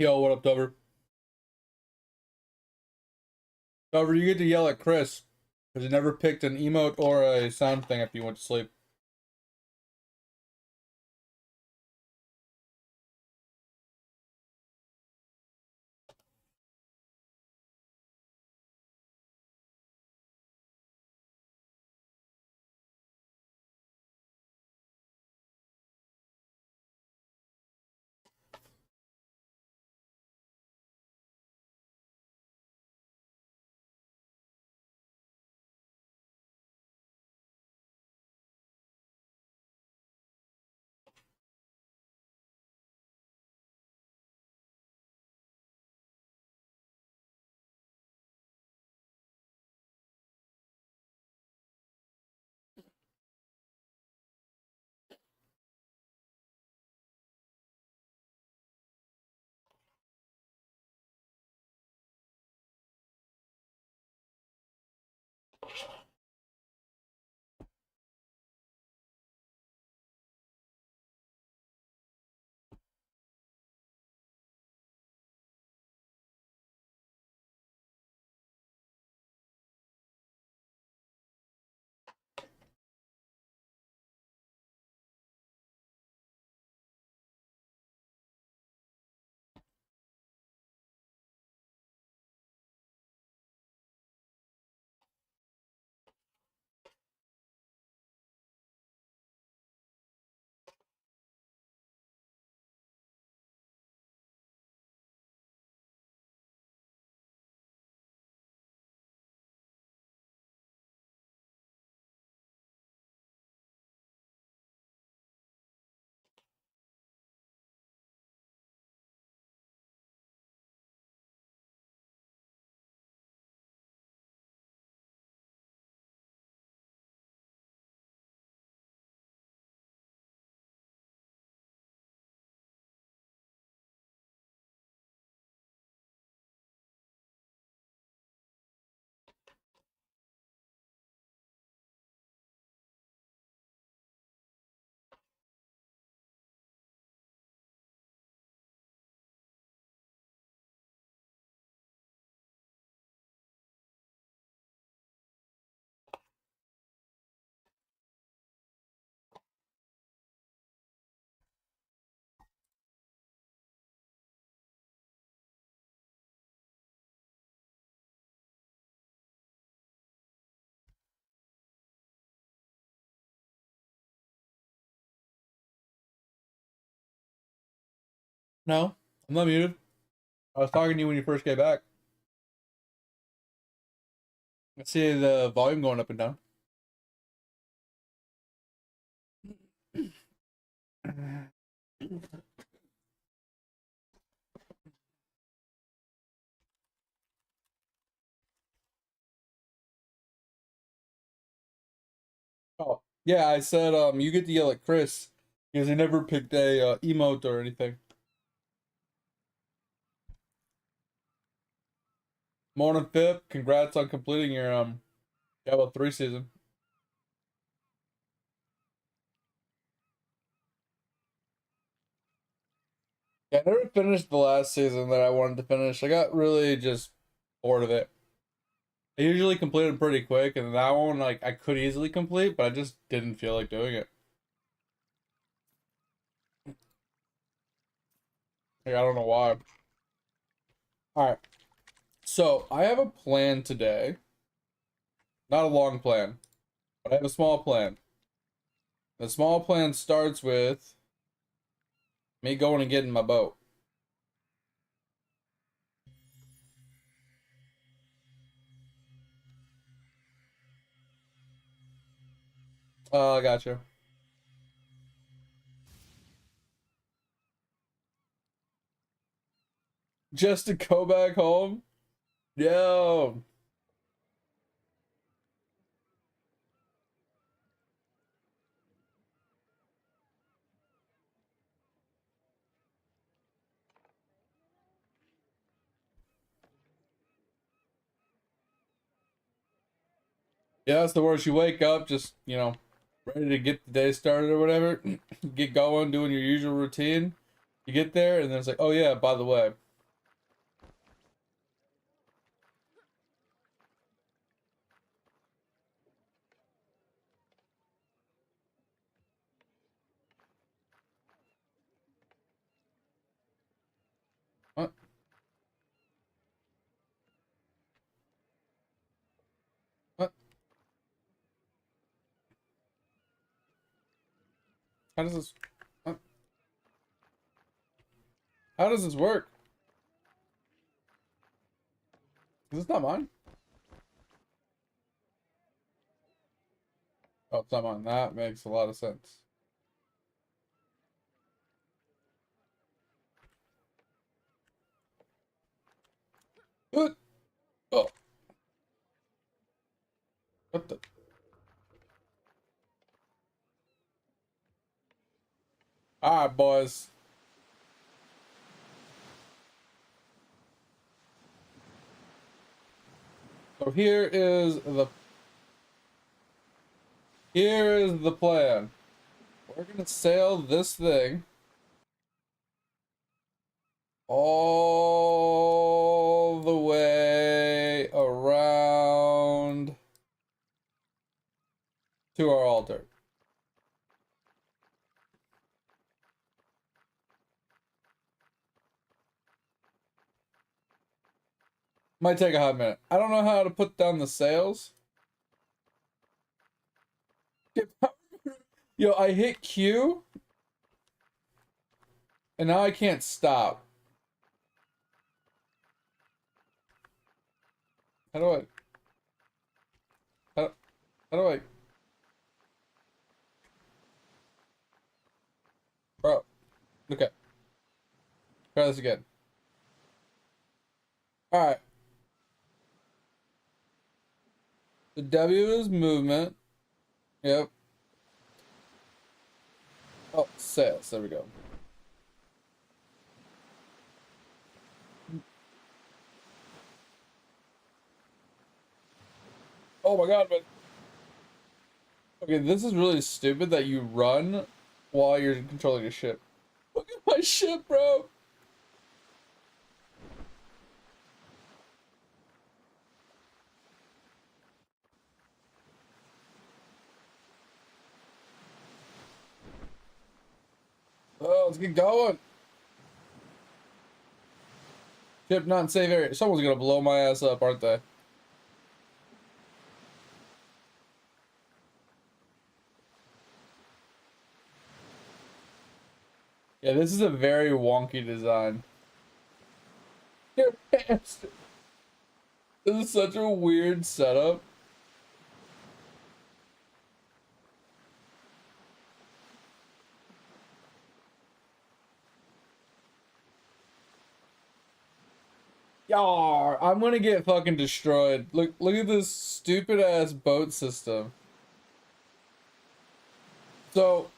Yo, what up, Dover? Dover, you get to yell at Chris because he never picked an emote or a sound thing after you went to sleep. No, I'm not muted. I was talking to you when you first came back. I see the volume going up and down. Oh, yeah, I said you get to yell at Chris because he never picked a emote or anything. Morning, Pip. Congrats on completing your Diablo 3 season. Yeah, I never finished the last season that I wanted to finish. I got really just bored of it. I usually complete it pretty quick, and that one, like, I could easily complete, but I just didn't feel like doing it. Like, I don't know why. Alright, so I have a plan today. Not a long plan, but I have a small plan. The small plan starts with me going and getting my boat. Oh, I got you. Just to go back home? Yo. Yeah, that's the worst. You wake up just, ready to get the day started or whatever. Get going, doing your usual routine. You get there, and then it's like, oh yeah, by the way. How does this... How does this work? Is this not mine? Oh, it's not mine. That makes a lot of sense. What? Oh. What the... Alright, boys. So here is the plan. We're gonna sail this thing all the way around to our altar. Might take a hot minute. I don't know how to put down the sails. Yo, I hit Q and now I can't stop. How do I... How do I... Bro. Okay. Try this again. Alright. The W is movement. Yep. Oh, sails. There we go. Oh my god, but... Okay, this is really stupid that you run while you're controlling a ship. Look at my ship, bro! Oh, let's get going. Ship not in safe area. Someone's gonna blow my ass up, aren't they? Yeah, this is a very wonky design. Your pants. This is such a weird setup. Yar, I'm gonna get fucking destroyed. Look at this stupid ass boat system. So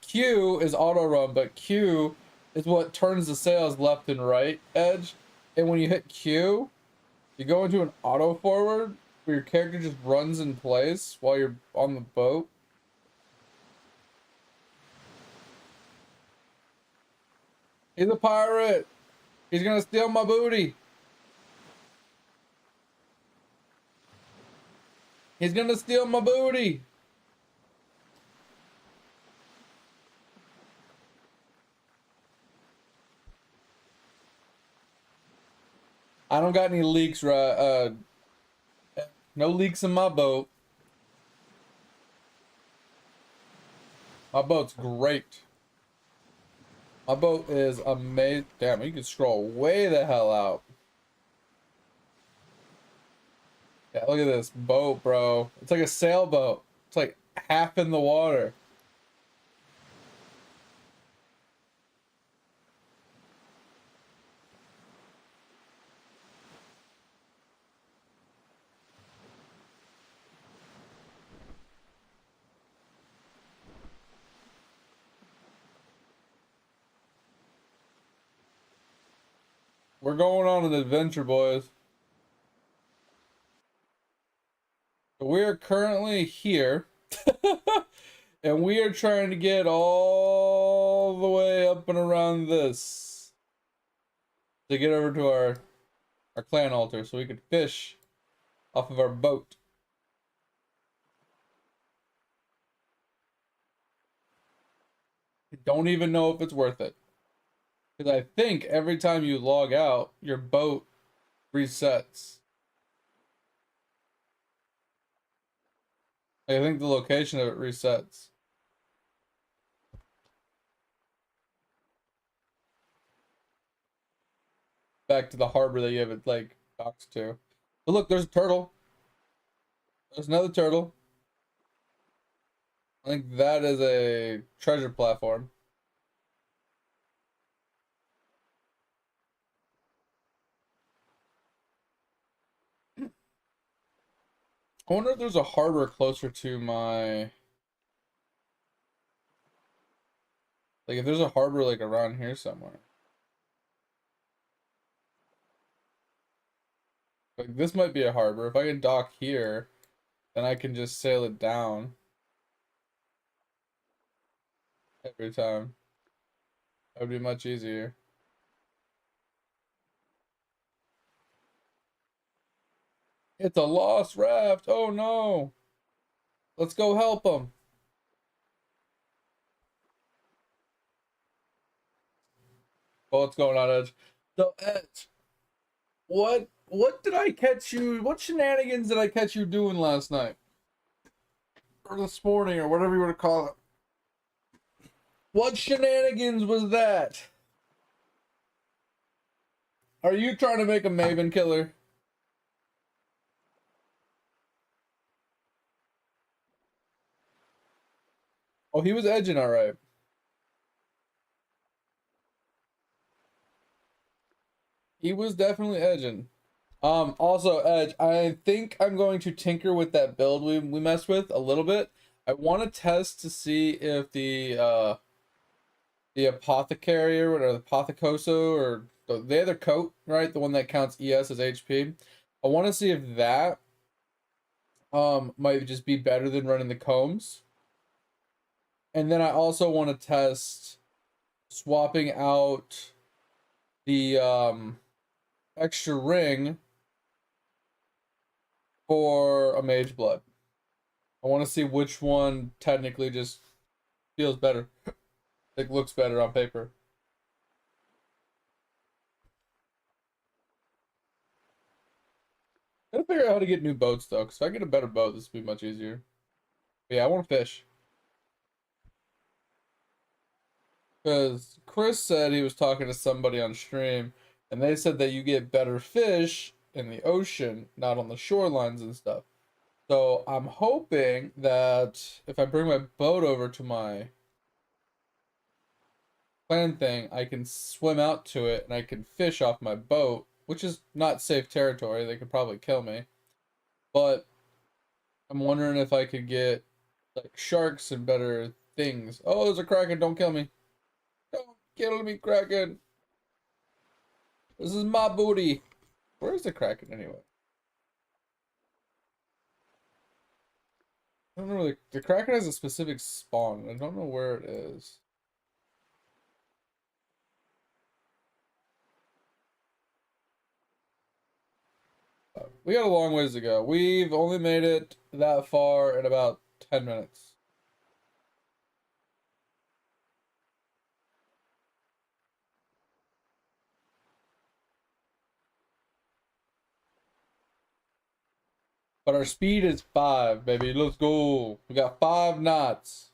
Q is auto run, but Q is what turns the sails left and right edge. And when you hit Q, you go into an auto forward where your character just runs in place while you're on the boat. He's a pirate. He's gonna steal my booty. He's gonna steal my booty. I don't got any leaks, right? No leaks in my boat. My boat's great. My boat is amazing. Damn, you can scroll way the hell out. Yeah, look at this boat, bro. It's like a sailboat. It's like half in the water. We're going on an adventure, boys. We are currently here. And we are trying to get all the way up and around this to get over to our clan altar so we could fish off of our boat. I don't even know if it's worth it. Because I think every time you log out, your boat resets. I think the location of it resets. back to the harbor that you have it like docks to. But look, there's a turtle. There's another turtle. I think that is a treasure platform. I wonder if there's a harbor closer to my... Like, if there's a harbor, like, around here somewhere. Like, this might be a harbor. If I can dock here, then I can just sail it down every time. That would be much easier. It's a lost raft. Oh, no. Let's go help them. Oh, what's going on, Edge? So, Edge, what did I catch you? What shenanigans did I catch you doing last night? Or this morning, or whatever you want to call it. What shenanigans was that? Are you trying to make a Maven killer? Oh, he was edging all right. He was definitely edging. Also, Edge, I think I'm going to tinker with that build we messed with a little bit. I want to test to see if the apothecary or the apothecoso or the other coat, right? The one that counts ES as HP. I want to see if that might just be better than running the combs. And then I also want to test swapping out the extra ring for a mage blood. I want to see which one technically just feels better. It looks better on paper. Gotta figure out how to get new boats though, because if I get a better boat, this will be much easier. But yeah, I want to fish. Because Chris said he was talking to somebody on stream, and they said that you get better fish in the ocean, not on the shorelines and stuff. So I'm hoping that if I bring my boat over to my clan thing, I can swim out to it and I can fish off my boat, which is not safe territory. They could probably kill me. But I'm wondering if I could get like sharks and better things. Oh, there's a kraken, don't kill me. Don't kill me, kraken. This is my booty. Where's the kraken anyway? I don't know. The kraken has a specific spawn. I don't know where it is. We got a long ways to go. We've only made it that far in about 10 minutes. But our speed is 5, baby. Let's go. We got 5 knots.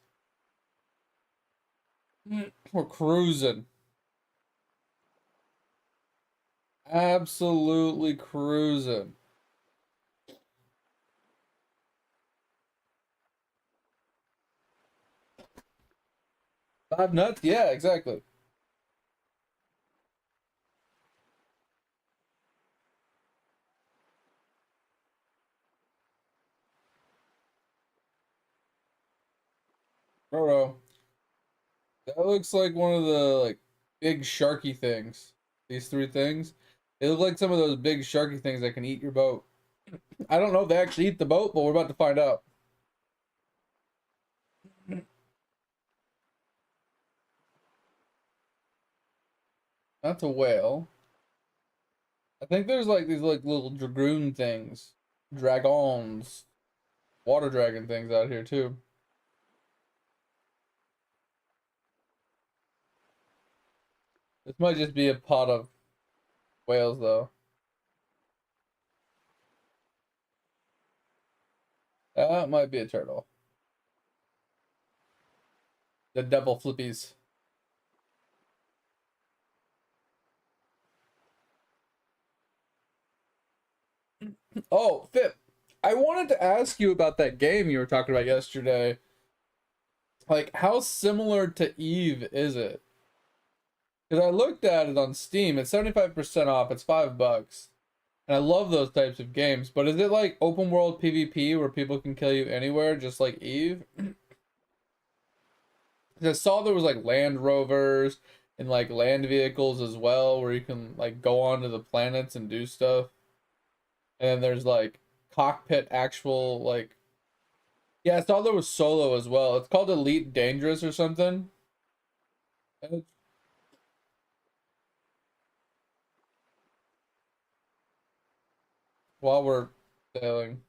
We're cruising. Absolutely cruising. 5 nuts? Yeah, exactly. Oh, that looks like one of the like big sharky things. These 3 things. They look like some of those big sharky things that can eat your boat. I don't know if they actually eat the boat, but we're about to find out. That's a whale. I think there's like these like little dragoon things. Dragons. Water dragon things out here too. This might just be a pot of whales though. That might be a turtle. The double flippies. Oh, Fip, I wanted to ask you about that game you were talking about yesterday. Like, how similar to Eve is it? Because I looked at it on Steam. It's 75% off. It's $5. And I love those types of games. But is it like open world PvP where people can kill you anywhere, just like Eve? 'Cause I saw there was like Land Rovers and like land vehicles as well, where you can like go onto the planets and do stuff. And then there's like cockpit actual like, yeah, I saw there was solo as well. It's called Elite Dangerous or something. And it's, while we're sailing.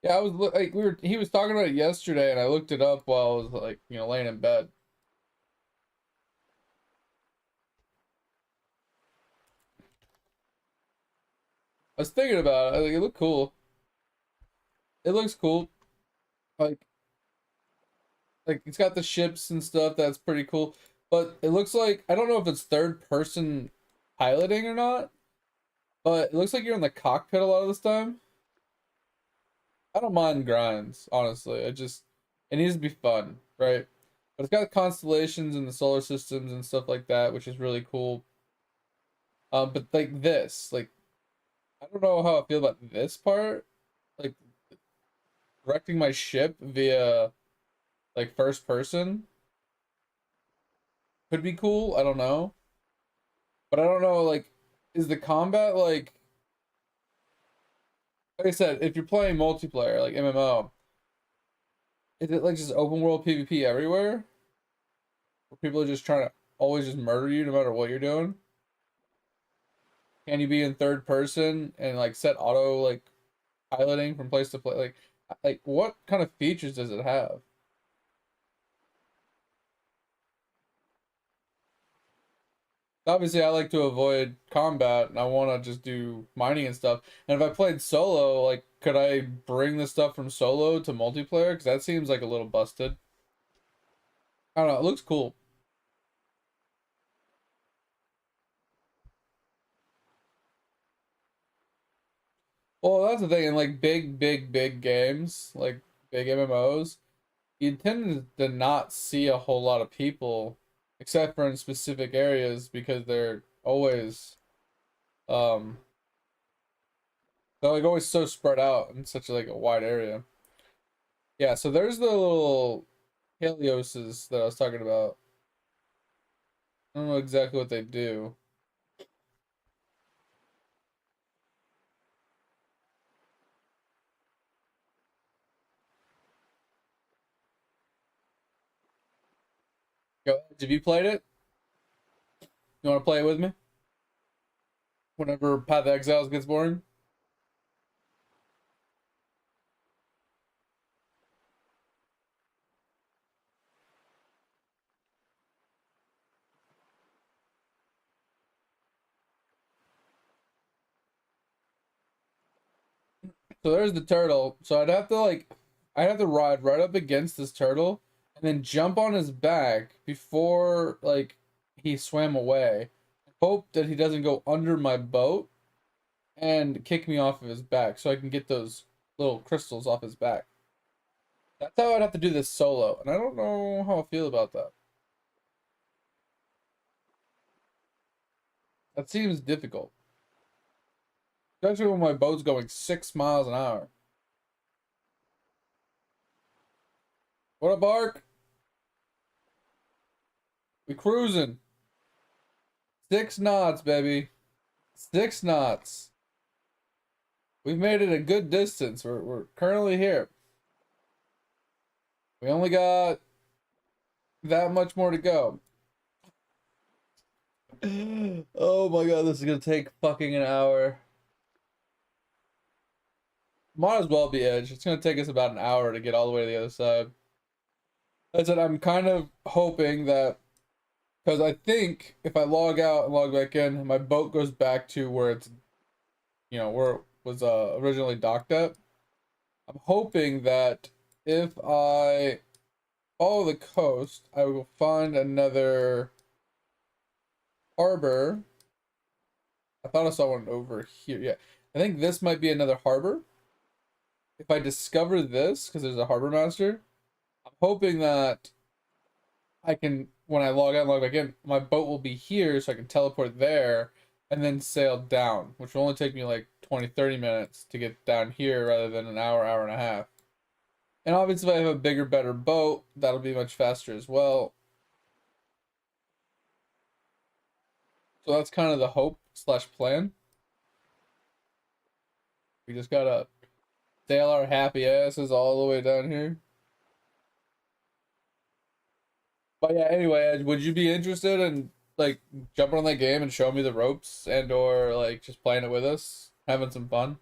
Yeah, I was like he was talking about it yesterday, and I looked it up while I was like laying in bed. I was thinking about it. I think it looked cool. It looks cool. Like it's got the ships and stuff. That's pretty cool. But it looks like I don't know if it's third person piloting or not. But it looks like you're in the cockpit a lot of this time. I don't mind grinds, honestly. It needs to be fun, right? But it's got constellations and the solar systems and stuff like that, which is really cool. But like this, like I don't know how I feel about this part. Like directing my ship via like first person could be cool. I don't know. But I don't know, like, is the combat like I said, if you're playing multiplayer, like MMO, is it like just open world PvP everywhere? Where people are just trying to always just murder you no matter what you're doing? Can you be in third person and like set auto like piloting from place to place? Like what kind of features does it have? Obviously, I like to avoid combat and I want to just do mining and stuff. And if I played solo, like, could I bring the stuff from solo to multiplayer? Because that seems like a little busted. I don't know. It looks cool. Well, that's the thing. In like big games, like big MMOs, you tend to not see a whole lot of people, except for in specific areas because um, they're like always so spread out in such like a wide area. Yeah, so there's the little Helioses that I was talking about. I don't know exactly what they do. Go ahead. Have you played it? You want to play it with me? Whenever Path of Exiles gets boring? So there's the turtle. So I'd have to ride right up against this turtle and then jump on his back before like he swam away. Hope that he doesn't go under my boat and kick me off of his back so I can get those little crystals off his back. That's how I'd have to do this solo, and I don't know how I feel about that. That seems difficult, especially when my boat's going 6 miles an hour. What a bark! We cruising. 6 knots, baby. 6 knots. We've made it a good distance. We're currently here. We only got that much more to go. Oh my god, this is gonna take fucking an hour. Might as well be Edge. It's gonna take us about an hour to get all the way to the other side. I said I'm kind of hoping that because I think if I log out and log back in, my boat goes back to where it's where it was originally docked at. I'm hoping that if I follow the coast, I will find another harbor. I thought I saw one over here. Yeah. I think this might be another harbor. If I discover this, because there's a harbor master, I'm hoping that I can, when I log out and log back in, my boat will be here so I can teleport there and then sail down, which will only take me like 20, 30 minutes to get down here rather than an hour, hour and a half. And obviously, if I have a bigger, better boat, that'll be much faster as well. So that's kind of the hope slash plan. We just gotta sail our happy asses all the way down here. But yeah, anyway, Ed, would you be interested in like jumping on that game and showing me the ropes and or like just playing it with us, having some fun?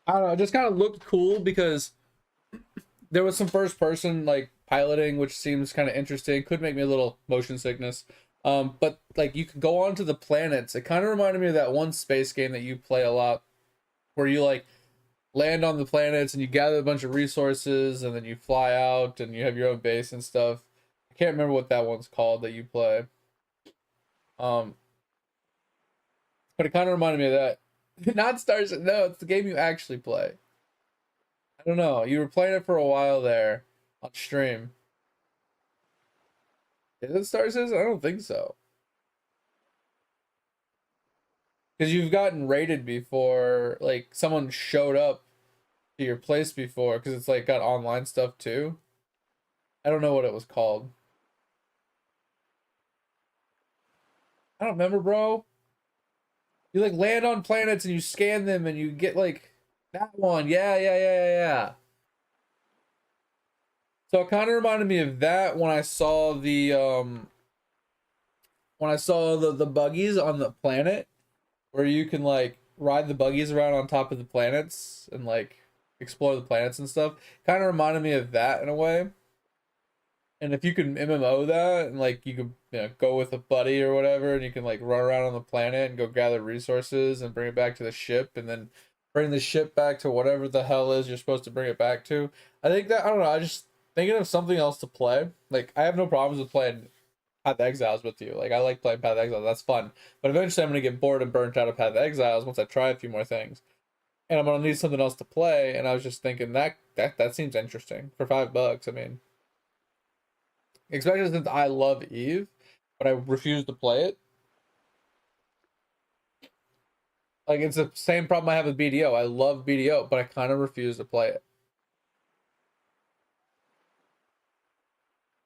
I don't know, it just kind of looked cool because there was some first person like piloting, which seems kind of interesting. Could make me a little motion sickness. But like you could go onto the planets. It kind of reminded me of that one space game that you play a lot, where you like land on the planets and you gather a bunch of resources and then you fly out and you have your own base and stuff. I can't remember what that one's called that you play. Um, but it kind of reminded me of that. Not Stars. No, it's the game you actually play. I don't know. You were playing it for a while there on stream. Is it Star Citizen? I don't think so. Because you've gotten raided before, like someone showed up to your place before, because it's like got online stuff too. I don't know what it was called. I don't remember, bro. You like land on planets and you scan them and you get like that one. Yeah, yeah, yeah, yeah, yeah. So it kind of reminded me of that when I saw the buggies on the planet where you can like ride the buggies around on top of the planets and like explore the planets and stuff. Kind of reminded me of that in a way. And if you can MMO that and like you could go with a buddy or whatever and you can like run around on the planet and go gather resources and bring it back to the ship and then bring the ship back to whatever the hell is you're supposed to bring it back to. I think that I don't know, I just thinking of something else to play. Like I have no problems with playing Path of Exiles with you. Like I like playing Path of Exiles, that's fun. But eventually I'm gonna get bored and burnt out of Path of Exiles once I try a few more things. And I'm gonna need something else to play, and I was just thinking that seems interesting for $5. I mean, especially since I love Eve, but I refuse to play it. Like it's the same problem I have with BDO. I love BDO, but I kind of refuse to play it.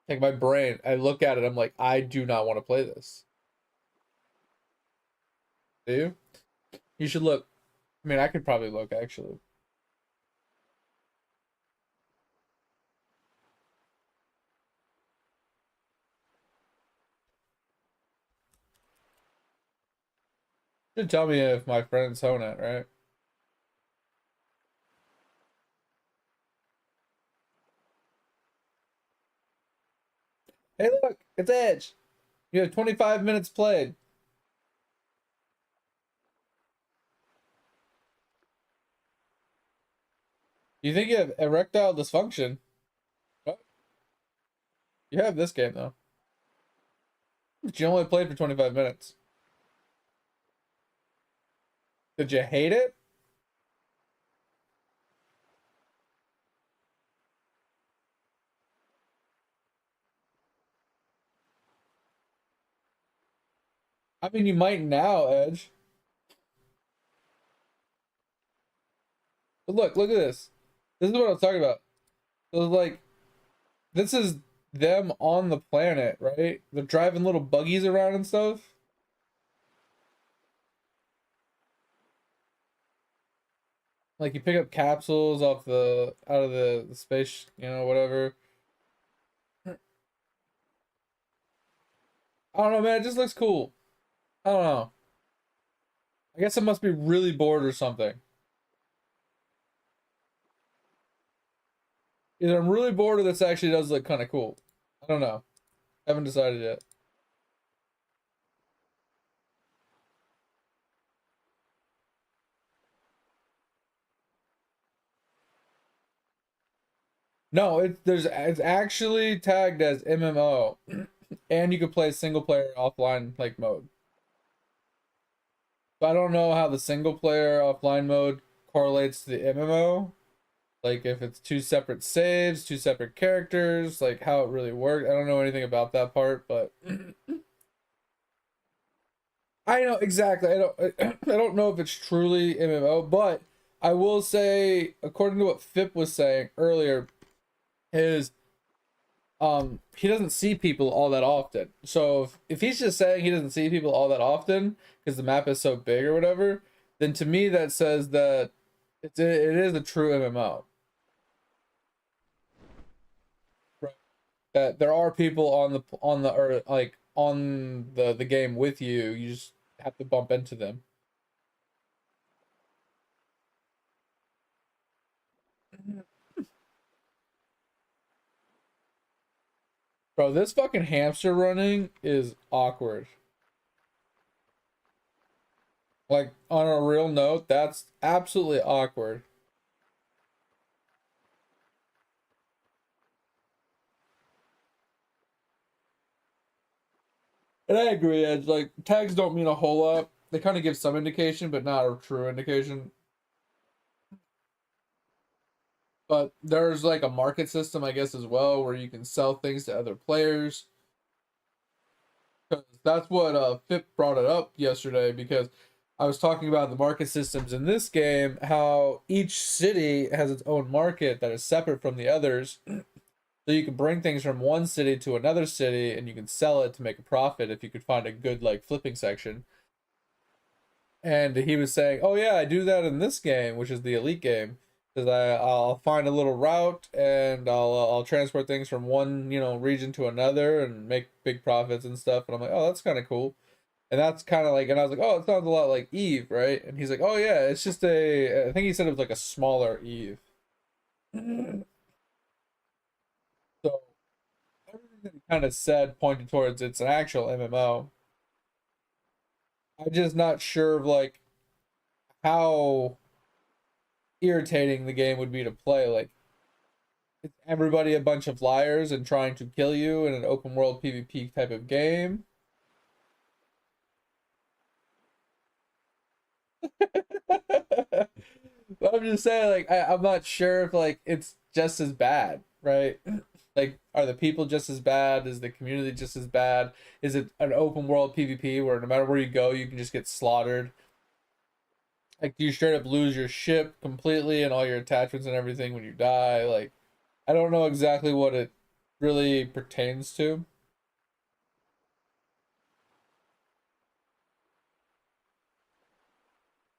Like my brain, I look at it, I'm like, I do not want to play this. Do you? You should look. I mean, I could probably look actually. You should tell me if my friend's Honat, right? Hey, look, it's Edge. You have 25 minutes played. You think you have erectile dysfunction? What? You have this game though. But you only played for 25 minutes. Did you hate it? I mean, you might now, Edge. But look at this. This is what I was talking about. So like, this is them on the planet, right? They're driving little buggies around and stuff. Like you pick up capsules off the out of the space, whatever. I don't know, man. It just looks cool. I don't know. I guess I must be really bored or something. Either I'm really bored or this actually does look kind of cool. I don't know. Haven't decided yet. No, it's actually tagged as MMO, and you can play single player offline like mode. But I don't know how the single player offline mode correlates to the MMO. Like if it's two separate saves, two separate characters, like how it really works. I don't know anything about that part, but I know exactly. I don't know if it's truly MMO, but I will say, according to what Fip was saying earlier, is he doesn't see people all that often. So if he's just saying he doesn't see people all that often because the map is so big or whatever, then to me that says that it is a true MMO. Right. That there are people on the earth, like on the game with you. You just have to bump into them. Bro, this fucking hamster running is awkward. Like on a real note, that's absolutely awkward. And I agree, Edge. Like tags don't mean a whole lot. They kind of give some indication, but not a true indication. But there's like a market system, I guess, as well, where you can sell things to other players. 'Cause that's what Fip brought it up yesterday because I was talking about the market systems in this game, how each city has its own market that is separate from the others. So you can bring things from one city to another city and you can sell it to make a profit if you could find a good like flipping section. And he was saying, "Oh yeah, I do that in this game, which is the elite game, because I'll find a little route and I'll transport things from one region to another and make big profits and stuff." And I'm like, "Oh, that's kind of cool." And that's kind of like, and I was like, "Oh, it sounds a lot like Eve, right?" And he's like, "Oh yeah, it's just a, I think he said it was like a smaller Eve." So everything that he kind of said pointed towards it's an actual MMO. I'm just not sure of like how irritating the game would be to play. Like, is everybody a bunch of liars and trying to kill you in an open world PvP type of game? But I'm just saying, like, I'm not sure if like it's just as bad, right? Like, are the people just as bad? Is the community just as bad? Is it an open world PvP where no matter where you go, you can just get slaughtered? Like, do you straight up lose your ship completely and all your attachments and everything when you die? Like, I don't know exactly what it really pertains to.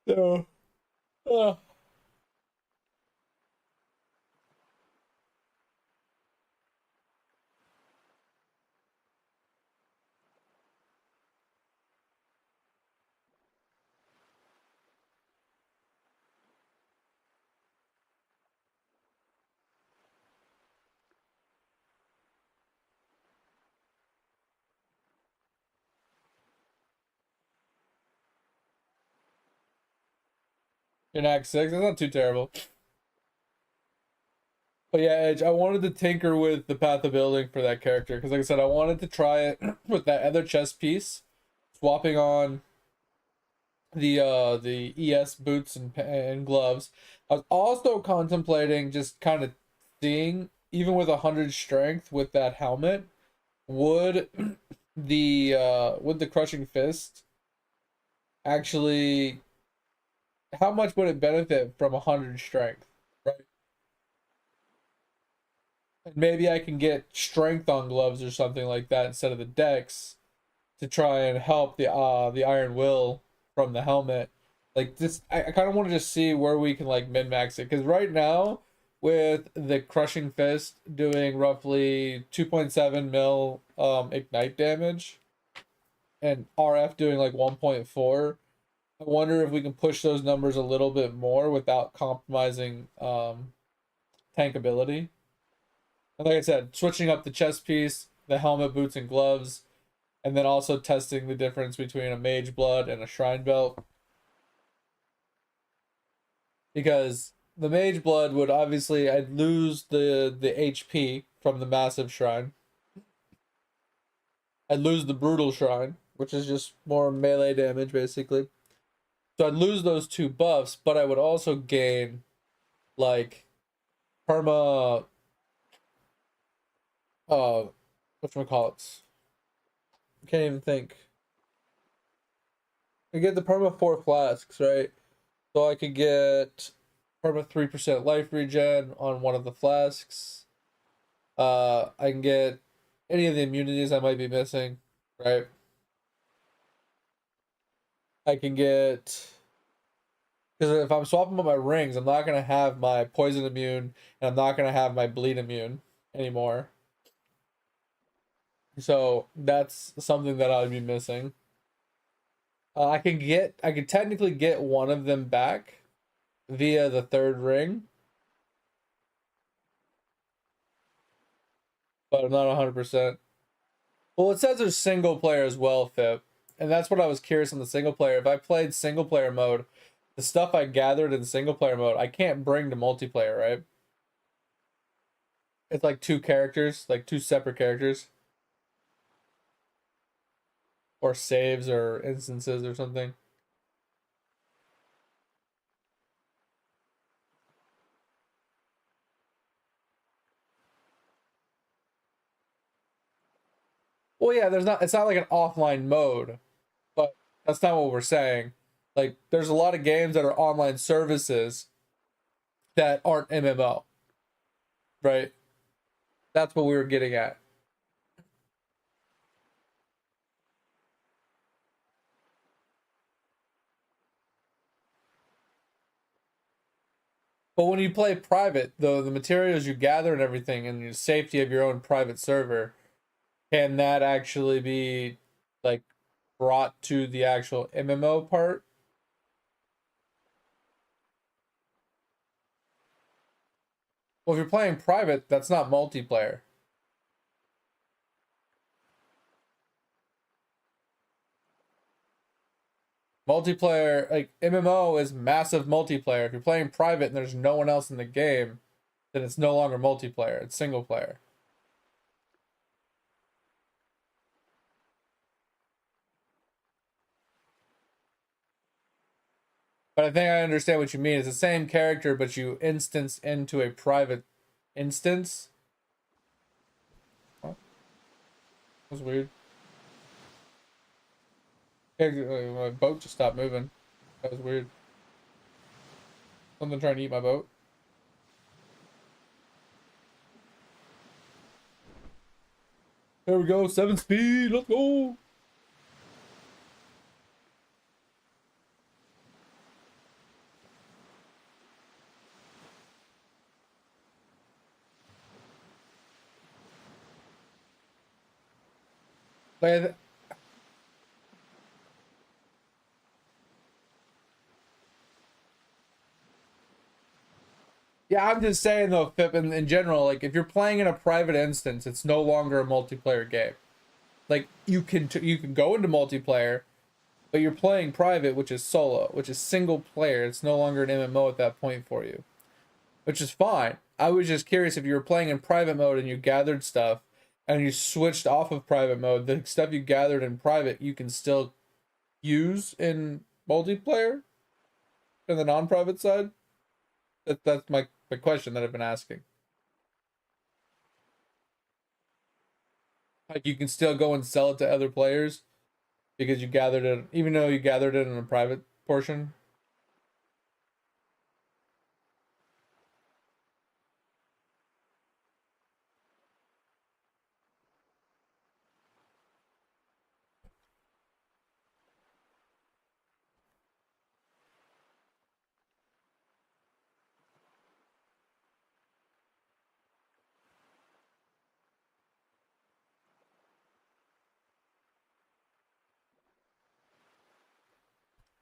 So, uh, in Act 6, that's not too terrible. But yeah, Edge, I wanted to tinker with the path of building for that character because, like I said, I wanted to try it with that other chest piece, swapping on the ES boots and gloves. I was also contemplating just kind of seeing, even with 100 strength with that helmet, would would the crushing fist actually, how much would it benefit from 100 strength? Right. And maybe I can get strength on gloves or something like that instead of the dex to try and help the iron will from the helmet. Like this, I kind of want to just see where we can like min max it because right now with the crushing fist doing roughly 2.7 mil ignite damage and RF doing like 1.4. I wonder if we can push those numbers a little bit more without compromising tank ability. And like I said, switching up the chest piece, the helmet, boots, and gloves, and then also testing the difference between a mage blood and a shrine belt. Because the mage blood would obviously I'd lose the HP from the massive shrine. I'd lose the brutal shrine, which is just more melee damage basically. So I'd lose those 2 buffs, but I would also gain like perma whatchamacallits. I can't even think. I get the perma 4 flasks, right? So I could get perma 3% life regen on one of the flasks. I can get any of the immunities I might be missing, right? I can get, because if I'm swapping up my rings, I'm not gonna have my poison immune, and I'm not gonna have my bleed immune anymore. So that's something that I'd be missing. I can technically get one of them back via the 3rd ring, but I'm not 100%. Well, it says there's single player as well, Fip. And that's what I was curious on the single player. If I played single player mode, the stuff I gathered in single player mode, I can't bring to multiplayer, right? It's like 2 characters, like 2 separate characters, or saves or instances or something. Well, yeah, it's not like an offline mode, but that's not what we're saying. Like, there's a lot of games that are online services that aren't MMO, right? That's what we were getting at. But when you play private, though, the materials you gather and everything, and the safety of your own private server, can that actually be like brought to the actual MMO part? Well, if you're playing private, that's not multiplayer. Multiplayer, like MMO, is massive multiplayer. If you're playing private and there's no one else in the game, then it's no longer multiplayer. It's single player. But I think I understand what you mean. It's the same character, but you instance into a private instance. Huh? That was weird. My boat just stopped moving. That was weird. Something trying to eat my boat. There we go. 7 speed. Let's go. Like, yeah, I'm just saying though, Pip, in general, like if you're playing in a private instance, it's no longer a multiplayer game. Like you can go into multiplayer, but you're playing private, which is solo, which is single player. It's no longer an MMO at that point for you, which is fine. I was just curious if you were playing in private mode and you gathered stuff and you switched off of private mode, the stuff you gathered in private you can still use in multiplayer in the non-private side. That's my question that I've been asking. Like you can still go and sell it to other players because you gathered it, even though you gathered it in a private portion.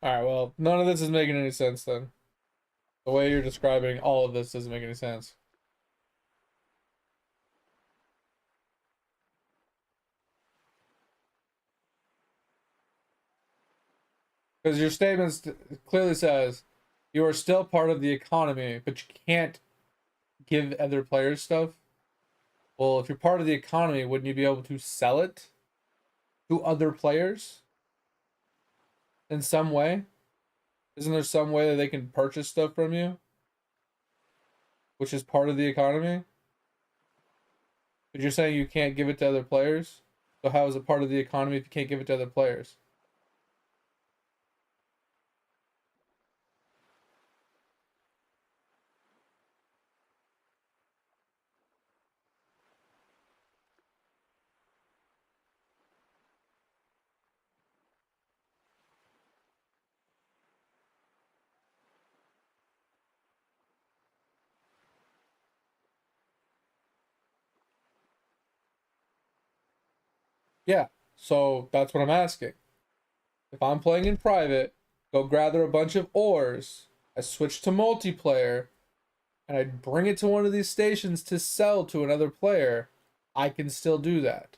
All right, well, none of this is making any sense then. The way you're describing all of this doesn't make any sense. Because your statement clearly says you are still part of the economy, but you can't give other players stuff. Well, if you're part of the economy, wouldn't you be able to sell it to other players in some way? Isn't there some way that they can purchase stuff from you, which is part of the economy? But you're saying you can't give it to other players? So how is it part of the economy if you can't give it to other players? Yeah, so that's what I'm asking. If I'm playing in private, go gather a bunch of ores, I switch to multiplayer, and I bring it to one of these stations to sell to another player, I can still do that.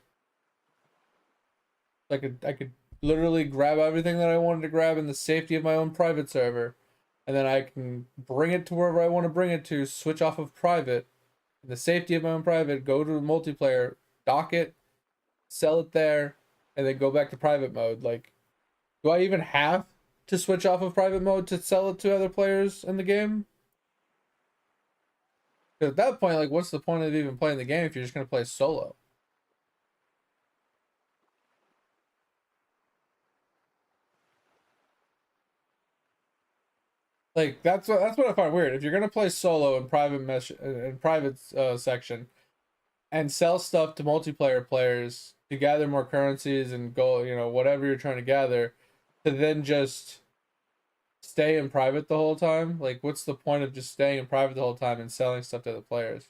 I could literally grab everything that I wanted to grab in the safety of my own private server, and then I can bring it to wherever I want to bring it to, switch off of private, in the safety of my own private, go to multiplayer, dock it, sell it there, and then go back to private mode. Like, do I even have to switch off of private mode to sell it to other players in the game? Because at that point, like, what's the point of even playing the game if you're just gonna play solo? Like, that's what I find weird. If you're gonna play solo in private mesh in private section and sell stuff to multiplayer players to gather more currencies and go, whatever you're trying to gather, to then just stay in private the whole time, like, what's the point of just staying in private the whole time and selling stuff to the players?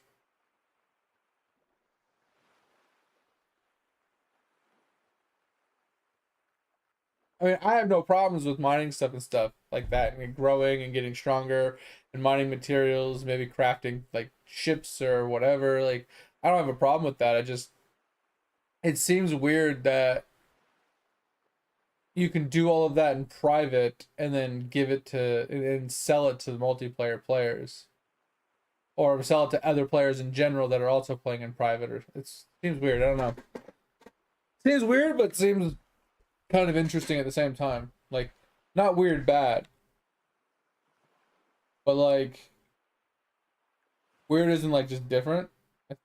I mean, I have no problems with mining stuff and stuff like that, and growing and getting stronger and mining materials, maybe crafting like ships or whatever. Like, I don't have a problem with that. It seems weird that you can do all of that in private and then give it to and sell it to the multiplayer players, or sell it to other players in general that are also playing in private. Or it seems weird. I don't know. Seems weird, but seems kind of interesting at the same time. Like, not weird bad, but like weird isn't like just different. I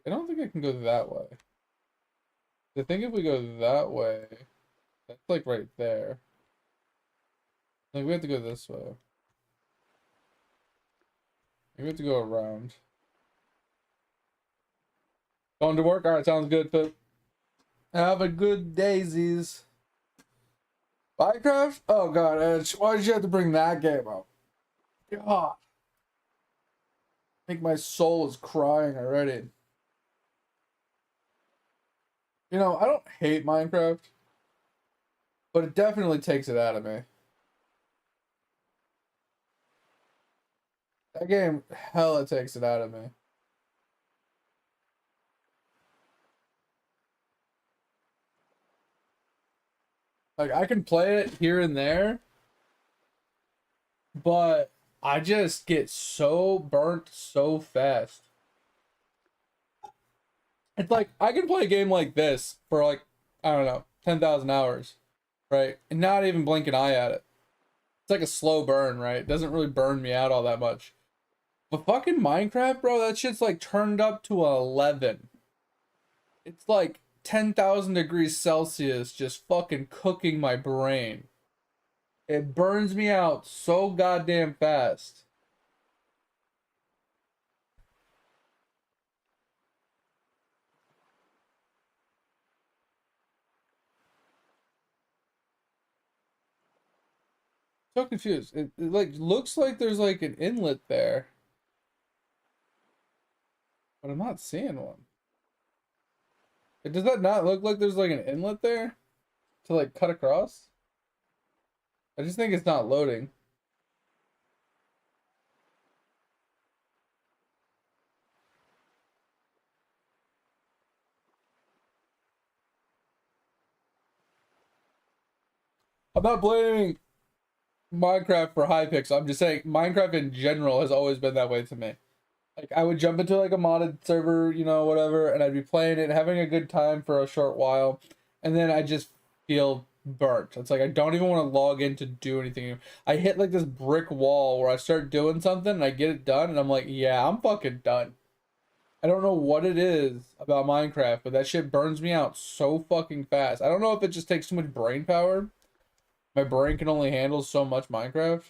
don't think I can go that way. I think if we go that way, that's like right there. Like, we have to go this way. Maybe we have to go around. Going to work? Alright, sounds good, Pip. Have a good daisies. Minecraft? Oh god, Edge. Why did you have to bring that game up? God. I think my soul is crying already. I don't hate Minecraft, but it definitely takes it out of me. That game, hell, it takes it out of me. Like, I can play it here and there, but I just get so burnt so fast. It's like, I can play a game like this for like, I don't know, 10,000 hours, right? And not even blink an eye at it. It's like a slow burn, right? It doesn't really burn me out all that much. But fucking Minecraft, bro, that shit's like turned up to 11. It's like 10,000 degrees Celsius just fucking cooking my brain. It burns me out so goddamn fast. So confused. It like looks like there's like an inlet there, but I'm not seeing one. Does that not look like there's like an inlet there to like cut across? I just think it's not loading. I'm not blaming Minecraft for high picks. I'm just saying Minecraft in general has always been that way to me. Like, I would jump into like a modded server, whatever, and I'd be playing it, having a good time for a short while, and then I just feel burnt. It's like I don't even want to log in to do anything. I hit like this brick wall where I start doing something and I get it done and I'm like, yeah, I'm fucking done. I don't know what it is about Minecraft, but that shit burns me out so fucking fast. I don't know if it just takes too much brain power. My brain can only handle so much Minecraft.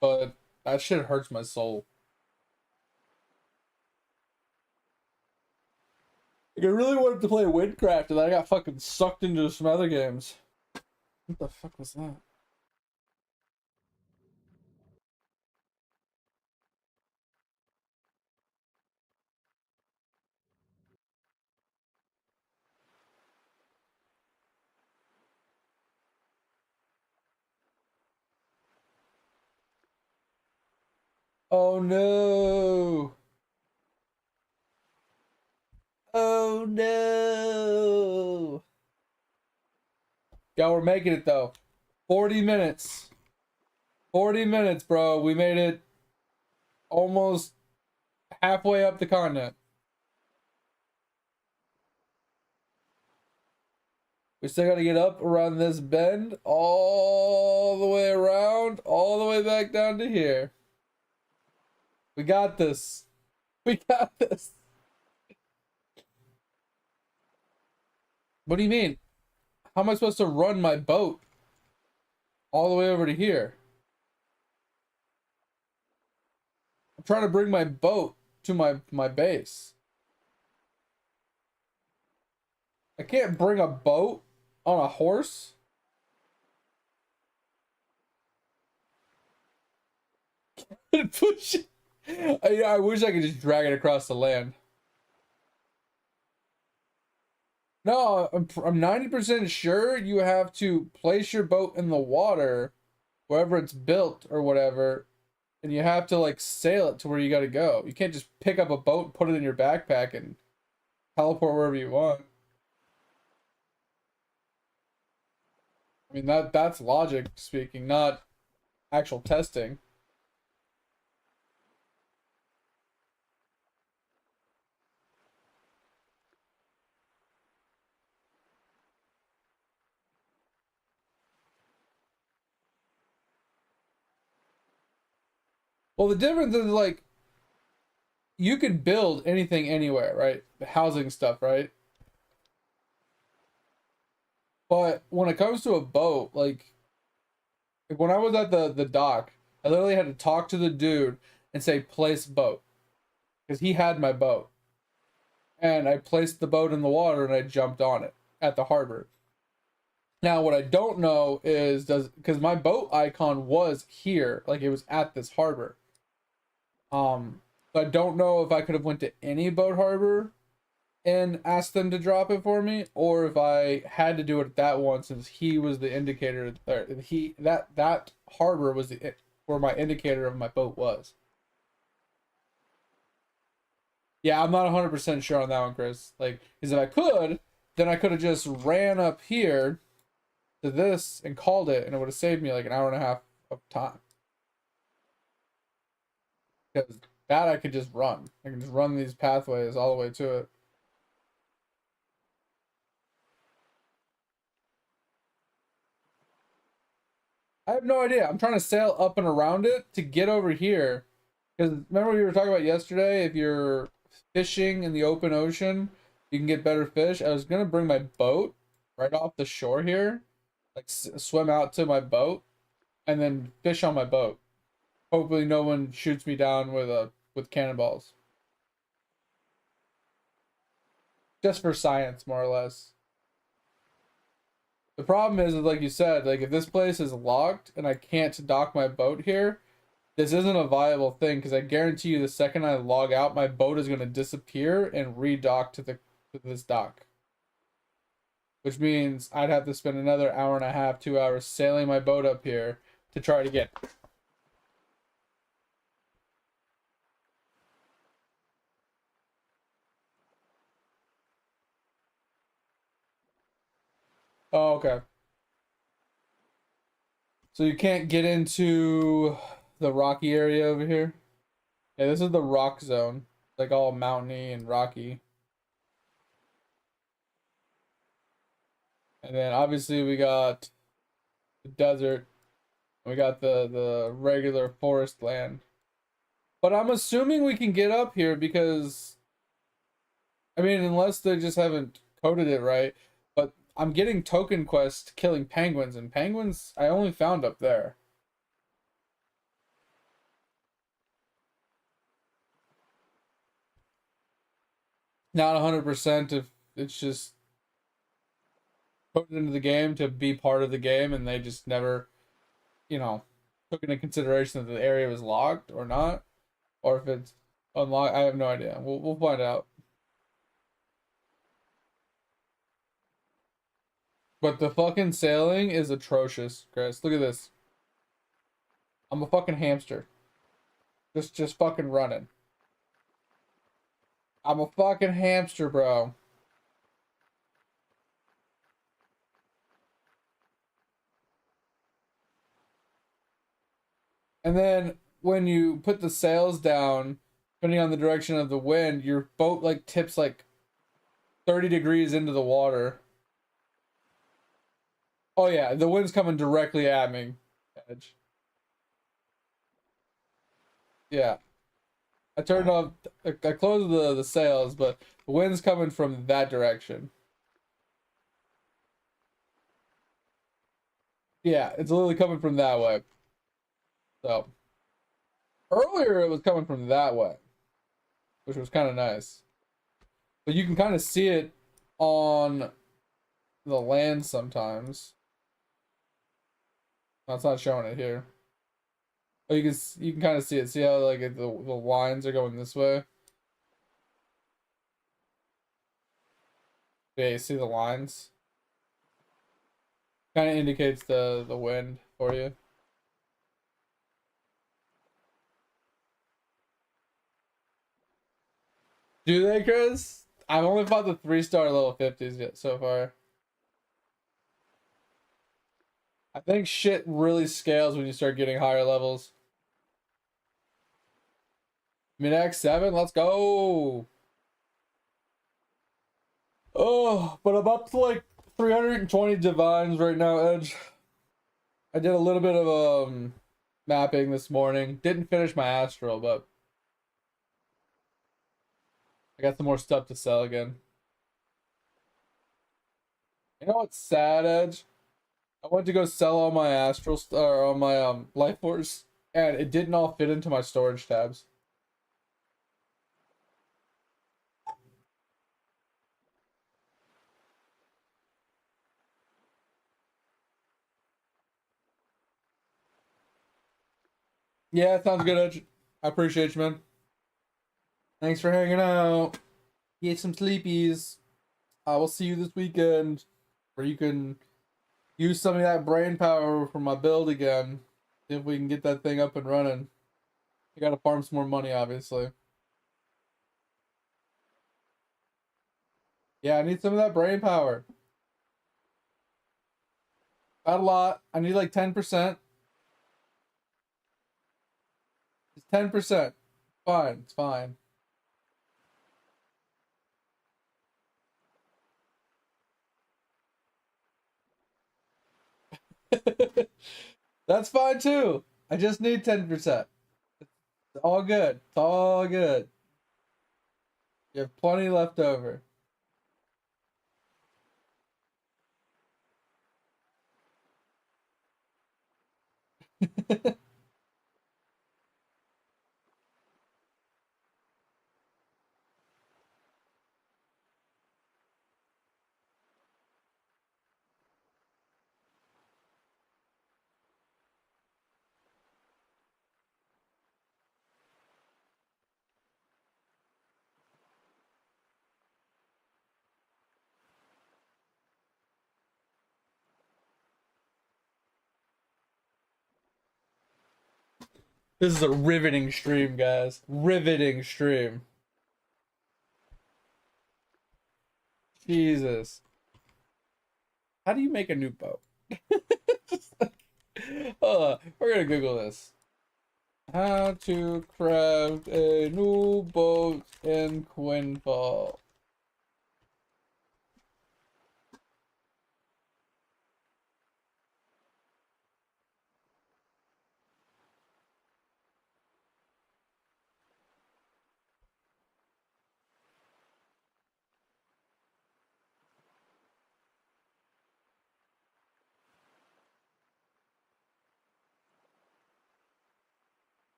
But that shit hurts my soul. Like, I really wanted to play Windcraft and then I got fucking sucked into some other games. What the fuck was that? Oh no! Oh no! Yeah, we're making it though. 40 minutes. 40 minutes, bro. We made it almost halfway up the continent. We still gotta get up around this bend, all the way around, all the way back down to here. We got this. We got this. What do you mean? How am I supposed to run my boat all the way over to here? I'm trying to bring my boat to my base. I can't bring a boat on a horse. Push it. I wish I could just drag it across the land. No, I'm 90% sure you have to place your boat in the water, wherever it's built or whatever, and you have to like sail it to where you gotta go. You can't just pick up a boat, put it in your backpack, and teleport wherever you want. I mean that's logic speaking, not actual testing. Well, the difference is like you could build anything anywhere, right? The housing stuff, right? But when it comes to a boat, like when I was at the dock, I literally had to talk to the dude and say place boat because he had my boat, and I placed the boat in the water and I jumped on it at the harbor. Now what I don't know is does because my boat icon was here, like it was at this harbor. So I don't know if I could have went to any boat harbor and asked them to drop it for me, or if I had to do it at that one since he was the indicator. Or he that harbor was the where my indicator of my boat was. Yeah, I'm not 100% sure on that one, Chris. Like, because if I could, then I could have just ran up here to this and called it, and it would have saved me like an hour and a half of time. Because that I could just run. I can just run these pathways all the way to it. I have no idea. I'm trying to sail up and around it to get over here. Because remember we were talking about yesterday, if you're fishing in the open ocean, you can get better fish. I was gonna bring my boat right off the shore here, like swim out to my boat, and then fish on my boat. Hopefully, no one shoots me down with cannonballs. Just for science, more or less. The problem is, like you said, like if this place is locked and I can't dock my boat here, this isn't a viable thing because I guarantee you the second I log out, my boat is going to disappear and redock to this dock. Which means I'd have to spend another hour and a half, 2 hours sailing my boat up here to try it again. Oh, okay. So you can't get into the rocky area over here? Yeah, this is the rock zone. Like all mountainy and rocky. And then obviously we got the desert. We got the regular forest land. But I'm assuming we can get up here because, I mean, unless they just haven't coded it right. But I'm getting token quest killing penguins, and penguins I only found up there. Not 100% if it's just put it into the game to be part of the game, and they just never, you know, took into consideration that the area was locked or not, or if it's unlocked. I have no idea. We'll find out. But the fucking sailing is atrocious, Chris. Look at this. I'm a fucking hamster. Just fucking running. I'm a fucking hamster, bro. And then when you put the sails down, depending on the direction of the wind, your boat like tips like 30 degrees into the water. Oh yeah, the wind's coming directly at me. Edge. Yeah. I turned off I closed the sails, but the wind's coming from that direction. Yeah, it's literally coming from that way. So earlier it was coming from that way, which was kind of nice. But you can kind of see it on the land sometimes. That's not showing it here. Oh, you can kind of see it. See how like the lines are going this way? Yeah, you see the lines? Kind of indicates the wind for you. Do they, Chris? I've only fought the 3-star level 50s yet so far. I think shit really scales when you start getting higher levels. Mid X7, let's go. Oh, but I'm up to like 320 divines right now, Edge. I did a little bit of mapping this morning. Didn't finish my astral, but I got some more stuff to sell again. You know what's sad, Edge? I went to go sell all my astral or all my life force, and it didn't all fit into my storage tabs. Yeah, sounds good, Edge. I appreciate you, man. Thanks for hanging out. Get some sleepies. I will see you this weekend, where you can use some of that brain power for my build again. See if we can get that thing up and running. I gotta farm some more money, obviously. Yeah, I need some of that brain power. Not a lot. I need like 10%. It's 10%. Fine, it's fine. That's fine too. I just need 10%. It's all good. It's all good. You have plenty left over. This is a riveting stream, guys. Riveting stream. Jesus. How do you make a new boat? We're gonna Google this. How to craft a new boat in Quinfall.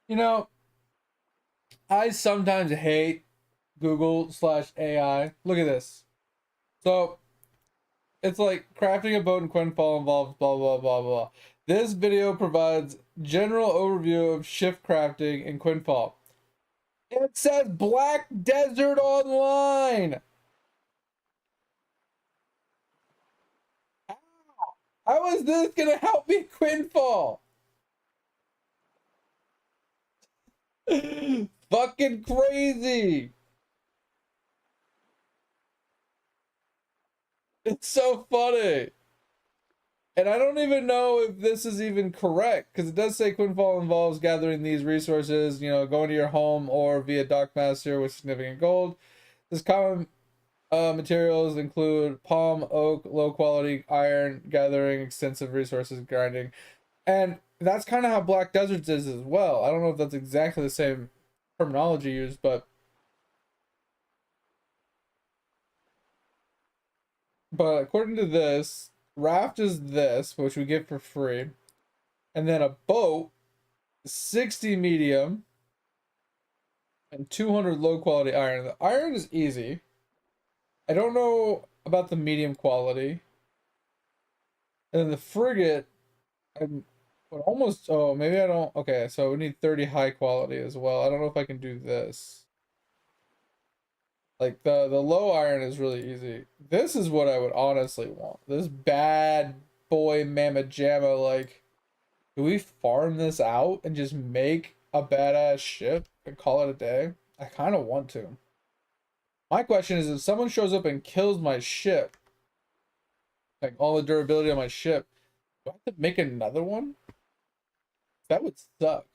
You know, I sometimes hate Google/AI. Look at this. So it's like crafting a boat in Quinfall involves blah blah blah blah. This video provides general overview of shift crafting in Quinfall. It says Black Desert Online. How is this gonna help me Quinfall? Fucking crazy. It's so funny. And I don't even know if this is even correct, because it does say Quinfall involves gathering these resources, going to your home or via Dockmaster with significant gold. This common materials include palm, oak, low quality iron, gathering extensive resources, grinding. And that's kind of how Black Deserts is as well. I don't know if that's exactly the same terminology used, but according to this, raft is this, which we get for free. And then a boat, 60 medium, and 200 low quality iron. The iron is easy. I don't know about the medium quality. And then the frigate, I'm almost, oh, maybe I don't. Okay, so we need 30 high quality as well. I don't know if I can do this. Like the low iron is really easy. This is what I would honestly want. This bad boy mamma jamma, like, do we farm this out and just make a badass ship and call it a day? I kind of want to. My question is, if someone shows up and kills my ship, like all the durability on my ship, do I have to make another one? That would suck.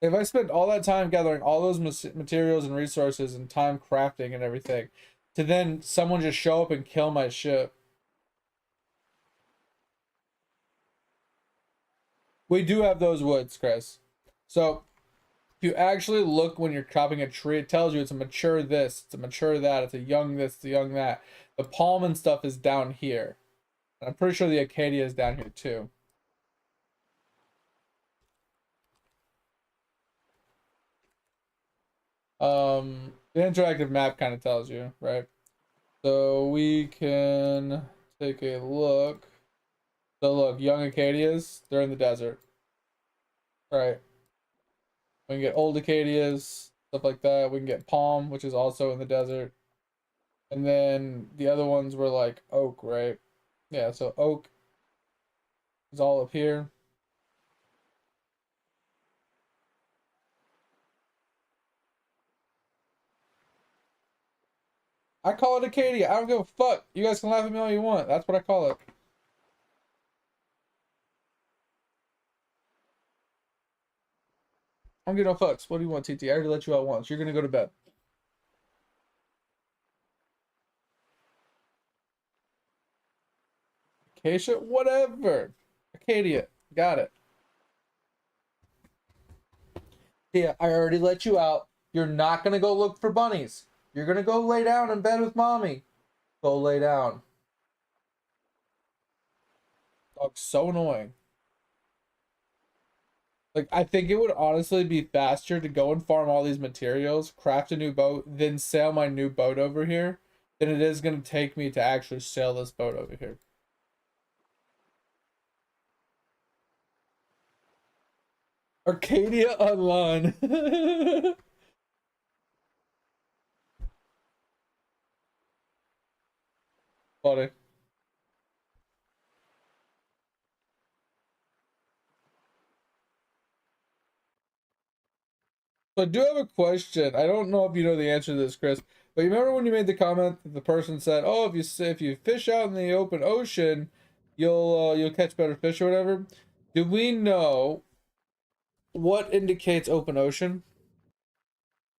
If I spent all that time gathering all those materials and resources and time crafting and everything, to then someone just show up and kill my ship. We do have those woods, Chris. So if you actually look when you're chopping a tree, it tells you it's a mature this, it's a mature that, it's a young this, it's a young that. The palm and stuff is down here. And I'm pretty sure the acacia is down here too. The interactive map kind of tells you, right? So we can take a look. So look, young acacias, they're in the desert. Right. We can get old acacias, stuff like that. We can get palm, which is also in the desert. And then the other ones were like oak, right? Yeah, so oak is all up here. I call it acacia. I don't give a fuck. You guys can laugh at me all you want. That's what I call it. I don't give no fucks. What do you want, TT? I already let you out once. You're gonna go to bed. Acacia? Whatever. Acacia. Got it. Yeah, I already let you out. You're not gonna go look for bunnies. You're gonna go lay down in bed with mommy. Go lay down. Dog's so annoying. Like, I think it would honestly be faster to go and farm all these materials, craft a new boat, then sail my new boat over here, than it is gonna take me to actually sail this boat over here. Arcadia Online. Funny. So I do have a question. I don't know if you know the answer to this, Chris, but you remember when you made the comment that the person said, "Oh, if you fish out in the open ocean, you'll catch better fish or whatever." Do we know what indicates open ocean?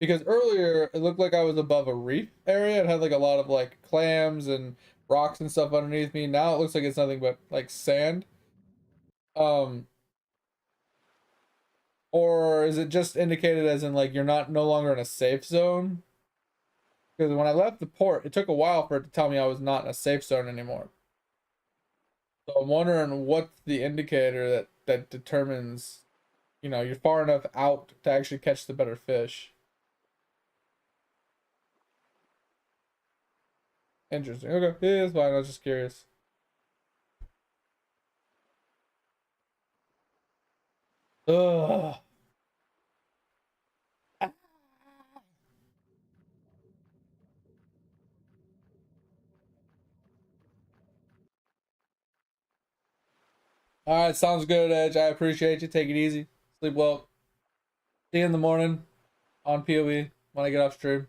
Because earlier it looked like I was above a reef area. It had like a lot of like clams and rocks and stuff underneath me. Now it looks like it's nothing but like sand. Um, Or is it just indicated as in like you're not no longer in a safe zone? Because when I left the port, it took a while for it to tell me I was not in a safe zone anymore. So I'm wondering what's the indicator that determines, you know, you're far enough out to actually catch the better fish. Interesting. Okay, yeah, it's fine. I was just curious. Ugh. All right, sounds good, Edge. I appreciate you. Take it easy. Sleep well. See you in the morning on POE when I get off stream.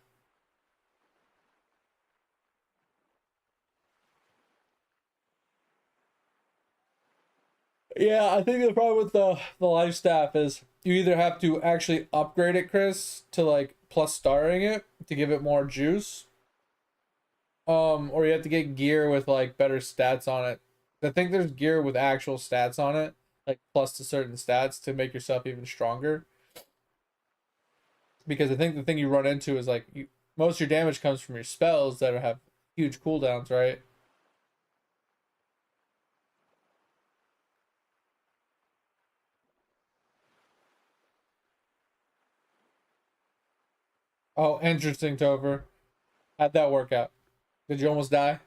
Yeah, I think the problem with the life staff is you either have to actually upgrade it, Chris, to like plus starring it to give it more juice, or you have to get gear with like better stats on it. I think there's gear with actual stats on it, like plus to certain stats to make yourself even stronger. Because I think the thing you run into is like most of your damage comes from your spells that have huge cooldowns, right? Oh, interesting, Topher. How'd that work out? Did you almost die?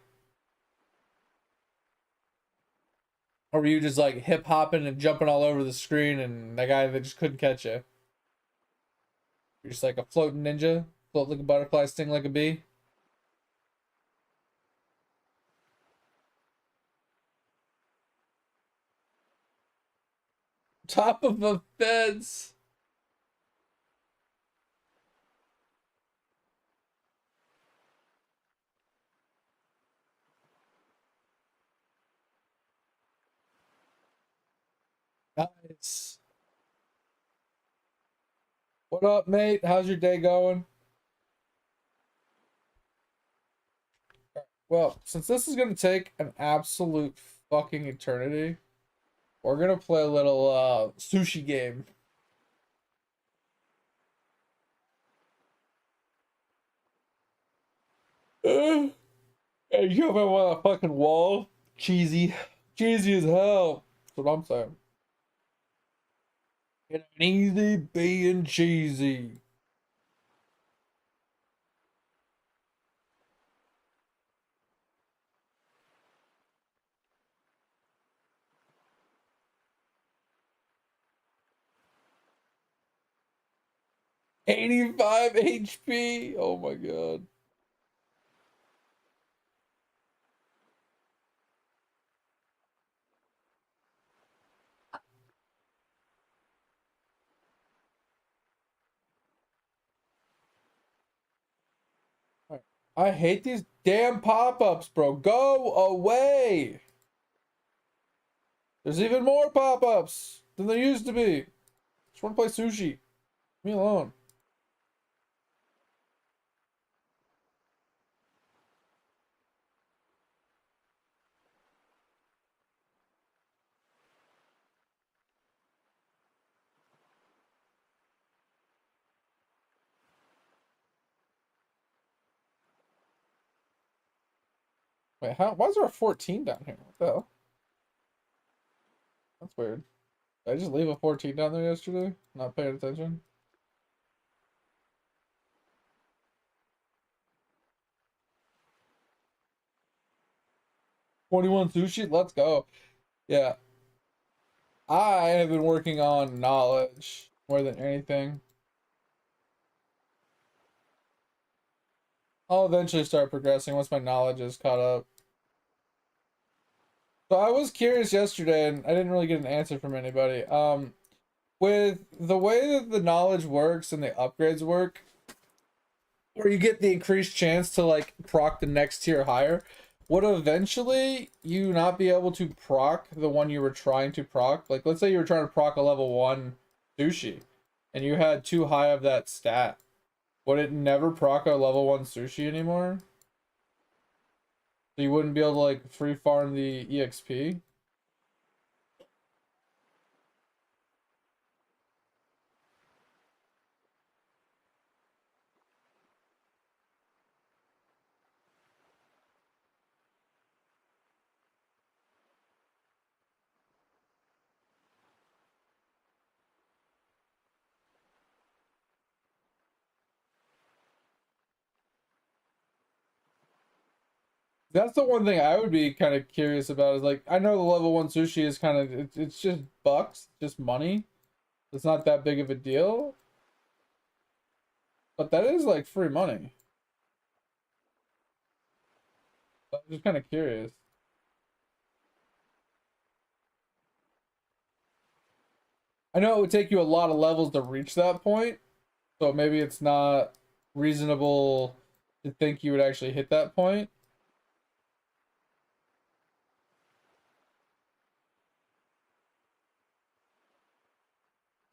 Or were you just like hip hopping and jumping all over the screen and that guy that just couldn't catch you? You're just like a floating ninja, float like a butterfly, sting like a bee. Top of a fence. Nice. What up, mate? How's your day going? Well, since this is gonna take an absolute fucking eternity, we're gonna play a little sushi game. Hey, you up on a fucking wall? Cheesy. Cheesy as hell. That's what I'm saying. It ain't easy being cheesy. 85 HP. Oh my god. I hate these damn pop-ups, bro. Go away. There's even more pop-ups than there used to be. Just want to play sushi. Leave me alone. Wait, how? Why is there a 14 down here? What the hell? That's weird. Did I just leave a 14 down there yesterday? Not paying attention? 21 sushi? Let's go. Yeah. I have been working on knowledge more than anything. I'll eventually start progressing once my knowledge is caught up. So I was curious yesterday, and I didn't really get an answer from anybody. With the way that the knowledge works and the upgrades work, where you get the increased chance to like proc the next tier higher, would eventually you not be able to proc the one you were trying to proc? Like, let's say you were trying to proc a level 1 sushi, and you had too high of that stat. Would it never proc a level 1 sushi anymore? So you wouldn't be able to like free farm the EXP? That's the one thing I would be kind of curious about is like, I know the level 1 sushi is kind of, it's just bucks, just money. It's not that big of a deal. But that is like free money. I'm just kind of curious. I know it would take you a lot of levels to reach that point, so maybe it's not reasonable to think you would actually hit that point.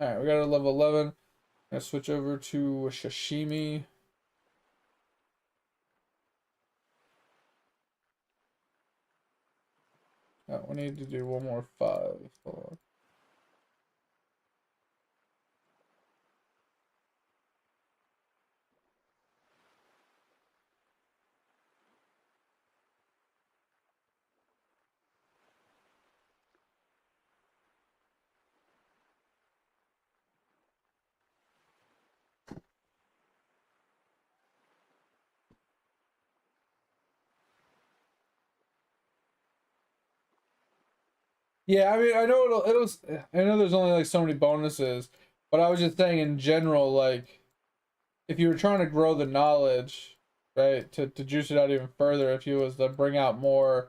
All right, we got a level 11. I'm gonna switch over to sashimi. Oh, we need to do one more 5. Hold on. Yeah, I mean, I know I know there's only like so many bonuses, but I was just saying in general, like, if you were trying to grow the knowledge, right, to juice it out even further, if you was to bring out more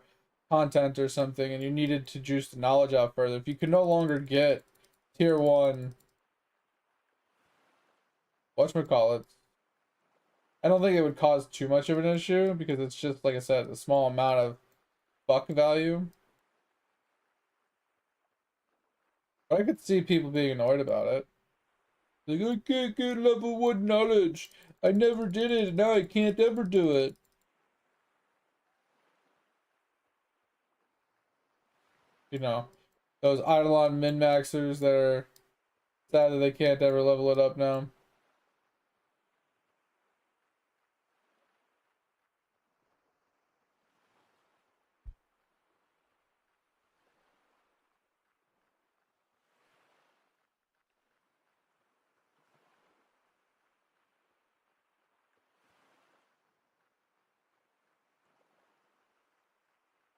content or something and you needed to juice the knowledge out further, if you could no longer get tier 1, whatchamacallit, I don't think it would cause too much of an issue because it's just, like I said, a small amount of buck value. But I could see people being annoyed about it. Like, I can't get level 1 knowledge. I never did it, and now I can't ever do it. You know, those Eidolon min-maxers that are sad that they can't ever level it up now.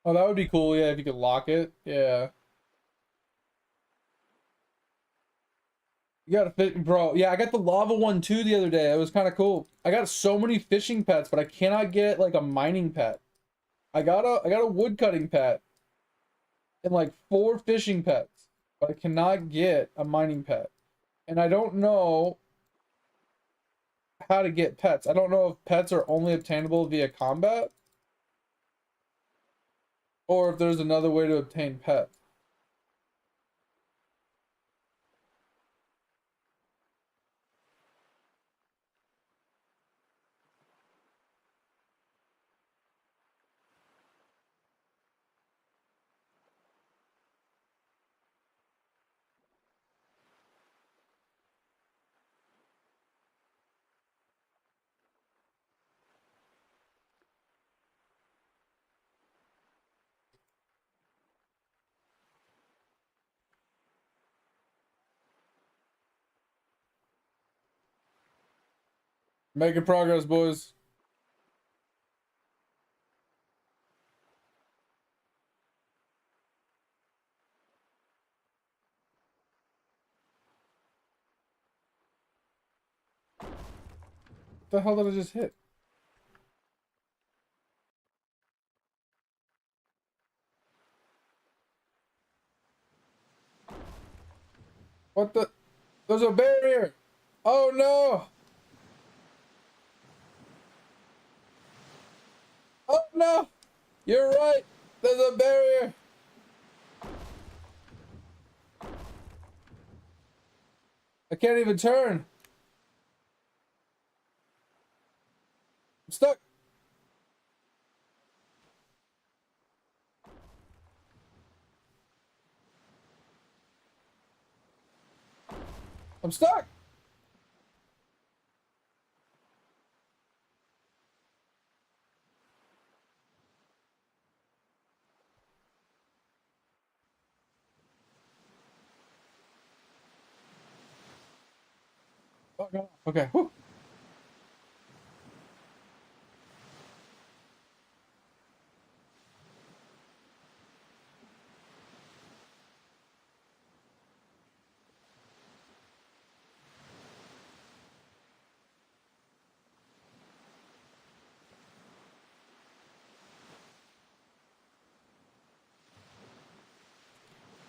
Oh, that would be cool, yeah, if you could lock it. Yeah. You got a fish, bro. Yeah, I got the lava one too the other day. It was kind of cool. I got so many fishing pets, but I cannot get like a mining pet. I got a wood cutting pet and like 4 fishing pets, but I cannot get a mining pet. And I don't know how to get pets. I don't know if pets are only obtainable via combat or if there's another way to obtain pets. Making progress, boys. What the hell did I just hit? What the? There's a barrier. Oh no. Oh no. You're right. There's a barrier. I can't even turn. I'm stuck. I'm stuck. Oh, no. Okay. Whew.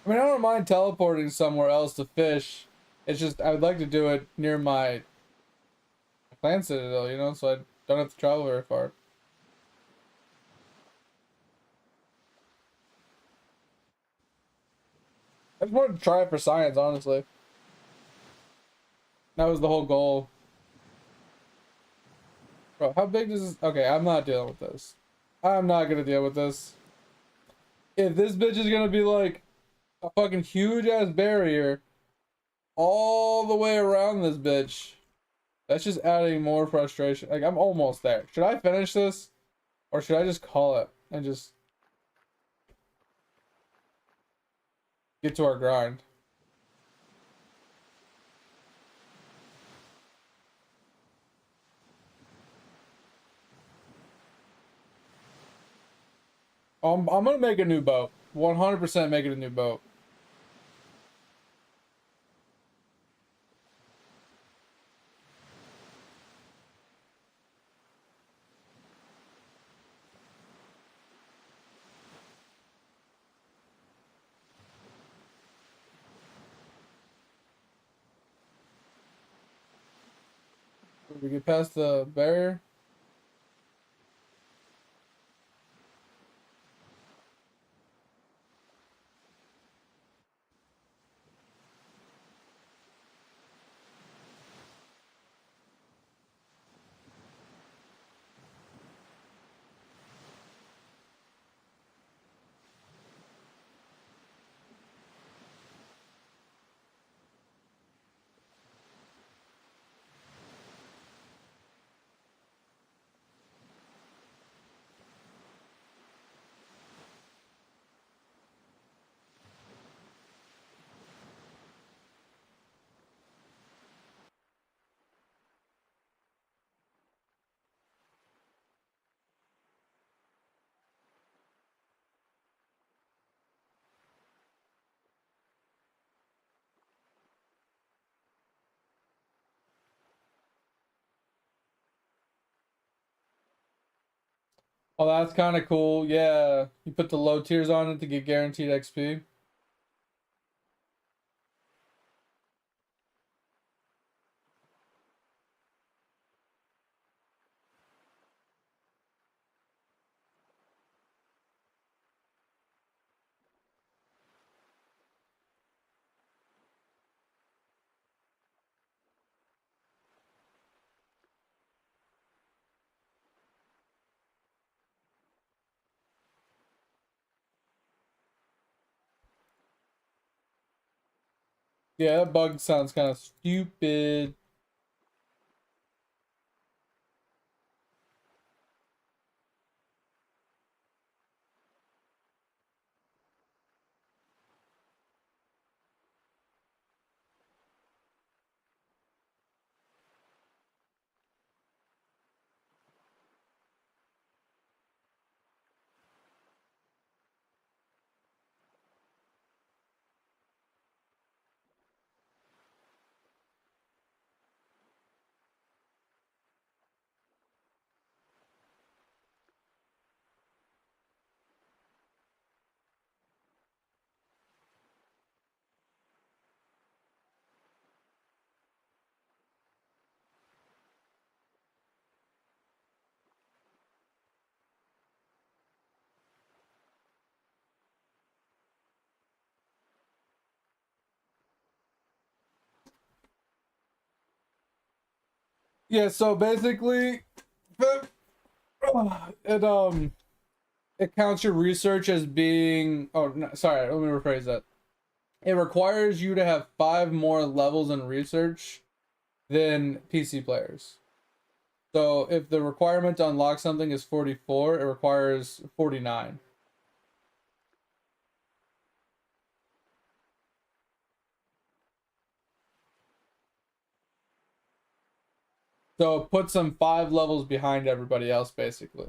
I mean, I don't mind teleporting somewhere else to fish. It's just I would like to do it near my clan citadel, you know, so I don't have to travel very far. I just wanted to try it for science, honestly. That was the whole goal. Bro, how big does this... Okay, I'm not dealing with this. I'm not gonna deal with this. If this bitch is gonna be like a fucking huge ass barrier all the way around this bitch, that's just adding more frustration. Like, I'm almost there. Should I finish this? Or should I just call it and just get to our grind? I'm gonna make a new boat. 100% make it a new boat. Did we get past the barrier? Oh, that's kind of cool. Yeah. You put the low tiers on it to get guaranteed XP. Yeah, that bug sounds kind of stupid. Yeah, so basically, it it counts your research as being... Oh, no, sorry, let me rephrase that. It requires you to have 5 more levels in research than PC players. So if the requirement to unlock something is 44, it requires 49. So it puts them 5 levels behind everybody else, basically.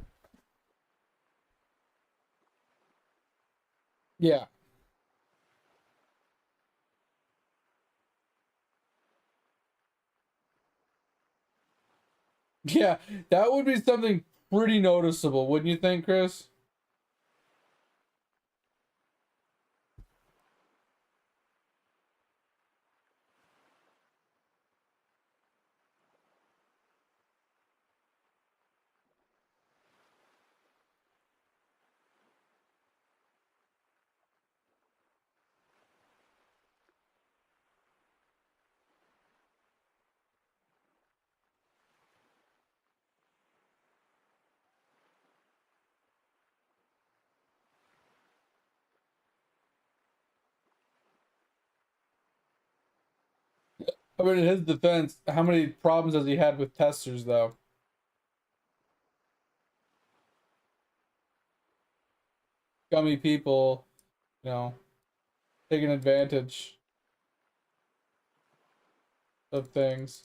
Yeah. Yeah, that would be something pretty noticeable, wouldn't you think, Chris? I mean, in his defense, how many problems has he had with testers, though? Gummy people, you know, taking advantage of things.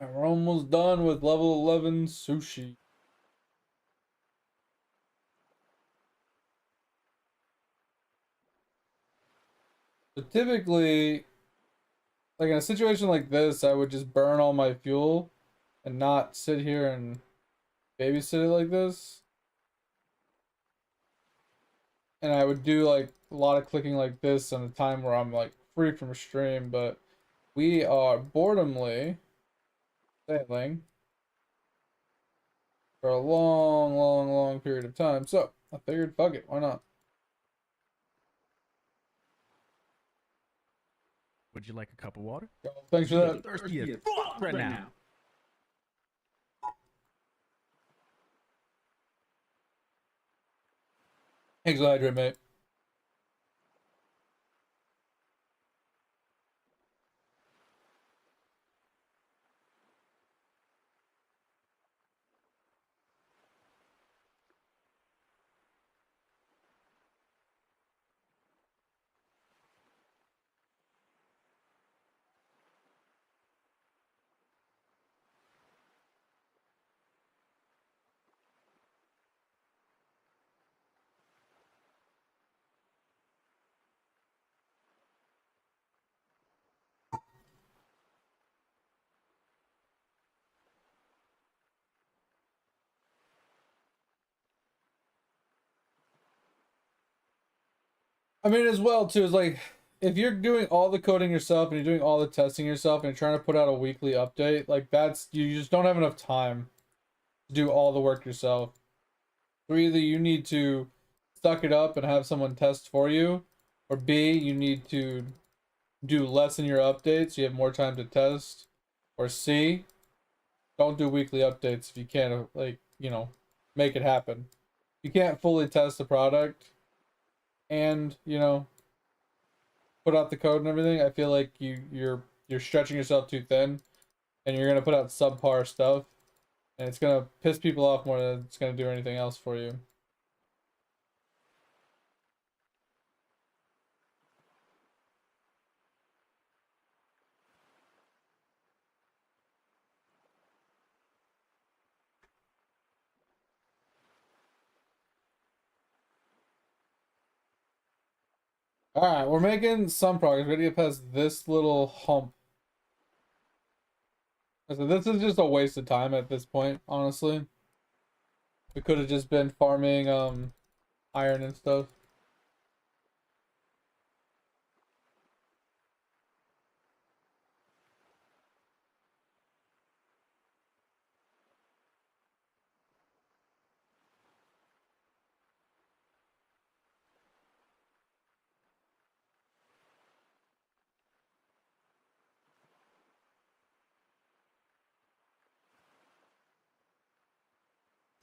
And we're almost done with level 11 sushi. So typically, like in a situation like this, I would just burn all my fuel and not sit here and babysit it like this. And I would do like a lot of clicking like this on a time where I'm like free from stream, but we are boredomly sailing for a long, long, long period of time. So I figured, fuck it, why not? Would you like a cup of water? Thanks for that. Thirsty as fuck right now. Thanks, hydrate, mate. I mean, as well too, is like if you're doing all the coding yourself and you're doing all the testing yourself and you're trying to put out a weekly update, like that's you just don't have enough time to do all the work yourself. So either you need to suck it up and have someone test for you, or B, you need to do less in your updates, so you have more time to test, or C, don't do weekly updates if you can't like, you know, make it happen. You can't fully test the product and, you know, put out the code and everything. I feel like you're stretching yourself too thin and you're gonna put out subpar stuff and it's gonna piss people off more than it's gonna do anything else for you. Alright, we're making some progress. We're gonna get past this little hump. So this is just a waste of time at this point, honestly. We could have just been farming iron and stuff.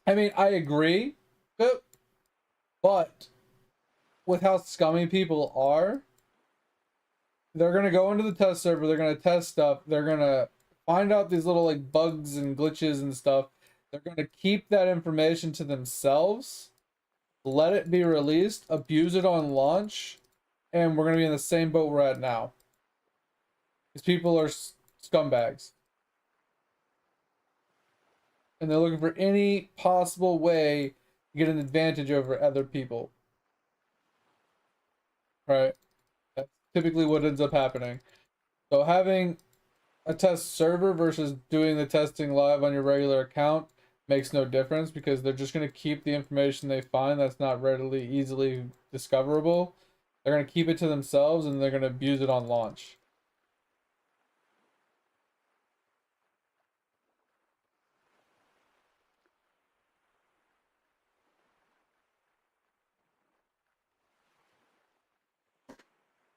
I mean, I agree, but with how scummy people are, they're gonna go into the test server, they're gonna test stuff, they're gonna find out these little like bugs and glitches and stuff. They're gonna keep that information to themselves, let it be released, abuse it on launch, and we're gonna be in the same boat we're at now. These people are scumbags. And they're looking for any possible way to get an advantage over other people. Right? That's typically what ends up happening. So having a test server versus doing the testing live on your regular account makes no difference, because they're just going to keep the information they find that's not readily easily discoverable. They're going to keep it to themselves, and they're going to abuse it on launch.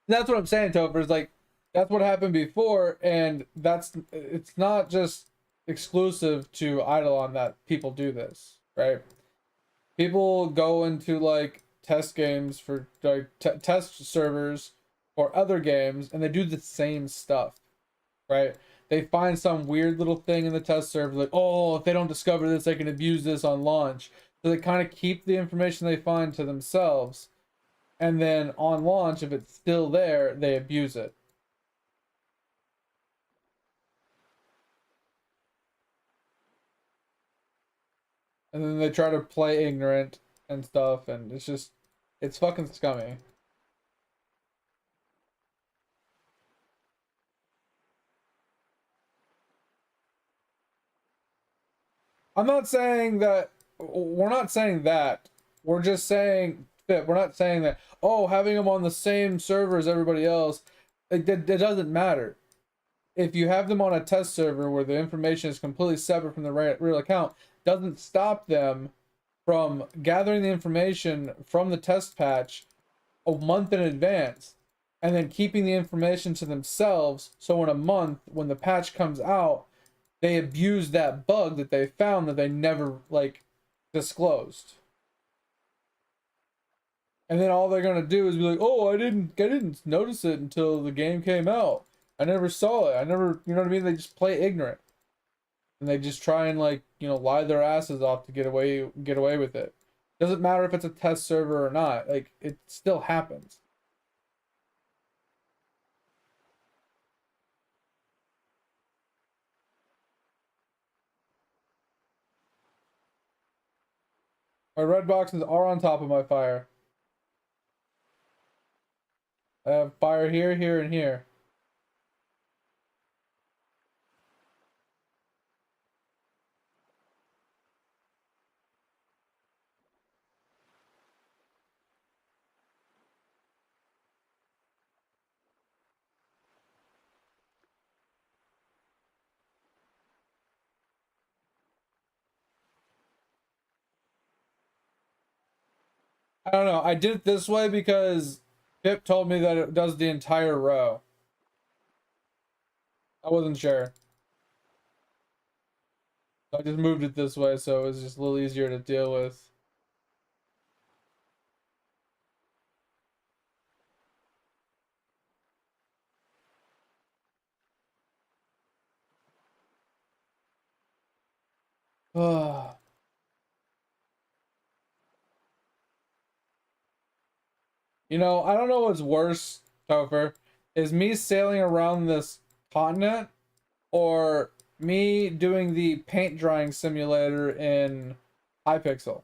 That's what I'm saying, Topher, is like, that's what happened before, and it's not just exclusive to Eidolon that people do this, right? People go into like test games for like test servers or other games, and they do the same stuff, right? They find some weird little thing in the test server, like, oh, if they don't discover this, they can abuse this on launch. So they kind of keep the information they find to themselves, and then on launch, if it's still there, they abuse it. And then they try to play ignorant and stuff, and it's fucking scummy. I'm not saying that, we're not saying that. We're just saying that we're not saying that, oh, having them on the same server as everybody else, it doesn't matter. If you have them on a test server where the information is completely separate from the real account, doesn't stop them from gathering the information from the test patch a month in advance, and then keeping the information to themselves, so in a month when the patch comes out, they abuse that bug that they found that they never like disclosed. And then all they're gonna do is be like, oh, I didn't notice it until the game came out. I never saw it. I never, you know what I mean? They just play ignorant. And they just try and like, lie their asses off to get away with it. Doesn't matter if it's a test server or not. Like, it still happens. My red boxes are on top of my fire. I have fire here, here, and here. I don't know. I did it this way because Pip told me that it does the entire row. I wasn't sure. So I just moved it this way so it was just a little easier to deal with. I don't know what's worse, Topher. Is me sailing around this continent, or me doing the paint drying simulator in Hypixel?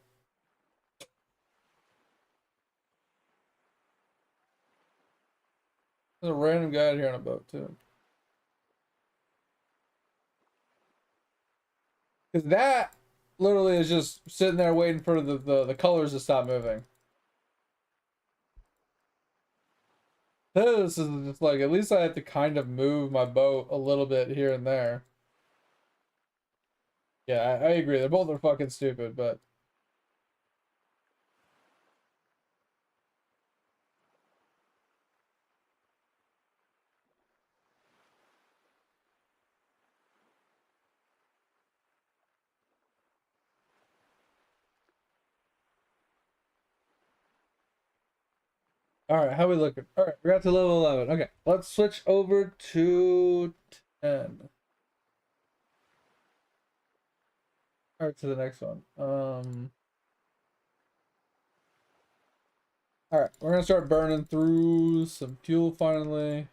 There's a random guy out here on a boat too. Because that literally is just sitting there waiting for the colors to stop moving. This is just like, at least I have to kind of move my boat a little bit here and there. Yeah, I agree. They're both are fucking stupid, but All right, how we looking? All right, we got to level 11. Okay, let's switch over to 10. All right, to the next one. All right, we're gonna start burning through some fuel finally.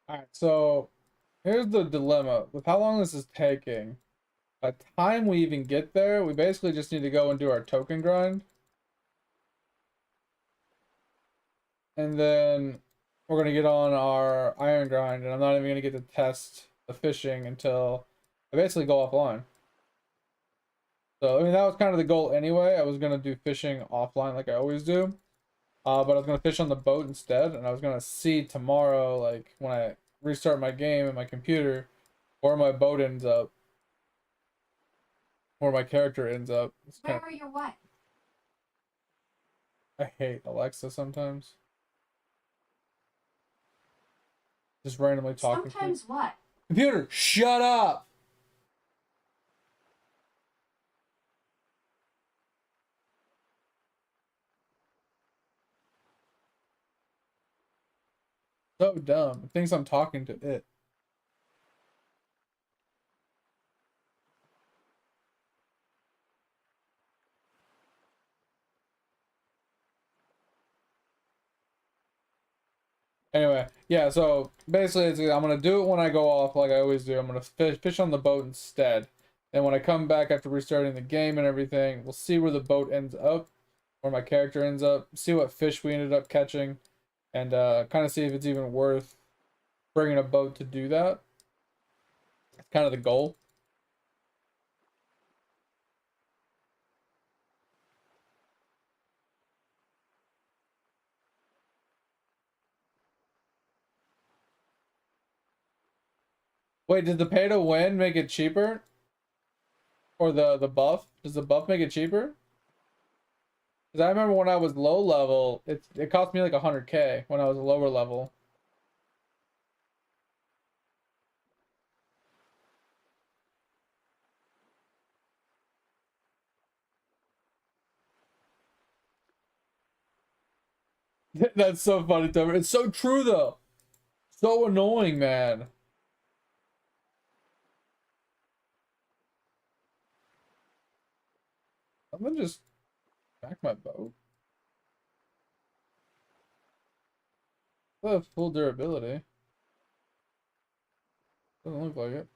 All right, so here's the dilemma with how long this is taking. By the time we even get there, we basically just need to go and do our token grind. And then we're gonna get on our iron grind, and I'm not even gonna get to test the fishing until I basically go offline. So I mean that was kind of the goal anyway. I was gonna do fishing offline like I always do, but I was gonna fish on the boat instead, and I was gonna see tomorrow, like when I restart my game and my computer, where my boat ends up, where my character ends up. Where are your what? I hate Alexa sometimes. Just randomly talking. Sometimes what? Computer, shut up! So dumb. It thinks I'm talking to it. Anyway, yeah, so basically I'm gonna do it when I go off like I always do. I'm gonna fish on the boat instead. And when I come back after restarting the game and everything, we'll see where the boat ends up, where my character ends up, see what fish we ended up catching, and kind of see if it's even worth bringing a boat to do that. It's kind of the goal. Wait, did the pay to win make it cheaper? Or the buff? Does the buff make it cheaper? Because I remember when I was low level, it cost me like 100K when I was a lower level. That's so funny, Trevor. It's so true though. So annoying, man. I'm gonna just back my boat. I have full durability. Doesn't look like it.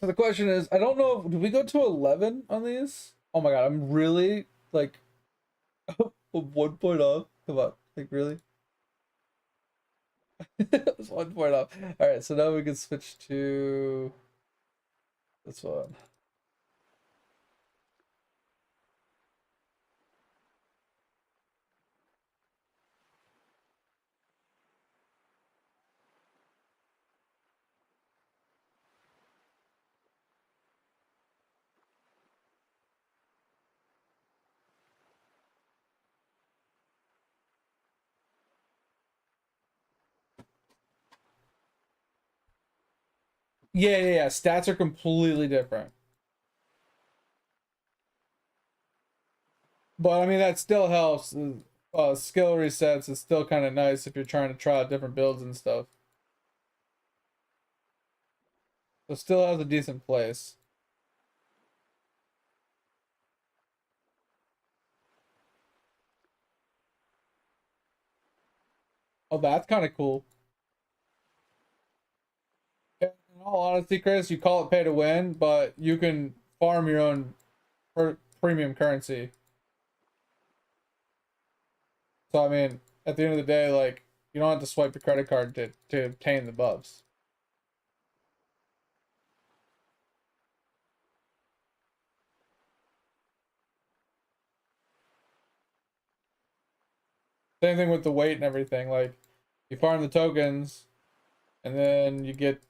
So the question is, I don't know, did we go to 11 on these? Oh my god, I'm really like 1 point off. Come on, like really? It's 1 point off. All right, so now we can switch to this one. Yeah. Stats are completely different. But I mean, that still helps. Skill resets is still kind of nice if you're trying to try out different builds and stuff. So still has a decent place. Oh, that's kind of cool. In all honesty, Chris, you call it pay to win, but you can farm your own premium currency. So I mean, at the end of the day, like you don't have to swipe your credit card to obtain the buffs. Same thing with the weight and everything. Like you farm the tokens, and then you get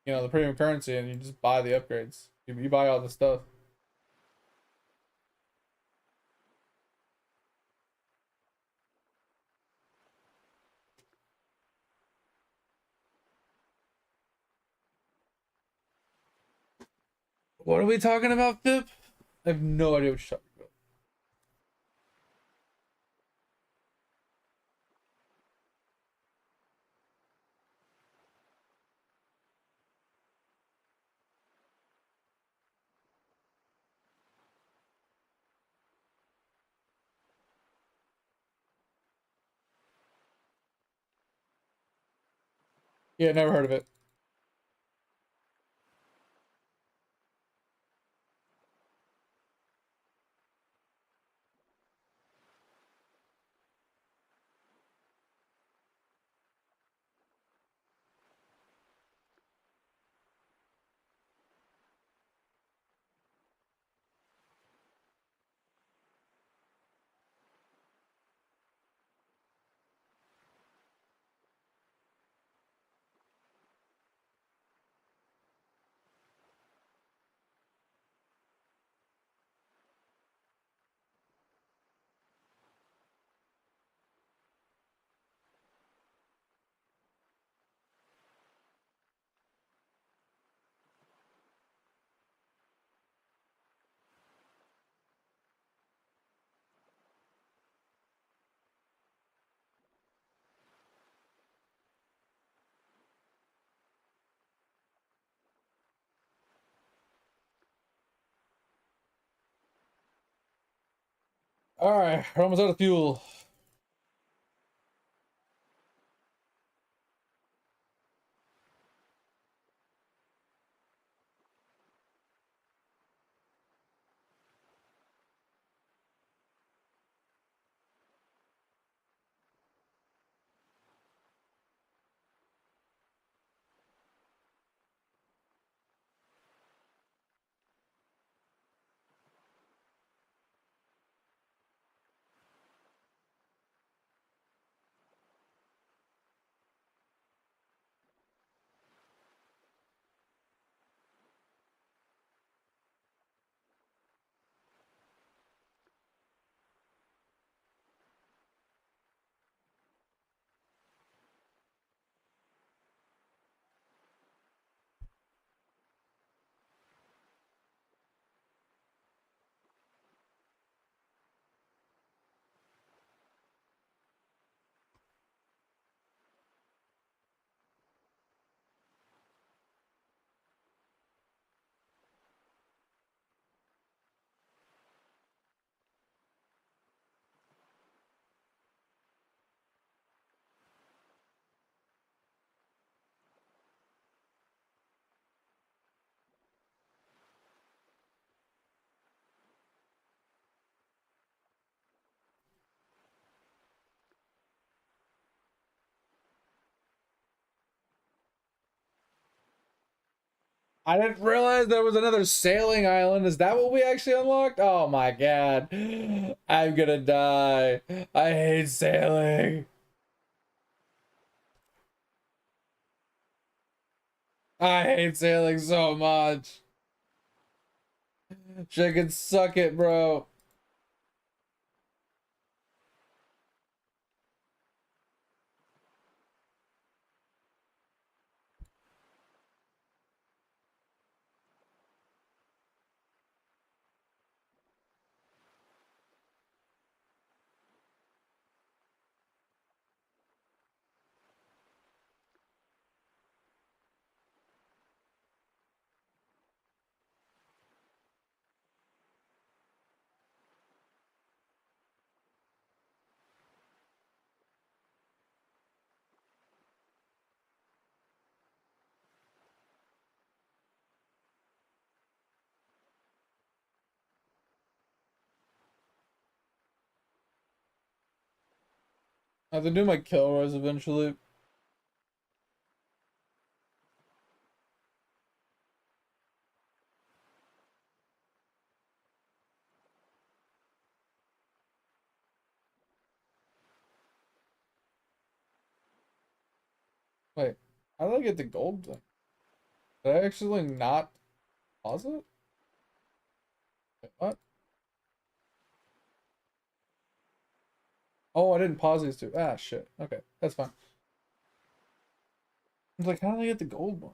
the premium currency, and you just buy the upgrades. You buy all the stuff. What are we talking about, Pip? I have no idea what you're talking about. Yeah, never heard of it. All right, we're almost out of fuel. I didn't realize there was another sailing island. Is that what we actually unlocked? Oh my god. I'm gonna die. I hate sailing. I hate sailing so much. She can suck it, bro. I have to do my Kilroys eventually. Wait, how did I get the gold thing? Did I actually not pause it? Wait, what? Oh, I didn't pause these two. Ah, shit. Okay, that's fine. I was like, how did I get the gold one?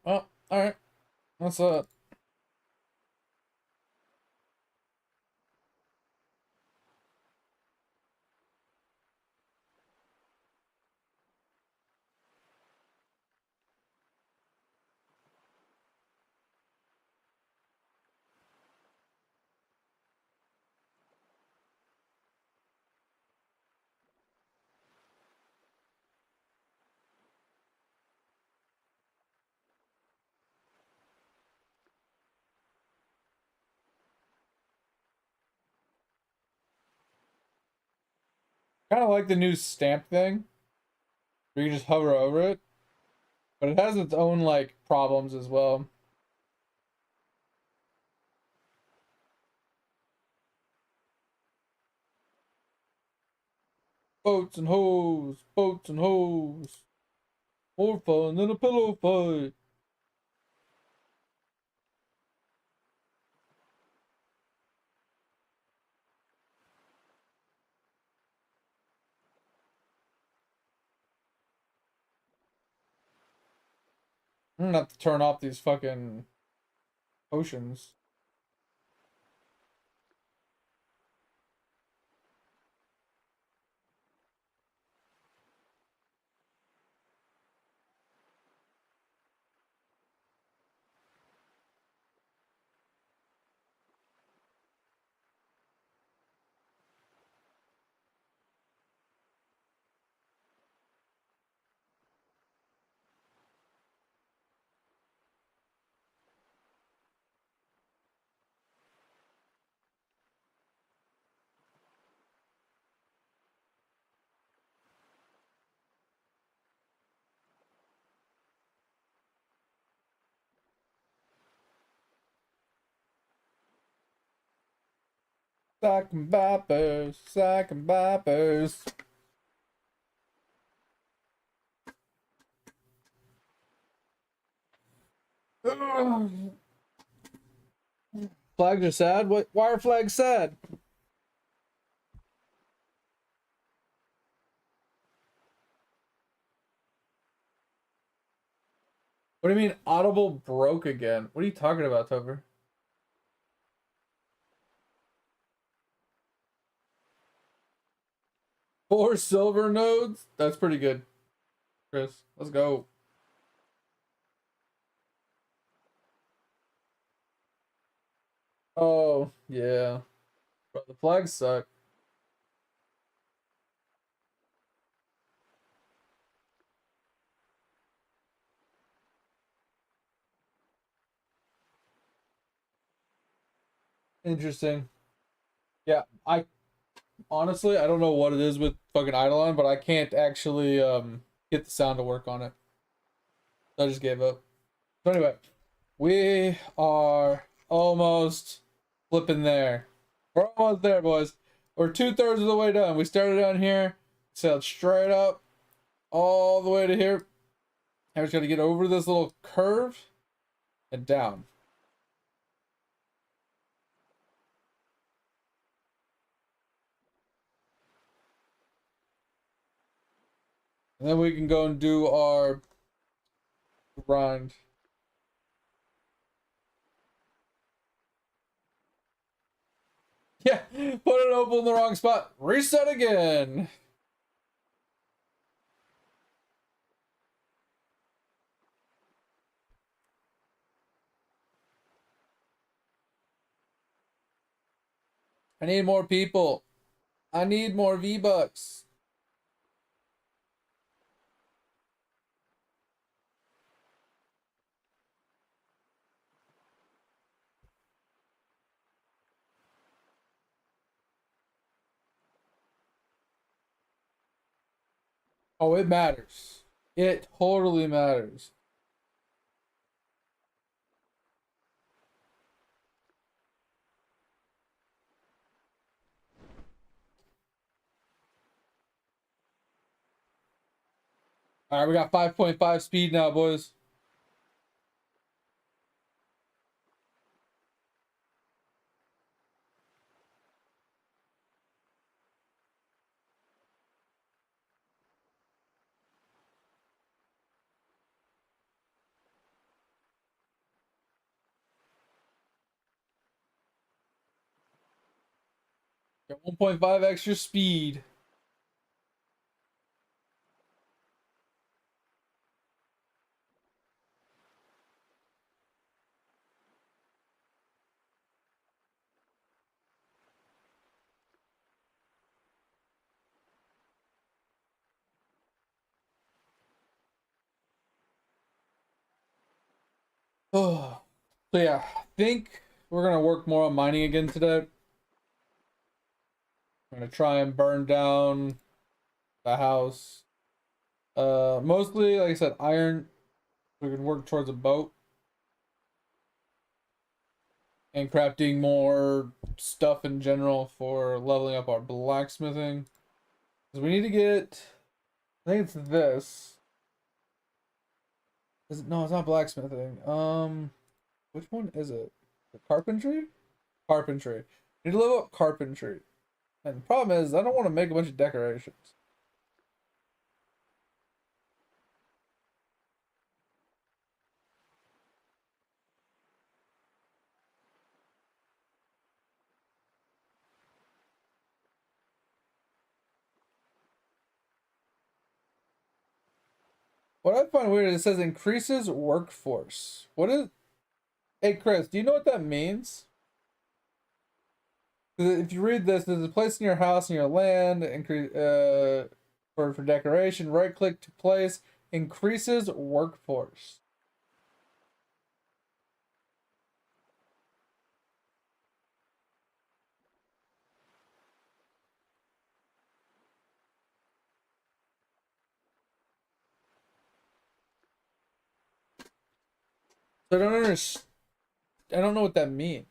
Oh, alright. That's kind of like the new stamp thing, where you just hover over it, but it has its own, like, problems as well. Boats and hoes, boats and hoes. More fun than a pillow fight. I'm gonna have to turn off these fucking potions. Sack and vipers, sack and vipers. Ugh. Flags are sad? What? Why are flags sad? What do you mean Audible broke again? What are you talking about, Topher? 4 silver nodes? That's pretty good, Chris. Let's go. Oh, yeah. Bro, the flags suck. Interesting. Yeah, I honestly I don't know what it is with fucking Eidolon, but I can't actually get the sound to work on it. I just gave up. So anyway, we are almost flipping there. We're almost there, boys. We're 2/3 of the way done. We started down here, sailed straight up all the way to here. I just got to get over this little curve and down. And then we can go and do our grind. Yeah, put an opal in the wrong spot. Reset again. I need more people. I need more V-Bucks. Oh, it matters. It totally matters. All right, we got 5.5 speed now, boys. Got 1.5 extra speed. Oh, so yeah, I think we're gonna work more on mining again today. I'm gonna try and burn down the house. Mostly, like I said, iron. We can work towards a boat and crafting more stuff in general for leveling up our blacksmithing. Because we need to get, I think it's this. Is it, no, it's not blacksmithing. Which one is it? The carpentry? Carpentry. We need to level up carpentry. And the problem is, I don't want to make a bunch of decorations. What I find weird is it says increases workforce. What is? Hey Chris, do you know what that means? 'Cause if you read this, there's a place in your house in your land increase for decoration. Right click to place increases workforce. So I don't understand. I don't know what that means.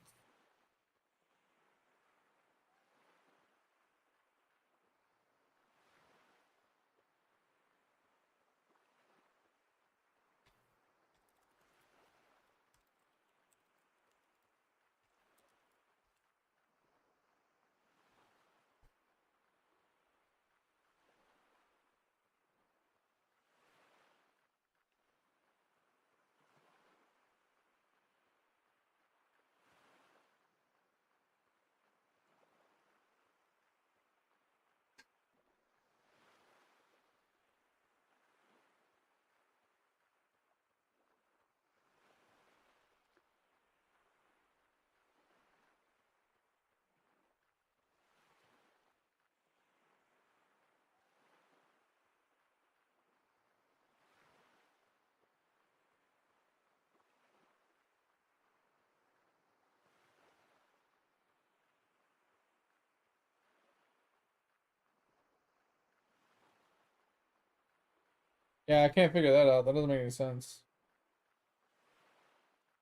Yeah, I can't figure that out. That doesn't make any sense.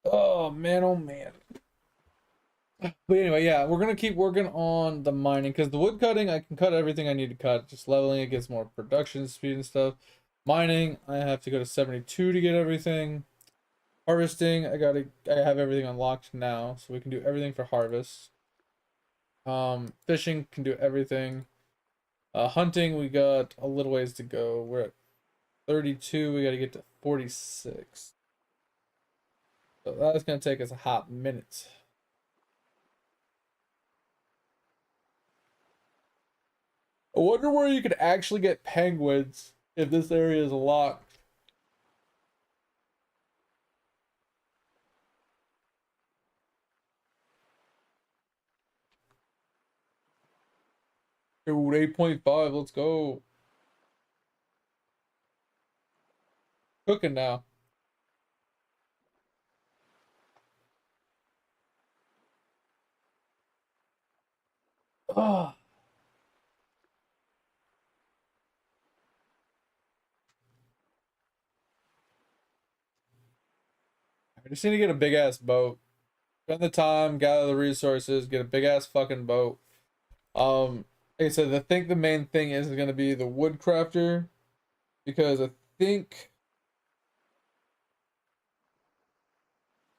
Oh man, oh man. But anyway, yeah, we're gonna keep working on the mining because the wood cutting, I can cut everything I need to cut. Just leveling it gets more production speed and stuff. Mining, I have to go to 72 to get everything. Harvesting, I have everything unlocked now, so we can do everything for harvest. Fishing can do everything. Hunting, we got a little ways to go. We're at 32, we gotta get to 46. So that's gonna take us a hot minute. I wonder where you could actually get penguins if this area is locked. Dude, 8.5, let's go. Cooking now. Ah, I just need to get a big ass boat. Spend the time, gather the resources, get a big ass fucking boat. Like I said, I think the main thing is gonna be the woodcrafter, because I think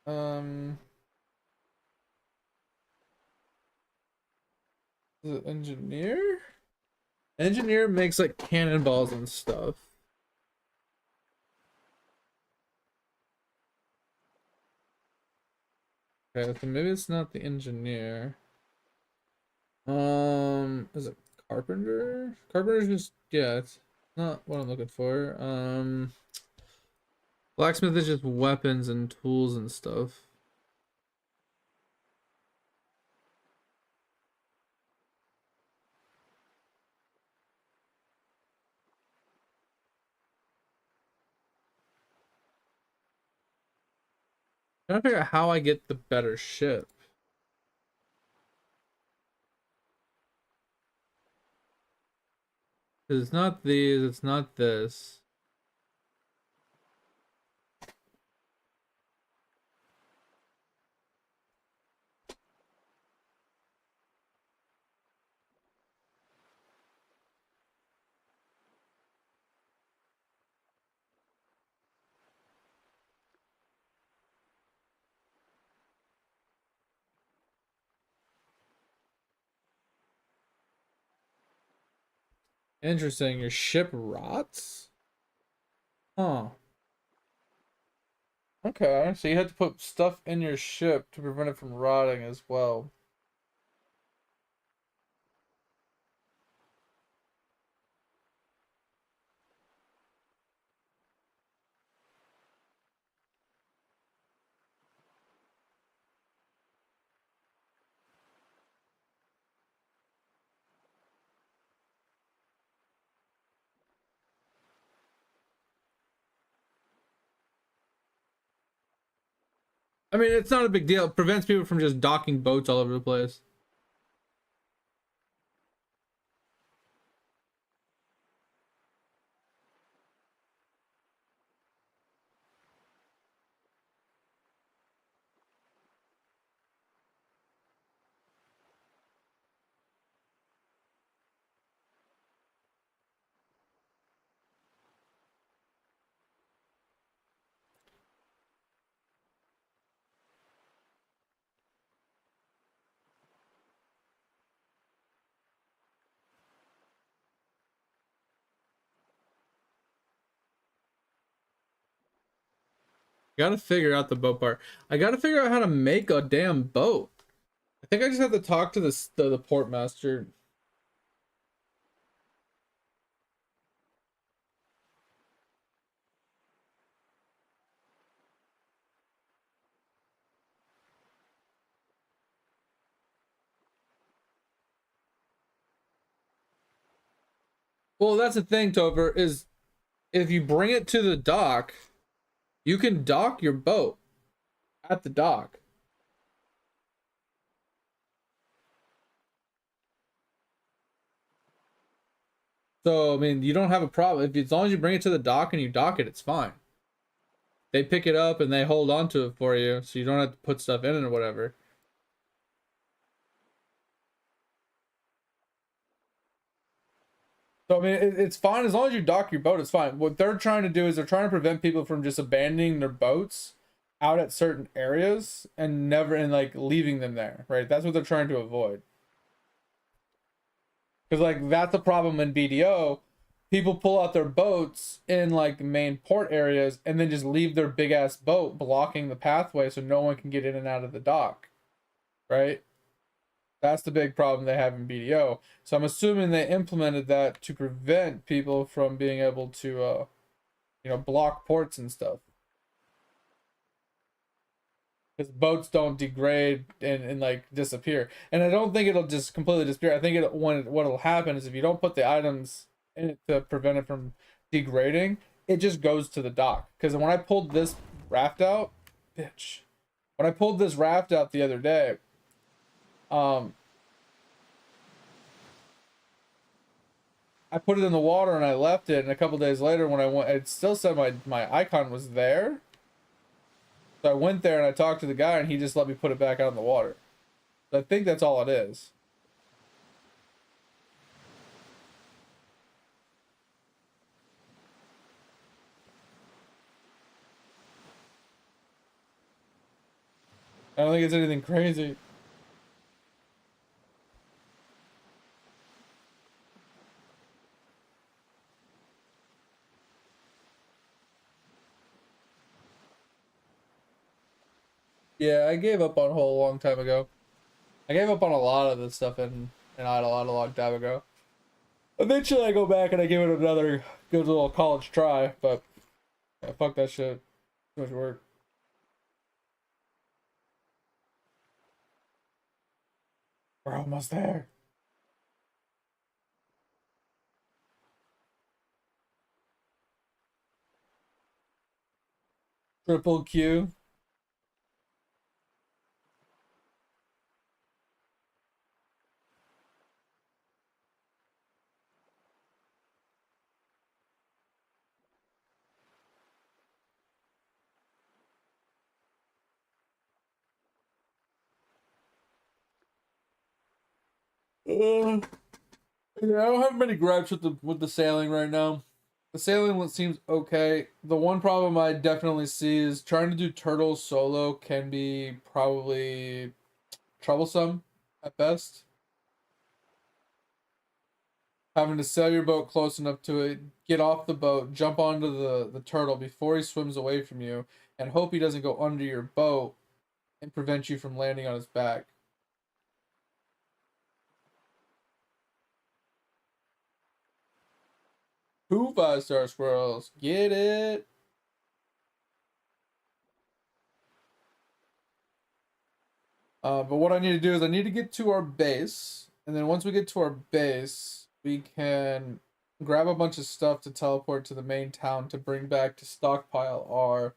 um is it engineer? Engineer makes like cannonballs and stuff. Okay, so maybe it's not the engineer. Is it carpenter? Carpenter's just, yeah, it's not what I'm looking for. Blacksmith is just weapons and tools and stuff. Trying to figure out how I get the better ship. It's not these, it's not this. Interesting, your ship rots? Huh. Okay, so you had to put stuff in your ship to prevent it from rotting as well. I mean, it's not a big deal. It prevents people from just docking boats all over the place. Gotta figure out the boat part. I gotta figure out how to make a damn boat. I think I just have to talk to the port master. Well, that's the thing, Topher, is if you bring it to the dock, you can dock your boat at the dock. So, I mean, you don't have a problem. If as long as you bring it to the dock and you dock it, it's fine. They pick it up and they hold on to it for you, so you don't have to put stuff in it or whatever. So, I mean, it's fine as long as you dock your boat, it's fine. What they're trying to do is they're trying to prevent people from just abandoning their boats out at certain areas and never, and like leaving them there, right? That's what they're trying to avoid. Because like that's the problem in BDO. People pull out their boats in like the main port areas and then just leave their big ass boat blocking the pathway so no one can get in and out of the dock, right? That's the big problem they have in BDO. So I'm assuming they implemented that to prevent people from being able to, block ports and stuff. Because boats don't degrade and like disappear. And I don't think it'll just completely disappear. I think what'll happen is if you don't put the items in it to prevent it from degrading, it just goes to the dock. Because when I pulled this raft out, bitch. When I pulled this raft out the other day, I put it in the water and I left it, and a couple days later when I went, it still said my icon was there. So I went there and I talked to the guy and he just let me put it back out in the water. So I think that's all it is. I don't think it's anything crazy. Yeah, I gave up on Hole a long time ago. I gave up on a lot of this stuff in Idle a long time ago. Eventually I go back and I give it another good little college try, but yeah, fuck that shit. Too much work. We're almost there. Triple Q. Yeah, I don't have many gripes with the sailing right now. The sailing seems okay. The one problem I definitely see is trying to do turtles solo can be probably troublesome at best. Having to sail your boat close enough to it, get off the boat, jump onto the turtle before he swims away from you, and hope he doesn't go under your boat and prevent you from landing on his back. Two 5-star squirrels. Get it? But what I need to do is I need to get to our base, and then once we get to our base, we can grab a bunch of stuff to teleport to the main town to bring back to stockpile our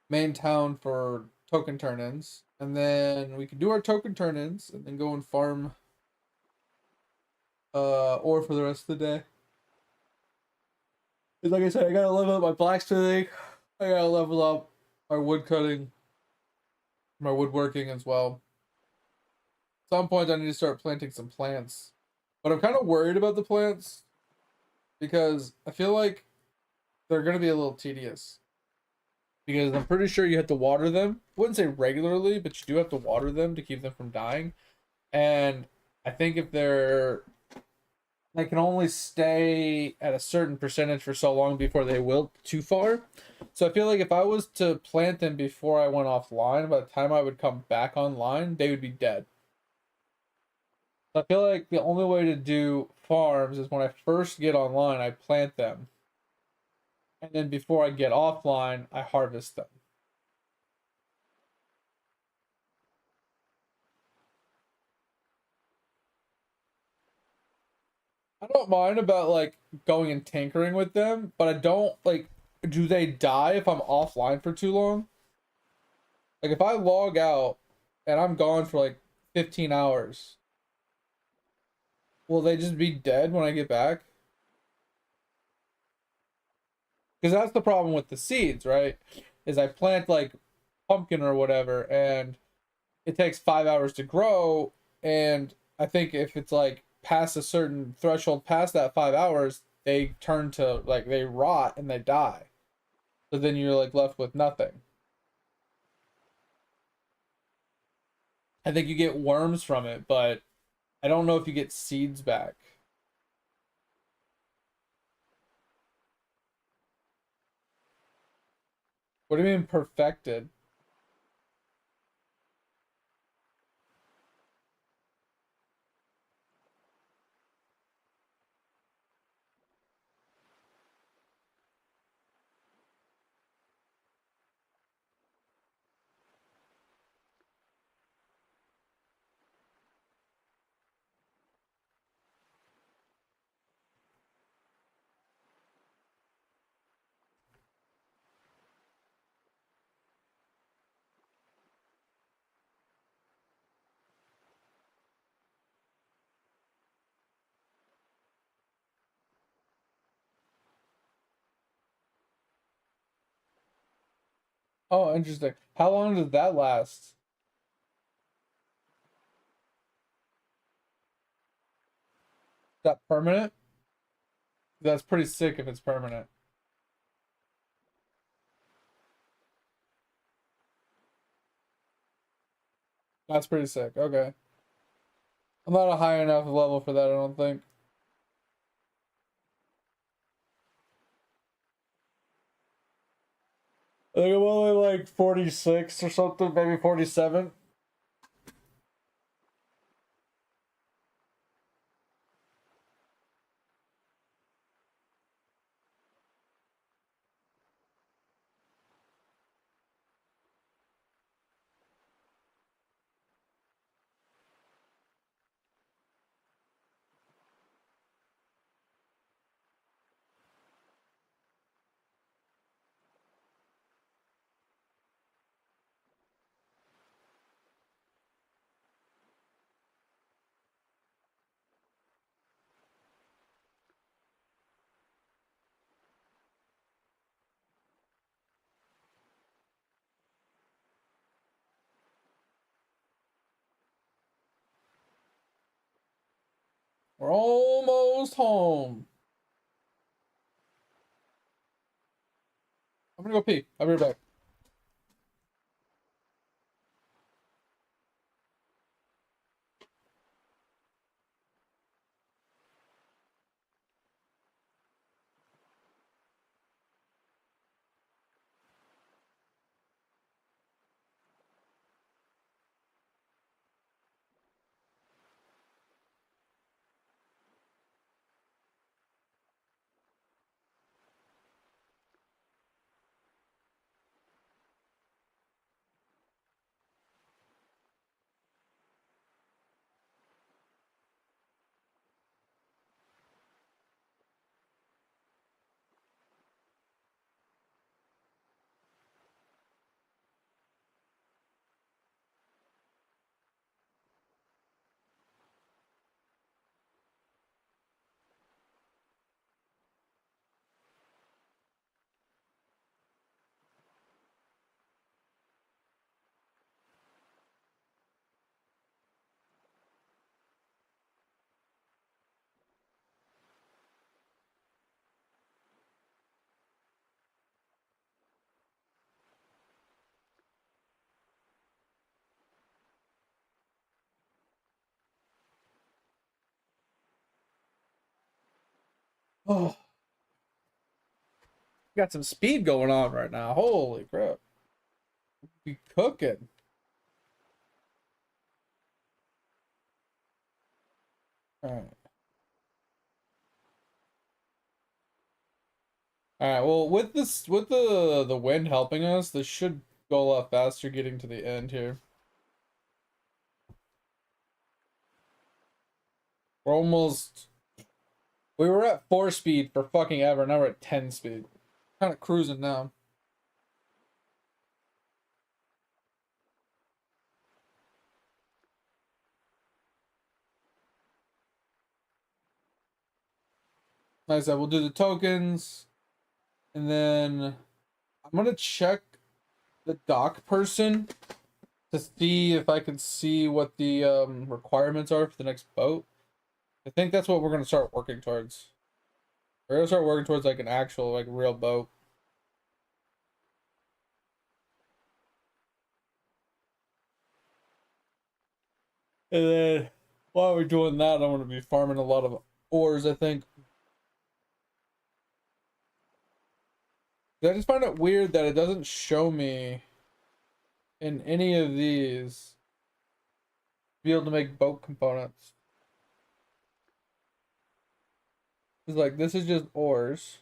main town for token turn-ins, and then we can do our token turn-ins and then go and farm ore for the rest of the day. 'Cause like I said, I gotta level up my blacksmithing, I gotta level up my wood cutting, my woodworking as well. At some point I need to start planting some plants. But I'm kind of worried about the plants because I feel like they're gonna be a little tedious. Because I'm pretty sure you have to water them. I wouldn't say regularly, but you do have to water them to keep them from dying. And I think if they can only stay at a certain percentage for so long before they wilt too far. So I feel like if I was to plant them before I went offline, by the time I would come back online, they would be dead. So I feel like the only way to do farms is when I first get online, I plant them. And then before I get offline, I harvest them. I don't mind about like going and tinkering with them, but I don't like, do they die if I'm offline for too long? Like if I log out and I'm gone for like 15 hours, will they just be dead when I get back? Because that's the problem with the seeds, right? Is I plant like pumpkin or whatever and it takes 5 hours to grow, and I think if it's like past a certain threshold past that 5 hours, they turn to like they rot and they die. So then you're like left with nothing. I think you get worms from it, but I don't know if you get seeds back. What do you mean perfected? Oh, interesting. How long does that last? Is that permanent? That's pretty sick if it's permanent. That's pretty sick. Okay. I'm not a high enough level for that, I don't think. I think I'm only like 46 or something, maybe 47. We're almost home. I'm gonna go pee. I'll be right back. Oh, got some speed going on right now. Holy crap. Be cooking. Alright. Alright, well with this with the wind helping us, this should go a lot faster getting to the end here. We're almost we were at 4 speed for fucking ever, now we're at 10 speed. Kinda cruising now. Like I said, we'll do the tokens, and then I'm gonna check the dock person to see if I can see what the requirements are for the next boat. I think that's what we're gonna start working towards. We're gonna start working towards like an actual, like real boat. And then while we're doing that, I'm gonna be farming a lot of ores, I think. I just find it weird that it doesn't show me in any of these be able to make boat components. It's like this is just ores.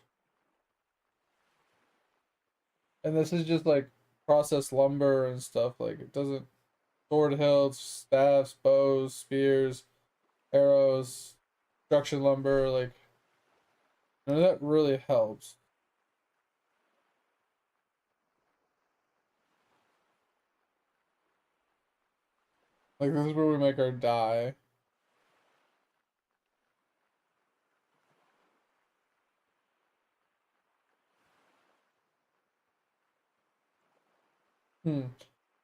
And this is just like processed lumber and stuff. Like it doesn't sword hilts, staffs, bows, spears, arrows, construction lumber, like none of that really helps. Like this is where we make our dye.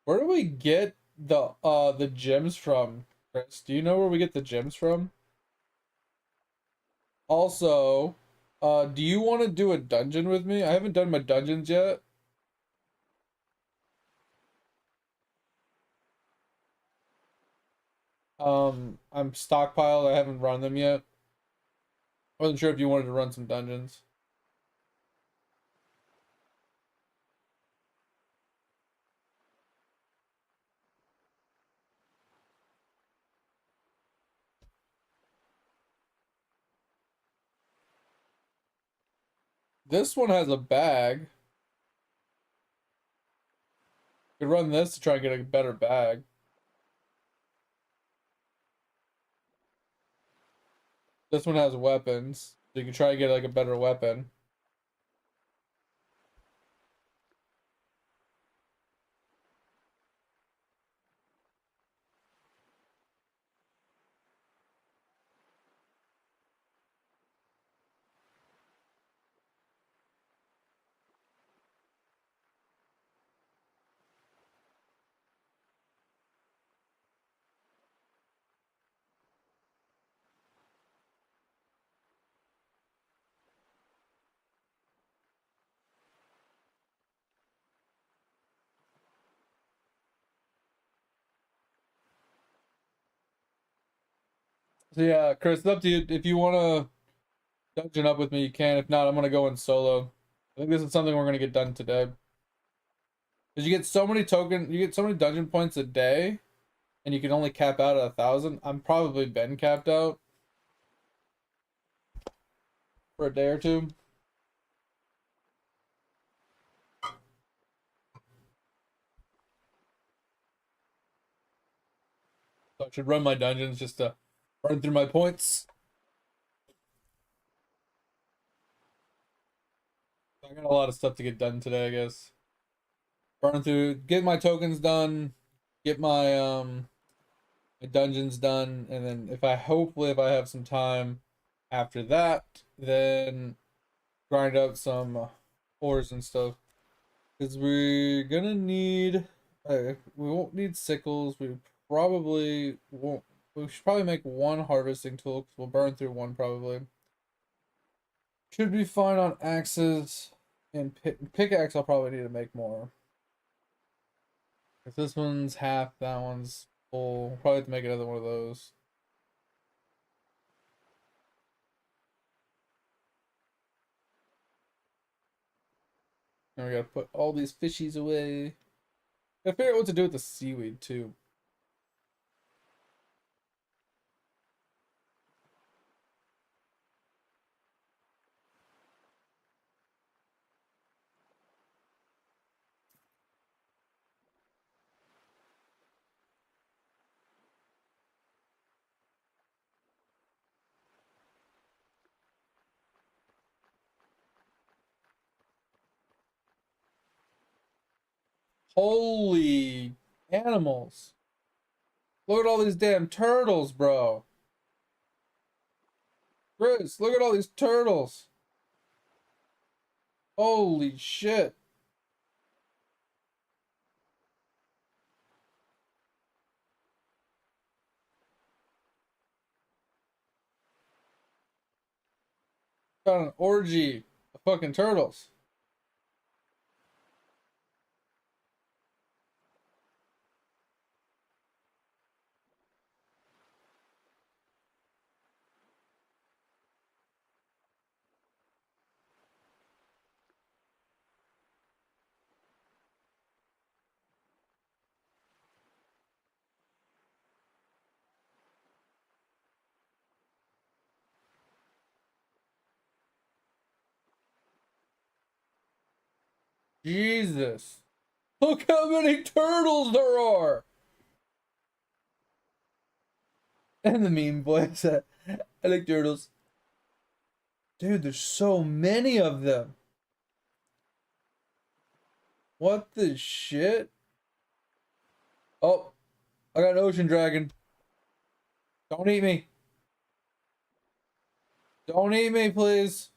Where do we get the gems from, Chris? Do you know where we get the gems from? Also, do you want to do a dungeon with me? I haven't done my dungeons yet. I'm stockpiled. I haven't run them yet. I wasn't sure if you wanted to run some dungeons. This one has a bag. Could run this to try and get a better bag. This one has weapons, so you can try and get like a better weapon. So yeah, Chris, it's up to you. If you want to dungeon up with me, you can. If not, I'm gonna go in solo. I think this is something we're gonna get done today. Because you get so many dungeon points a day, and you can only cap out at 1,000. I'm probably been capped out for a day or two. So I should run my dungeons just to run through my points. I got a lot of stuff to get done today, I guess. Burn through, get my tokens done, get my dungeons done, and then if I have some time after that, then grind out some ores and stuff. Because we're gonna need, we won't need sickles. We probably won't. We should probably make one harvesting tool because we'll burn through one probably. Should be fine on axes and pickaxe. I'll probably need to make more. If this one's half, that one's full. We'll probably have to make another one of those. And we gotta put all these fishies away. I figure out what to do with the seaweed too. Holy animals. Look at all these damn turtles, bro. Chris, look at all these turtles. Holy shit. Got an orgy of fucking turtles. Jesus. Look how many turtles there are. And the meme voice. I like turtles. Dude, there's so many of them. What the shit? Oh, I got an ocean dragon. Don't eat me. Don't eat me, please.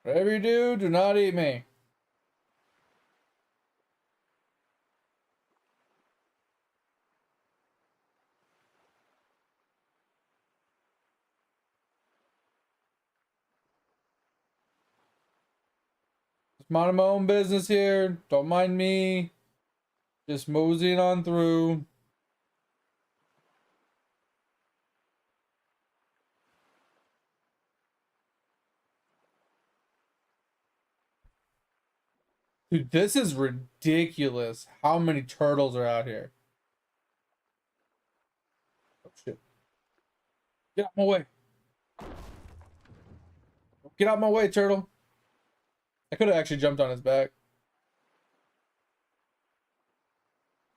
Whatever you do, do not eat me. Just minding my own business here. Don't mind me. Just moseying on through. Dude, this is ridiculous. How many turtles are out here? Oh shit. Get out my way. Get out my way, turtle. I could have actually jumped on his back.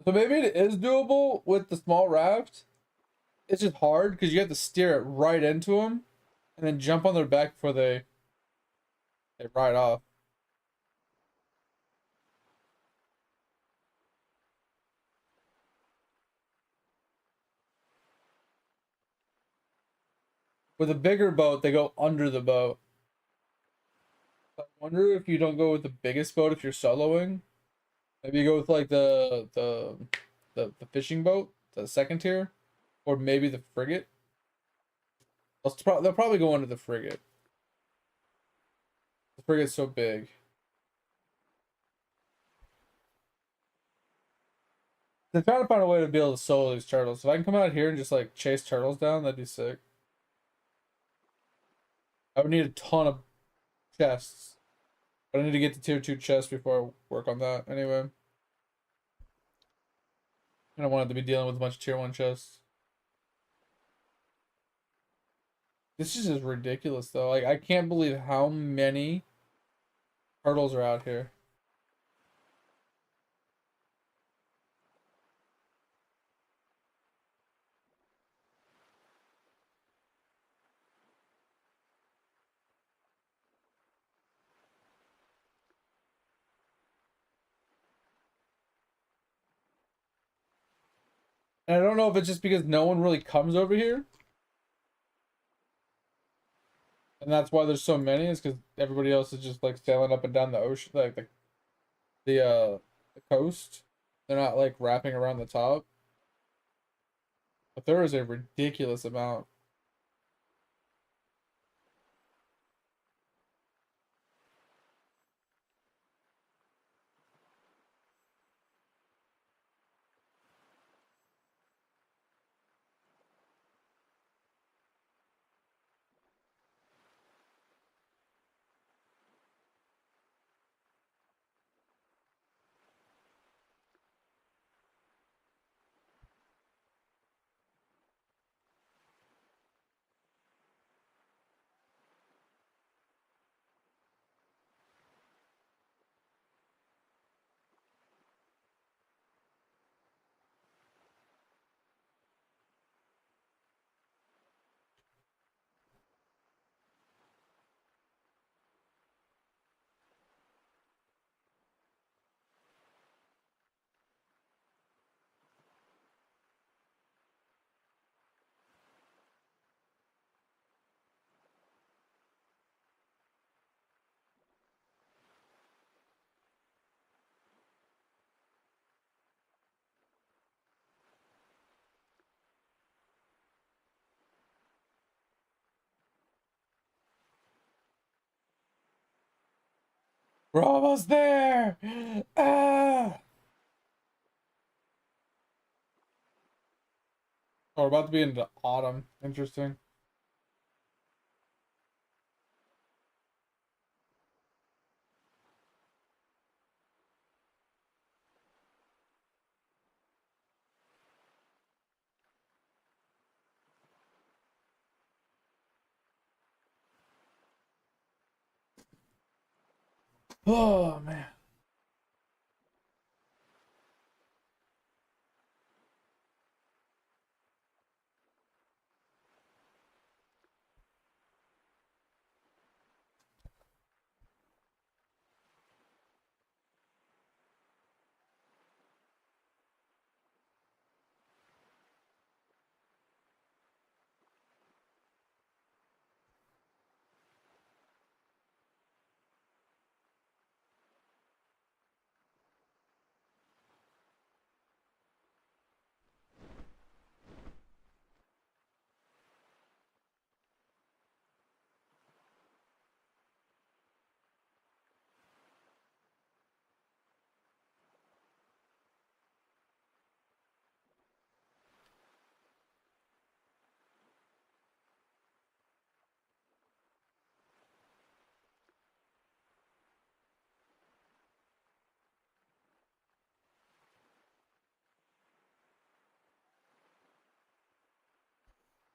So maybe it is doable with the small raft. It's just hard because you have to steer it right into them and then jump on their back before they ride off. With a bigger boat, they go under the boat. I wonder if you don't go with the biggest boat if you're soloing. Maybe you go with like the fishing boat, the second tier, or maybe the frigate. They'll probably go under the frigate. The frigate's so big. They're trying to find a way to be able to solo these turtles. If I can come out here and just like chase turtles down, that'd be sick. I would need a ton of chests. But I need to get to tier 2 chests before I work on that anyway. I don't want it to be dealing with a bunch of tier 1 chests. This is just ridiculous though. Like I can't believe how many turtles are out here. And I don't know if it's just because no one really comes over here. And that's why there's so many, is because everybody else is just like sailing up and down the ocean, like the coast. They're not like wrapping around the top. But there is a ridiculous amount. We're almost there. Ah. Oh, we're about to be into autumn. Interesting. Oh man.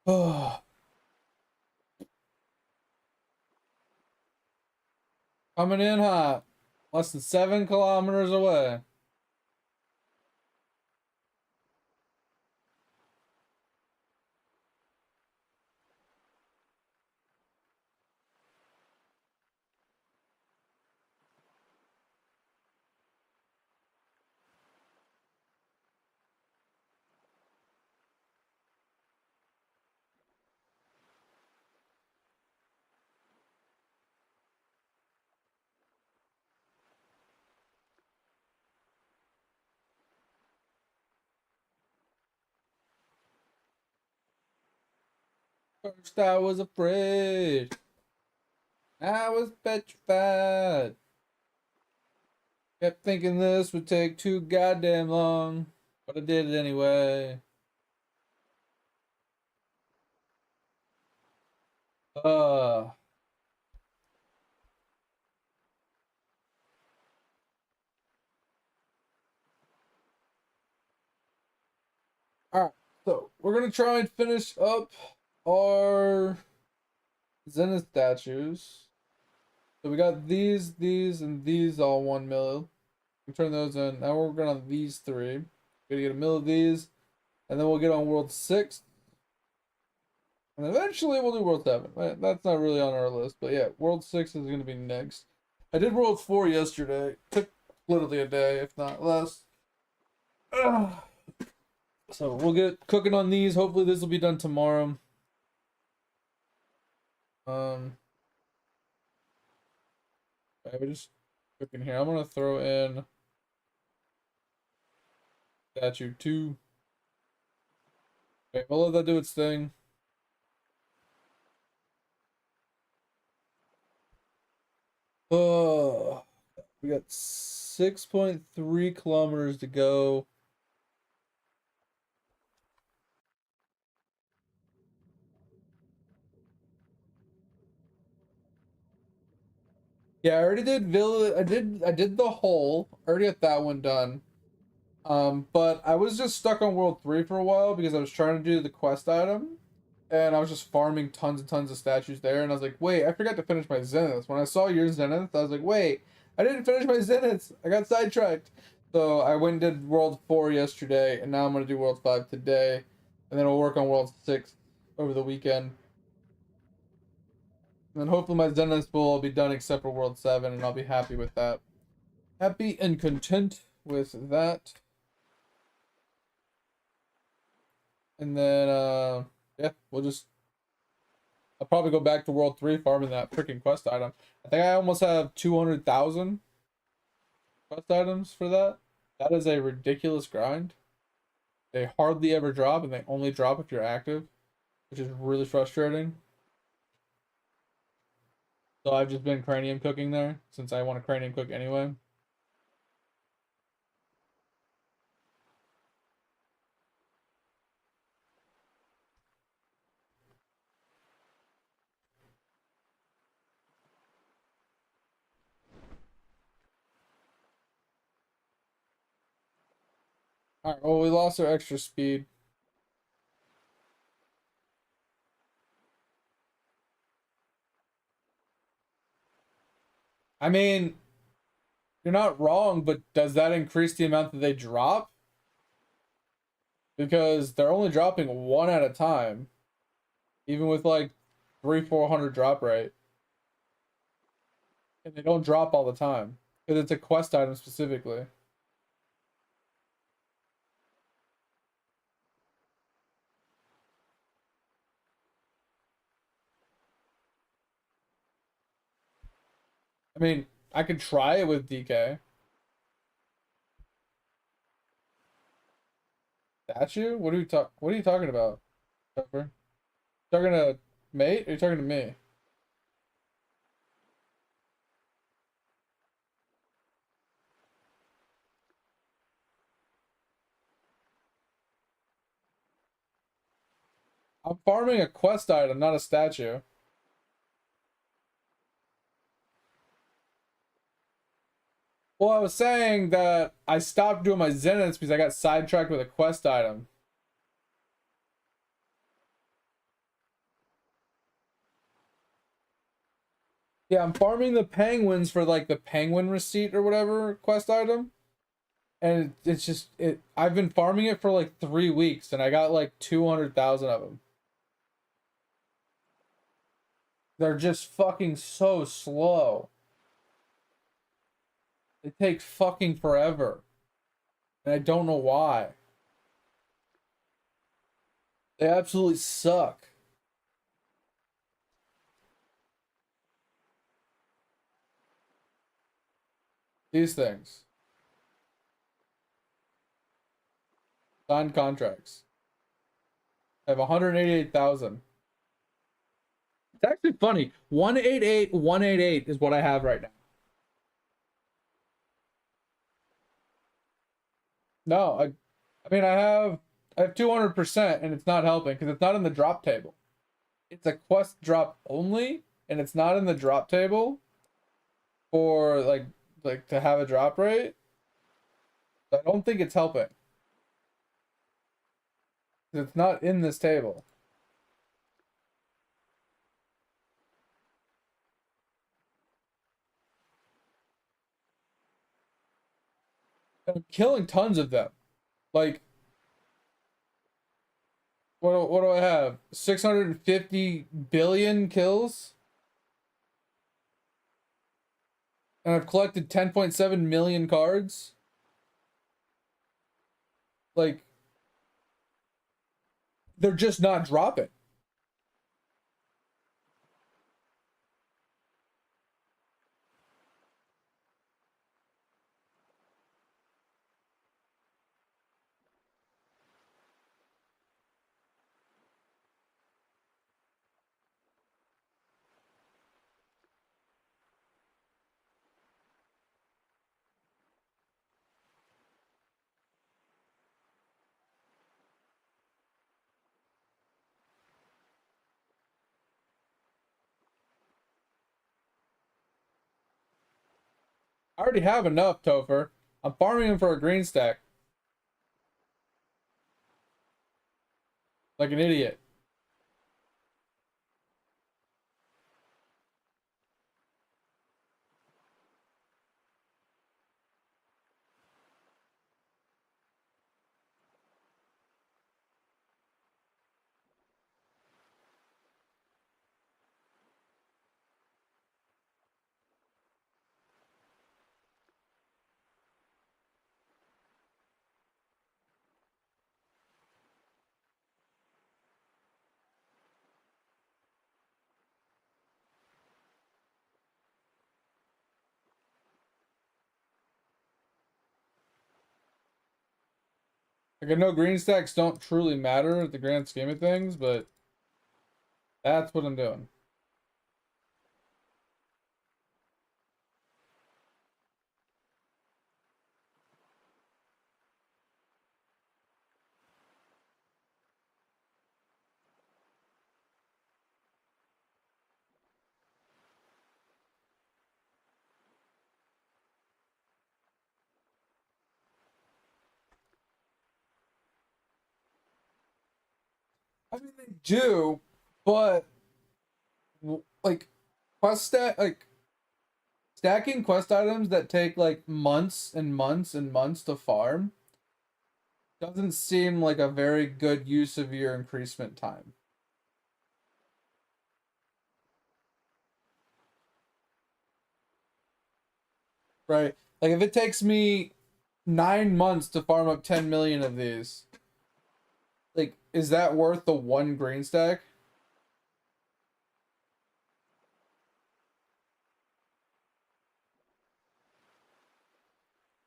Oh, coming in hot. Less than 7 kilometers away. First I was afraid. I was petrified. Kept thinking this would take too goddamn long. But I did it anyway. Uh, alright. So we're gonna try and finish up our Zenith statues. So we got these, and these all 1 mil. We turn those in. Now we're working on these 3. Gonna get a mill of these, and then we'll get on World 6. And eventually we'll do World 7. That's not really on our list, but yeah, World 6 is gonna be next. I did World 4 yesterday. Took literally a day, if not less. Ugh. So we'll get cooking on these. Hopefully this will be done tomorrow. Okay, we're just cooking here. I'm gonna throw in statue 2. Okay, we'll let that do its thing. Oh, we got 6.3 kilometers to go. Yeah, I already did village. I did the whole. Already got that one done. But I was just stuck on World 3 for a while because I was trying to do the quest item, and I was just farming tons and tons of statues there, and I was like, wait, I forgot to finish my Zenith. When I saw your Zenith, I was like, wait, I didn't finish my Zenith. I got sidetracked. So I went and did World 4 yesterday, and now I'm gonna do World 5 today, and then I'll work on World 6 over the weekend. And then hopefully my Zenith will all be done except for World 7, and I'll be happy with that. Happy and content with that. And then, yeah, I'll probably go back to World 3 farming that freaking quest item. I think I almost have 200,000 quest items for that. That is a ridiculous grind. They hardly ever drop, and they only drop if you're active, which is really frustrating. So I've just been cranium cooking there, since I want to cranium cook anyway. Alright, well, we lost our extra speed. I mean, you're not wrong, but does that increase the amount that they drop? Because they're only dropping 1 at a time, even with like 300-400 drop rate, and they don't drop all the time because it's a quest item specifically. I mean, I could try it with DK. Statue? What are you talking about, Pepper? Talking to mate? Or are you talking to me? I'm farming a quest item, not a statue. Well, I was saying that I stopped doing my Zeniths because I got sidetracked with a quest item. Yeah, I'm farming the penguins for like the penguin receipt or whatever quest item. And it's just I've been farming it for like 3 weeks and I got like 200,000 of them. They're just fucking so slow. They take fucking forever. And I don't know why. They absolutely suck. These things. Signed contracts. I have 188,000. It's actually funny. 188, 188 is what I have right now. No, I mean I have 200% and it's not helping because it's not in the drop table. It's a quest drop only and it's not in the drop table for like to have a drop rate. I don't think it's helping. It's not in this table. And I'm killing tons of them. Like what do I have? 650 billion kills? And I've collected 10.7 million cards. Like they're just not dropping. I already have enough, Topher. I'm farming them for a green stack. Like an idiot. Like I know green stacks don't truly matter at the grand scheme of things, but that's what I'm doing. I mean they do, but like quest stack like stacking quest items that take like months and months and months to farm doesn't seem like a very good use of your increasement time. Right? Like if it takes me 9 months to farm up 10 million of these, like is that worth the one green stack?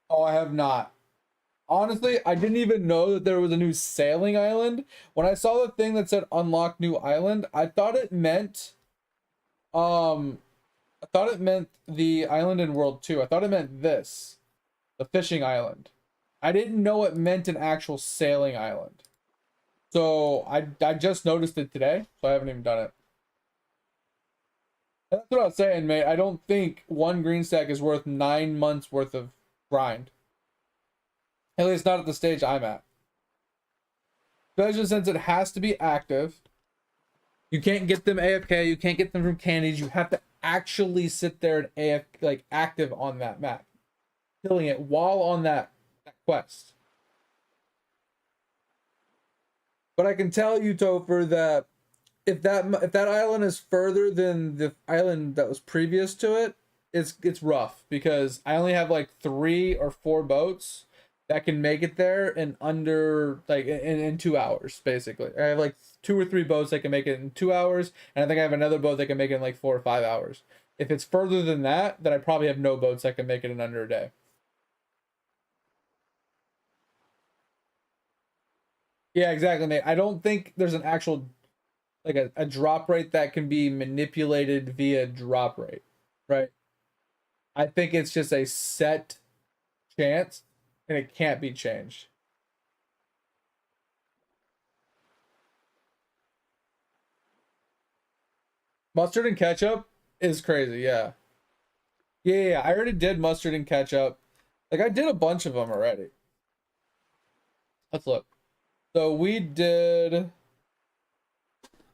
Oh, I have not. Honestly, I didn't even know that there was a new sailing island. When I saw the thing that said unlock new island, I thought it meant um the island in World 2. I thought it meant this, the fishing island. I didn't know it meant an actual sailing island. So I just noticed it today, so I haven't even done it. That's what I was saying, mate. I don't think one green stack is worth 9 months worth of grind. At least not at the stage I'm at. Especially since it has to be active. You can't get them AFK, you can't get them from candies, you have to actually sit there and like active on that map, killing it while on that quest. But I can tell you, Topher, that if that island is further than the island that was previous to it, it's rough because I only have like 3 or 4 boats that can make it there in under like in 2 hours basically. I have like 2 or 3 boats that can make it in 2 hours, and I think I have another boat that can make it in like 4 or 5 hours. If it's further than that, then I probably have no boats that can make it in under a day. Yeah, exactly, mate. I don't think there's an actual like a drop rate that can be manipulated via drop rate, right? I think it's just a set chance and it can't be changed. Mustard and ketchup is crazy, yeah. Yeah, I already did mustard and ketchup. Like I did a bunch of them already. Let's look. So we did.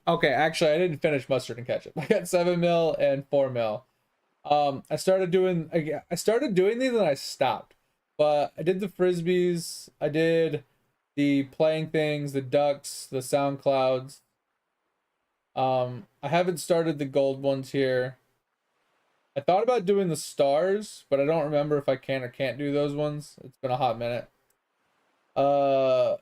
Okay, actually, I didn't finish mustard and ketchup. I got 7 mil and 4 mil. I started doing these and I stopped. But I did the frisbees. I did the playing things, the ducks, the sound clouds. I haven't started the gold ones here. I thought about doing the stars, but I don't remember if I can or can't do those ones. It's been a hot minute. Uh,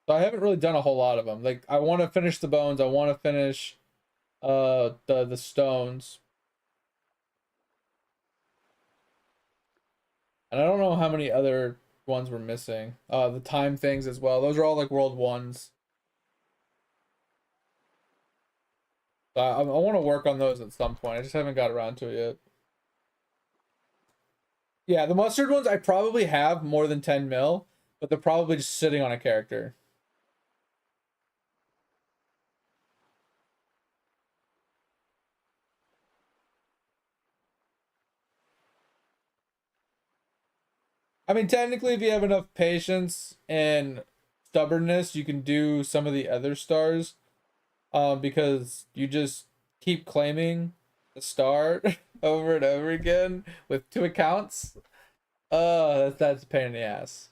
so I haven't really done a whole lot of them. Like I want to finish the bones. I want to finish the stones. And I don't know how many other ones we're missing. The time things as well. Those are all like world ones. So I want to work on those at some point. I just haven't got around to it yet. Yeah, the mustard ones I probably have more than 10 mil, but they're probably just sitting on a character. I mean, technically, if you have enough patience and stubbornness, you can do some of the other stars. Because you just keep claiming the star over and over again with 2 accounts. That's a pain in the ass.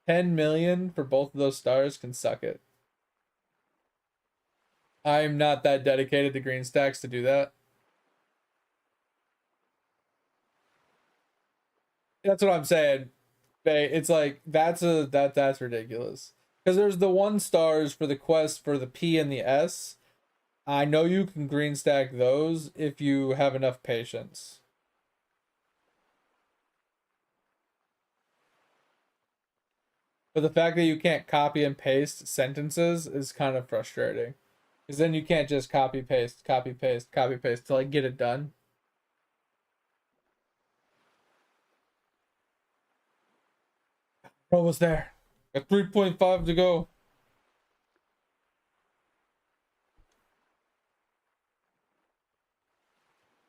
10 million for both of those stars can suck it. I'm not that dedicated to green stacks to do that. That's what I'm saying. It's like that's ridiculous. Because there's the 1 stars for the quest for the P and the S. I know you can green stack those if you have enough patience. But the fact that you can't copy and paste sentences is kind of frustrating. Because then you can't just copy paste, copy paste, copy paste to like get it done. We're almost there. Got 3.5 to go.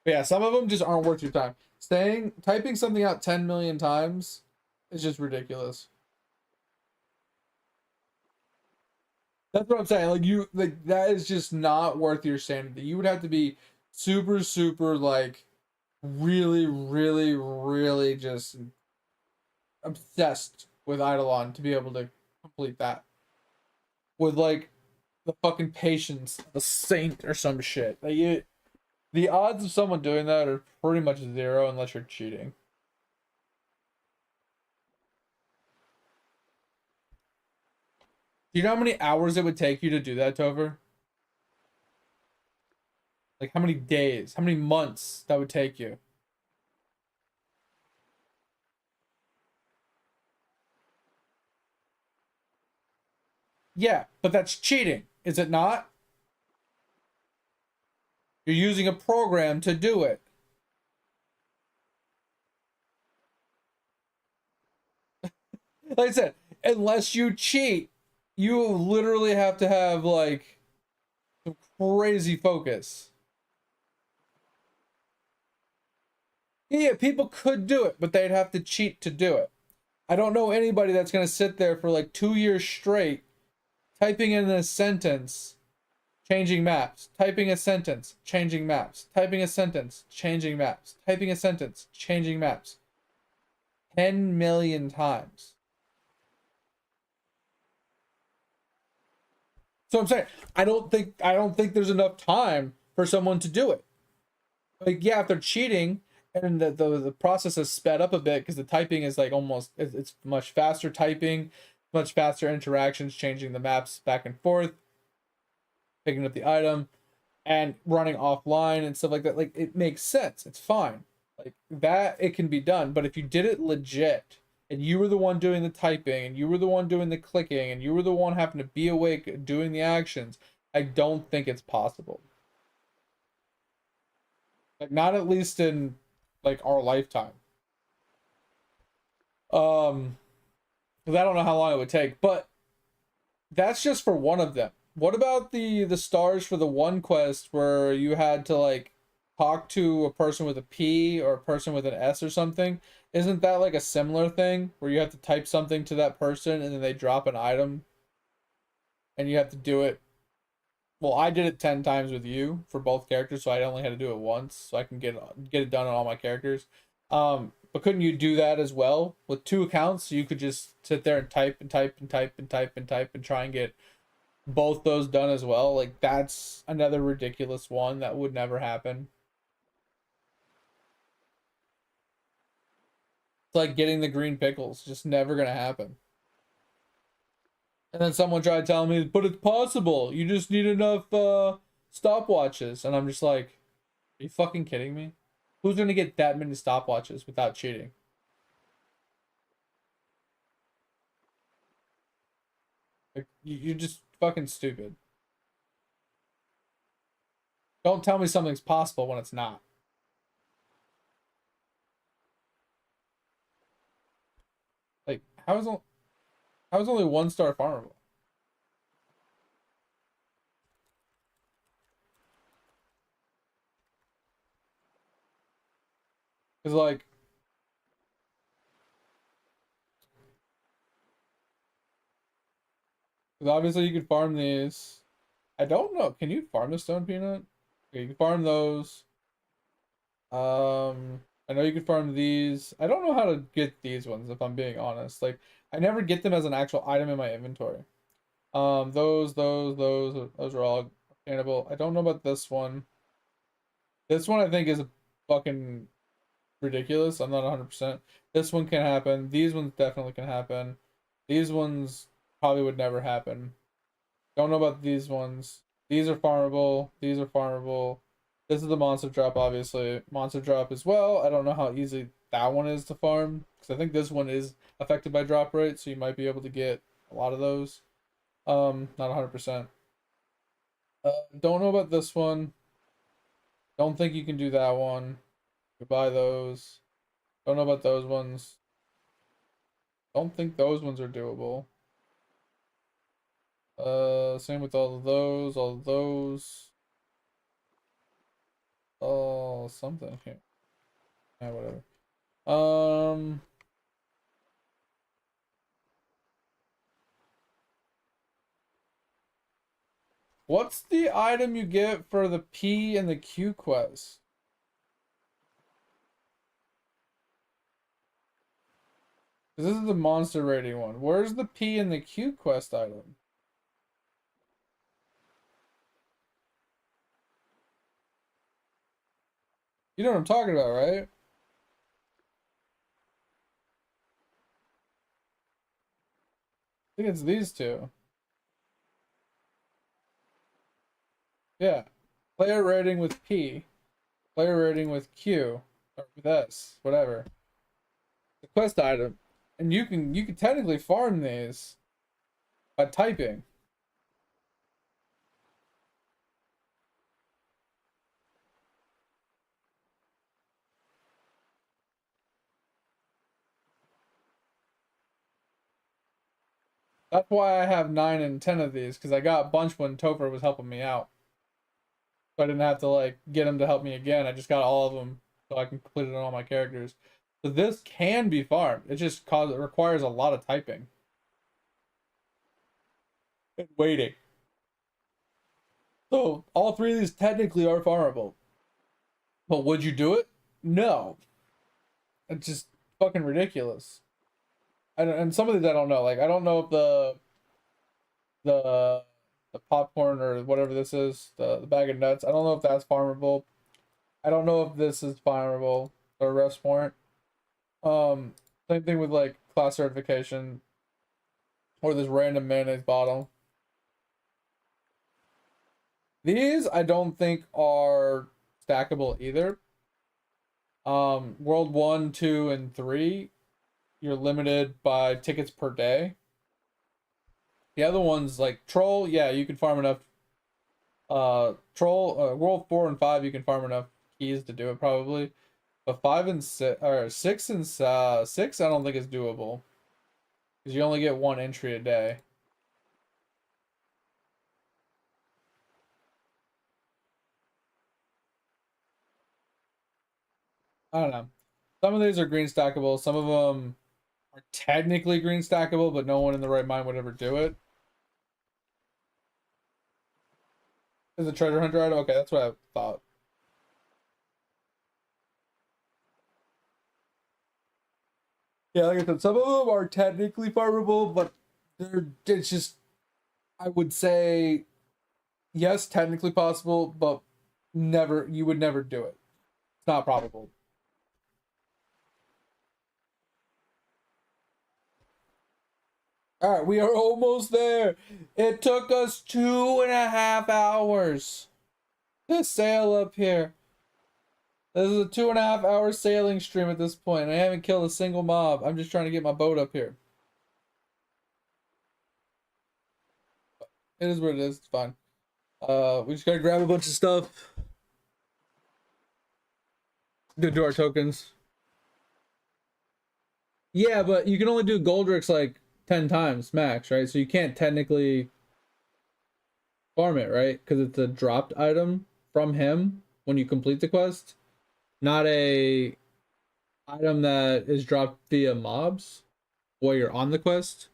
But yeah, some of them just aren't worth your time. Typing something out 10 million times is just ridiculous. That's what I'm saying. Like that is just not worth your sanity. You would have to be super, super like really, really, really just obsessed with Eidolon to be able to complete that. With like the fucking patience of a saint or some shit. The odds of someone doing that are pretty much zero unless you're cheating. Do you know how many hours it would take you to do that, Tover? Like how many days, how many months that would take you? Yeah, but that's cheating, is it not? You're using a program to do it. Like I said, unless you cheat, you literally have to have like some crazy focus. Yeah, people could do it, but they'd have to cheat to do it. I don't know anybody that's going to sit there for like 2 years straight typing in a sentence changing maps, typing a sentence, changing maps, typing a sentence, changing maps, typing a sentence, changing maps. 10 million times. So I'm saying I don't think there's enough time for someone to do it. Like, yeah, if they're cheating and the process is sped up a bit because the typing is like almost it's much faster typing, much faster interactions, changing the maps back and forth, picking up the item, and running offline and stuff like that. Like, it makes sense. It's fine. Like that, it can be done. But if you did it legit and you were the one doing the typing and you were the one doing the clicking and you were the one having to be awake doing the actions, I don't think it's possible. Like, not at least in like our lifetime. Because I don't know how long it would take, but that's just for one of them. What about the stars for the one quest where you had to like talk to a person with a P or a person with an S or something? Isn't that like a similar thing where you have to type something to that person and then they drop an item and you have to do it? Well, I did it 10 times with you for both characters, so I only had to do it once, so I can get it done on all my characters. But couldn't you do that as well with two accounts? So you could just sit there and type and type and type and type and type and try and get both those done as well. Like, that's another ridiculous one that would never happen. It's like getting the green pickles, just never gonna happen. And then someone tried telling me, but it's possible. You just need enough stopwatches. And I'm just like, are you fucking kidding me? Who's gonna get that many stopwatches without cheating? Like, you're just fucking stupid. Don't tell me something's possible when it's not. Like, how is only 1 star farmable? Because like, 'cause obviously you could farm these. I don't know. Can you farm the stone peanut? Okay, you can farm those. I know you can farm these. I don't know how to get these ones, if I'm being honest. Like, I never get them as an actual item in my inventory. Those are all obtainable. I don't know about this one. This one I think is fucking ridiculous. I'm not 100%. This one can happen. These ones definitely can happen. These ones probably would never happen. Don't know about these ones. These are farmable. These are farmable. This is the monster drop, obviously. Monster drop as well. I don't know how easy that one is to farm, because I think this one is affected by drop rate, so you might be able to get a lot of those. Not 100%. Don't know about this one. Don't think you can do that one. You buy those. Don't know about those ones. Don't think those ones are doable. Same with all of those, all of those. Oh, something here. Yeah, whatever. What's the item you get for the P and the Q quest? This is the monster rating one. Where's the P and the Q quest item? You know what I'm talking about, right? I think it's these two. Yeah. Player rating with P. Player rating with Q. Or with S. Whatever. The quest item. And you can technically farm these by typing. That's why I have 9 and 10 of these, because I got a bunch when Topher was helping me out. So I didn't have to like get him to help me again. I just got all of them so I can complete it on all my characters. So this can be farmed. It requires a lot of typing and waiting. So all three of these technically are farmable. But would you do it? No. It's just fucking ridiculous. And some of these I don't know. Like I don't know if the the popcorn or whatever this is, the bag of nuts. I don't know if that's farmable. I don't know if this is farmable or rest point. Same thing with like class certification or this random mayonnaise bottle. These I don't think are stackable either. World 1, 2, and 3, you're limited by tickets per day. The other ones like Troll, yeah, you can farm enough. Troll, World 4 and 5, you can farm enough keys to do it probably. But 5 and 6, or 6 and 6, I don't think is doable because you only get one entry a day. I don't know. Some of these are green stackable. Some of them are technically green stackable, but no one in the right mind would ever do it. Is a treasure hunter item? Okay, that's what I thought. Yeah, like I said, some of them are technically farmable, but it's just I would say yes, technically possible, but never you would never do it. It's not probable. All right, we are almost there. It took us 2.5 hours to sail up here. This is a 2.5 hour sailing stream at this point. I haven't killed a single mob. I'm just trying to get my boat up here. It is what it is. It's fine. We just gotta grab a bunch of stuff. Do our tokens. Yeah, but you can only do Goldrick's like 10 times max, right? So you can't technically farm it, right? Because it's a dropped item from him when you complete the quest, not a item that is dropped via mobs while you're on the quest.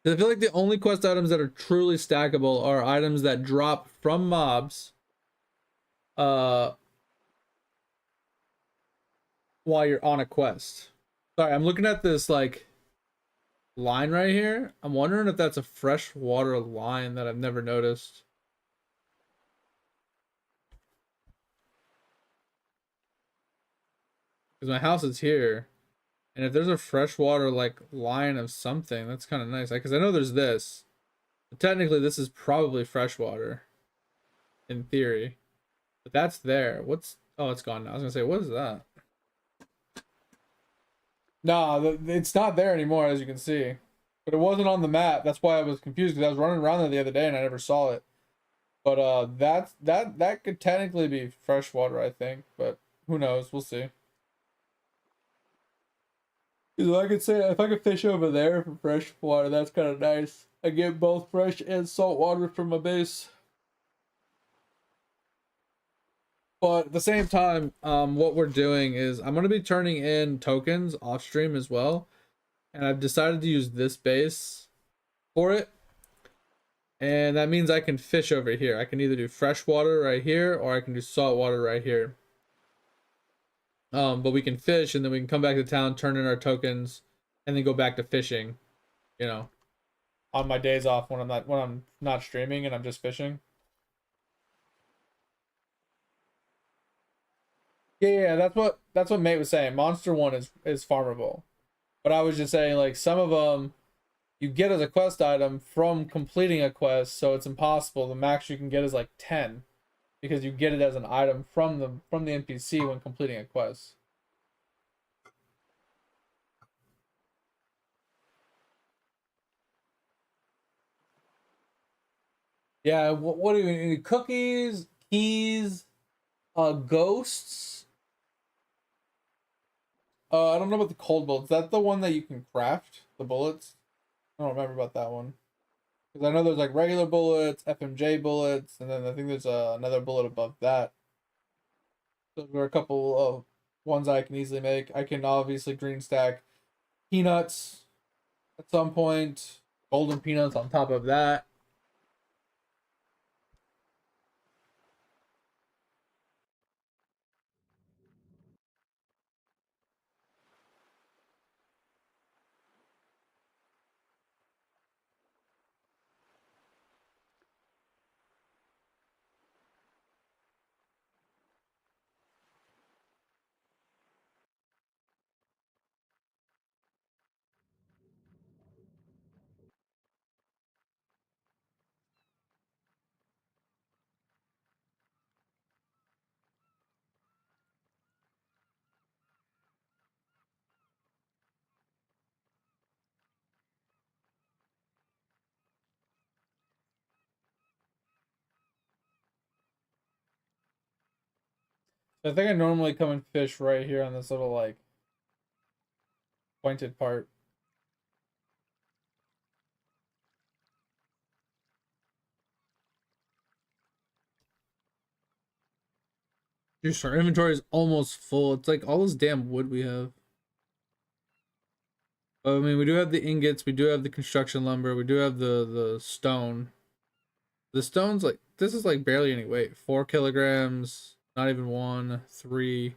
'Cause I feel like the only quest items that are truly stackable are items that drop from mobs uh while you're on a quest. Sorry, I'm looking at this like line right here. I'm wondering if that's a freshwater line that I've never noticed. Because my house is here. And if there's a freshwater like line of something, that's kind of nice. Because I know there's this. But technically, this is probably freshwater. In theory. But that's there. What's... Oh, it's gone now. I was going to say, what is that? No, it's not there anymore, as you can see. But it wasn't on the map. That's why I was confused, because I was running around there the other day and I never saw it. But that could technically be freshwater, I think. But who knows? We'll see. Because I could say if I could fish over there for fresh water, that's kind of nice. I get both fresh and salt water from my base. But at the same time, what we're doing is I'm gonna be turning in tokens off stream as well, and I've decided to use this base for it. And that means I can fish over here. I can either do fresh water right here, or I can do salt water right here. But we can fish, and then we can come back to town, turn in our tokens, and then go back to fishing. You know, on my days off when I'm not streaming and I'm just fishing. Yeah, that's what Mate was saying. Monster one is farmable, but I was just saying like some of them you get as a quest item from completing a quest, so it's impossible. The max you can get is like 10, because you get it as an item from the NPC when completing a quest. Yeah, what do you need? Cookies, keys, ghosts. I don't know about the cold bullets. Is that the one that you can craft the bullets? I don't remember about that one. Because I know there's like regular bullets, FMJ bullets, and then I think there's another bullet above that. Those are a couple of ones I can easily make. I can obviously green stack peanuts at some point, golden peanuts on top of that. I think I normally come and fish right here on this little like pointed part. Just our inventory is almost full. It's like all this damn wood we have. I mean, we do have the ingots, we do have the construction lumber, we do have the stone. The stone's like, this is like barely any weight. 4 kilograms, not even 1, 3.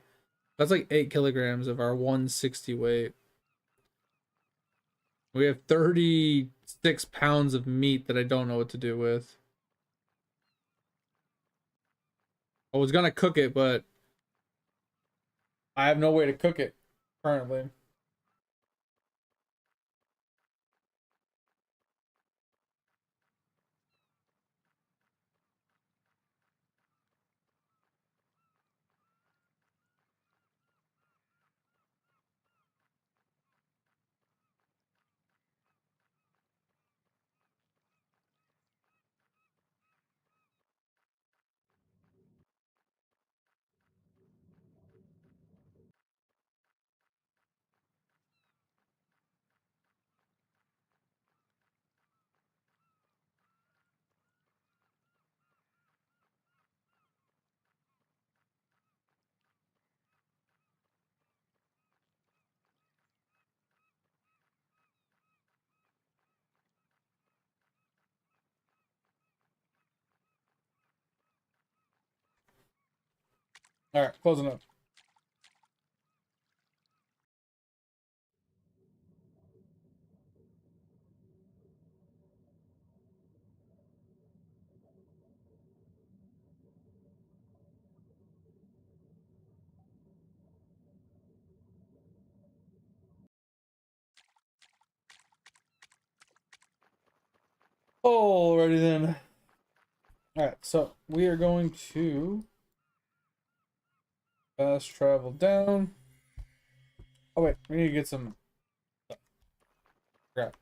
That's like 8 kilograms of our 160 weight. We have 36 pounds of meat that I don't know what to do with. I was gonna cook it, but I have no way to cook it currently. All right, closing up. Alrighty then. All right, so we are going to fast travel down. Oh wait, we need to get some. Crap.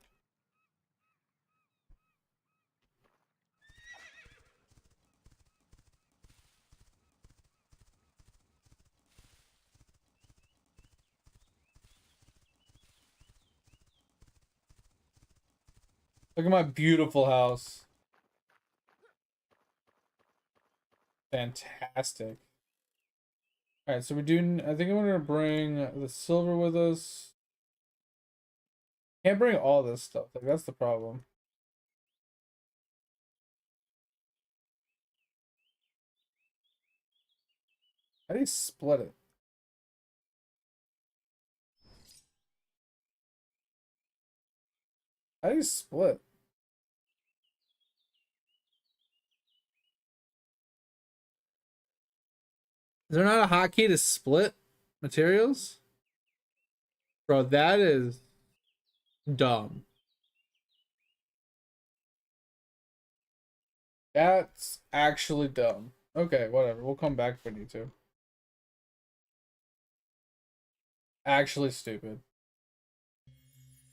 Look at my beautiful house. Fantastic. All right, so we're doing. I think I'm gonna bring the silver with us. Can't bring all this stuff. Like that's the problem. How do you split it? How do you split? Is there not a hotkey to split materials? Bro, that is dumb. That's actually dumb. Okay, whatever. We'll come back if we need to. Actually stupid.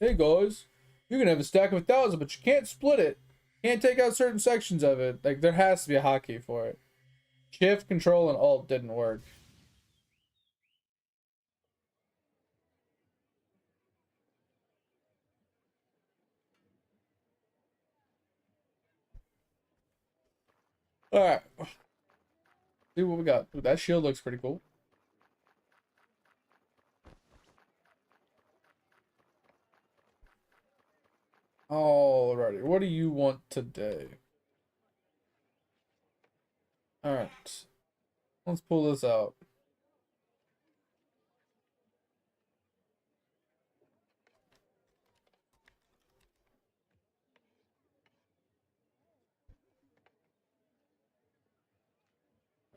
Hey guys, you can have a stack of 1,000, but you can't split it. Can't take out certain sections of it. Like there has to be a hotkey for it. Shift, Control, and Alt didn't work. All right. See what we got. Ooh, that shield looks pretty cool. Alrighty, what do you want today? Alright, let's pull this out.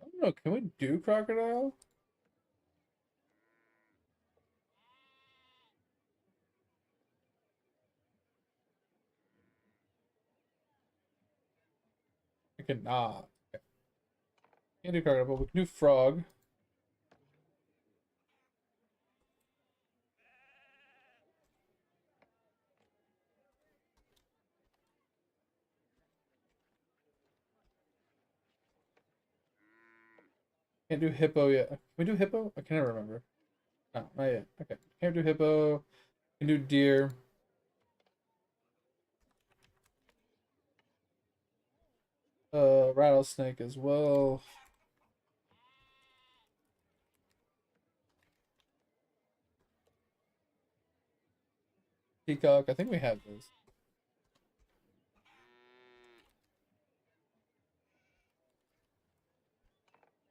I don't know, can we do crocodile? I cannot. Can't do crocodile, but we can do frog. Can't do hippo yet. Can we do hippo? I can never remember. No, not yet. Okay. Can't do hippo. Can do deer. Rattlesnake as well. Peacock. I think we have this.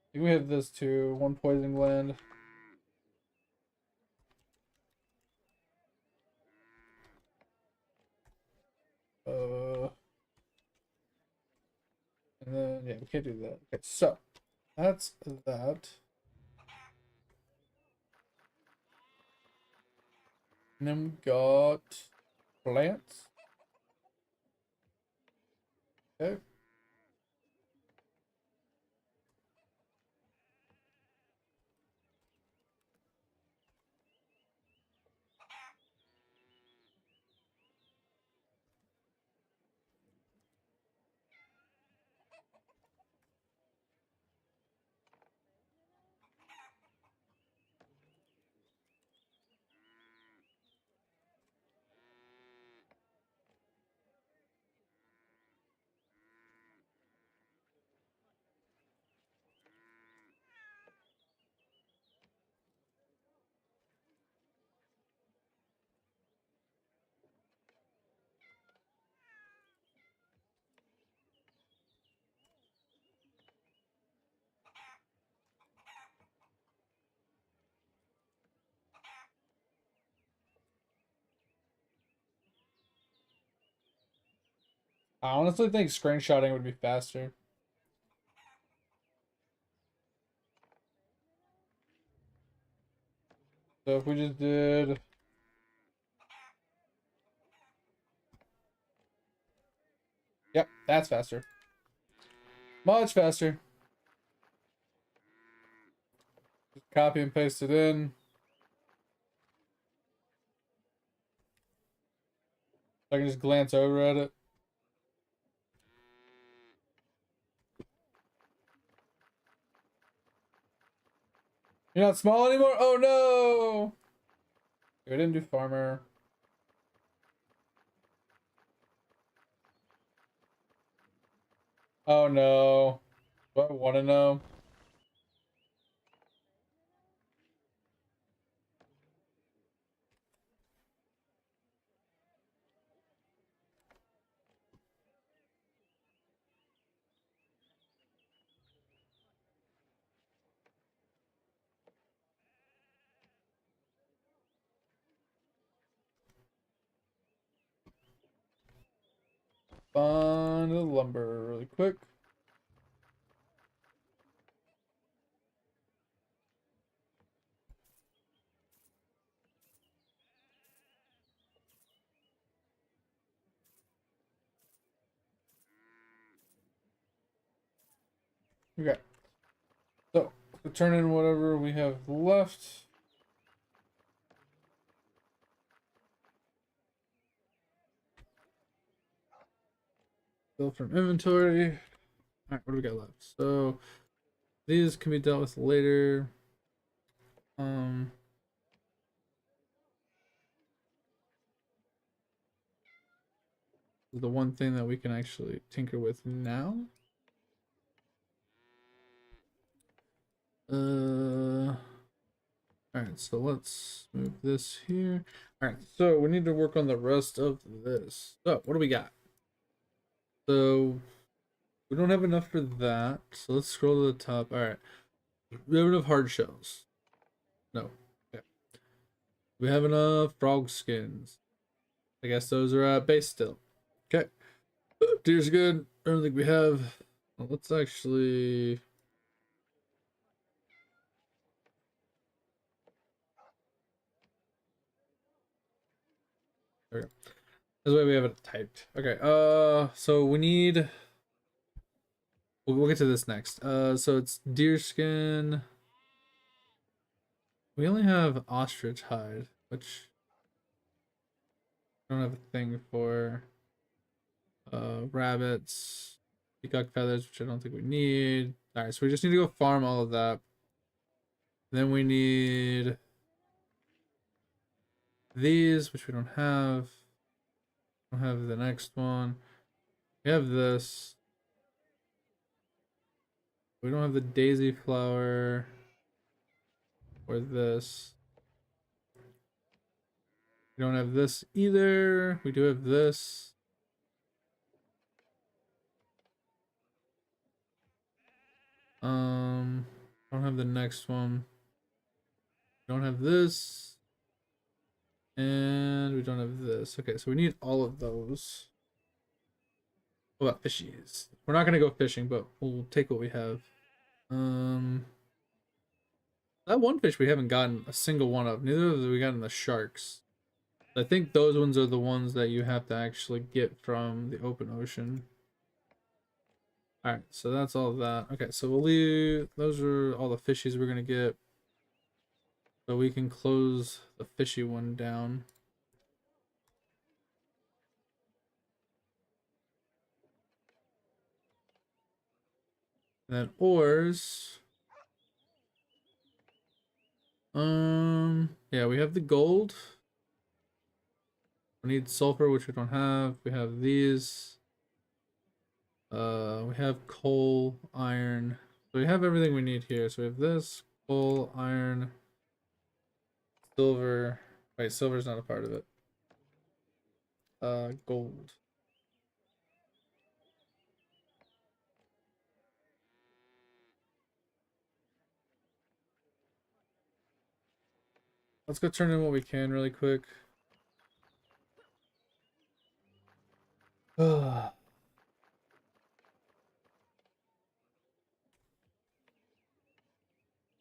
I think we have this too. One poison gland. And then yeah, we can't do that. Okay, so that's that. And then we got plants. Okay. I honestly think screenshotting would be faster. So if we just did yep, that's faster. Much faster. Just copy and paste it in. I can just glance over at it. You're not small anymore? Oh no! We didn't do farmer. Oh no. Do I want to know? Find the lumber really quick. Okay. So, we'll turn in whatever we have left. Fill from inventory. Alright, what do we got left? So, these can be dealt with later. The one thing that we can actually tinker with now. Alright, so let's move this here. Alright, so we need to work on the rest of this. So, what do we got? So, we don't have enough for that. So let's scroll to the top. Alright. We have enough hard shells. No. Okay. We have enough frog skins. I guess those are at base still. Okay. Deer's good. I don't think we have. Well, let's actually. There we go. That's why we have it typed. Okay. So we need. We'll get to this next. So it's deer skin. We only have ostrich hide, which I don't have a thing for. Rabbits, peacock feathers, which I don't think we need. All right, so we just need to go farm all of that. Then we need these, which we don't have. We don't have the next one. We have this. We don't have the daisy flower or this. We don't have this either. We do have this. Don't have the next one. We don't have this. And we don't have this. Okay, so we need all of those. What about fishies? We're not gonna go fishing, but we'll take what we have. That one fish we haven't gotten a single one of. Neither have we gotten the sharks. I think those ones are the ones that you have to actually get from the open ocean. Alright, so that's all of that. Okay, so we'll leave. Those are all the fishies we're gonna get. So we can close the fishy one down. And then ores. Yeah, we have the gold. We need sulfur, which we don't have. We have these. We have coal, iron. So we have everything we need here. So we have this, coal, iron, silver. Wait, silver's not a part of it. Gold. Let's go turn in what we can really quick.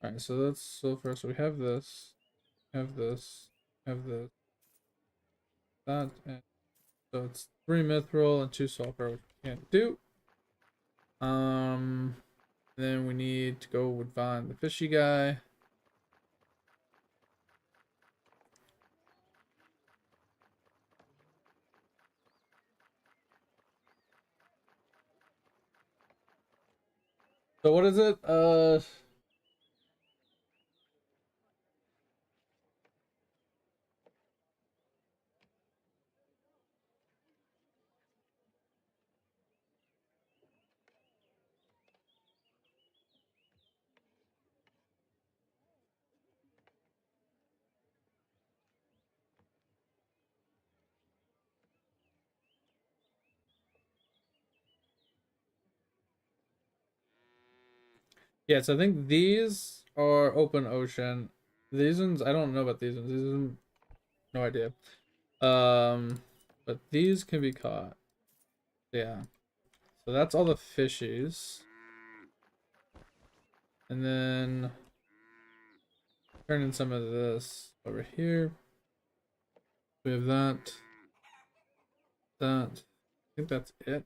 Alright, so that's sulfur. So we have this, have this, have this, that, and so it's 3 mithril and 2 sulfur, which we can't do. Then we need to go and find the fishy guy. So what is it? Yes, I think these are open ocean. These ones, I don't know about these ones. These ones, no idea. But these can be caught. Yeah. So that's all the fishies. And then turn in some of this over here. We have that. That. I think that's it.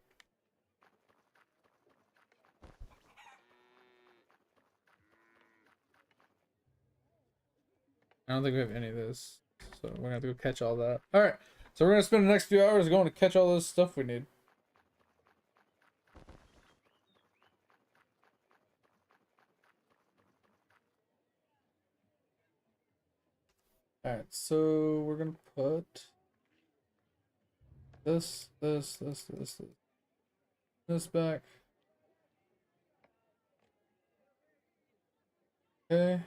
I don't think we have any of this. So we're gonna have to go catch all that. Alright. So we're gonna spend the next few hours going to catch all this stuff we need. Alright, so we're gonna put this back. Okay. I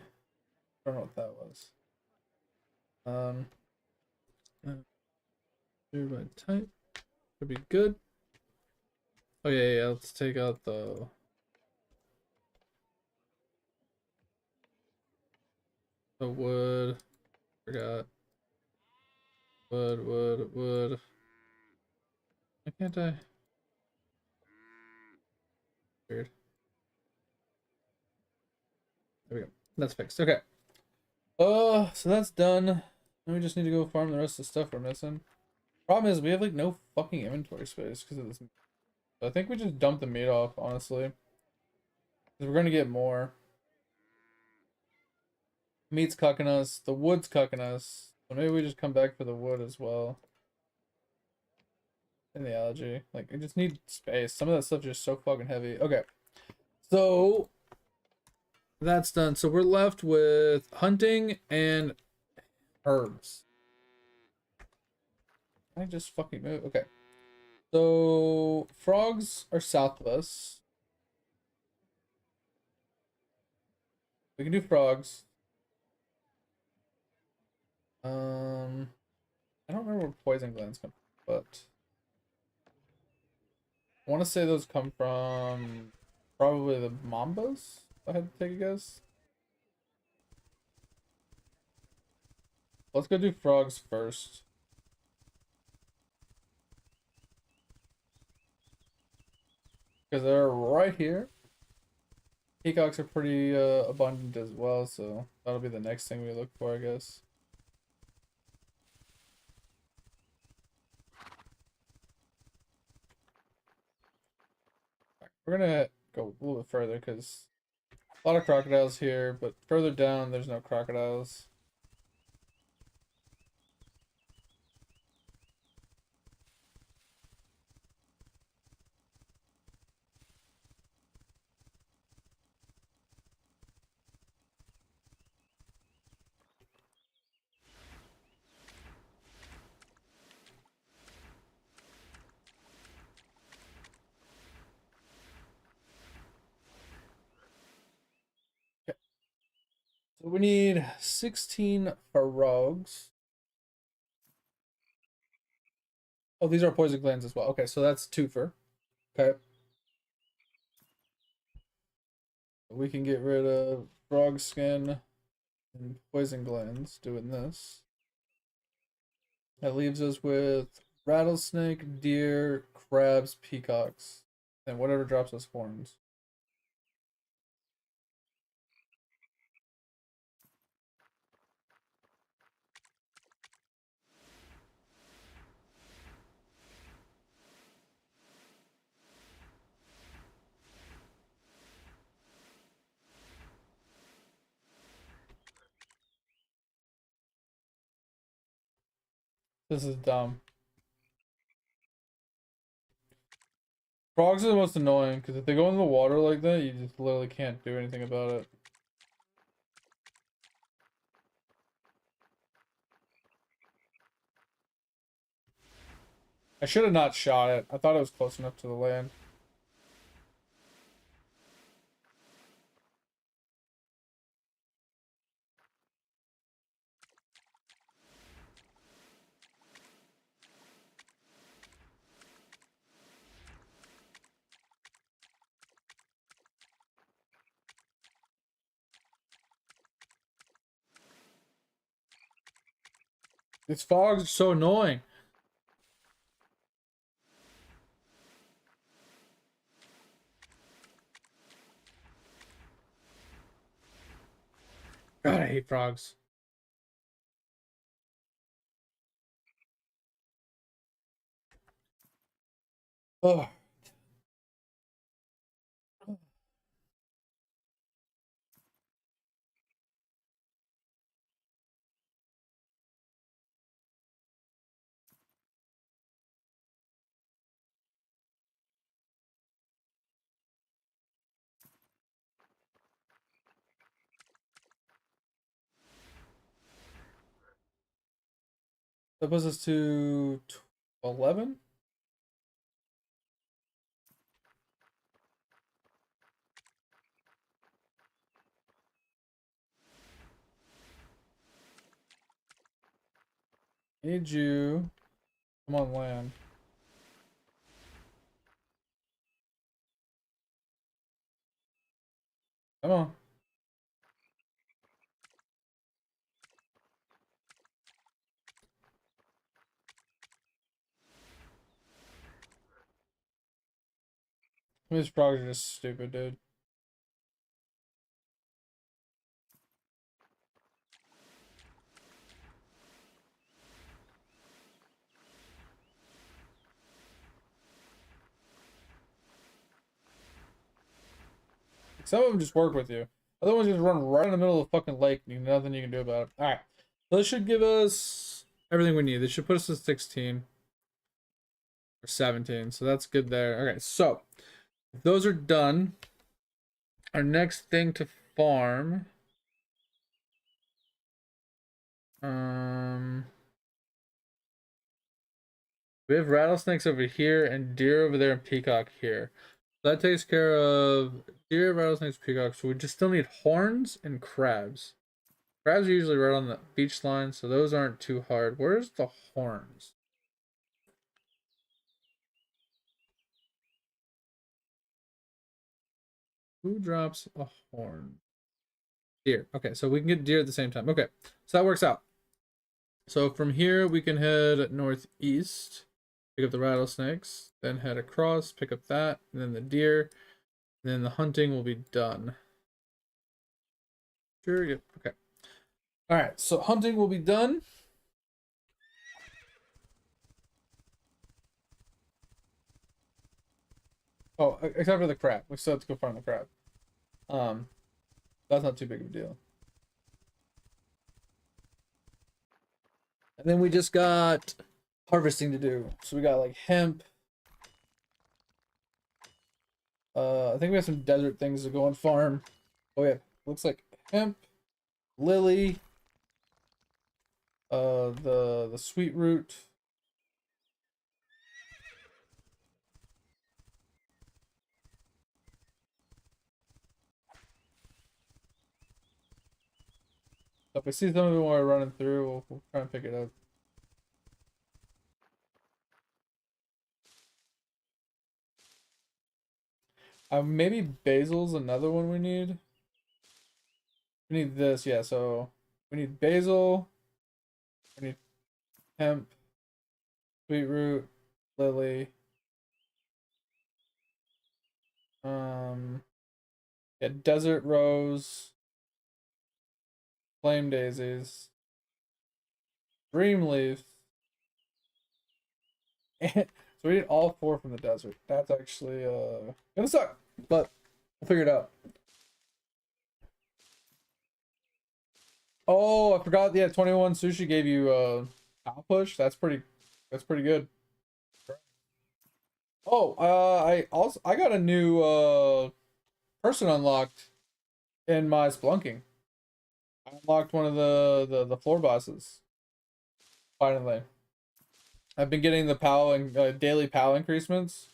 don't know what that was. Do by type. Should be good. Oh yeah, let's take out the wood. Forgot. Wood. Why can't I? Weird. There we go. That's fixed. Okay. So that's done. Then we just need to go farm the rest of the stuff we're missing. Problem is we have like no fucking inventory space because of this. So I think we just dump the meat off, honestly. Because we're gonna get more. Meat's cucking us. The wood's cucking us. So maybe we just come back for the wood as well. And the algae. Like, I just need space. Some of that stuff is just so fucking heavy. Okay. So That's done. So we're left with hunting and herbs. Can I just fucking move? Okay. So frogs are south of us. We can do frogs. I don't remember where poison glands come from, but I want to say those come from probably the mambas. If I had to take a guess. Let's go do frogs first. Because they're right here. Peacocks are pretty abundant as well, so that'll be the next thing we look for, I guess. We're gonna go a little bit further because a lot of crocodiles here, but further down there's no crocodiles. So we need 16 frogs. Oh, these are poison glands as well. Okay, so that's twofer. Okay. We can get rid of frog skin and poison glands doing this. That leaves us with rattlesnake, deer, crabs, peacocks, and whatever drops us horns. This is dumb. Frogs are the most annoying because if they go in the water like that, you just literally can't do anything about it. I should have not shot it. I thought it was close enough to the land. These frogs are so annoying. God, I hate frogs. Oh. That puts us to 11. Need you. Come on, land. Come on. These frogs are just stupid, dude. Some of them just work with you. Other ones just run right in the middle of the fucking lake and nothing you can do about it. Alright. So this should give us everything we need. This should put us to 16. Or 17. So that's good there. Okay, so if those are done, our next thing to farm. We have rattlesnakes over here and deer over there and peacock here. That takes care of deer, rattlesnakes, peacocks. So we just still need horns and crabs. Crabs are usually right on the beach line, so those aren't too hard. Where's the horns? Who drops a horn? Deer. Okay, so we can get deer at the same time. Okay, so that works out. So from here, we can head northeast, pick up the rattlesnakes, then head across, pick up that, and then the deer, and then the hunting will be done. Sure, yep, okay. All right, so hunting will be done. Oh, except for the crab. We still have to go find the crab. That's not too big of a deal. And then we just got harvesting to do. So we got like hemp. I think we have some desert things to go and farm. Oh yeah, looks like hemp, lily, the sweet root. So if we see some of them while we're running through, we'll try and pick it up. Maybe basil's another one we need. We need this, yeah. So we need basil. We need hemp, sweet root, lily. Yeah, desert rose, flame daisies, dream leaf. So we need all four from the desert. That's actually gonna suck, but we'll figure it out. Oh, I forgot. Yeah, 21 Sushi gave you pow push. That's pretty good. Oh, I got a new person unlocked in my Splunking. I unlocked one of the floor bosses. Finally. I've been getting the POW and daily POW increasements.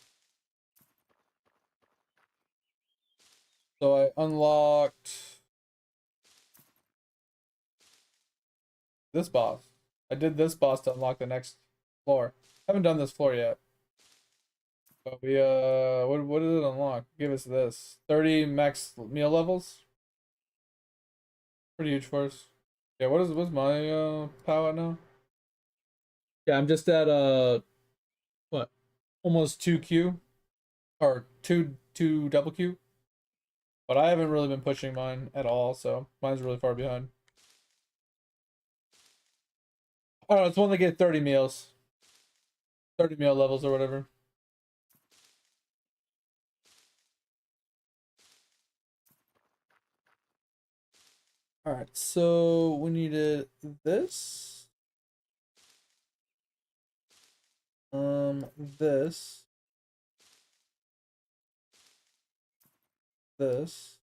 So I unlocked this boss. I did this boss to unlock the next floor. Haven't done this floor yet. But we what did it unlock? Give us this. 30 max meal levels. Pretty huge for us. Yeah, what's my POW at now? Yeah, I'm just at what? Almost 2Q or 2 double Q. But I haven't really been pushing mine at all, so mine's really far behind. I don't know, it's one that get 30 meals. 30 meal levels or whatever. Alright, so we needed this. This. This.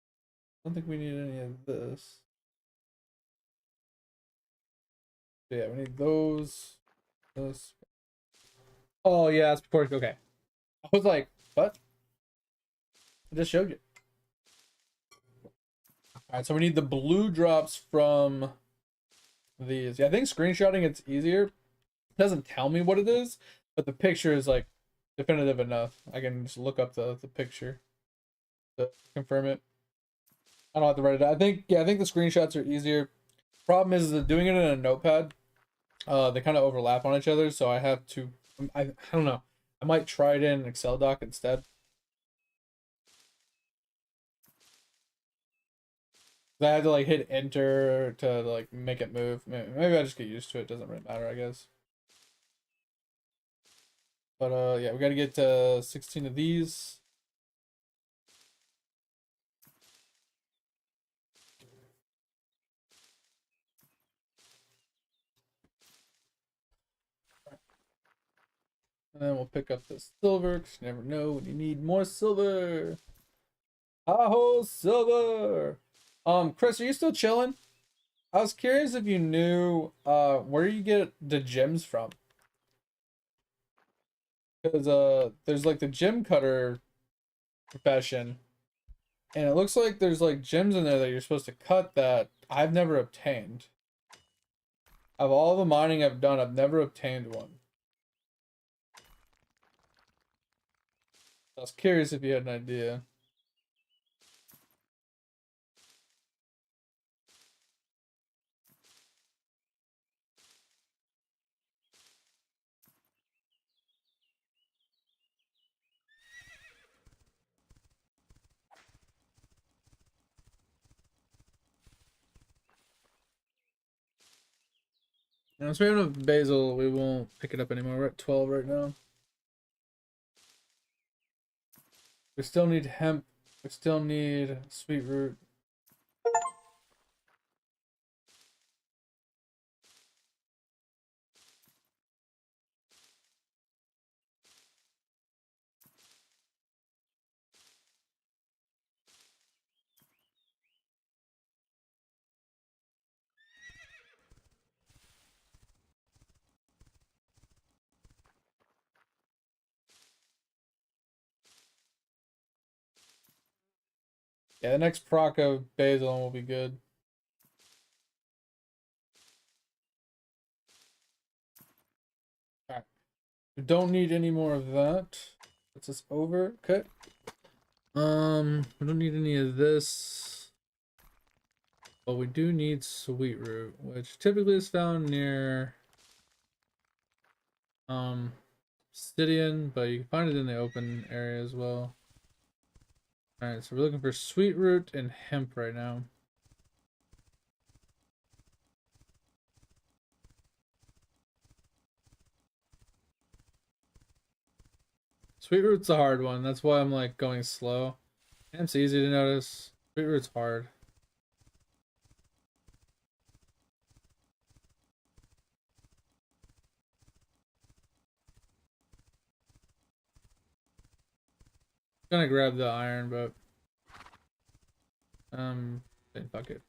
I don't think we need any of this. So yeah, we need those. This. Oh yeah, that's before. Okay. I was like, what? I just showed you. Alright, so we need the blue drops from these. Yeah, I think screenshotting it's easier. It doesn't tell me what it is, but the picture is like definitive enough. I can just look up the picture to confirm it. I don't have to write it out. I think the screenshots are easier. Problem is that doing it in a notepad, they kind of overlap on each other, so I have to I don't know. I might try it in an Excel doc instead. I had to like hit enter to like make it move. Maybe I just get used to it. Doesn't really matter, I guess. But yeah, we got to get 16 of these. And then we'll pick up the silver, because you never know when you need more silver. Aho, silver! Chris, are you still chilling? I was curious if you knew where you get the gems from. Because there's like the gem cutter profession, and it looks like there's like gems in there that you're supposed to cut that I've never obtained. Of all the mining I've done, I've never obtained one. I was curious if you had an idea. Once we have enough basil, we won't pick it up anymore. We're at 12 right now. We still need hemp. We still need sweet root. Yeah, the next proc of basil will be good. Alright. We don't need any more of that. That's us over. Okay. We don't need any of this. But we do need sweet root, which typically is found near obsidian, but you can find it in the open area as well. Alright, so we're looking for sweet root and hemp right now. Sweet root's a hard one. That's why I'm like going slow. Hemp's easy to notice. Sweet root's hard. Gonna grab the iron, but fuck it.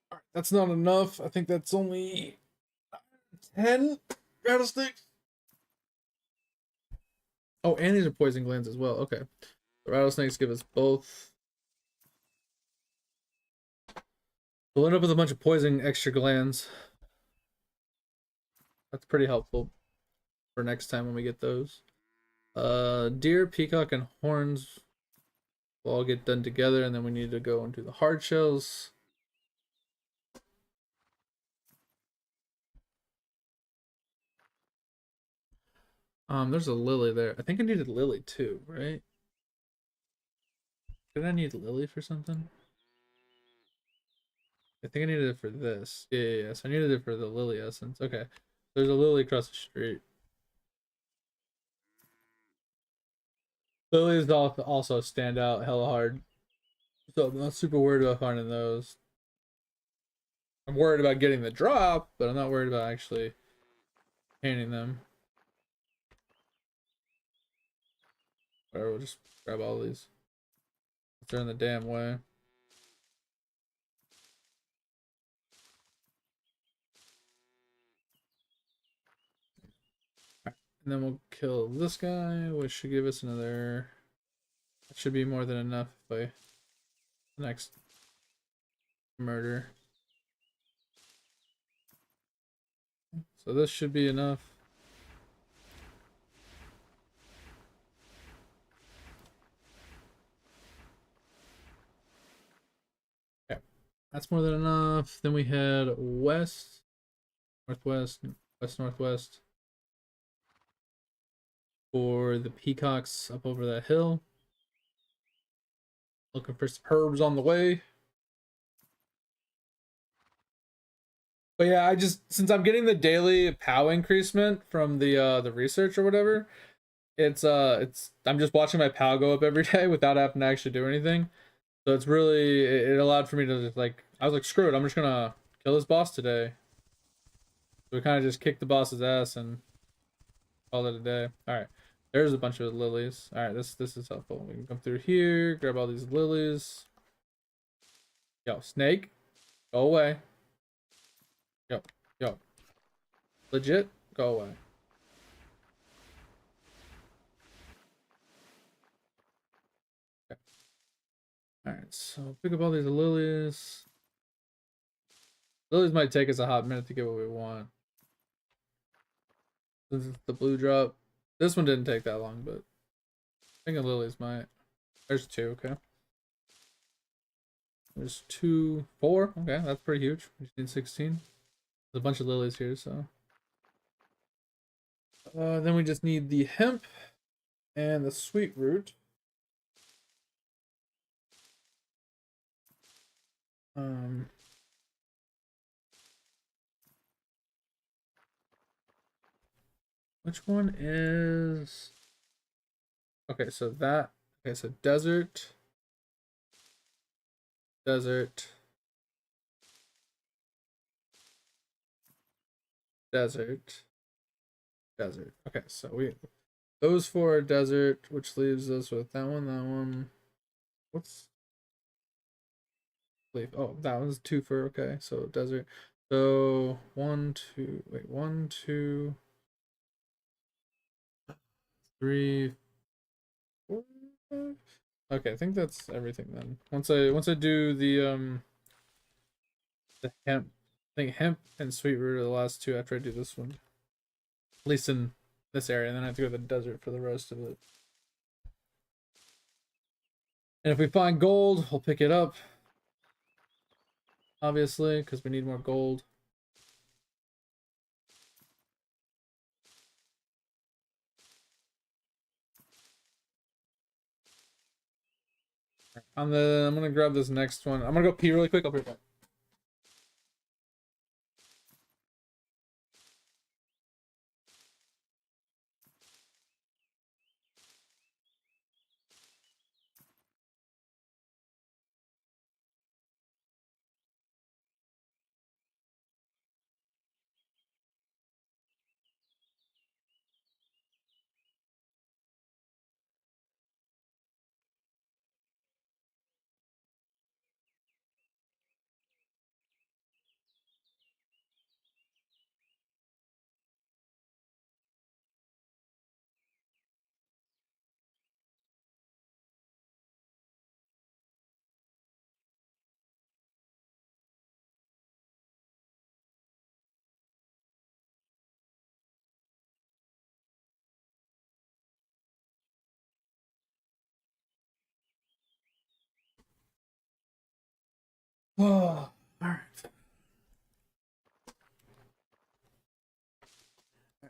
Alright, that's not enough. I think that's only 10 rattlesnakes. Oh, and these are poison glands as well. Okay. The rattlesnakes give us both. We'll end up with a bunch of poison extra glands. That's pretty helpful for next time when we get those. Deer, peacock, and horns will all get done together, and then we need to go and do the hard shells. There's a lily there. I think I needed lily too, right? Did I need lily for something? I think I needed it for this. Yeah. So I needed it for the lily essence. Okay. There's a lily across the street. Lilies also stand out hella hard. So I'm not super worried about finding those. I'm worried about getting the drop, but I'm not worried about actually painting them. Whatever, we'll just grab all these. They're in the damn way. And then we'll kill this guy, which should give us another. That should be more than enough by the next murder. So this should be enough. Okay, that's more than enough. Then we head west, northwest, west-northwest for the peacocks up over that hill. Looking for some herbs on the way. But yeah, I just, since I'm getting the daily POW increasement from the research or whatever, it's I'm just watching my PAL go up every day without having to actually do anything. So it's really it allowed for me to just like I was like screw it, I'm just gonna kill this boss today. So we kind of just kicked the boss's ass and called it a day. All right, there's a bunch of lilies. All right, this is helpful. We can come through here, grab all these lilies. Yo, snake, go away. Yo, yo, legit, go away. Okay. All right, so pick up all these lilies. Lilies might take us a hot minute to get what we want. This is the blue drop. This one didn't take that long, but I think the lilies might. There's two, okay. There's two, four. Okay, that's pretty huge. We just need 16. There's a bunch of lilies here, so. Then we just need the hemp and the sweet root. Which one is? Okay, so that. Okay, so desert, desert, desert, desert. Okay, so we those four are desert, which leaves us with that one, that one. What's leaf? Oh, that one's two for okay. So desert. So one, two. Wait, one, two, three, four, five. Okay, I think that's everything then. Once I do the hemp, I think hemp and sweet root are the last two after I do this one. At least in this area, and then I have to go to the desert for the rest of it. And if we find gold, we'll pick it up. Obviously, because we need more gold. I'm gonna grab this next one. I'm gonna go pee really quick. I'll be right back. Oh, all right.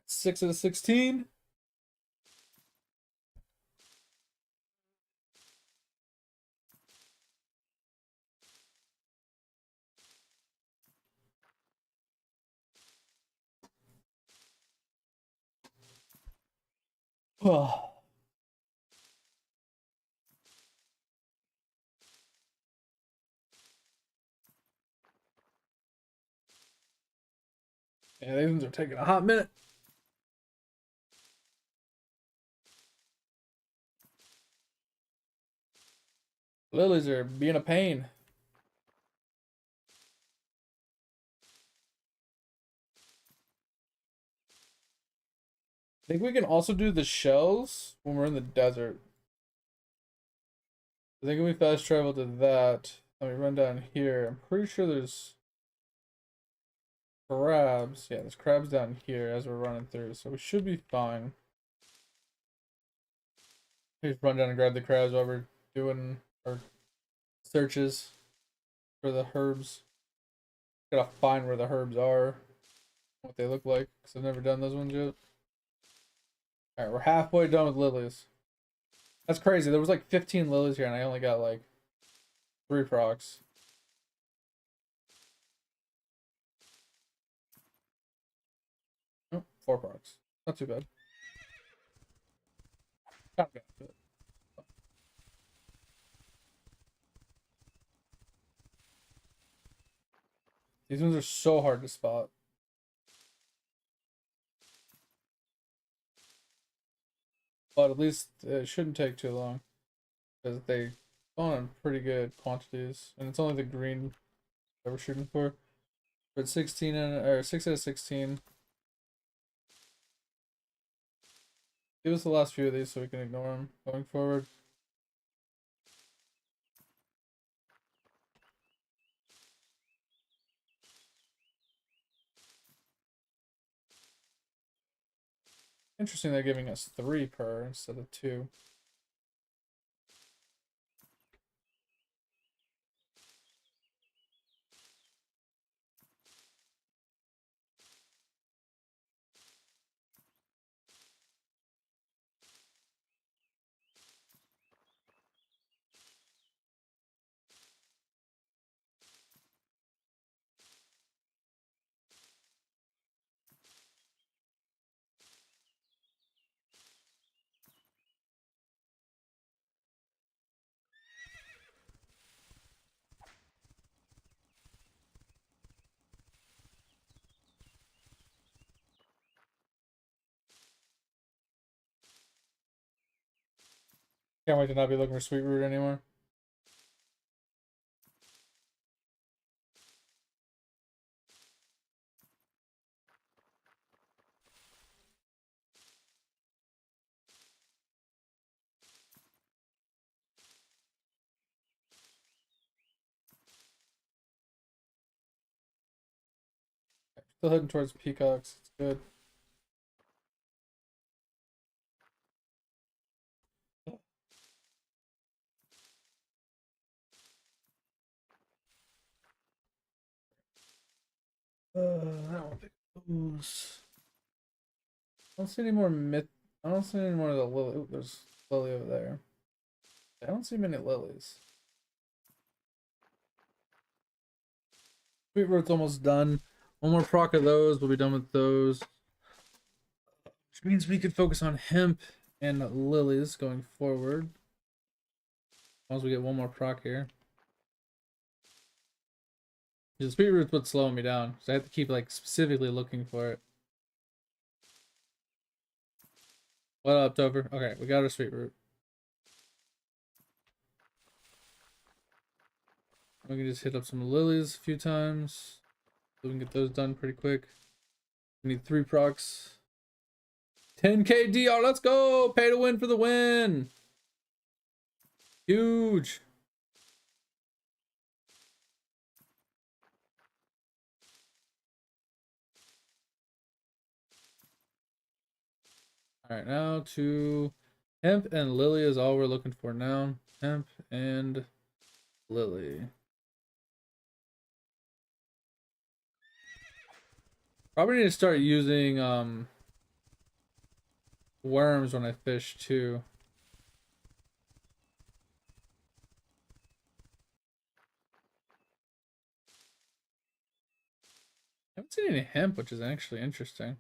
6 out of 16. Oh. Yeah, these ones are taking a hot minute. Lilies are being a pain. I think we can also do the shells when we're in the desert. I think if we fast travel to that, let me run down here. I'm pretty sure there's crabs. Yeah, there's crabs down here as we're running through, so we should be fine. Just run down and grab the crabs while we're doing our searches for the herbs. Gotta find where the herbs are, what they look like, because I've never done those ones yet. Alright, we're halfway done with lilies. That's crazy. There was like 15 lilies here, and I only got like 3 procs. Oh, 4 procs. Not too bad. Kind of benefit. These ones are so hard to spot. But at least it shouldn't take too long. Because they spawn in pretty good quantities. And it's only the green that we're shooting for. But 16 or 6 out of 16. Give us the last few of these so we can ignore them going forward. Interesting they're giving us 3 per instead of 2. Can't wait to not be looking for sweet root anymore. Still heading towards peacocks. It's good. I don't pick those. I don't see any more myth. I don't see any more of the lily. Ooh, there's lily over there. I don't see many lilies. Sweet root's almost done. One more proc of those. We'll be done with those. Which means we could focus on hemp and lilies going forward. As long as we get one more proc here. The sweet root's what's slowing me down. So I have to keep like specifically looking for it. What up, Dover? Okay, we got our sweet root. We can just hit up some lilies a few times. So we can get those done pretty quick. We need 3 procs. 10k DR, let's go! Pay to win for the win! Huge! Alright, now to hemp and lily is all we're looking for now. Hemp and lily. Probably need to start using worms when I fish too. I haven't seen any hemp, which is actually interesting.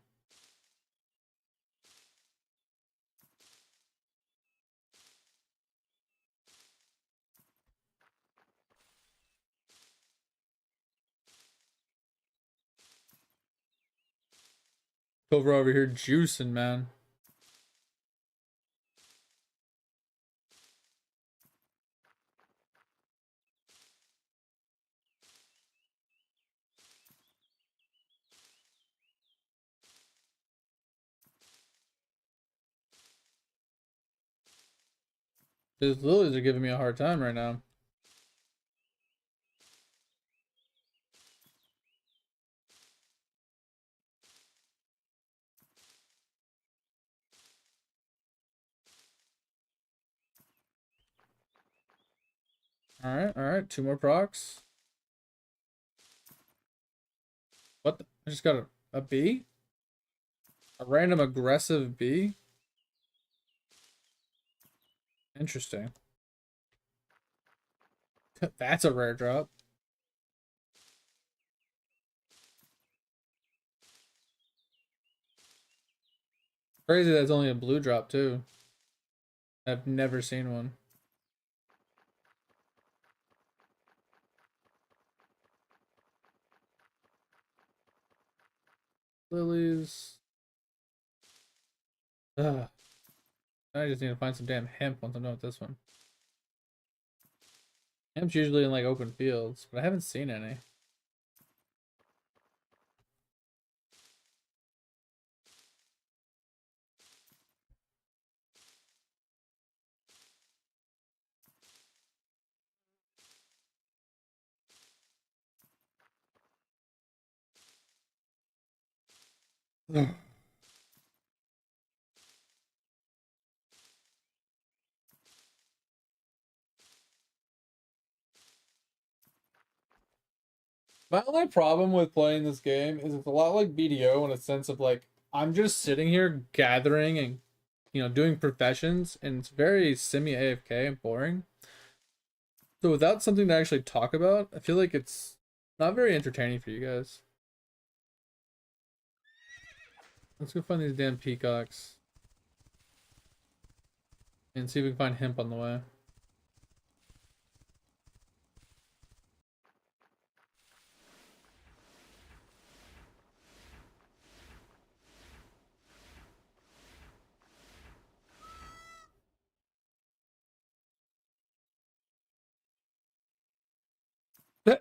Over here juicing, man. These lilies are giving me a hard time right now. Alright, 2 more procs. What the? I just got a bee? A random aggressive bee? Interesting. That's a rare drop. Crazy that's only a blue drop too. I've never seen one. Lilies. Ugh. I just need to find some damn hemp once I'm done with this one. Hemp's usually in like open fields, but I haven't seen any. Ugh. My only problem with playing this game is it's a lot like BDO in a sense of like I'm just sitting here gathering and doing professions, and it's very semi AFK and boring. So without something to actually talk about, I feel like it's not very entertaining for you guys. Let's go find these damn peacocks and see if we can find hemp on the way.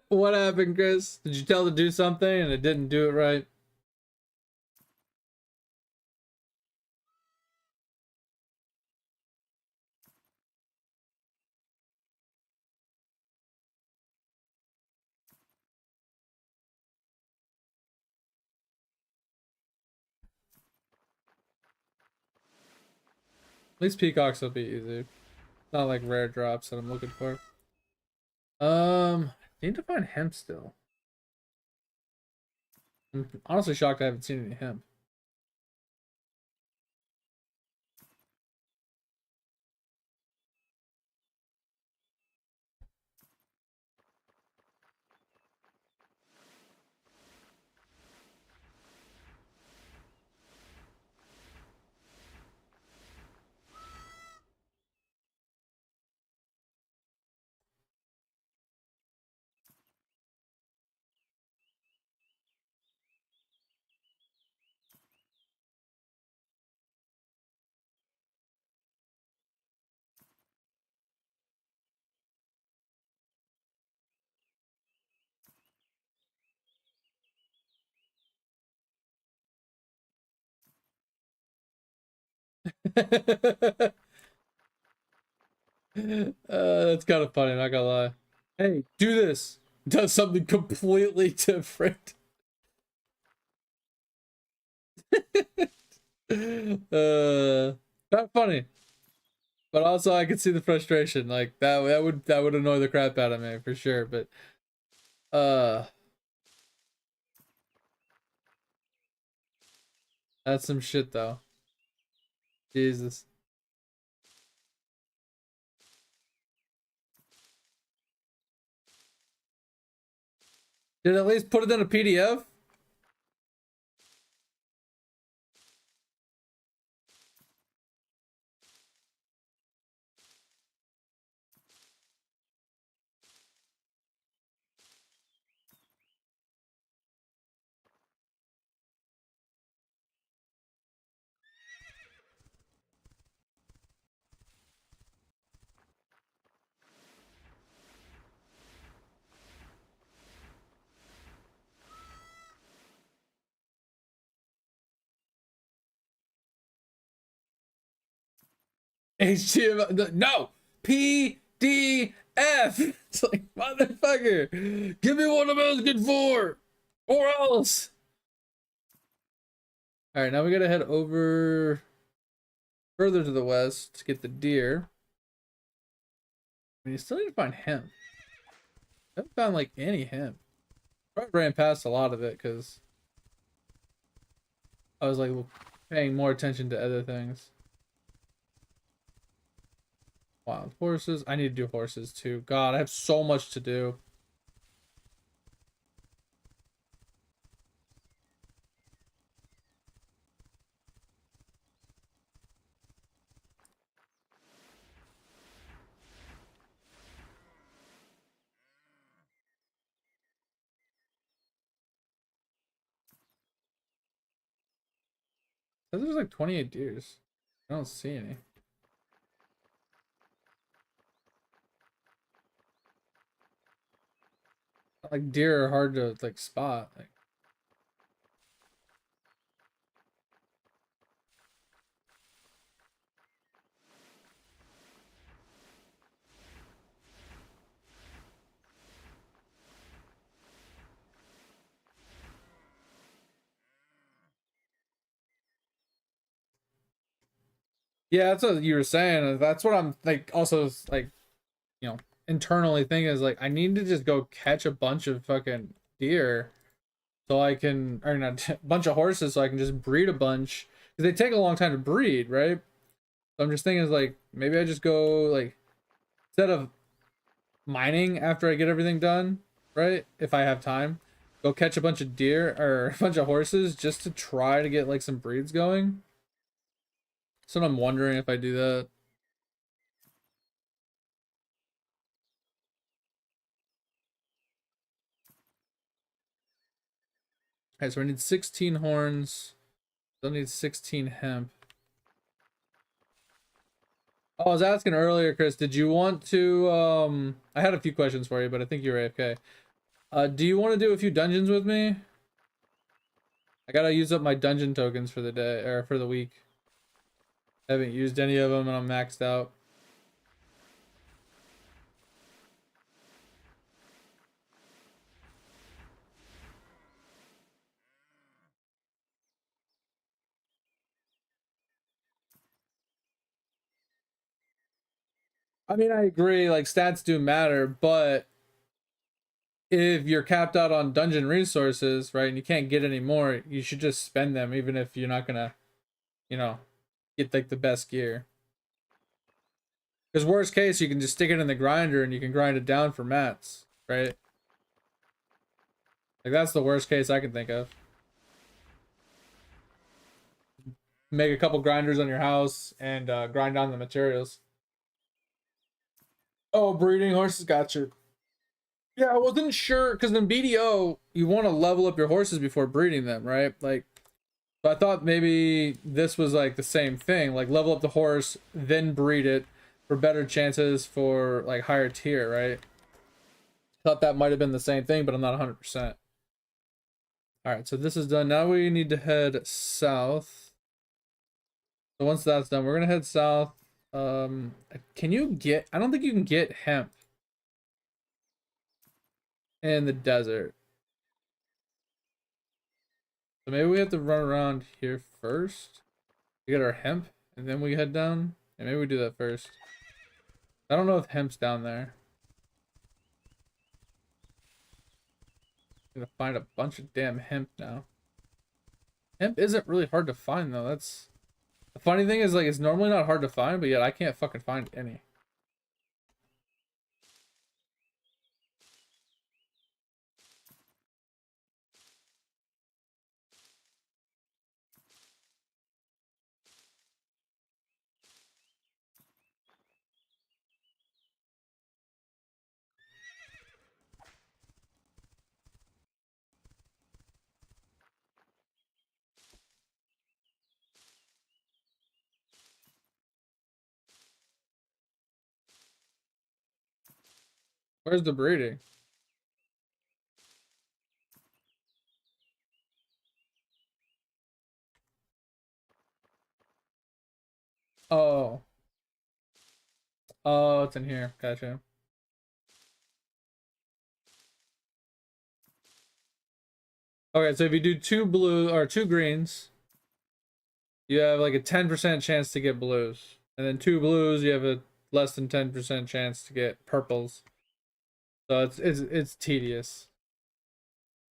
What happened, Chris? Did you tell it to do something and it didn't do it right? At least peacocks will be easy. Not like rare drops that I'm looking for. I need to find hemp still. I'm honestly shocked I haven't seen any hemp. That's kind of funny, not gonna lie. Hey, do this. Does something completely different. Not funny, but also I could see the frustration. Like that would annoy the crap out of me for sure. But uh, that's some shit though. Jesus. Did at least put it in a PDF? HTML? No, PDF. It's like, motherfucker, give me what I'm asking for, or else. All right, now we gotta head over further to the west to get the deer. You still need to find hemp. I haven't found like any hemp. I ran past a lot of it because I was like paying more attention to other things. Wild horses. I need to do horses too. God, I have so much to do. There's like 28 deers. I don't see any. Like deer are hard to like spot. Like, yeah, that's what you were saying. That's what I'm like also like, you know, internally thinking is like I need to just go catch a bunch of fucking deer so I can, or not a bunch of horses so I can just breed a bunch because they take a long time to breed, right? So I'm just thinking is like maybe I just go like instead of mining after I get everything done, right? If I have time, go catch a bunch of deer or a bunch of horses just to try to get like some breeds going. So I'm wondering if I do that. Okay, so I need 16 horns. Still need 16 hemp. Oh, I was asking earlier, Chris, did you want to I had a few questions for you, but I think you're AFK. Do you want to do a few dungeons with me? I gotta use up my dungeon tokens for the day or for the week. I haven't used any of them and I'm maxed out. I mean, I agree, like stats do matter, but if you're capped out on dungeon resources, right, and you can't get any more, you should just spend them even if you're not gonna, you know, get like the best gear. Because worst case, you can just stick it in the grinder and you can grind it down for mats, right? Like that's the worst case I can think of. Make a couple grinders on your house and grind down the materials. Oh, breeding horses, got you. Yeah, I wasn't sure because in BDO you want to level up your horses before breeding them, right? Like, so I thought maybe this was like the same thing, like level up the horse, then breed it for better chances for like higher tier, right? Thought that might have been the same thing, but I'm not 100%. All right, so this is done. Now we need to head south. So once that's done, we're gonna head south. Can you get? I don't think you can get hemp in the desert. So maybe we have to run around here first to get our hemp, and then we head down. And maybe we do that first. I don't know if hemp's down there. I'm gonna find a bunch of damn hemp now. Hemp isn't really hard to find though. That's the funny thing is like it's normally not hard to find, but yet I can't fucking find any. Where's the breeding? Oh. Oh, it's in here. Gotcha. Okay, so if you do two blue or two greens, you have like a 10% chance to get blues. And then two blues, you have a less than 10% chance to get purples. So it's tedious.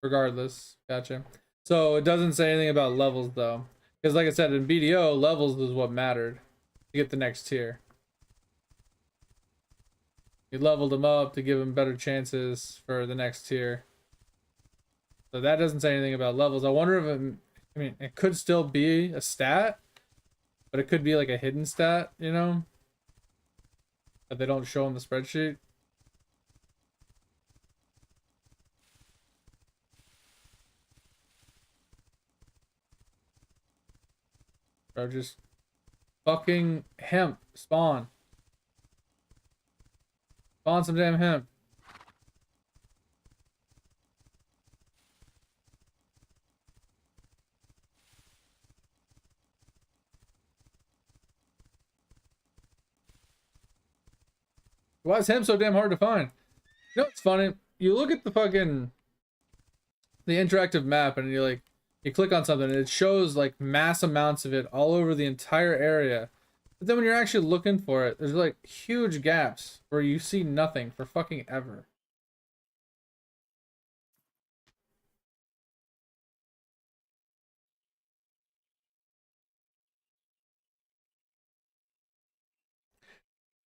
Regardless. Gotcha. So it doesn't say anything about levels though. Because like I said, in BDO, levels is what mattered to get the next tier. You leveled them up to give them better chances for the next tier. So that doesn't say anything about levels. I wonder if it, I mean, it could still be a stat, but it could be like a hidden stat, you know, that they don't show in the spreadsheet. Bro, just fucking hemp. Spawn. Spawn some damn hemp. Why is hemp so damn hard to find? You know what's funny? You look at the interactive map and you're like, you click on something and it shows like mass amounts of it all over the entire area. But then when you're actually looking for it, there's like huge gaps where you see nothing for fucking ever.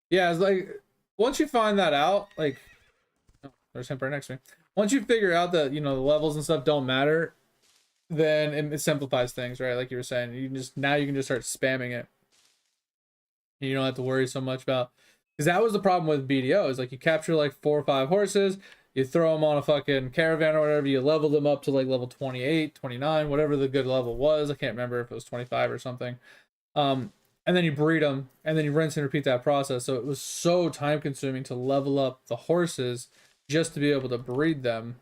Yeah, it's like once you find that out, like oh, there's hemp right next to me. Once you figure out that, you know, the levels and stuff don't matter, then it simplifies things, right? Like you were saying, you can just now you can just start spamming it. You don't have to worry so much about, because that was the problem with BDO, is like you capture like 4 or 5 horses, you throw them on a fucking caravan or whatever, you level them up to like level 28, 29, whatever the good level was. I can't remember if it was 25 or something. And then you breed them, and then you rinse and repeat that process. So it was so time consuming to level up the horses just to be able to breed them.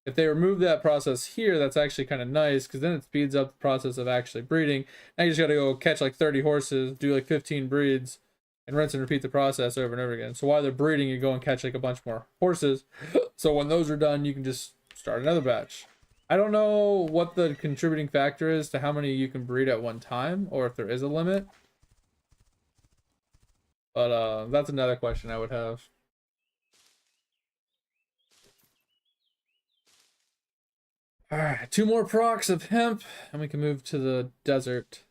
If they remove that process here, that's actually kind of nice, because then it speeds up the process of actually breeding. Now you just got to go catch like 30 horses, do like 15 breeds, and rinse and repeat the process over and over again. So while they're breeding, you go and catch like a bunch more horses. So when those are done, you can just start another batch. I don't know what the contributing factor is to how many you can breed at one time, or if there is a limit. But that's another question I would have. All right, 2 more procs of hemp, and we can move to the desert.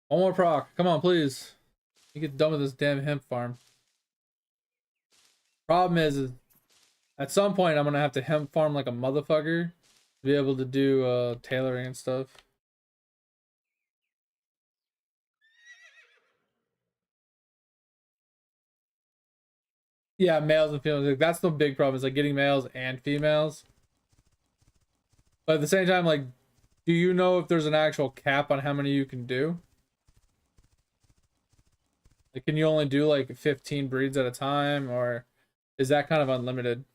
One more proc. Come on, please. You get done with this damn hemp farm. Problem is at some point I'm gonna have to hemp farm like a motherfucker to be able to do tailoring and stuff. Yeah, males and females. Like, that's the big problem, is like getting males and females. But at the same time, like, do you know if there's an actual cap on how many you can do? Like, can you only do like 15 breeds at a time, or is that kind of unlimited?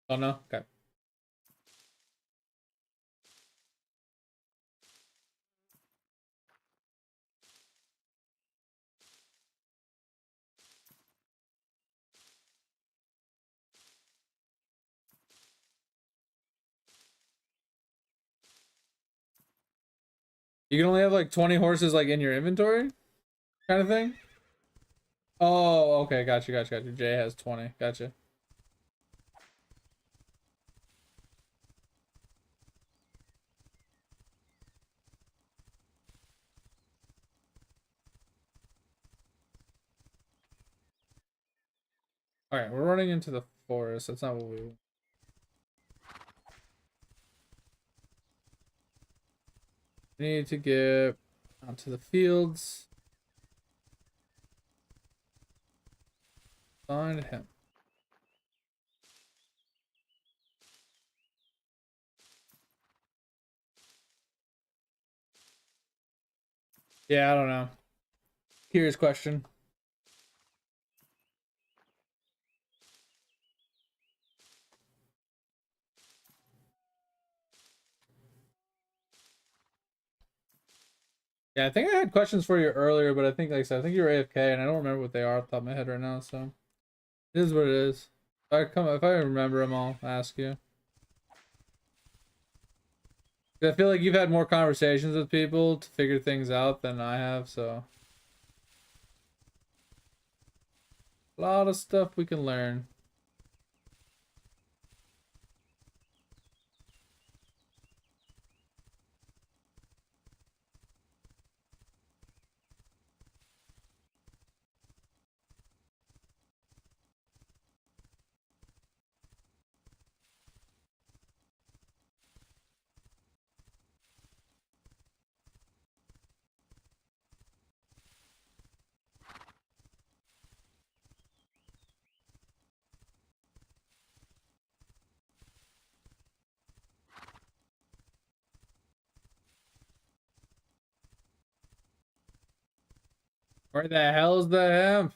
Oh no? Okay. You can only have like 20 horses like in your inventory, kind of thing? Oh, okay, gotcha. Jay has 20, gotcha. All right, we're running into the forest. That's not what we. We need to get onto the fields. Find him. Yeah, I don't know. Curious question. Yeah, I think I had questions for you earlier, but I think, like I said, I think you're AFK, and I don't remember what they are off the top of my head right now. So it is what it is. If I remember them, I'll ask you. I feel like you've had more conversations with people to figure things out than I have, so a lot of stuff we can learn. Where the hell is the hemp?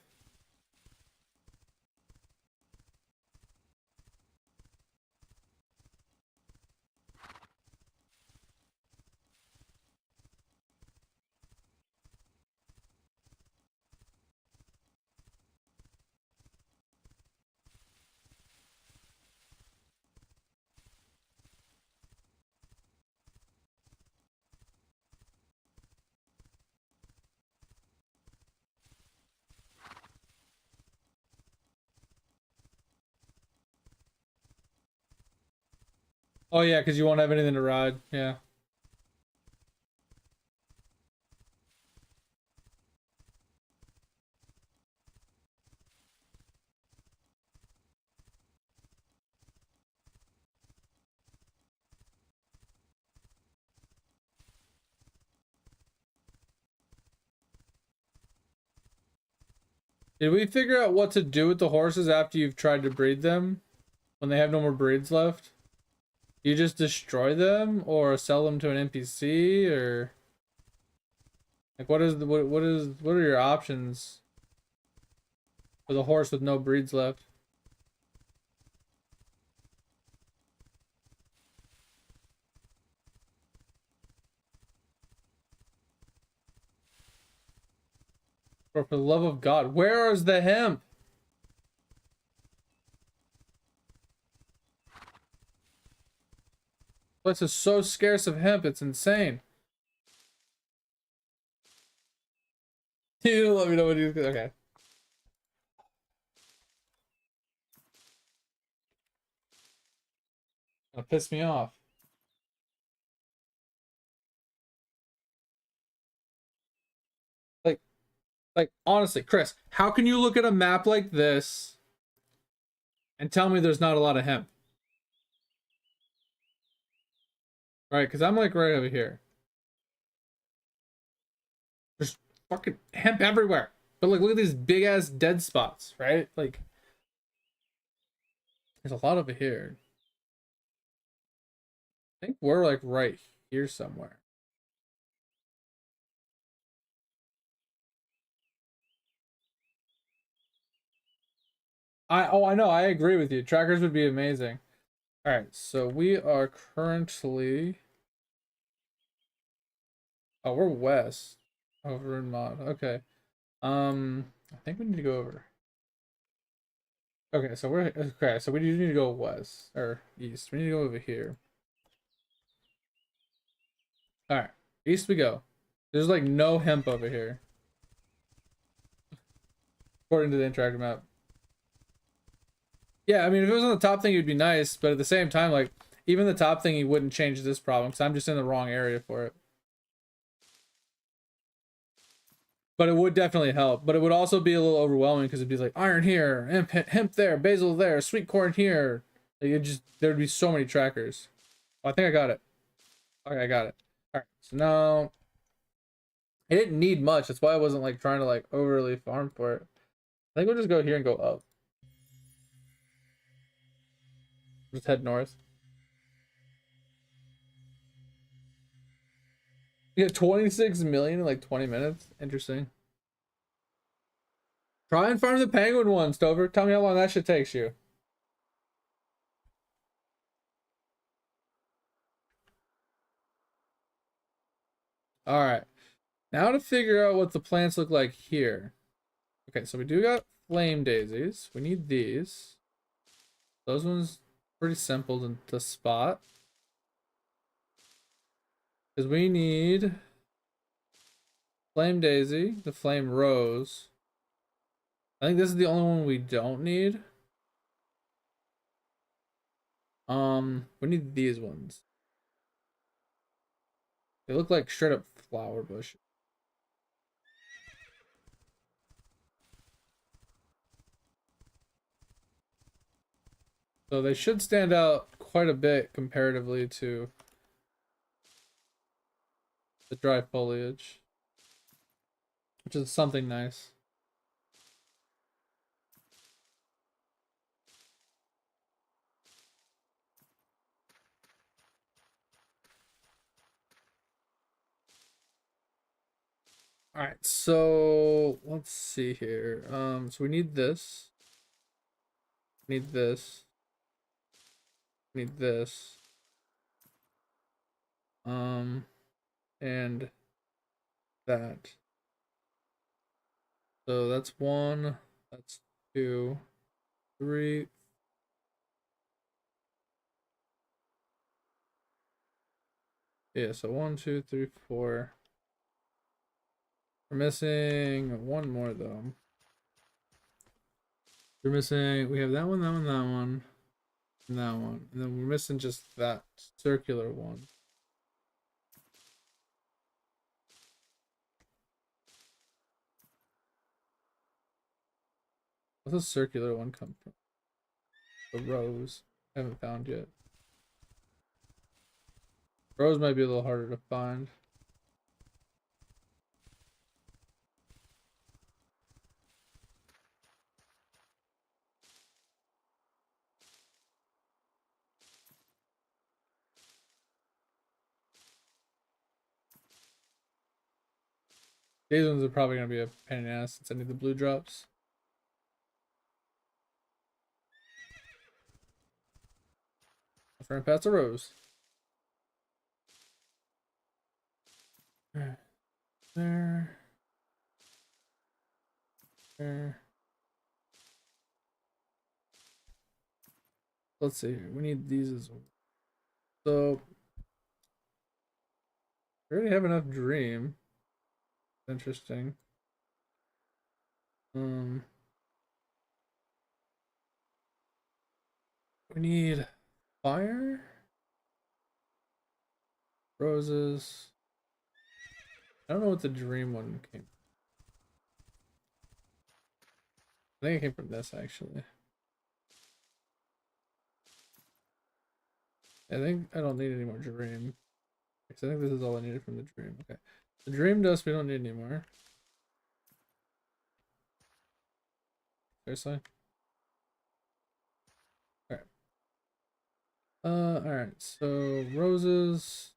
Oh yeah, because you won't have anything to ride. Yeah. Did we figure out what to do with the horses after you've tried to breed them? When they have no more breeds left? You just destroy them or sell them to an NPC or like what is the what are your options for the horse with no breeds left? For the love of God, where is the hemp? This is so scarce of hemp, it's insane. You let me know what you okay. Gonna piss me off. Like honestly, Chris, how can you look at a map like this and tell me there's not a lot of hemp? Right, because I'm like right over here. There's fucking hemp everywhere. But like look at these big ass dead spots, right? Like there's a lot over here. I think we're like right here somewhere. I know, I agree with you. Trackers would be amazing. Alright, so we are currently oh, we're west over in mod. Okay. I think we need to go over. Okay, so we're okay, so we do need to go west or east. We need to go over here. Alright, east we go. There's like no hemp over here. According to the interactive map. Yeah, I mean if it was on the top thing it'd be nice, but at the same time, like even the top thing wouldn't change this problem because I'm just in the wrong area for it. But it would definitely help. But it would also be a little overwhelming because it'd be like iron here, hemp there, basil there, sweet corn here. Like it just there'd be so many trackers. Oh, I think I got it. Okay, I got it. All right, so now it didn't need much. That's why I wasn't like trying to like overly farm for it. I think we'll just go here and go up. Just head north. You get 26 million in like 20 minutes. Interesting. Try and farm the penguin one, Stover. Tell me how long that shit takes you. All right. Now to figure out what the plants look like here. Okay, so we do got flame daisies. We need these. Those ones pretty simple to spot. Because we need flame daisy, the flame rose. I think this is the only one we don't need. We need these ones. They look like straight up flower bush. So they should stand out quite a bit comparatively to the dry foliage, which is something nice. All right, so let's see here. So we need this. Need this. Need this. And that. So that's 1, that's 2, 3. Yeah, so 1, 2, 3, 4. We're missing one more though. We're missing, we have that one, that one, that one, and that one. And then we're missing just that circular one. What's the circular one come from? The rose. I haven't found yet. Rose might be a little harder to find. These ones are probably going to be a pain in the ass since I need the blue drops. My friend past a rose. There. There. There. Let's see here. We need these as well. So we already have enough dream. Interesting. We need fire, roses. I don't know what the dream one came. I think it came from this actually. I think I don't need any more dream. I think this is all I needed from the dream. Okay. The dream dust we don't need anymore. Seriously? Alright. Alright, so roses.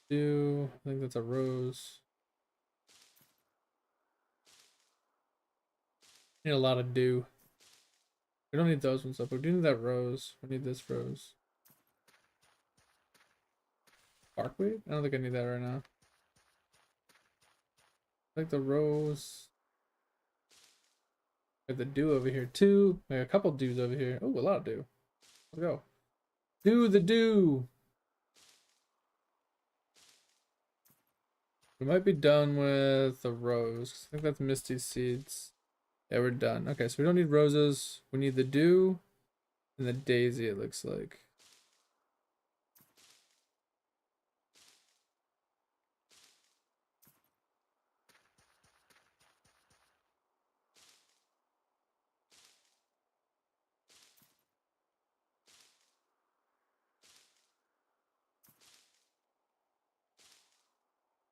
Dew. I think that's a rose. Need a lot of dew. We don't need those ones up. We do need that rose. We need this rose. Barkweed? I don't think I need that right now. I like the rose. We have the dew over here too. We have a couple dews over here. Oh, a lot of dew. Let's go. Do the dew. We might be done with the rose. I think that's Misty Seeds. Yeah, we're done. Okay, so we don't need roses. We need the dew and the daisy, it looks like.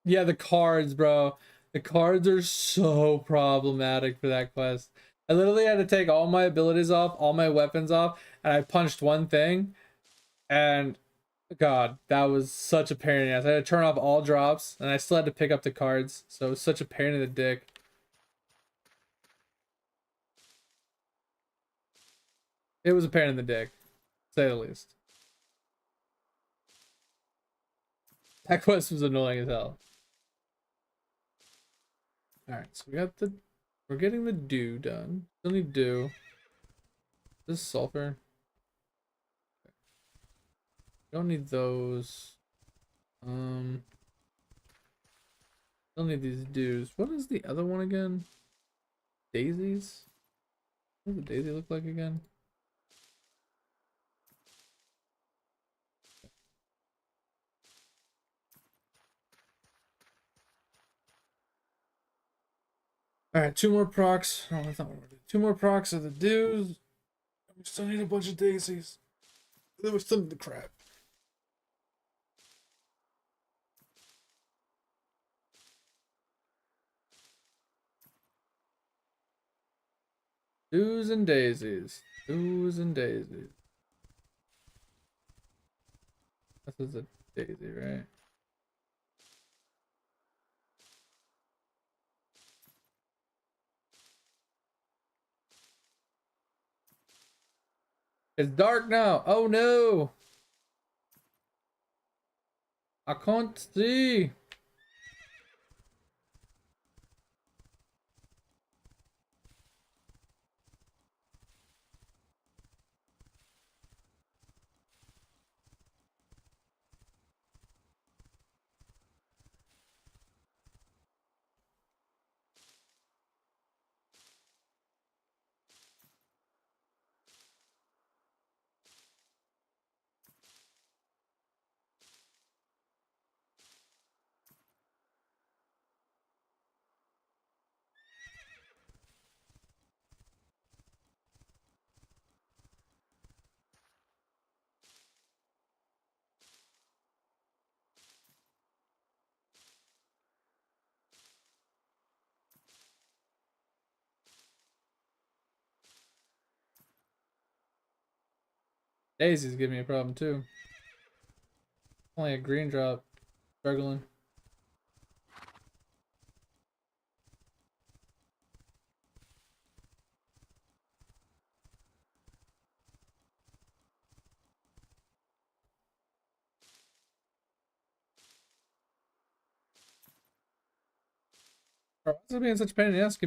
Yeah, the cards, bro. The cards are so problematic for that quest. I literally had to take all my abilities off, all my weapons off, and I punched one thing, and God, that was such a pain in the ass. I had to turn off all drops, and I still had to pick up the cards, so it was such a pain in the dick. It was a pain in the dick, to say the least. That quest was annoying as hell. Alright, so we're getting the dew done. Still need dew. This is sulfur. Don't need those. Still need these dews. What is the other one again? Daisies? What does the daisy look like again? Alright, 2 more procs. Oh, that's not what we're doing. 2 more procs of the dews. We still need a bunch of daisies. Then we still need the crab. Dews and daisies. Dews and daisies. This is a daisy, right? It's dark now. Oh no! I can't see. Daisy's giving me a problem too. Only a green drop. Struggling. Bro, why is it being such a pain in the ass? Just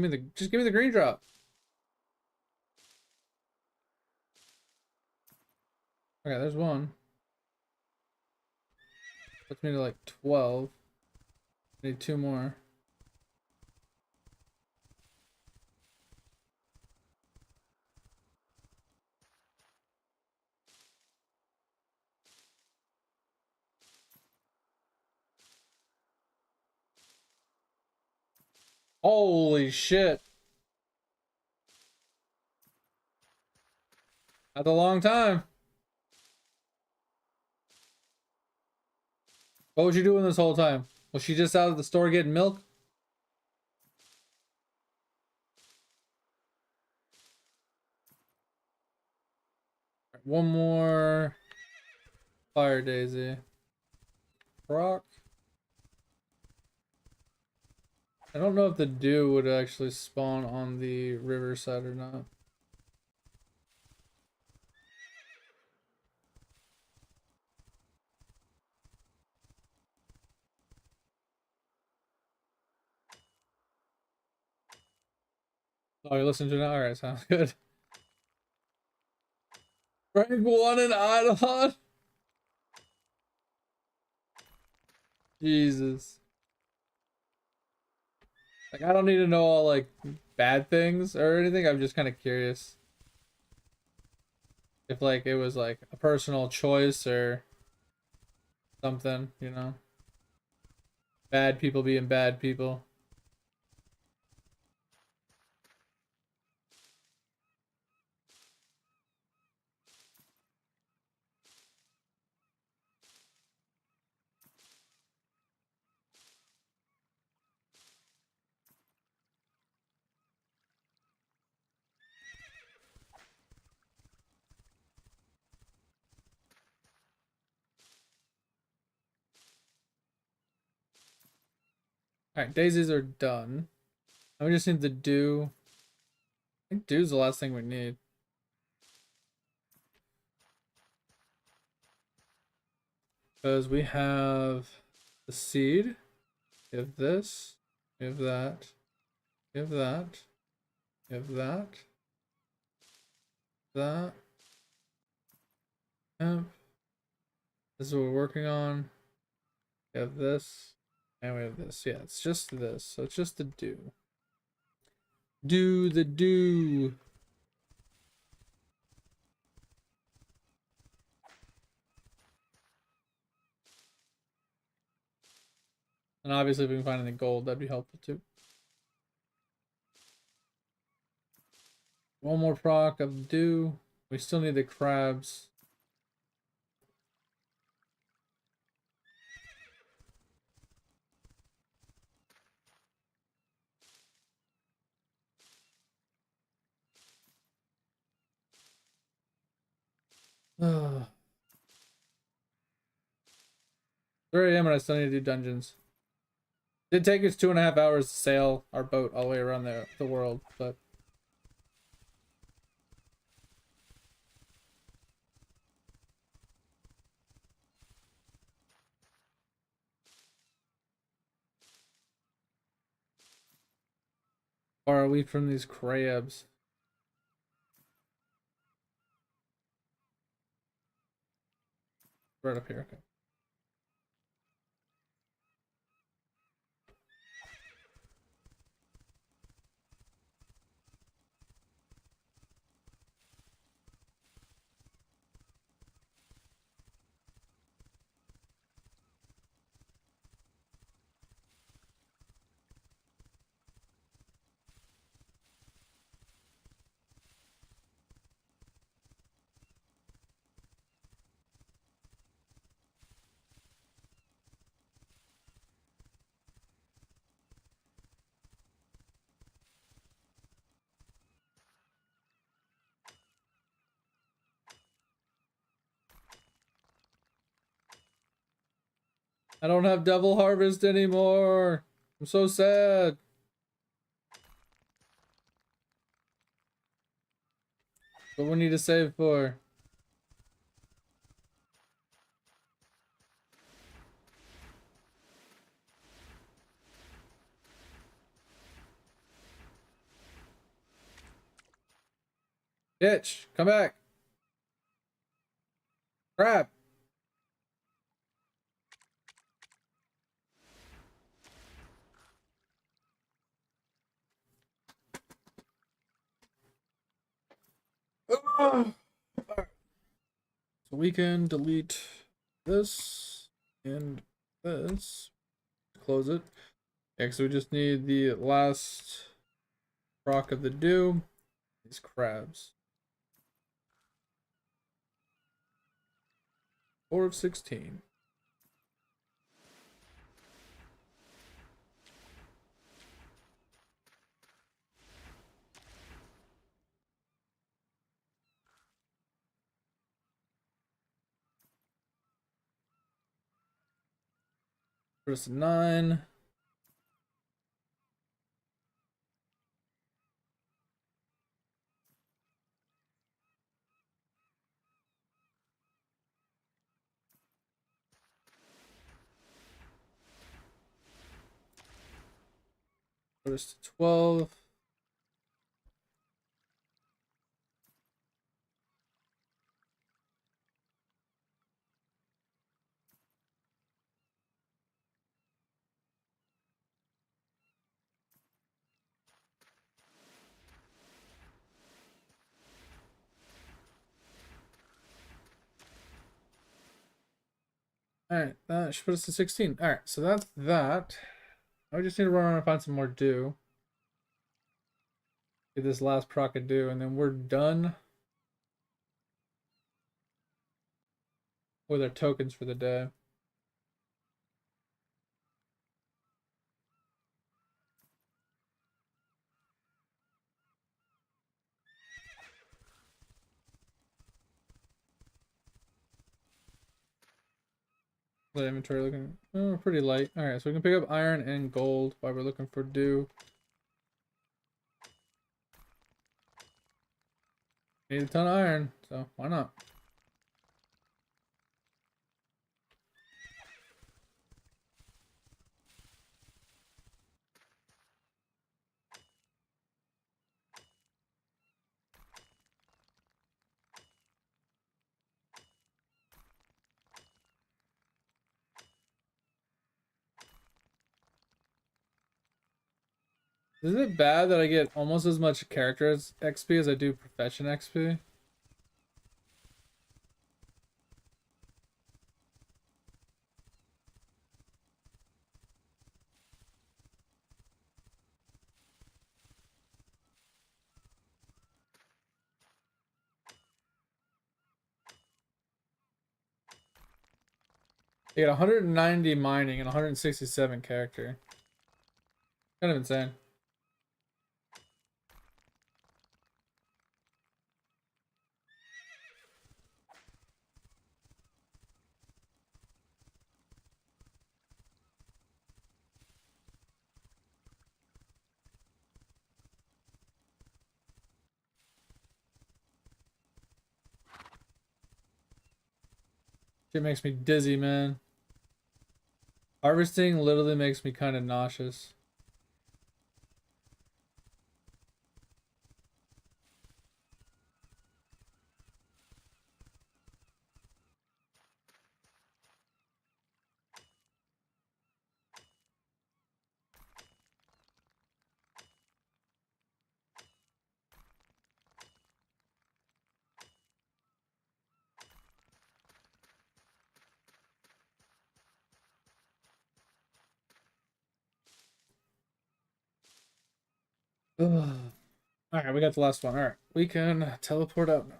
give me the green drop. Okay, there's one. Puts me to like 12. Need two more. Holy shit. That's a long time. What was she doing this whole time? Was she just out of the store getting milk? One more fire daisy. Rock. I don't know if the dew would actually spawn on the riverside or not. Oh, you listen to it now? Alright, sounds good. Rank 1 in Eidolon? Jesus. Like, I don't need to know all, like, bad things or anything. I'm just kind of curious. If, like, it was, like, a personal choice or something, you know? Bad people being bad people. Alright, daisies are done. Now we just need the dew. I think dew's the last thing we need. Because we have the seed. We have this. We have that. We have that. We have that. That. Yep. This is what we're working on. We have this. And we have this. Yeah, it's just this. So it's just the dew. Do the dew. And obviously if we can find any gold, that'd be helpful too. One more proc of dew. We still need the crabs. 3 a.m. and I still need to do dungeons. Did take us 2.5 hours to sail our boat all the way around the world, but far are we from these crabs? Right up here. Okay. I don't have Devil Harvest anymore. I'm so sad. What we need to save for? Bitch, come back. Crap. So we can delete this and this. Close it. Okay, so we just need the last proc of the dew. These crabs. 4 of 16. First 9. First 12. Alright, that should put us to 16. Alright, so that's that. I just need to run around and find some more dew. Get this last proc of dew, and then we're done with our tokens for the day. The inventory looking pretty light. Alright, so we can pick up iron and gold while we're looking for dew. Need a ton of iron, so why not? Is it bad that I get almost as much character XP as I do profession XP? I get 190 mining and 167 character. Kind of insane. Shit makes me dizzy, man. Harvesting literally makes me kind of nauseous. Ugh. Alright, we got the last one. Alright, we can teleport out now.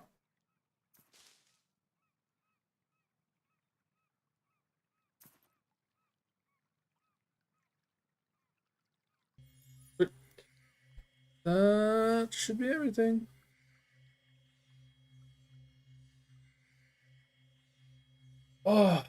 That should be everything. Oh,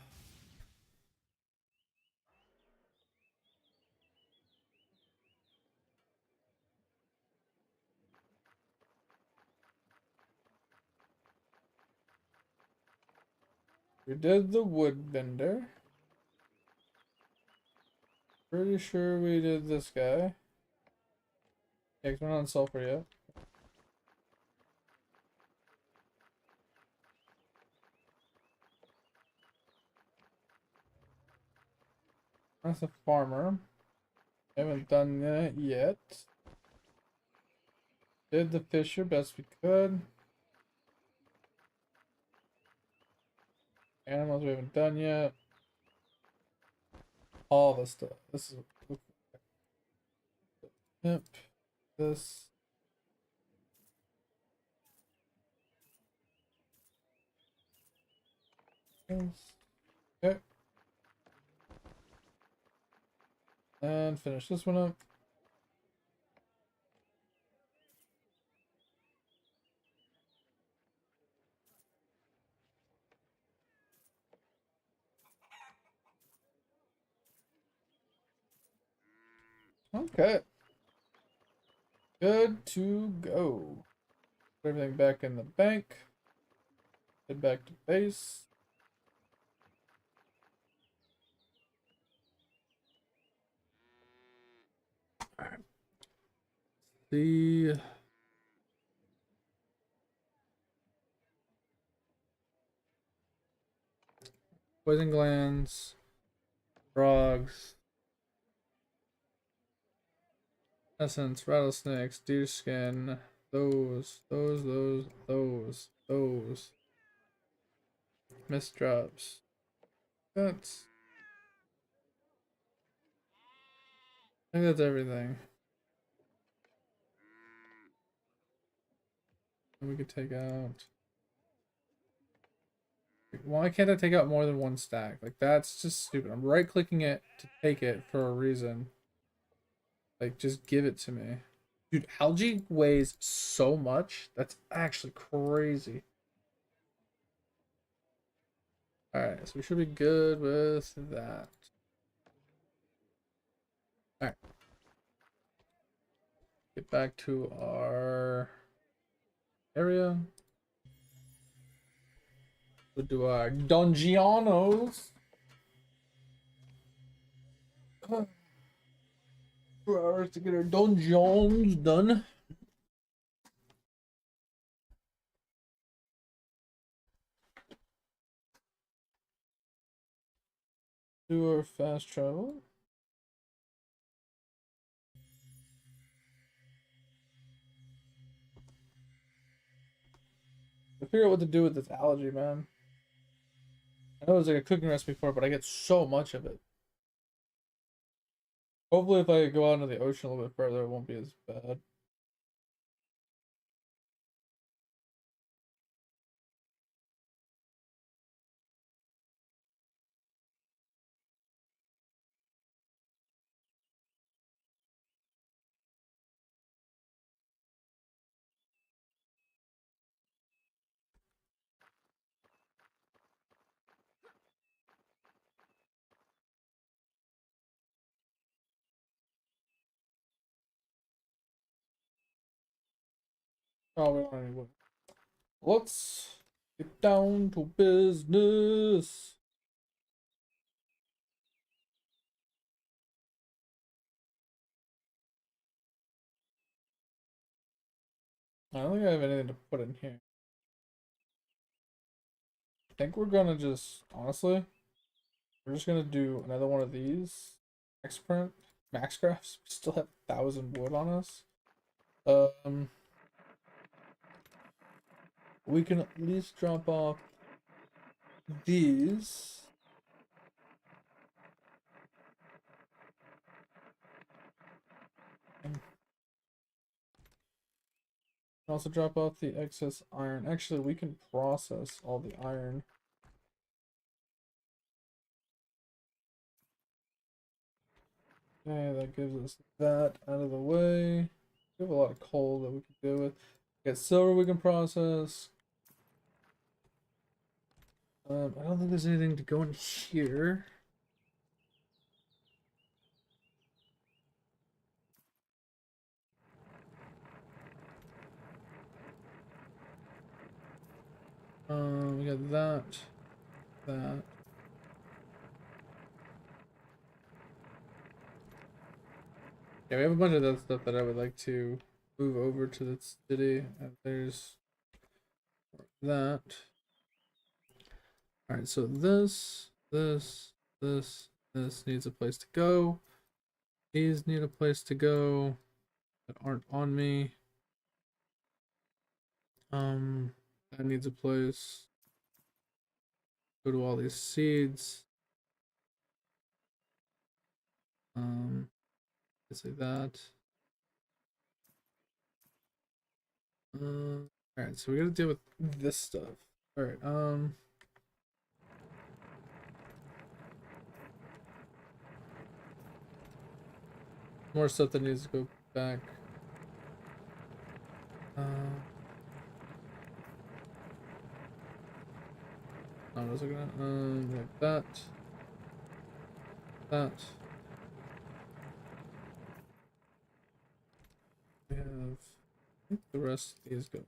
we did the wood bender. Pretty sure we did this guy. Yeah, 'cause we're not on sulfur yet. That's a farmer. Haven't done that yet. Did the fisher best we could. Animals we haven't done yet. All this stuff. This is. Yep. This. This. Okay. And finish this one up. Okay. Good to go. Put everything back in the bank. Head back to base. The poison glands, frogs, essence, rattlesnakes, deer skin, those, mist drops. That's, I think that's everything. And we could take out. Why can't I take out more than one stack? Like, that's just stupid. I'm right clicking it to take it for a reason. Like, just give it to me. Dude, algae weighs so much. That's actually crazy. Alright, so we should be good with that. Alright. Get back to our area. We'll do our Dongianos. 2 hours to get our dungeons done. Do our fast travel. I figure out what to do with this algae, man. I know there's like a cooking recipe for it, but I get so much of it. Hopefully, if I go out into the ocean a little bit further, it won't be as bad. Oh, we don't need wood. Let's get down to business. I don't think I have anything to put in here. I think we're gonna just, honestly, we're just gonna do another one of these. Max print, max crafts. We still have 1,000 wood on us. We can at least drop off these. Also drop off the excess iron. Actually, we can process all the iron. Okay, that gives us that out of the way. We have a lot of coal that we can deal with. We got silver we can process. I don't think there's anything to go in here. We got that. Yeah, we have a bunch of that stuff that I would like to move over to the city. There's that. Alright, so this needs a place to go. These need a place to go that aren't on me. That needs a place. Go to all these seeds. Let's say that. Alright, so we gotta deal with this stuff. Alright, more stuff that needs to go back. I was looking at like that. We have, I think the rest of these go.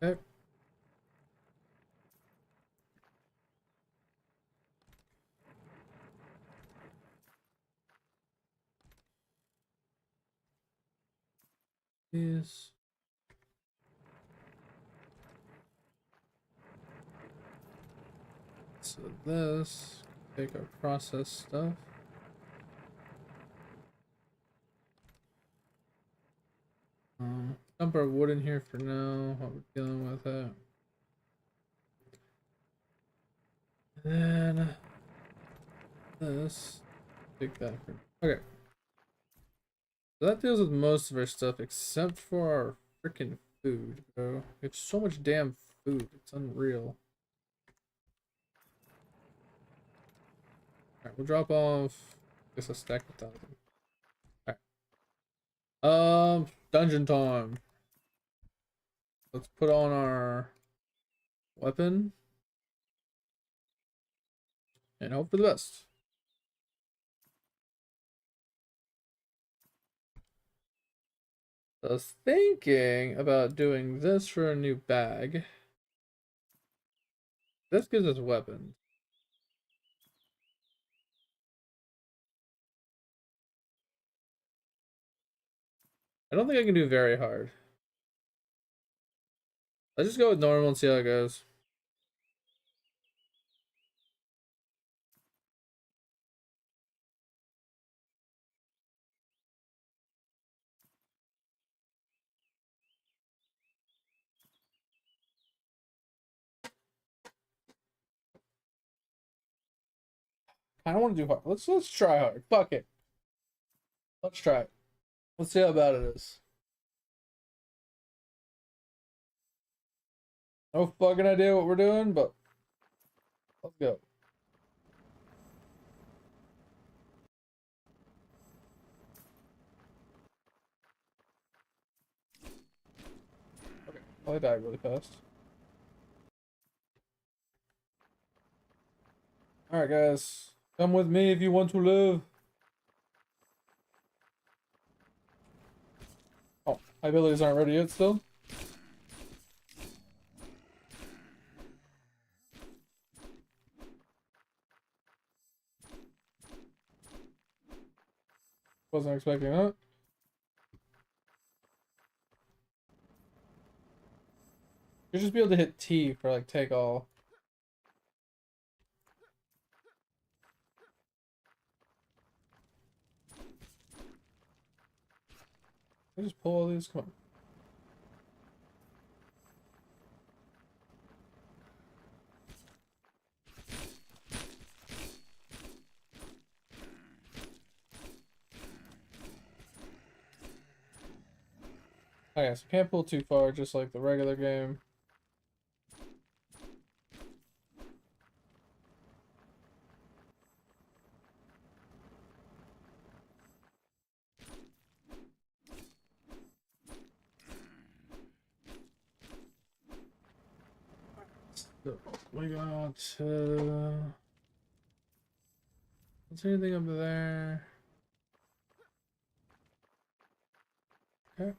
Okay. These. So this, take our process stuff. Dump our wood in here for now while we're dealing with it. And then this, take that for, okay. So that deals with most of our stuff except for our freaking food, bro. It's so much damn food, it's unreal. Alright, we'll drop off, I guess a stack of 1,000. Alright. Dungeon time. Let's put on our weapon and hope for the best. I was thinking about doing this for a new bag. This gives us weapons. I don't think I can do very hard. Let's just go with normal and see how it goes. I don't want to do hard. Let's try hard. Fuck it. Let's try it. Let's see how bad it is. No fucking idea what we're doing, but let's go. Okay, I died really fast. Alright, guys. Come with me if you want to live. Oh, my abilities aren't ready yet still. Wasn't expecting that. You just be able to hit T for like take all. I just pull all these. Come on. Okay, so can't pull too far, just like the regular game. So we got is there anything up there? Okay.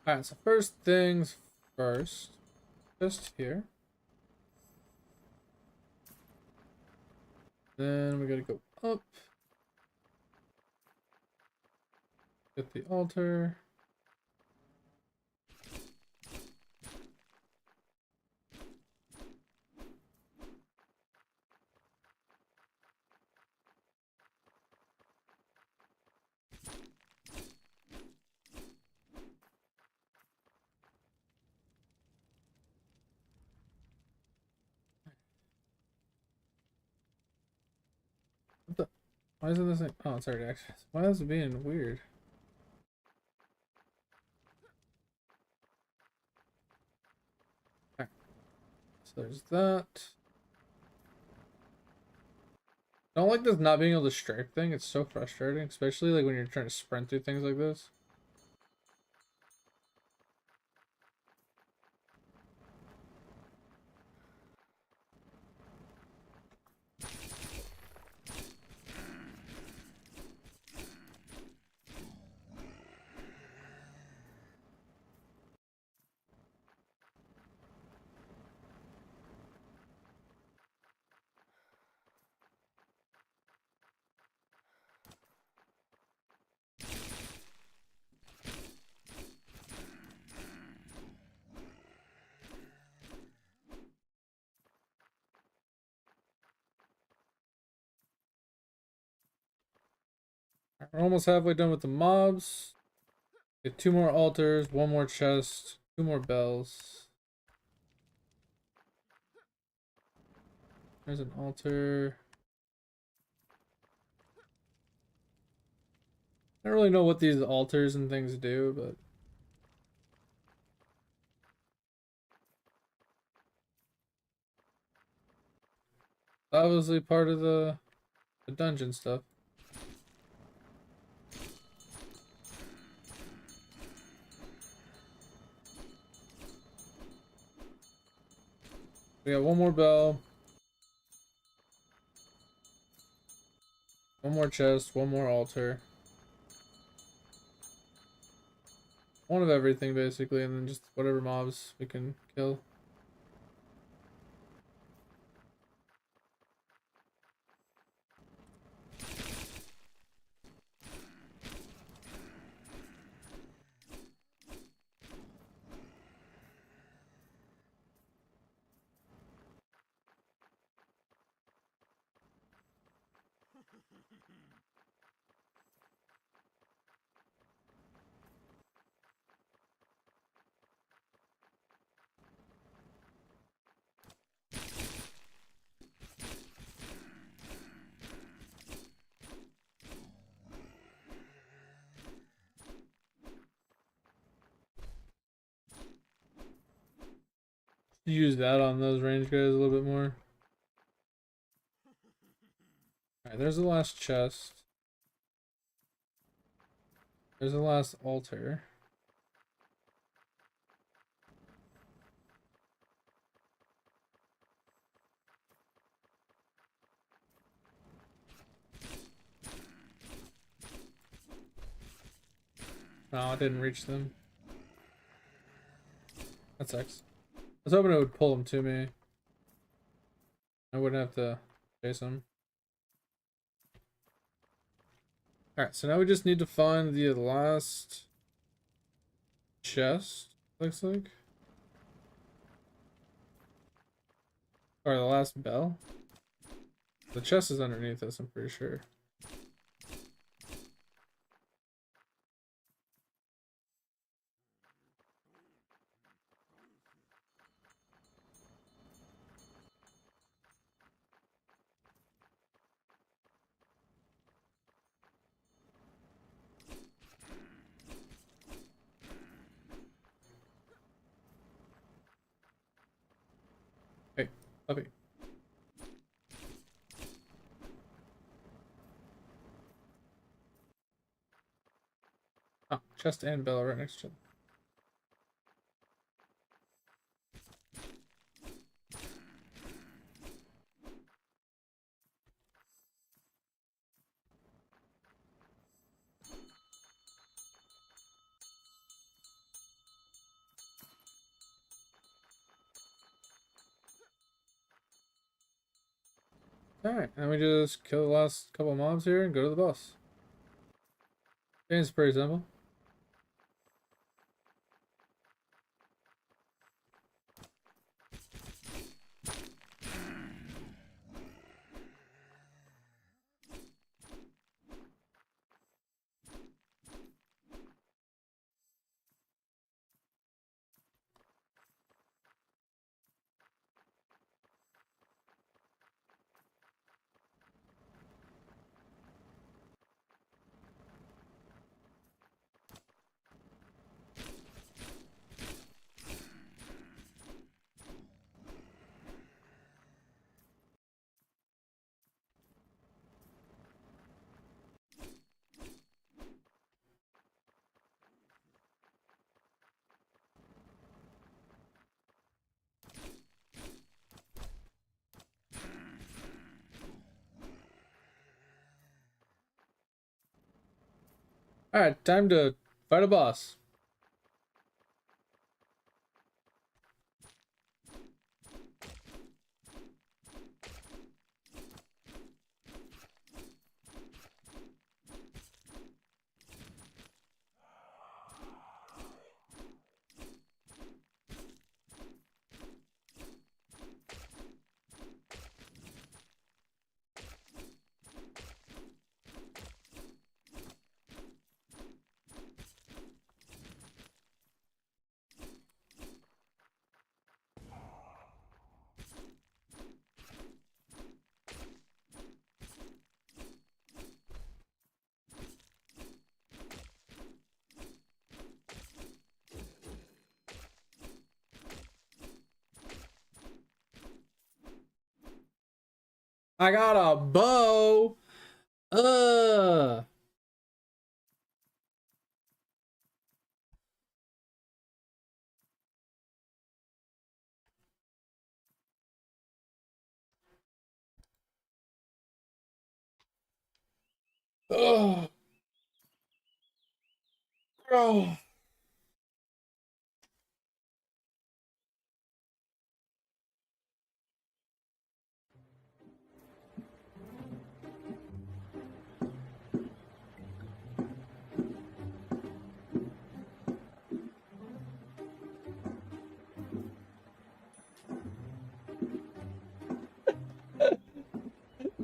Alright, so first things first, just here. Then we gotta go up. Get the altar. What the? Why isn't this thing? Oh, it's already actually. Why is it being weird? Alright, so there's that. I don't like this not being able to strafe thing. It's so frustrating, especially like when you're trying to sprint through things like this. We're almost halfway done with the mobs. Get 2 more altars, 1 more chest, 2 more bells. There's an altar. I don't really know what these altars and things do, but obviously part of the dungeon stuff. We got 1 more bell, 1 more chest, 1 more altar. 1 of everything basically, and then just whatever mobs we can kill. use that on those range guys a little bit more. Alright, there's the last chest. There's the last altar. No, I didn't reach them. That sucks. I was hoping it would pull them to me. I wouldn't have to chase them. Alright, so now we just need to find the last chest, looks like. Or the last bell. The chest is underneath us, I'm pretty sure. Hey, puppy. Oh, chest and bell are right next to them. Alright, and we just kill the last couple mobs here and go to the boss. It's pretty simple. Alright, time to fight a boss. I got a bow. Ugh. Ugh. Oh.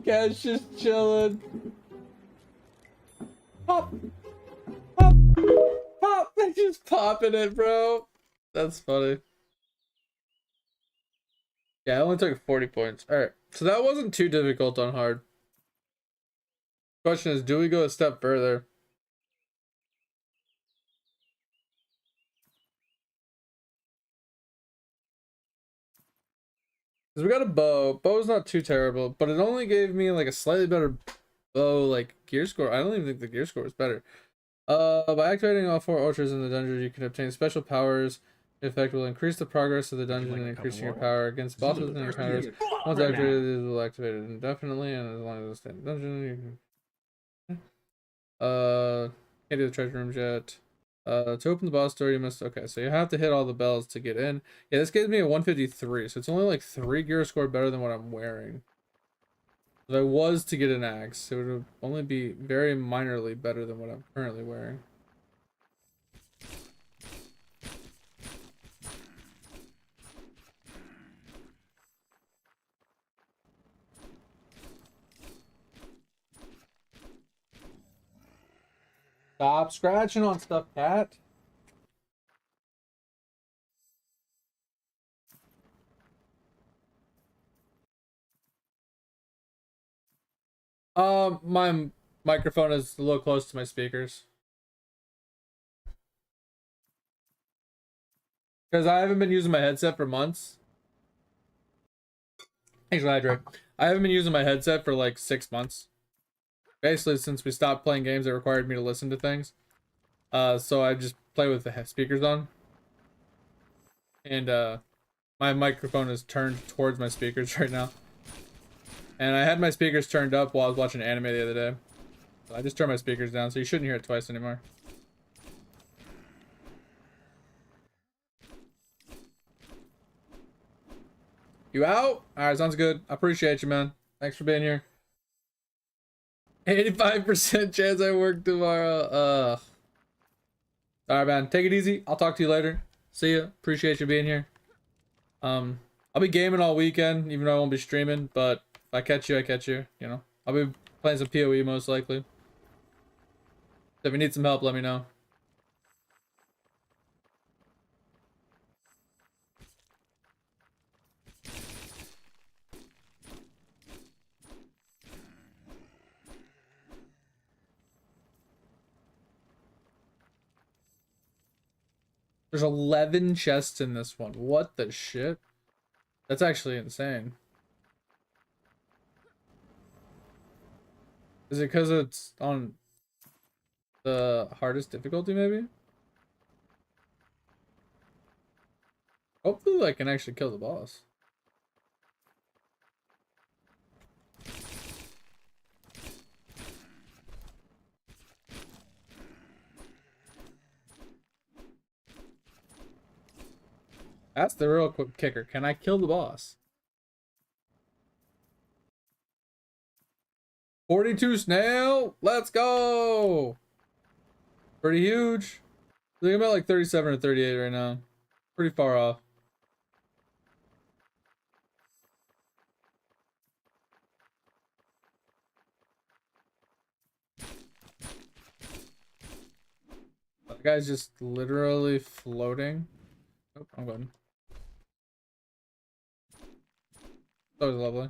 Cat's just chilling. Pop, pop, pop. They're just popping it, bro. That's funny. Yeah, it only took 40 points. Alright, so that wasn't too difficult on hard. Question is, do we go a step further? Because we got a bow. Bow's not too terrible, but it only gave me like a slightly better bow, like gear score. I don't even think the gear score is better. By activating all 4 ultras in the dungeon, you can obtain special powers. The effect will increase the progress of the dungeon and increasing your power against bosses and encounters. Once activated, it will activate it indefinitely, and as long as it's in the dungeon, you can... Can't do the treasure rooms yet. To open the boss door, you must... Okay, so you have to hit all the bells to get in. Yeah, this gives me a 153, so it's only like 3 gear score better than what I'm wearing. If I was to get an axe, it would only be very minorly better than what I'm currently wearing. Stop scratching on stuff, cat. My microphone is a little close to my speakers. Because I haven't been using my headset for months. Actually, I haven't been using my headset for like 6 months. Basically, since we stopped playing games that required me to listen to things. So I just play with the speakers on. And my microphone is turned towards my speakers right now. And I had my speakers turned up while I was watching anime the other day. So I just turned my speakers down, so you shouldn't hear it twice anymore. You out? Alright, sounds good. I appreciate you, man. Thanks for being here. 85% chance I work tomorrow. Alright, man. Take it easy. I'll talk to you later. See ya. Appreciate you being here. I'll be gaming all weekend, even though I won't be streaming, but if I catch you, I catch you, you know. I'll be playing some PoE most likely. If you need some help, let me know. There's 11 chests in this one. What the shit? That's actually insane. Is it because it's on the hardest difficulty, maybe? Hopefully I can actually kill the boss. That's the real quick kicker. Can I kill the boss? 42 snail. Let's go. Pretty huge. I think I'm at like 37 or 38 right now. Pretty far off. That guy's just literally floating. Oh, I'm going. That was lovely.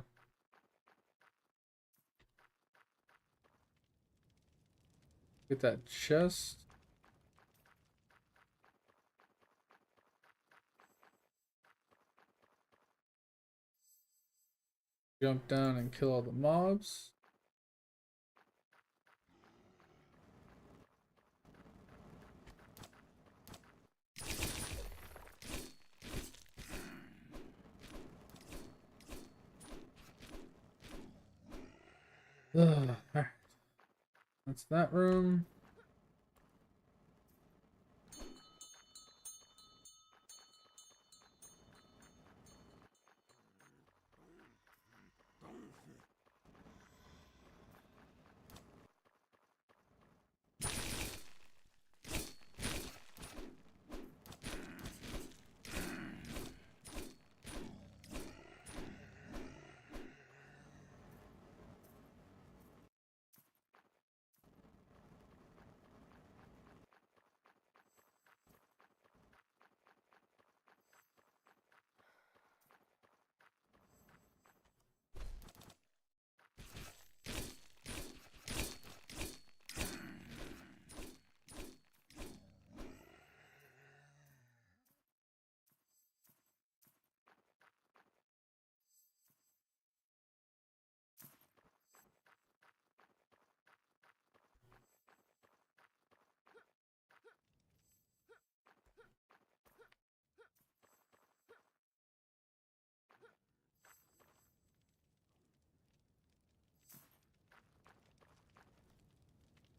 Get that chest. Jump down and kill all the mobs. Alright. That's that room.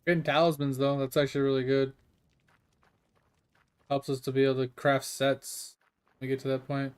Getting talismans though, that's actually really good. Helps us to be able to craft sets when we get to that point.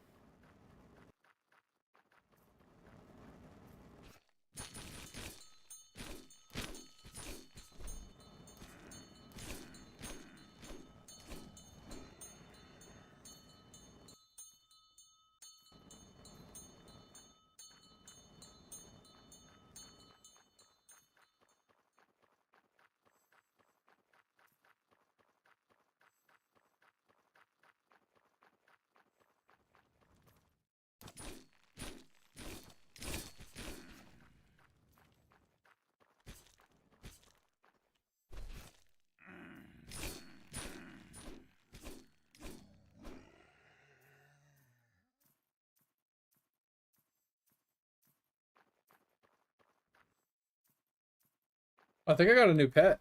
I think I got a new pet.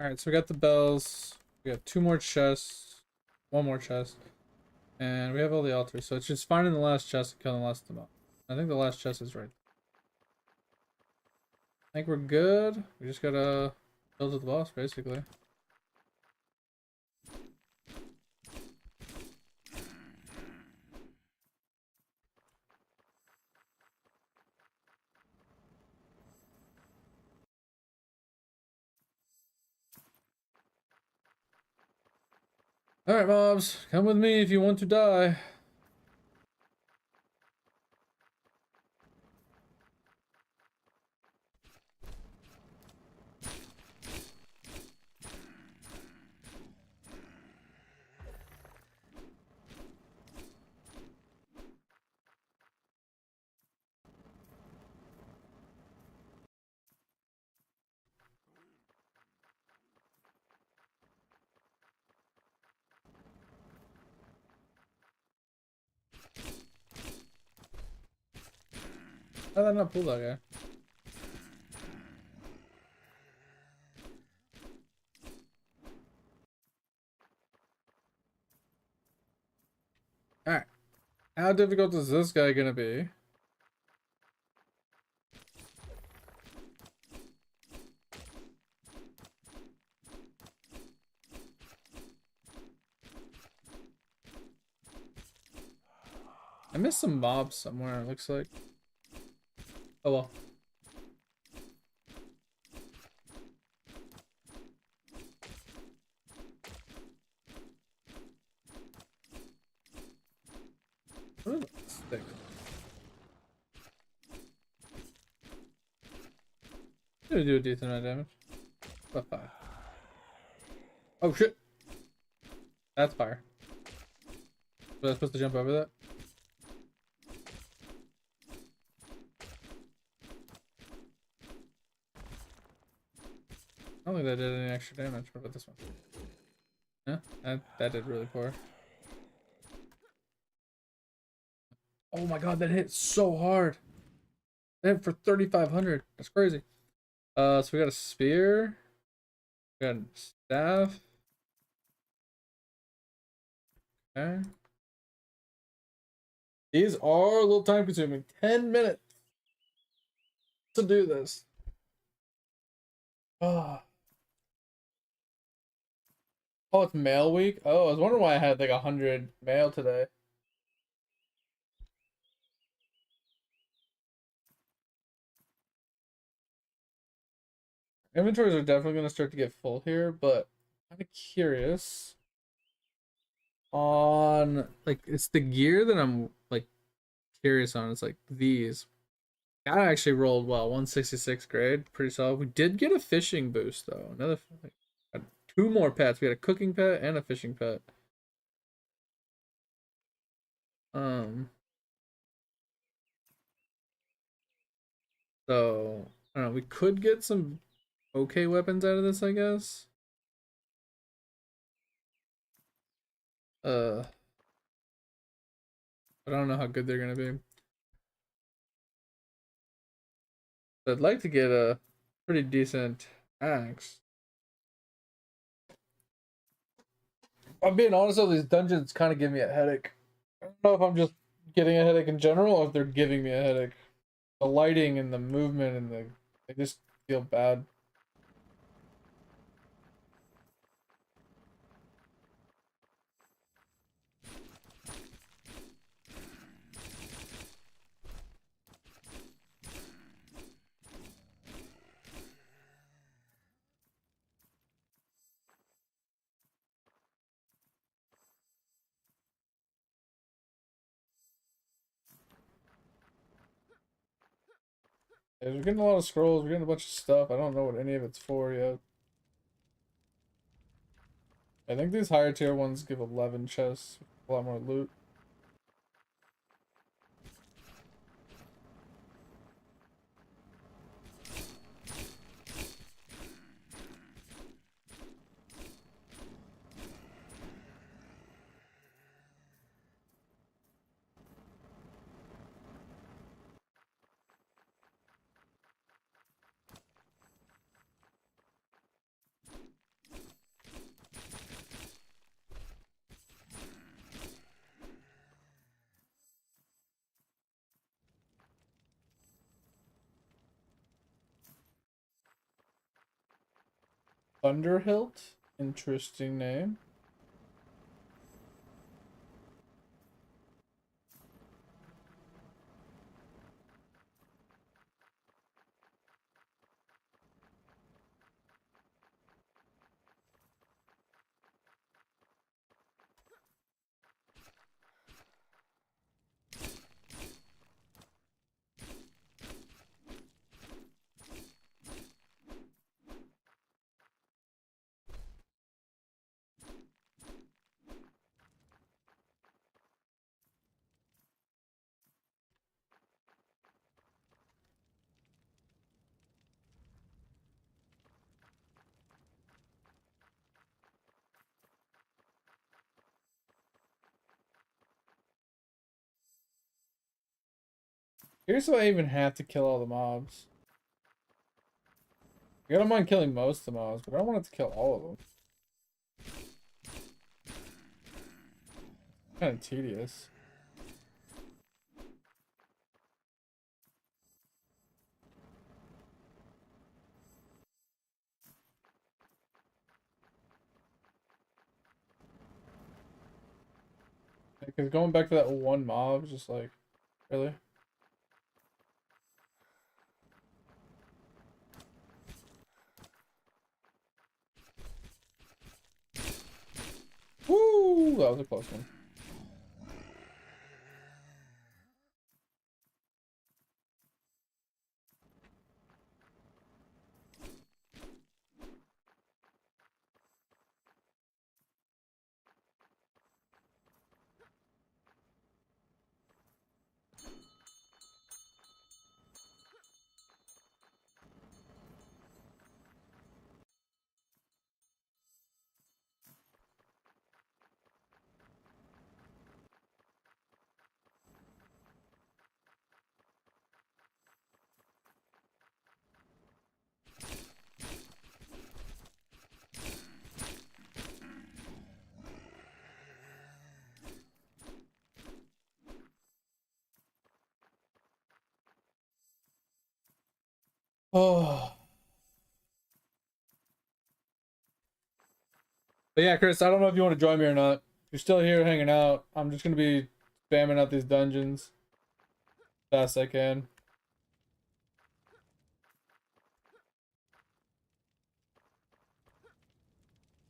Alright, so we got the bells. We got 2 more chests. 1 more chest. And we have all the altars. So it's just finding the last chest and killing the last of them. I think the last chest is right. I think we're good. We just gotta build to the boss, basically. Alright, mobs. Come with me if you want to die. How did I not pull that guy? Alright. How difficult is this guy gonna be? I missed some mobs somewhere, it looks like. Oh well. What is that stick? Gonna do a decent amount of damage. About 5. Oh shit! That's fire. Was I supposed to jump over that? don't think that did any extra damage. What about this one? Yeah, that did really poor. Oh my god, that hit so hard. That hit for 3,500. That's crazy. So we got a spear. We got a staff. Okay. These are a little time consuming. 10 minutes to do this. Oh, it's mail week? Oh, I was wondering why I had like 100 mail today. Inventories are definitely going to start to get full here, but I'm kind of curious on, like, it's the gear that I'm, like, curious on. It's like these. That actually rolled well. 166 grade. Pretty solid. We did get a fishing boost, though. Another, like, two more pets. We had a cooking pet and a fishing pet. So, I don't know. We could get some okay weapons out of this, I guess. I don't know how good they're gonna be. But I'd like to get a pretty decent axe. I'm being honest though, these dungeons kind of give me a headache. I don't know if I'm just getting a headache in general or if they're giving me a headache. The lighting and the movement and I just feel bad. Yeah, we're getting a lot of scrolls, we're getting a bunch of stuff. I don't know what any of it's for yet. I think these higher tier ones give 11 chests, a lot more loot. Thunderhilt? Interesting name. Here's why I even have to kill all the mobs. I don't mind killing most of the mobs, but I don't want it to kill all of them. Kind of tedious. Because going back to that one mob is just like, really? Woo! That was a close one. Oh. But yeah, Chris, I don't know if you want to join me or not. If you're still here hanging out, I'm just gonna be spamming out these dungeons fast I can.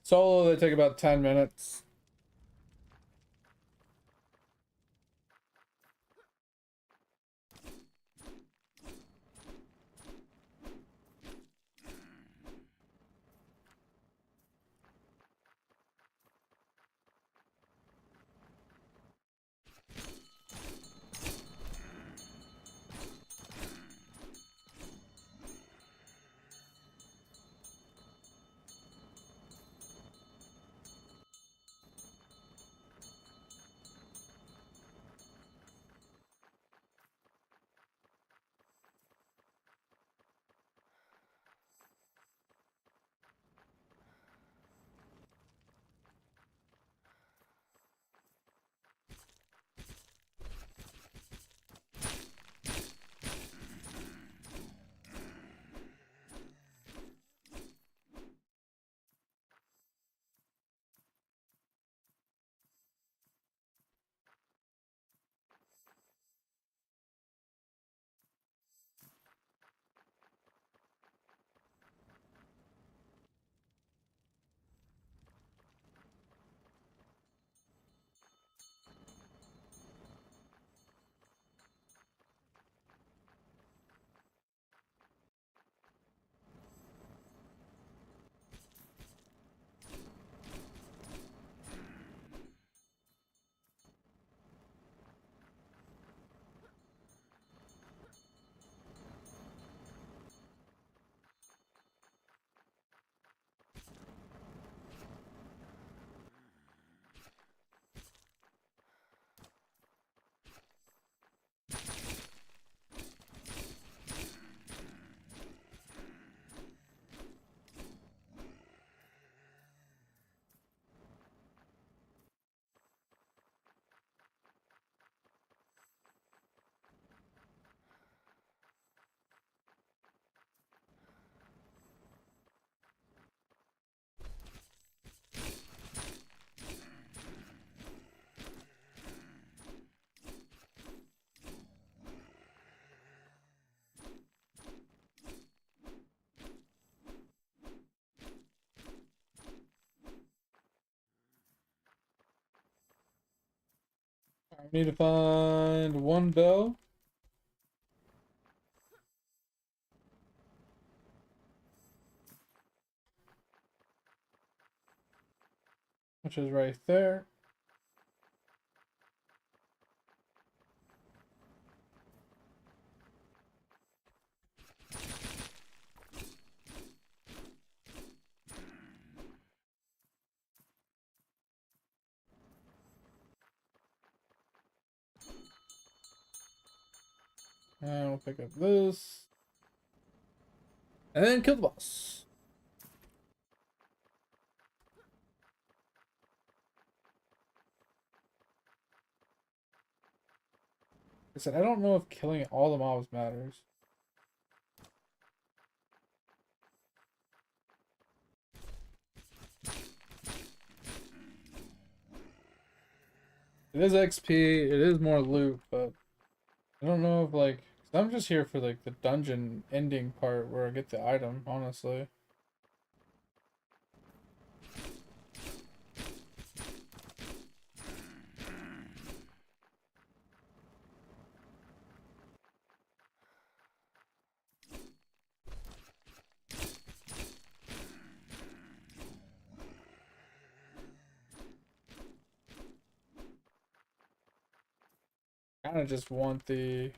Solo, they take about 10 minutes. I need to find one bell. Which is right there. And we'll pick up this. And then kill the boss. I said, I don't know if killing all the mobs matters. It is XP, it is more loot, but I don't know if like, 'cause I'm just here for like the dungeon ending part where I get the item, honestly. Kind of just want the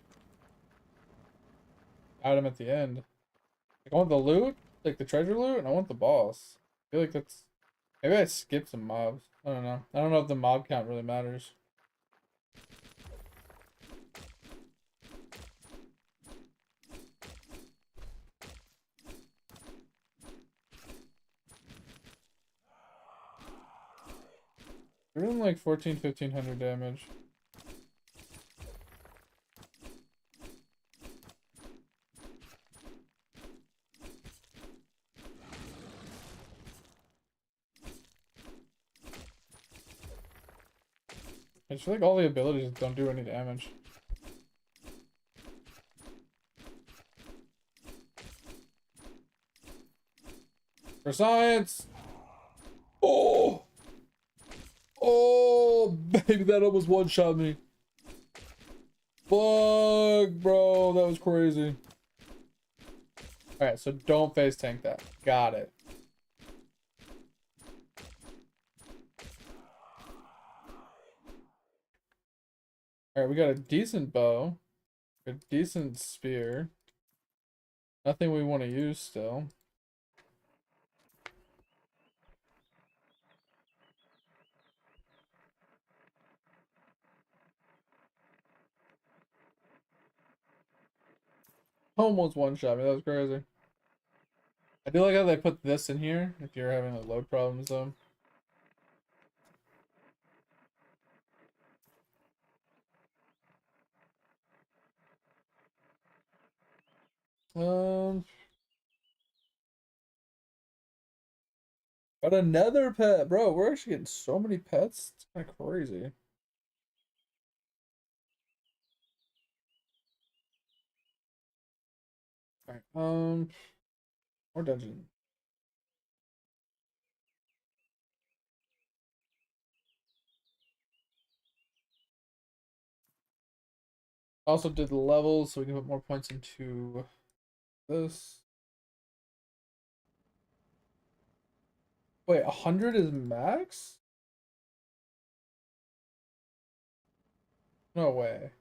item at the end. Like, I want the loot, like the treasure loot, and I want the boss. I feel like that's, maybe I skipped some mobs. I don't know. I don't know if the mob count really matters. We're doing like 1500 damage. I just feel like all the abilities don't do any damage. For science! Oh! Oh, baby, that almost one-shot me. Fuck, bro, that was crazy. Alright, so don't face tank that. Got it. Alright, we got a decent bow. A decent spear. Nothing we want to use still. Almost one-shot me, that was crazy. I do like how they put this in here, if you're having like, load problems though. Got another pet, bro. We're actually getting so many pets. It's kind of crazy. All right, more dungeon. Also did the levels so we can put more points into this. Wait, 100 is max? No way.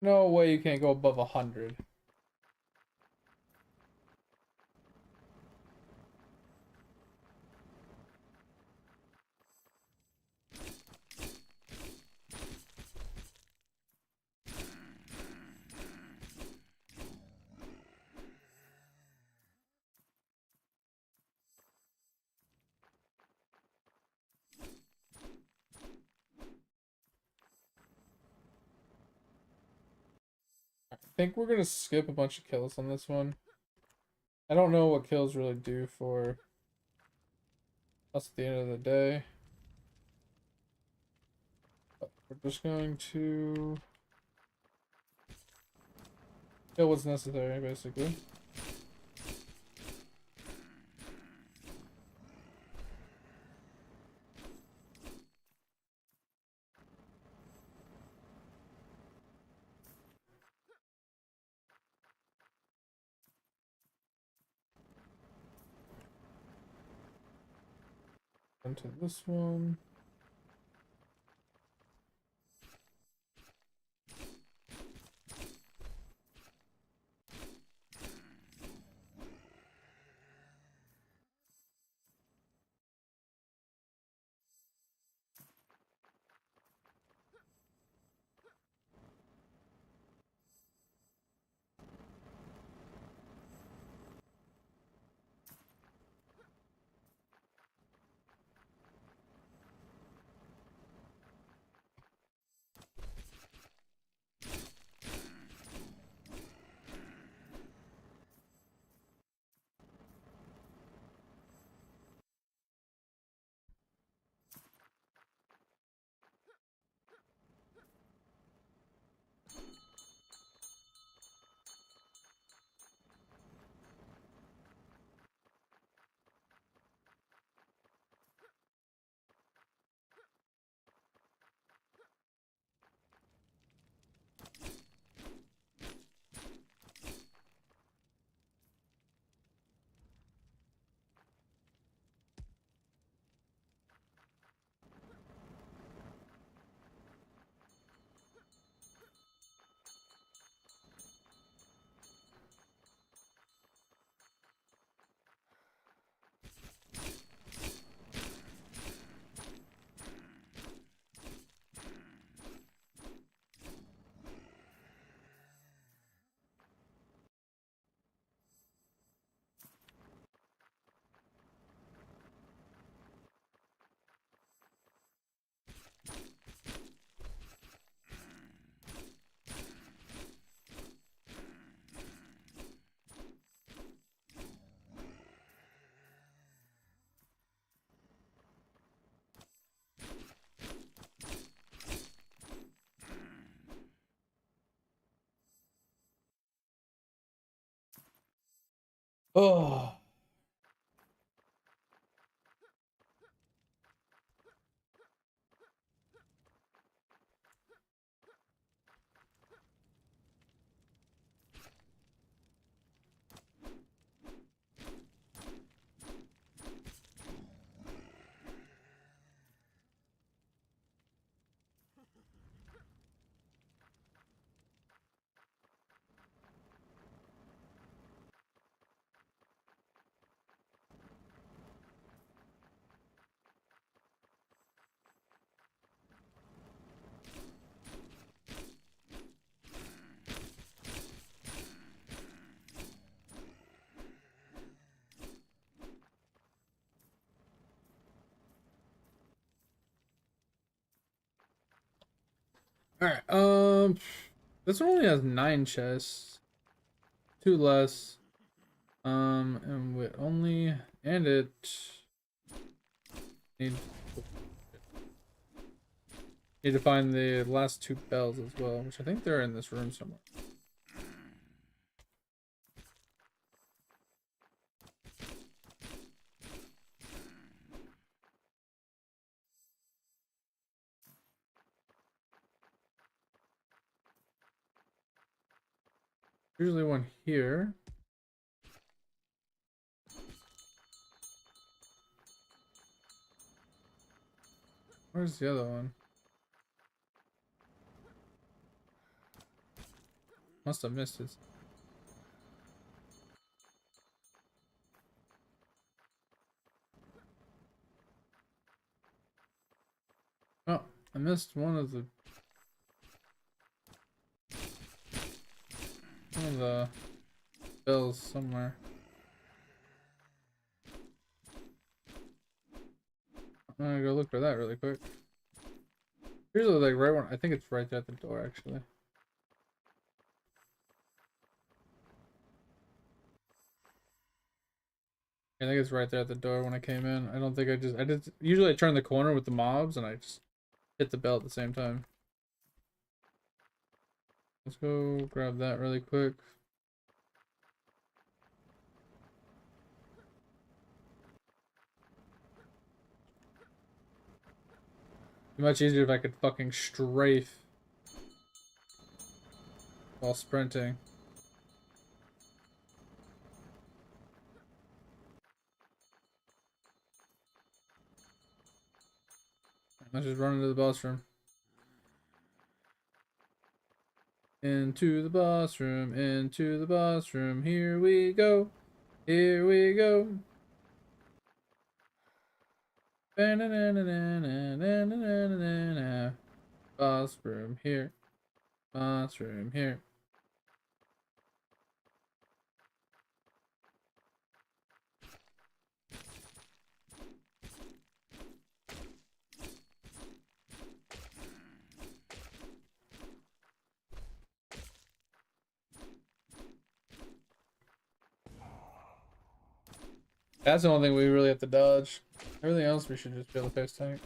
No way you can't go above 100. I think we're gonna skip a bunch of kills on this one. I don't know what kills really do for us at the end of the day. But we're just going to kill what's necessary, basically. Into this one. Oh. Alright, this one only has 9 chests. 2 less. And we only and it need to find the last 2 bells as well, which I think they're in this room somewhere. Usually one here. Where's the other one? Must have missed it. Oh, I missed one of the bells somewhere. I'm gonna go look for that really quick. Usually like right one, I think it's right there at the door actually. I think it's right there at the door when I came in. I don't think I did, usually I turn the corner with the mobs and I just hit the bell at the same time. Let's go grab that really quick. Be much easier if I could fucking strafe while sprinting. Let's just run into the boss room. Into the boss room, into the boss room. Here we go. Here we go. Boss room here. Boss room here. That's the only thing we really have to dodge. Everything else we should just be able to face tank.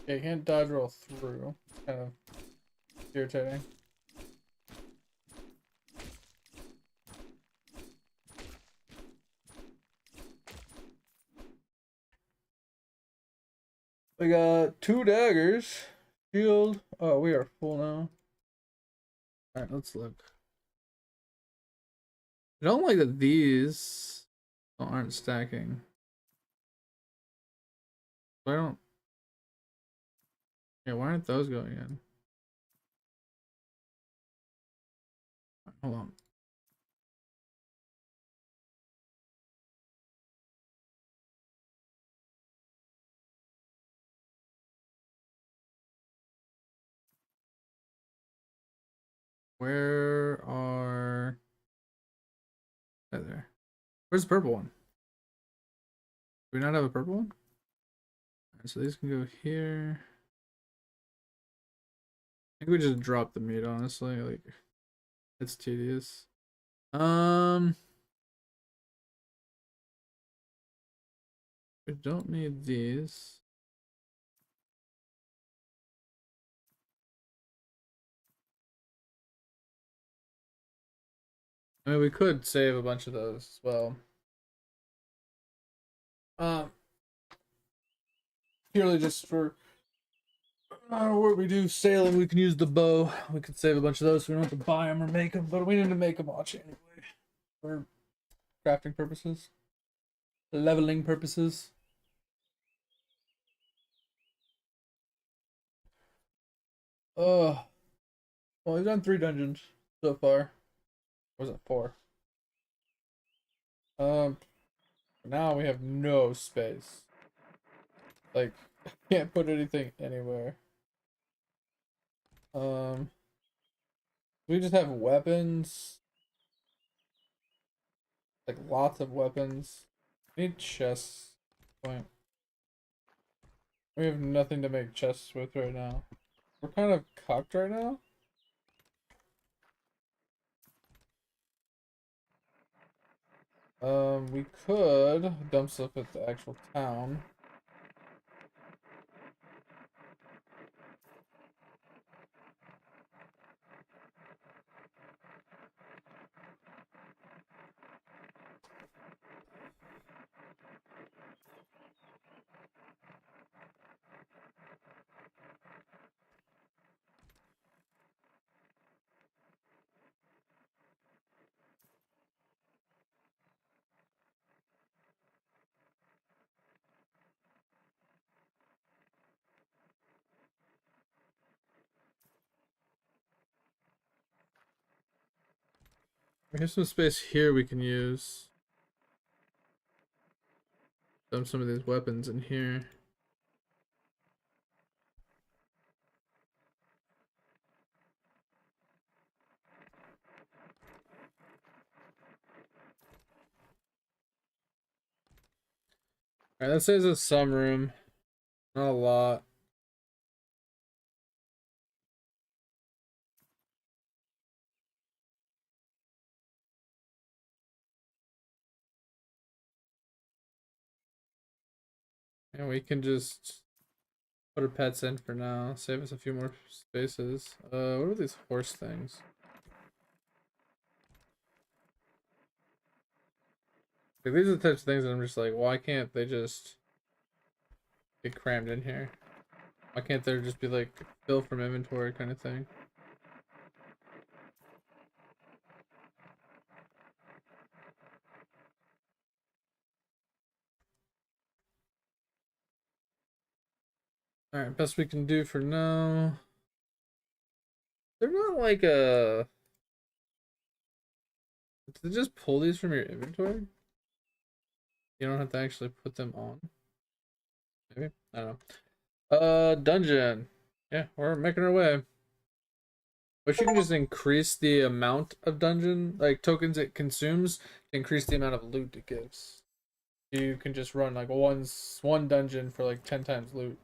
Yeah, you can't dodge roll through. It's kind of irritating. We got 2 daggers. Shield. Oh, we are full now. Alright, let's look. I don't like that these aren't stacking. Why don't... Yeah, why aren't those going in? Hold on. Where are... There. Where's the purple one? Do we not have a purple one? Alright, so these can go here. I think we just drop the meat, honestly. Like, it's tedious. We don't need these. I mean, we could save a bunch of those as well. Purely just for what we do sailing, we can use the bow. We could save a bunch of those so we don't have to buy them or make them, but we need to make a bunch anyway for crafting purposes, leveling purposes. Well, we've done 3 dungeons so far. Or was it 4? Now we have no space. Like, can't put anything anywhere. We just have weapons. Like, lots of weapons. We need chests. Point. We have nothing to make chests with right now. We're kind of cocked right now. We could dump stuff at the actual town. Here's some space here we can use. Dump some of these weapons in here. Alright, that saves us some room. Not a lot. And we can just put our pets in for now. Save us a few more spaces. What are these horse things? Like, these are the types of things that I'm just like, why can't they just get crammed in here? Why can't there just be like fill from inventory kind of thing? Alright, best we can do for now. They're not like a... Did they just pull these from your inventory? You don't have to actually put them on. Maybe? I don't know. Dungeon. Yeah, we're making our way. But you can just increase the amount of dungeon, like tokens it consumes, to increase the amount of loot it gives. You can just run like one dungeon for like 10 times loot.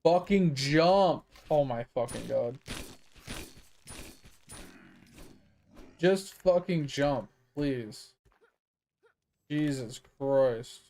Fucking jump! Oh my fucking god. Just fucking jump, please. Jesus Christ.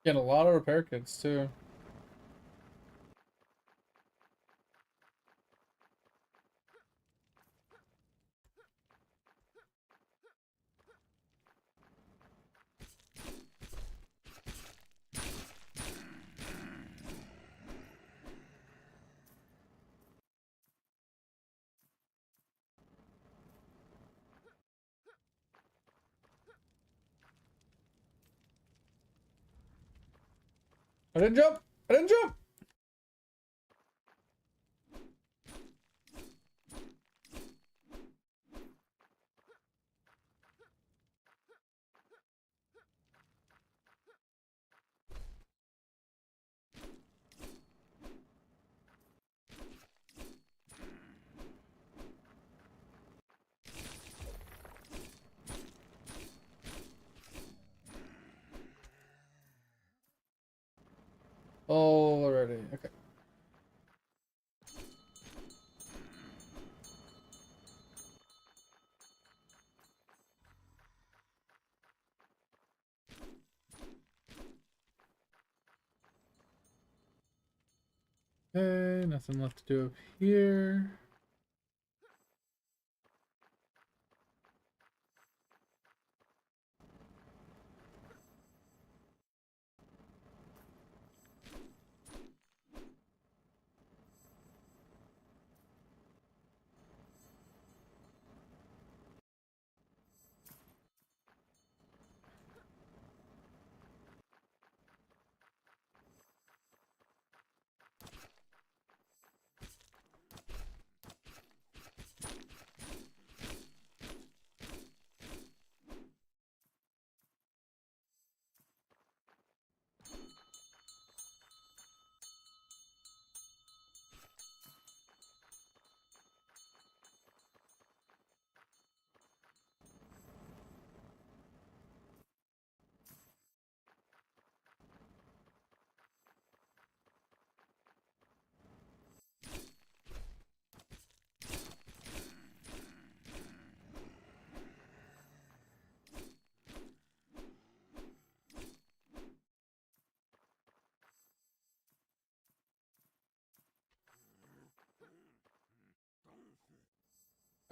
Getting a lot of repair kits too. I didn't jump! I didn't jump! Already. Okay. Okay, nothing left to do up here.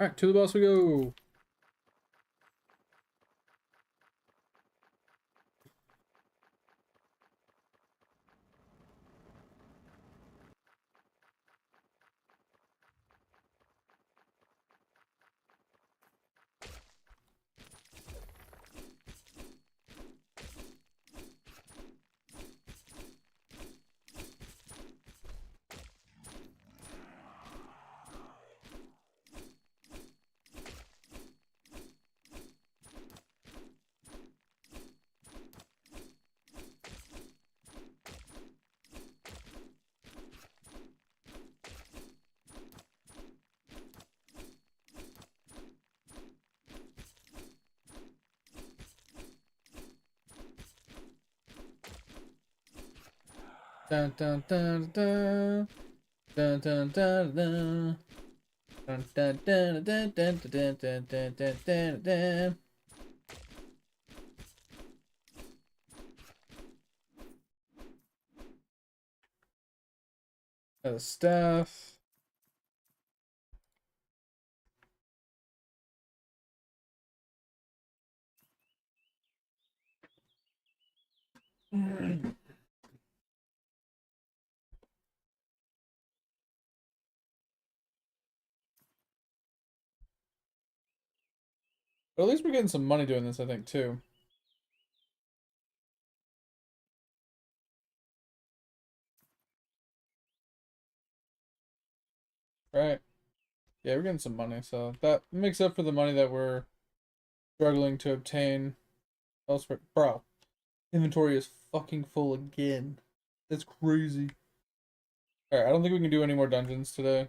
Alright, to the boss we go. Dun dun dun dun dun dun dun dun dun dun dun dun dun dun dun dun dun dun dun. Staff. But at least we're getting some money doing this, I think, too. Right? Yeah, we're getting some money, so that makes up for the money that we're struggling to obtain elsewhere. Bro, inventory is fucking full again. That's crazy. Alright, I don't think we can do any more dungeons today.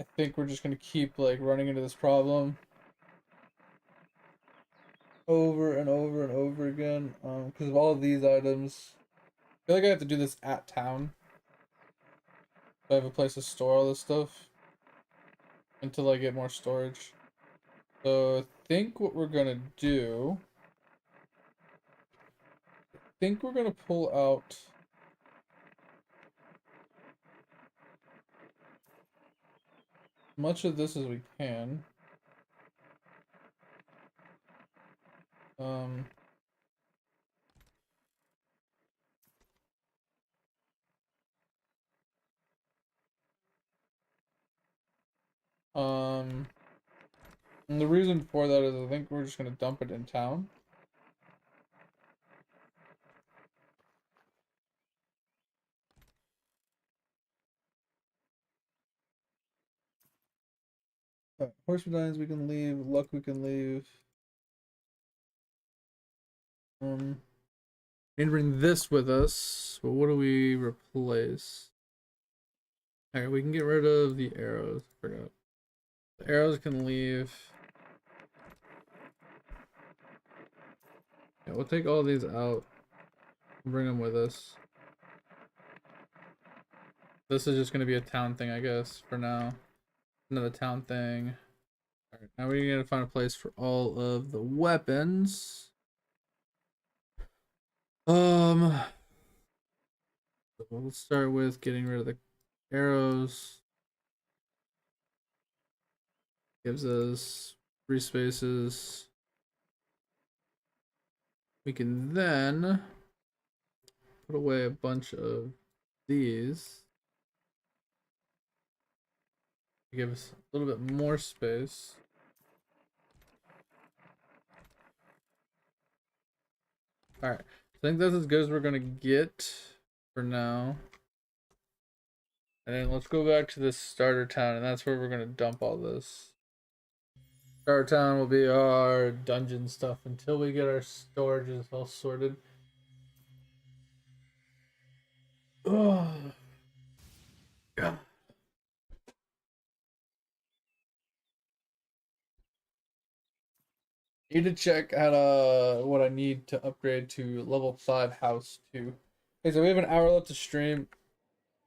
I think we're just gonna keep like running into this problem over and over and over again. Because of all of these items. I feel like I have to do this at town. So I have a place to store all this stuff until I get more storage. So I think what we're gonna do, I think we're gonna pull out much of this as we can. Um, and the reason for that is I think we're just gonna dump it in town. Horse medallions we can leave, luck we can leave. Need to bring this with us, but what do we replace? Alright, we can get rid of the arrows. Forgot. The arrows can leave. Yeah, we'll take all these out. Bring them with us. This is just gonna be a town thing, I guess, for now. Another town thing. Alright, now we're gonna find a place for all of the weapons. So we'll start with getting rid of the arrows. Gives us 3 spaces. We can then put away a bunch of these. Give us a little bit more space. Alright, I think that's as good as we're gonna get for now. And then let's go back to this starter town, and that's where we're gonna dump all this. Starter town will be our dungeon stuff until we get our storages all sorted. Oh, God. Need to check out what I need to upgrade to level 5 house 2. Okay, so we have an hour left to stream.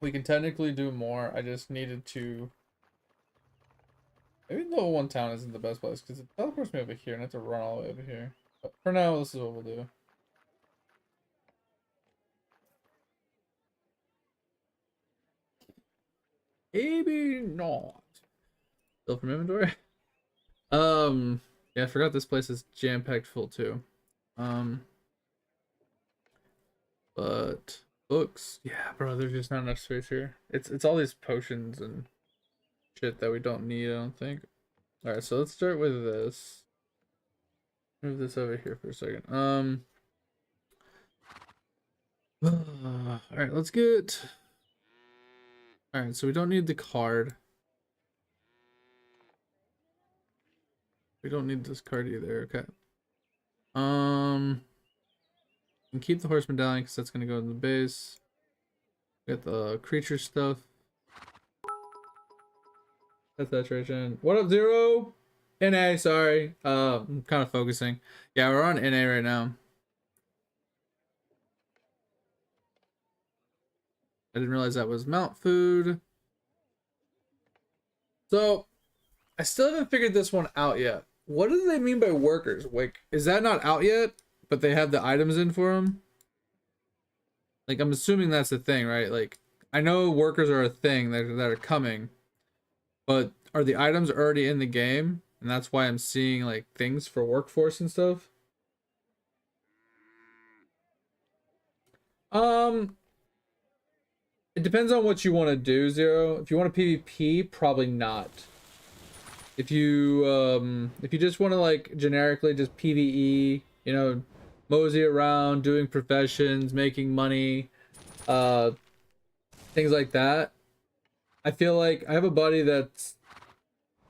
We can technically do more. I just needed to. Maybe level 1 town isn't the best place because it teleports me over here and I have to run all the way over here. But for now, this is what we'll do. Maybe not. Still from inventory. Yeah, I forgot this place is jam-packed full too. But books, yeah, bro, there's just not enough space here. It's all these potions and shit that we don't need, I don't think. All right, so let's start with this. Move this over here for a second. All right, let's get. All right, so we don't need the card. We don't need this card either. Okay. And keep the horse medallion because that's gonna go in the base. Get the creature stuff. That's saturation. What up, Zero? NA, sorry. I'm kind of focusing. Yeah, we're on NA right now. I didn't realize that was mount food. So, I still haven't figured this one out yet. What do they mean by workers? Like, is that not out yet? But they have the items in for them? Like, I'm assuming that's the thing, right? Like, I know workers are a thing that are coming. But are the items already in the game? And that's why I'm seeing, like, things for workforce and stuff? It depends on what you want to do, Zero. If you want to PvP, probably not. If you just want to like generically just PvE, you know, mosey around, doing professions, making money, things like that. I feel like I have a buddy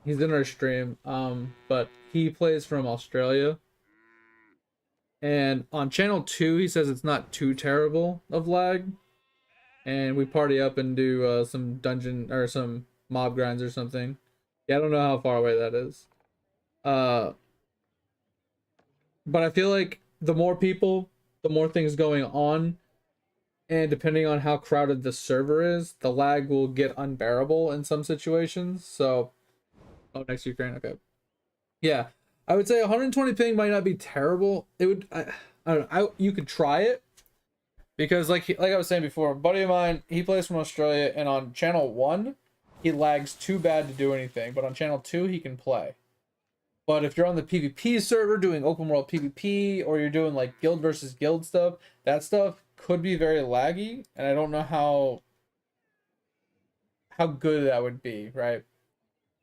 he's in our stream, but he plays from Australia. And on channel 2, he says it's not too terrible of lag. And we party up and do some dungeon or some mob grinds or something. Yeah, I don't know how far away that is. But I feel like the more people, the more things going on. And depending on how crowded the server is, the lag will get unbearable in some situations. So, oh, next Ukraine, okay. Yeah, I would say 120 ping might not be terrible. It would, I don't know. You could try it because like I was saying before, a buddy of mine, he plays from Australia, and on channel 1, he lags too bad to do anything, but on channel 2, he can play. But if you're on the PvP server doing open world PvP, or you're doing like guild versus guild stuff, that stuff could be very laggy, and I don't know how good that would be, right?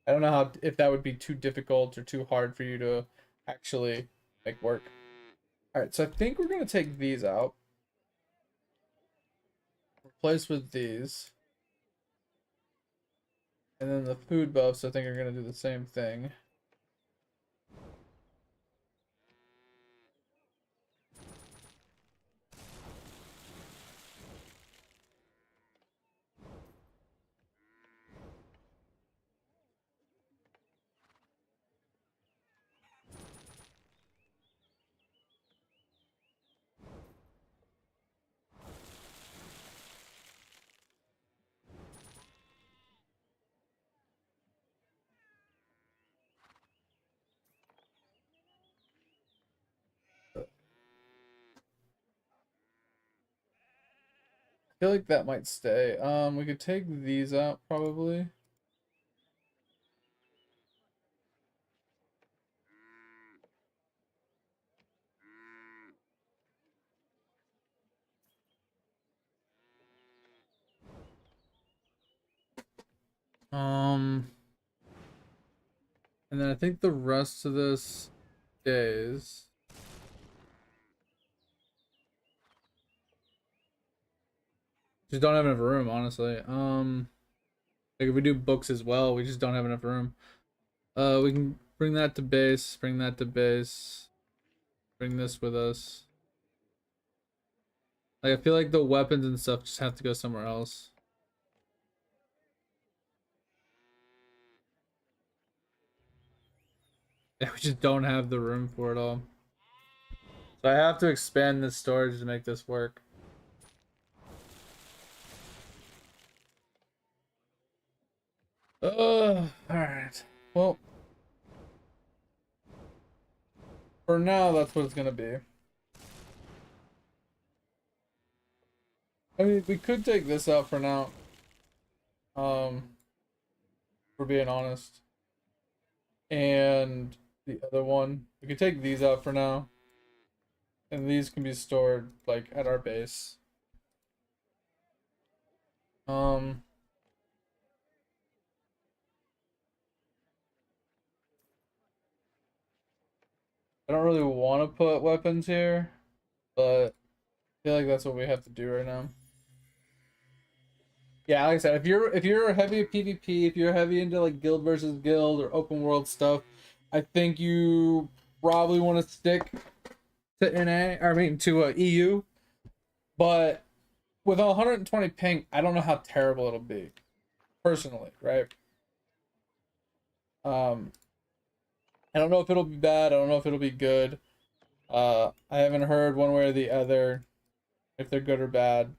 I don't know how, if that would be too difficult or too hard for you to actually make work. All right, so I think we're gonna take these out, replace with these, and then the food buffs I think are gonna do the same thing. I feel like that might stay. We could take these out probably. And then I think the rest of this stays. Just don't have enough room, honestly. Like if we do books as well, we just don't have enough room. We can bring that to base, bring that to base, bring this with us. Like I feel like the weapons and stuff just have to go somewhere else. Yeah, we just don't have the room for it all. So I have to expand this storage to make this work. Alright. Well, for now, that's what it's gonna be. I mean, we could take this out for now. For being honest. And the other one, we could take these out for now. And these can be stored, like, at our base. I don't really want to put weapons here, but I feel like that's what we have to do right now. Yeah, like I said, if you're heavy at PvP, if you're heavy into like guild versus guild or open world stuff, I think you probably want to stick to to EU. But with 120 ping, I don't know how terrible it'll be, personally, right? I don't know if it'll be bad. I don't know if it'll be good. I haven't heard one way or the other if they're good or bad.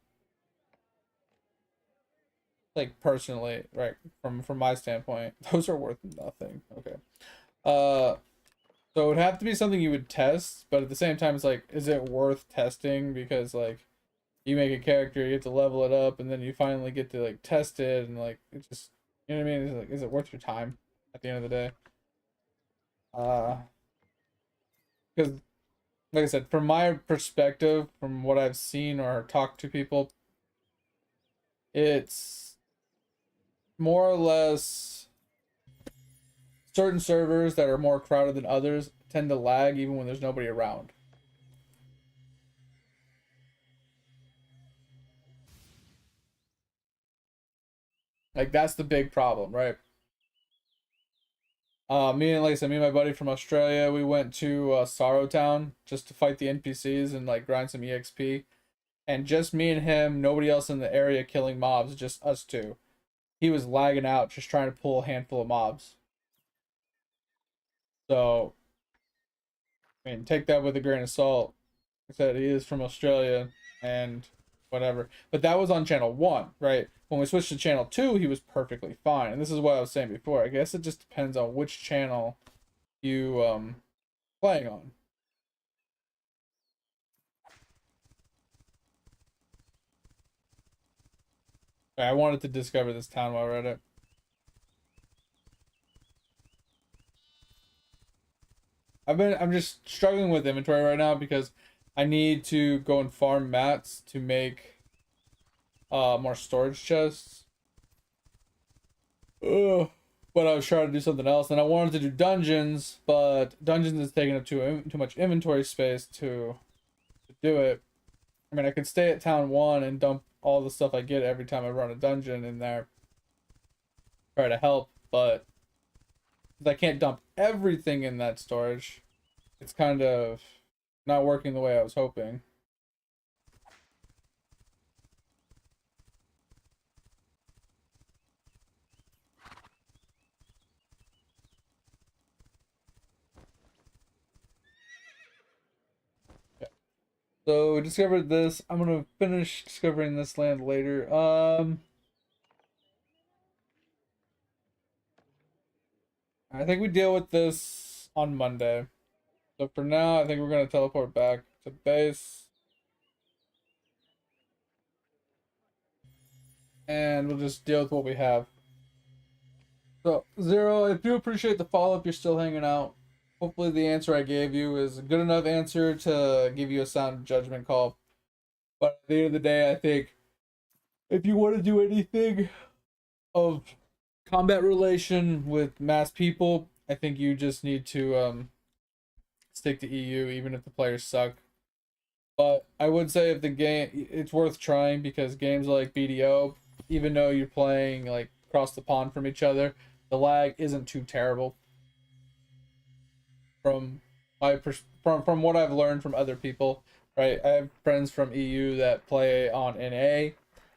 Like personally, right? From my standpoint, those are worth nothing. Okay. So it would have to be something you would test, but at the same time, it's like, is it worth testing? Because like, you make a character, you have to level it up, and then you finally get to like test it, and like it just, you know what I mean? It's like, is it worth your time at the end of the day? Because like I said, from my perspective, from what I've seen or talked to people, it's more or less certain servers that are more crowded than others tend to lag even when there's nobody around. Like that's the big problem, right? Like I said, me and my buddy from Australia, we went to Sorrow Town just to fight the NPCs and like grind some EXP. And just me and him, nobody else in the area killing mobs, just us two. He was lagging out just trying to pull a handful of mobs. So, I mean, take that with a grain of salt. Like I said, he is from Australia and whatever. But that was on channel 1, right? When we switched to channel 2, he was perfectly fine. And this is what I was saying before. I guess it just depends on which channel you playing on. I wanted to discover this town while we're at it. I'm just struggling with inventory right now because I need to go and farm mats to make more storage chests. Ugh. But I was trying to do something else, and I wanted to do dungeons, but dungeons is taking up too much inventory space to do it. I mean, I could stay at town 1 and dump all the stuff I get every time I run a dungeon in there, try to help, but I can't dump everything in that storage. It's kind of not working the way I was hoping. So we discovered this. I'm gonna finish discovering this land later. I think we deal with this on Monday. So for now, I think we're gonna teleport back to base. And we'll just deal with what we have. So, Zero, I do appreciate the follow-up. You're still hanging out. Hopefully the answer I gave you is a good enough answer to give you a sound judgment call. But at the end of the day, I think if you want to do anything of combat relation with mass people, I think you just need to stick to EU, even if the players suck. But I would say if the game, it's worth trying because games like BDO, even though you're playing like across the pond from each other, the lag isn't too terrible. From from what I've learned from other people, right? I have friends from EU that play on NA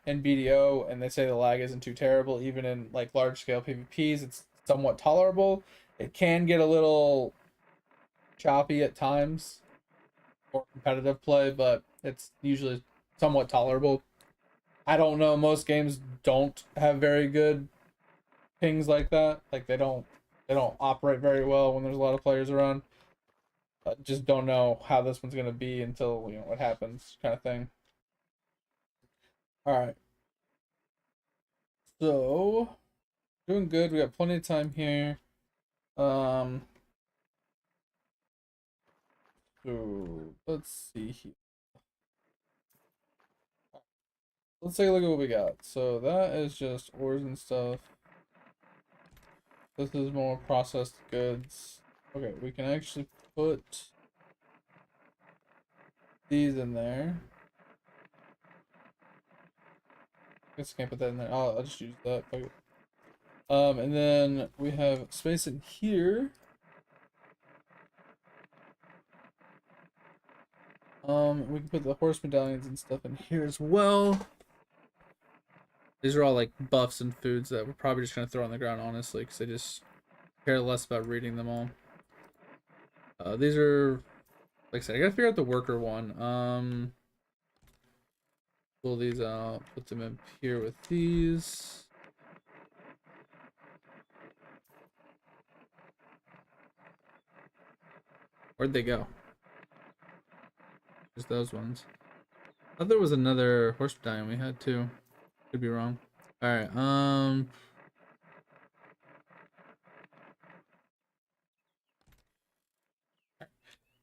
and BDO, and they say the lag isn't too terrible. Even in like large scale PvPs, it's somewhat tolerable. It can get a little choppy at times for competitive play, but it's usually somewhat tolerable. I don't know. Most games don't have very good pings like that. Like they don't operate very well when there's a lot of players around. Just don't know how this one's gonna be until what happens, kind of thing. All right. So doing good. We got plenty of time here. Um. So let's see here. Let's take a look at what we got. So that is just ores and stuff. This is more processed goods. Okay, we can actually put these in there. I guess I can't put that in there. I'll just use that. Fuck it. And then we have space in here. We can put the horse medallions and stuff in here as well. These are all like buffs and foods that we're probably just gonna throw on the ground, honestly, because I just care less about reading them all. These are, like I said, I gotta figure out the worker one. Pull these out, put them in here with these. Where'd they go? Just those ones. I thought there was another horse medallion we had too. Could be wrong. Alright,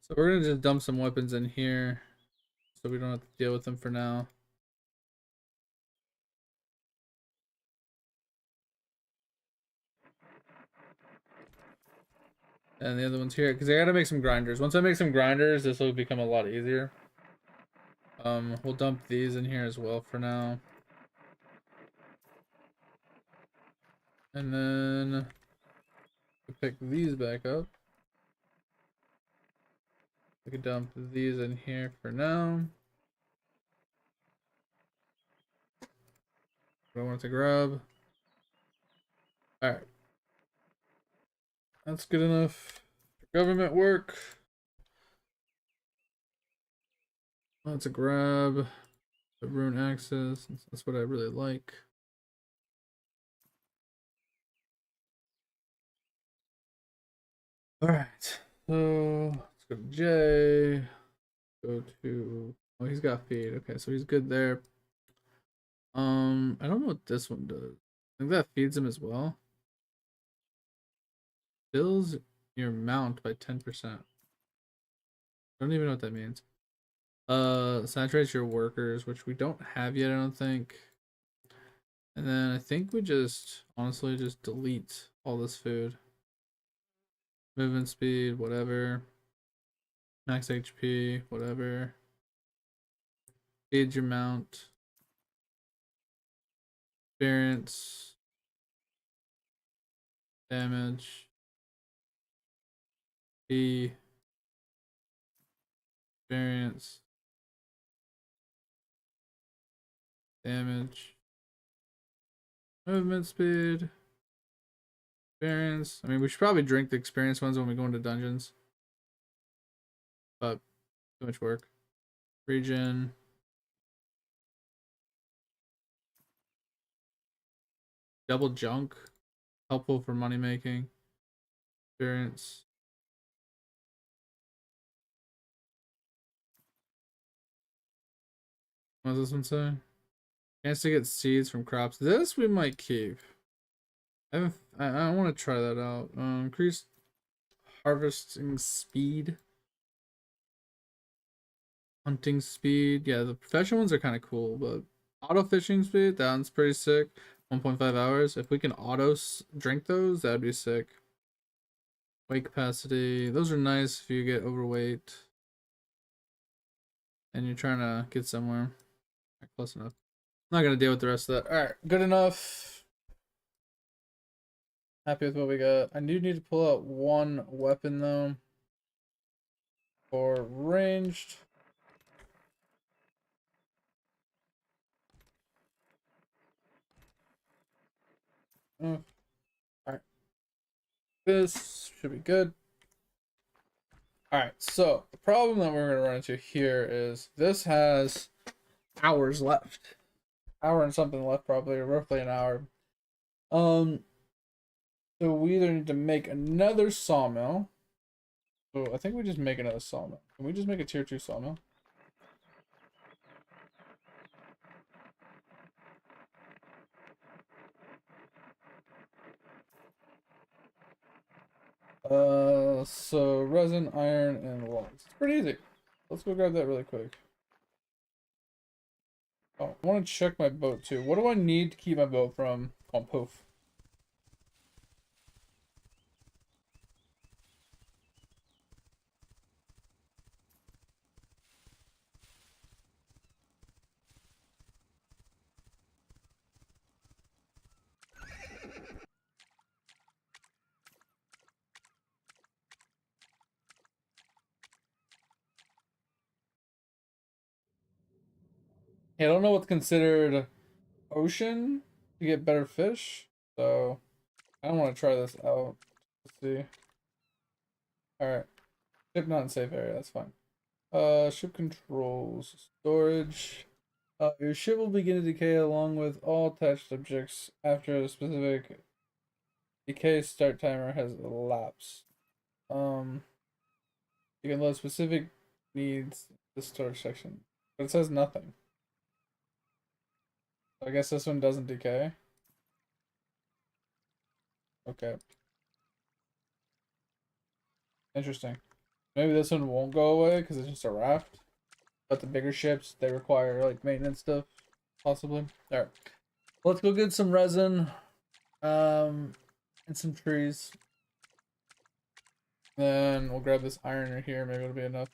so we're gonna just dump some weapons in here so we don't have to deal with them for now. And the other one's here because I gotta make some grinders. Once I make some grinders, this will become a lot easier. We'll dump these in here as well for now. And then we pick these back up. We can dump these in here for now. What I want to grab. Alright. That's good enough for government work. Let's grab the rune access. That's what I really like. Alright. So Go to J. Go to. Oh, he's got feed. Okay, so he's good there. I don't know what this one does. I think that feeds him as well. Fills your mount by 10%. I don't even know what that means. Saturates your workers, which we don't have yet, I don't think. And then I think we just honestly just delete all this food. Movement speed, whatever. Max HP, whatever. Feed your mount. Experience. Damage. P. Experience. Damage. Movement speed. Experience. I mean, we should probably drink the experience ones when we go into dungeons. But too much work. Regen. Double junk. Helpful for money making. Experience. What does this one say? Chance to get seeds from crops. This we might keep. I want to try that out. Increased harvesting speed. Hunting speed. Yeah, the professional ones are kind of cool, but auto fishing speed, that one's pretty sick. 1.5 hours. If we can auto drink those, that'd be sick. Weight capacity. Those are nice if you get overweight and you're trying to get somewhere. Right, close enough. I'm not gonna deal with the rest of that. Alright, good enough. Happy with what we got. I do need to pull out one weapon though. For ranged. Alright. This should be good. Alright, so the problem that we're gonna run into here is this has hours left. Hour and something left, probably, or roughly an hour. So we either need to make another sawmill. So I think we just make another sawmill. Can we just make a tier 2 sawmill? So resin, iron, and logs. It's pretty easy. Let's go grab that really quick. Oh, I want to check my boat too. What do I need to keep my boat from going poof? Yeah, I don't know what's considered ocean to get better fish, so I don't want to try this out. Let's see. Alright. Ship not in safe area, that's fine. Ship controls. Storage. Your ship will begin to decay along with all attached objects after a specific decay start timer has elapsed. You can load specific needs the storage section, but it says nothing. I guess this one doesn't decay. Okay. Interesting. Maybe this one won't go away because it's just a raft. But the bigger ships, they require like maintenance stuff, possibly. Alright. Let's go get some resin. And some trees. Then we'll grab this iron right here. Maybe it'll be enough.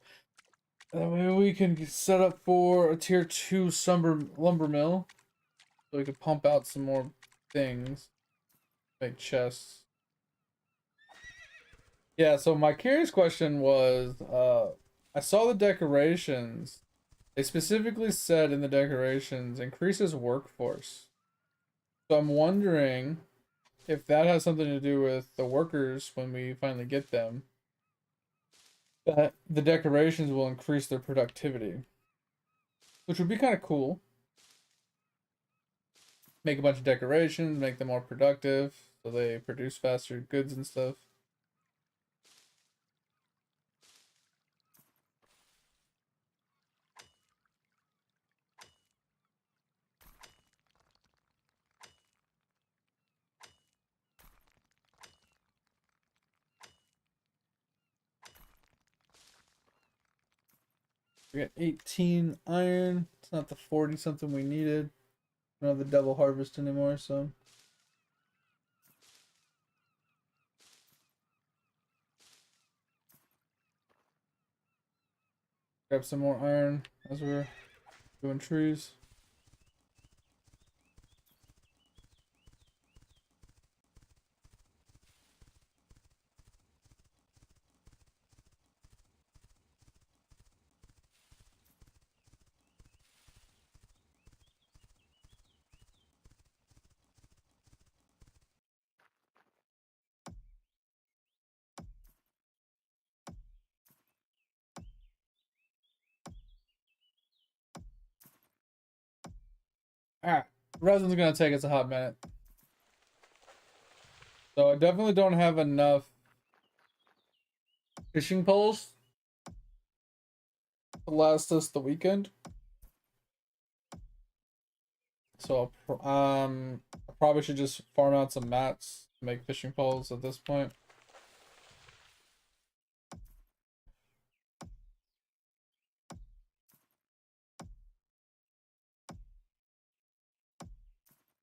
That way we can set up for a tier 2 lumber mill. So we can pump out some more things. Make chests. Yeah, so my curious question was, I saw the decorations. They specifically said in the decorations, increases workforce. So I'm wondering if that has something to do with the workers when we finally get them. That the decorations will increase their productivity. Which would be kind of cool. Make a bunch of decorations, make them more productive, so they produce faster goods and stuff. We got 18 iron. It's not the 40 something we needed. We don't have the double harvest anymore, so. Grab some more iron as we're doing trees. Alright, resin's gonna take us a hot minute. So I definitely don't have enough fishing poles to last us the weekend. So I probably should just farm out some mats to make fishing poles at this point.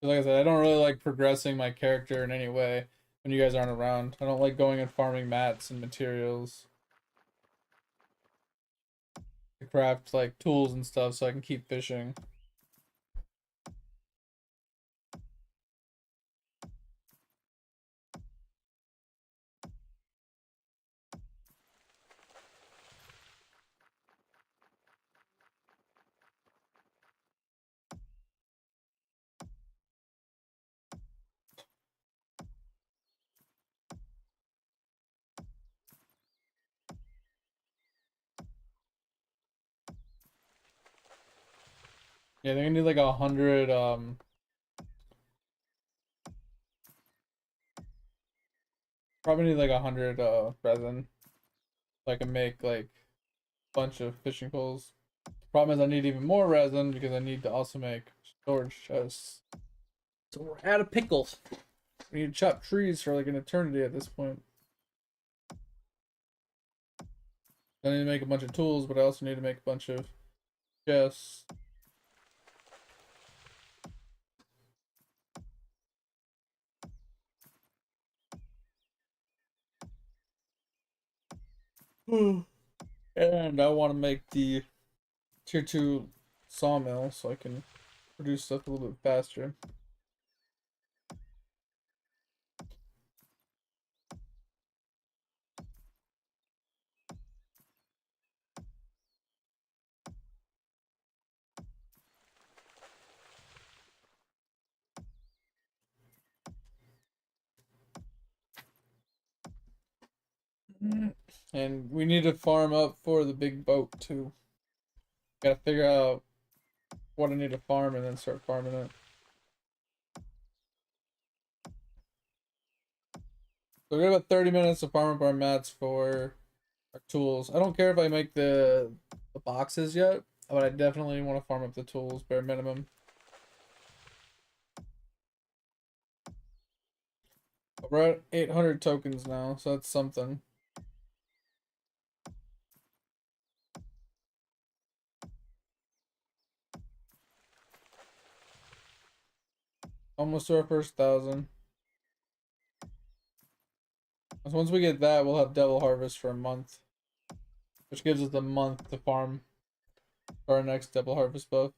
Like I said, I don't really like progressing my character in any way when you guys aren't around. I don't like going and farming mats and materials to craft like tools and stuff so I can keep fishing. Yeah, they're gonna need like 100 probably need like 100 resin so I can make like a bunch of fishing poles. Problem is I need even more resin because I need to also make storage chests. So we're out of pickles. We need to chop trees for like an eternity at this point. I need to make a bunch of tools, but I also need to make a bunch of chests. And I want to make the tier 2 sawmill so I can produce stuff a little bit faster. And we need to farm up for the big boat too. Gotta figure out what I need to farm and then start farming it. So we got about 30 minutes to farm up our mats for our tools. I don't care if I make the boxes yet, but I definitely want to farm up the tools, bare minimum. We're at 800 tokens now, so that's something. Almost to our first 1,000. So once we get that, we'll have Devil Harvest for a month, which gives us a month to farm for our next Devil Harvest buff.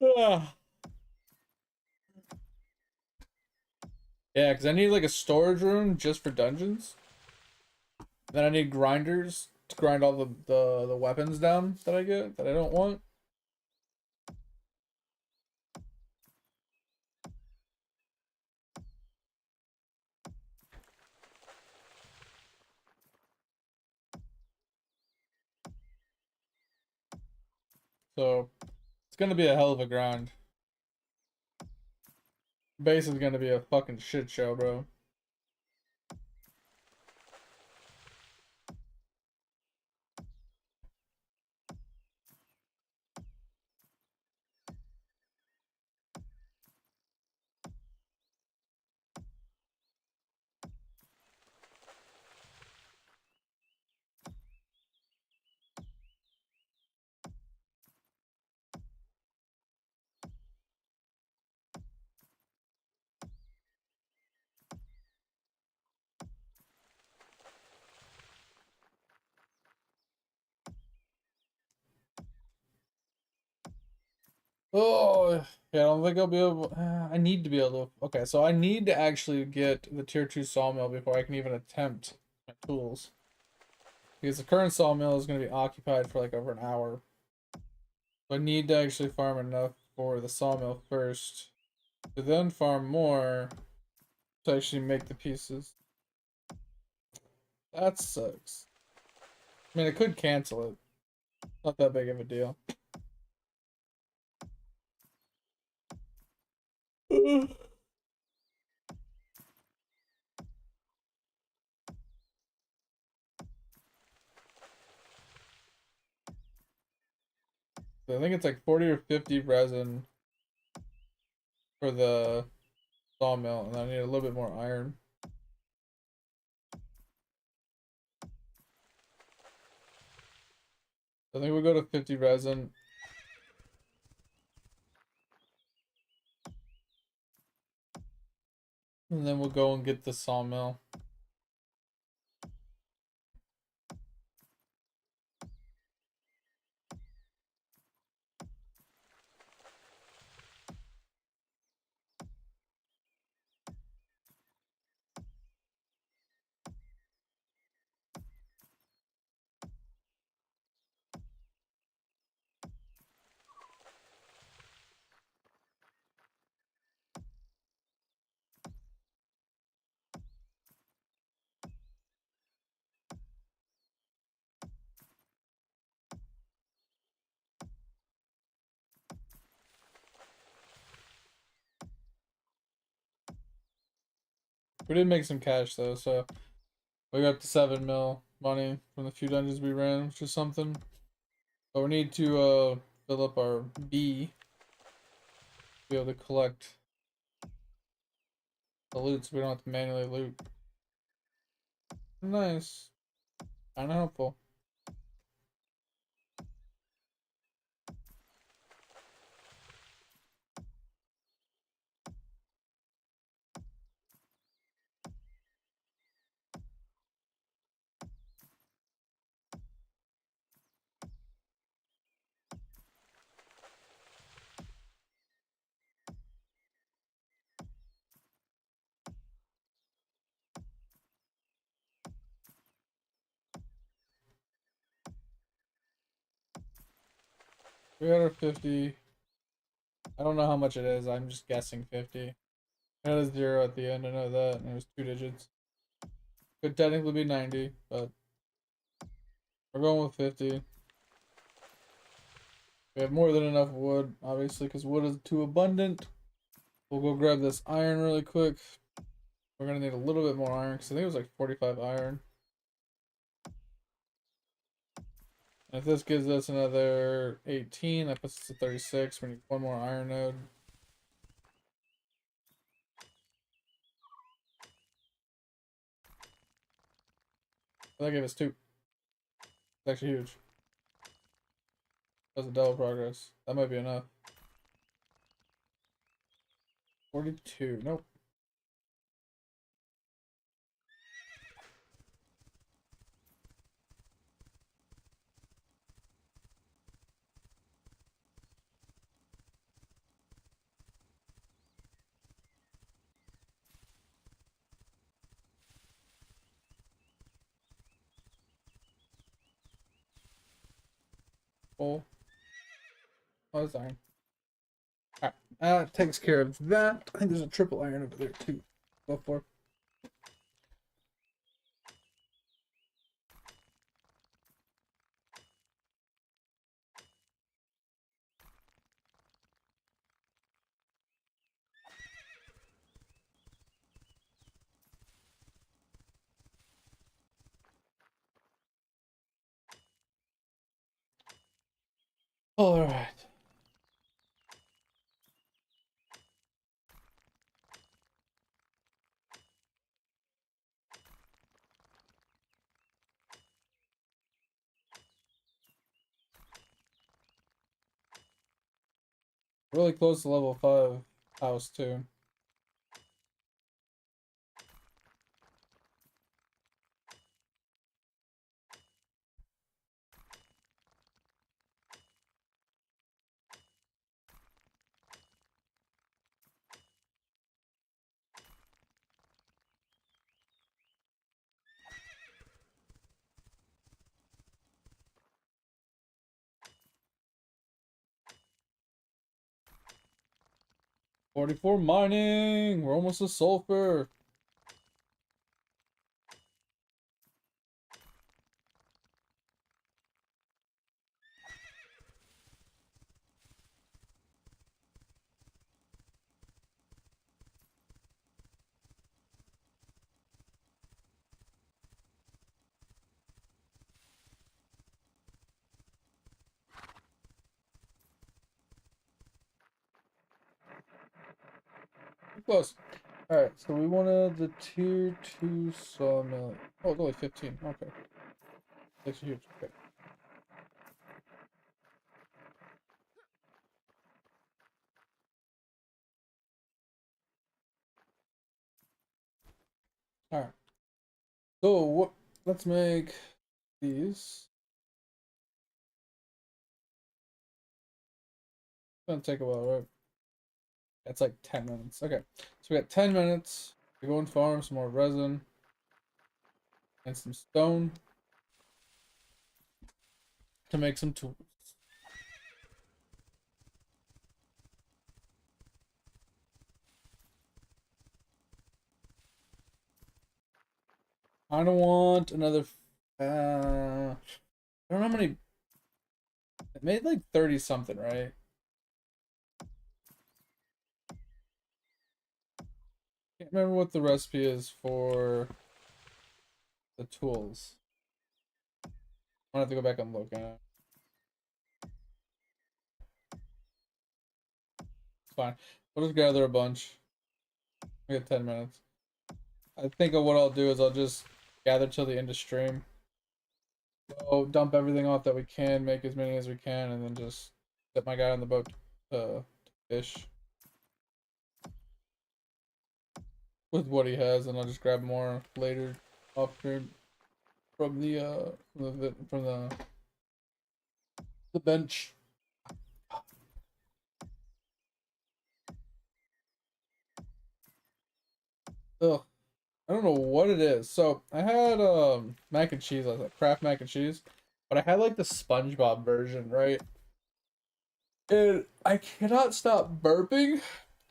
Ah. Yeah, because I need like a storage room just for dungeons. Then I need grinders to grind all the weapons down that I get that I don't want. So it's gonna be a hell of a grind. Base is gonna be a fucking shit show, bro. Oh, yeah, I don't think I'll be able. I need to be able to. Okay, so I need to actually get the tier 2 sawmill before I can even attempt my tools. Because the current sawmill is going to be occupied for like over an hour. So I need to actually farm enough for the sawmill first, to then farm more to actually make the pieces. That sucks. I mean, I could cancel it. Not that big of a deal. So I think it's like 40 or 50 resin for the sawmill, and I need a little bit more iron. I think we'll go to 50 resin. And then we'll go and get the sawmill. We did make some cash though, so we got the 7 mil money from the few dungeons we ran, which is something. But we need to fill up our B to be able to collect the loot so we don't have to manually loot. Nice. Kinda helpful. We got our 50. I don't know how much it is, I'm just guessing 50. I had a 0 at the end, I know that, and it was 2 digits. Could technically be 90, but we're going with 50. We have more than enough wood, obviously, because wood is too abundant. We'll go grab this iron really quick. We're going to need a little bit more iron, because I think it was like 45 iron. And if this gives us another 18, that puts us at 36. We need one more iron node. That gave us 2. It's actually huge. That's a double progress. That might be enough. 42. Nope. full. Oh, it's iron. Alright, that takes care of that. I think there's a triple iron over there too. Go for. All right. Really close to level 5 house too. $44 mining. We're almost to sulfur. Close. Alright, so we wanted the tier 2 sawmill. Oh, it's only 15. Okay. That's huge. Okay. Alright. So, what? Let's make these. It's gonna take a while, right? It's like 10 minutes. Okay. So we got 10 minutes to go and farm some more resin and some stone to make some tools. I don't want another. I don't know how many. It made like 30 something, right? Can't remember what the recipe is for the tools. I'm gonna have to go back and look at it. It's fine. We'll just gather a bunch. We got 10 minutes. I think of what I'll do is I'll just gather till the end of stream. Go dump everything off that we can, make as many as we can, and then just set my guy on the boat to fish with what he has, and I'll just grab more later off stream from the bench. Ugh. I don't know what it is. So I had mac and cheese last night, Kraft mac and cheese, but I had like the SpongeBob version, right? And I cannot stop burping,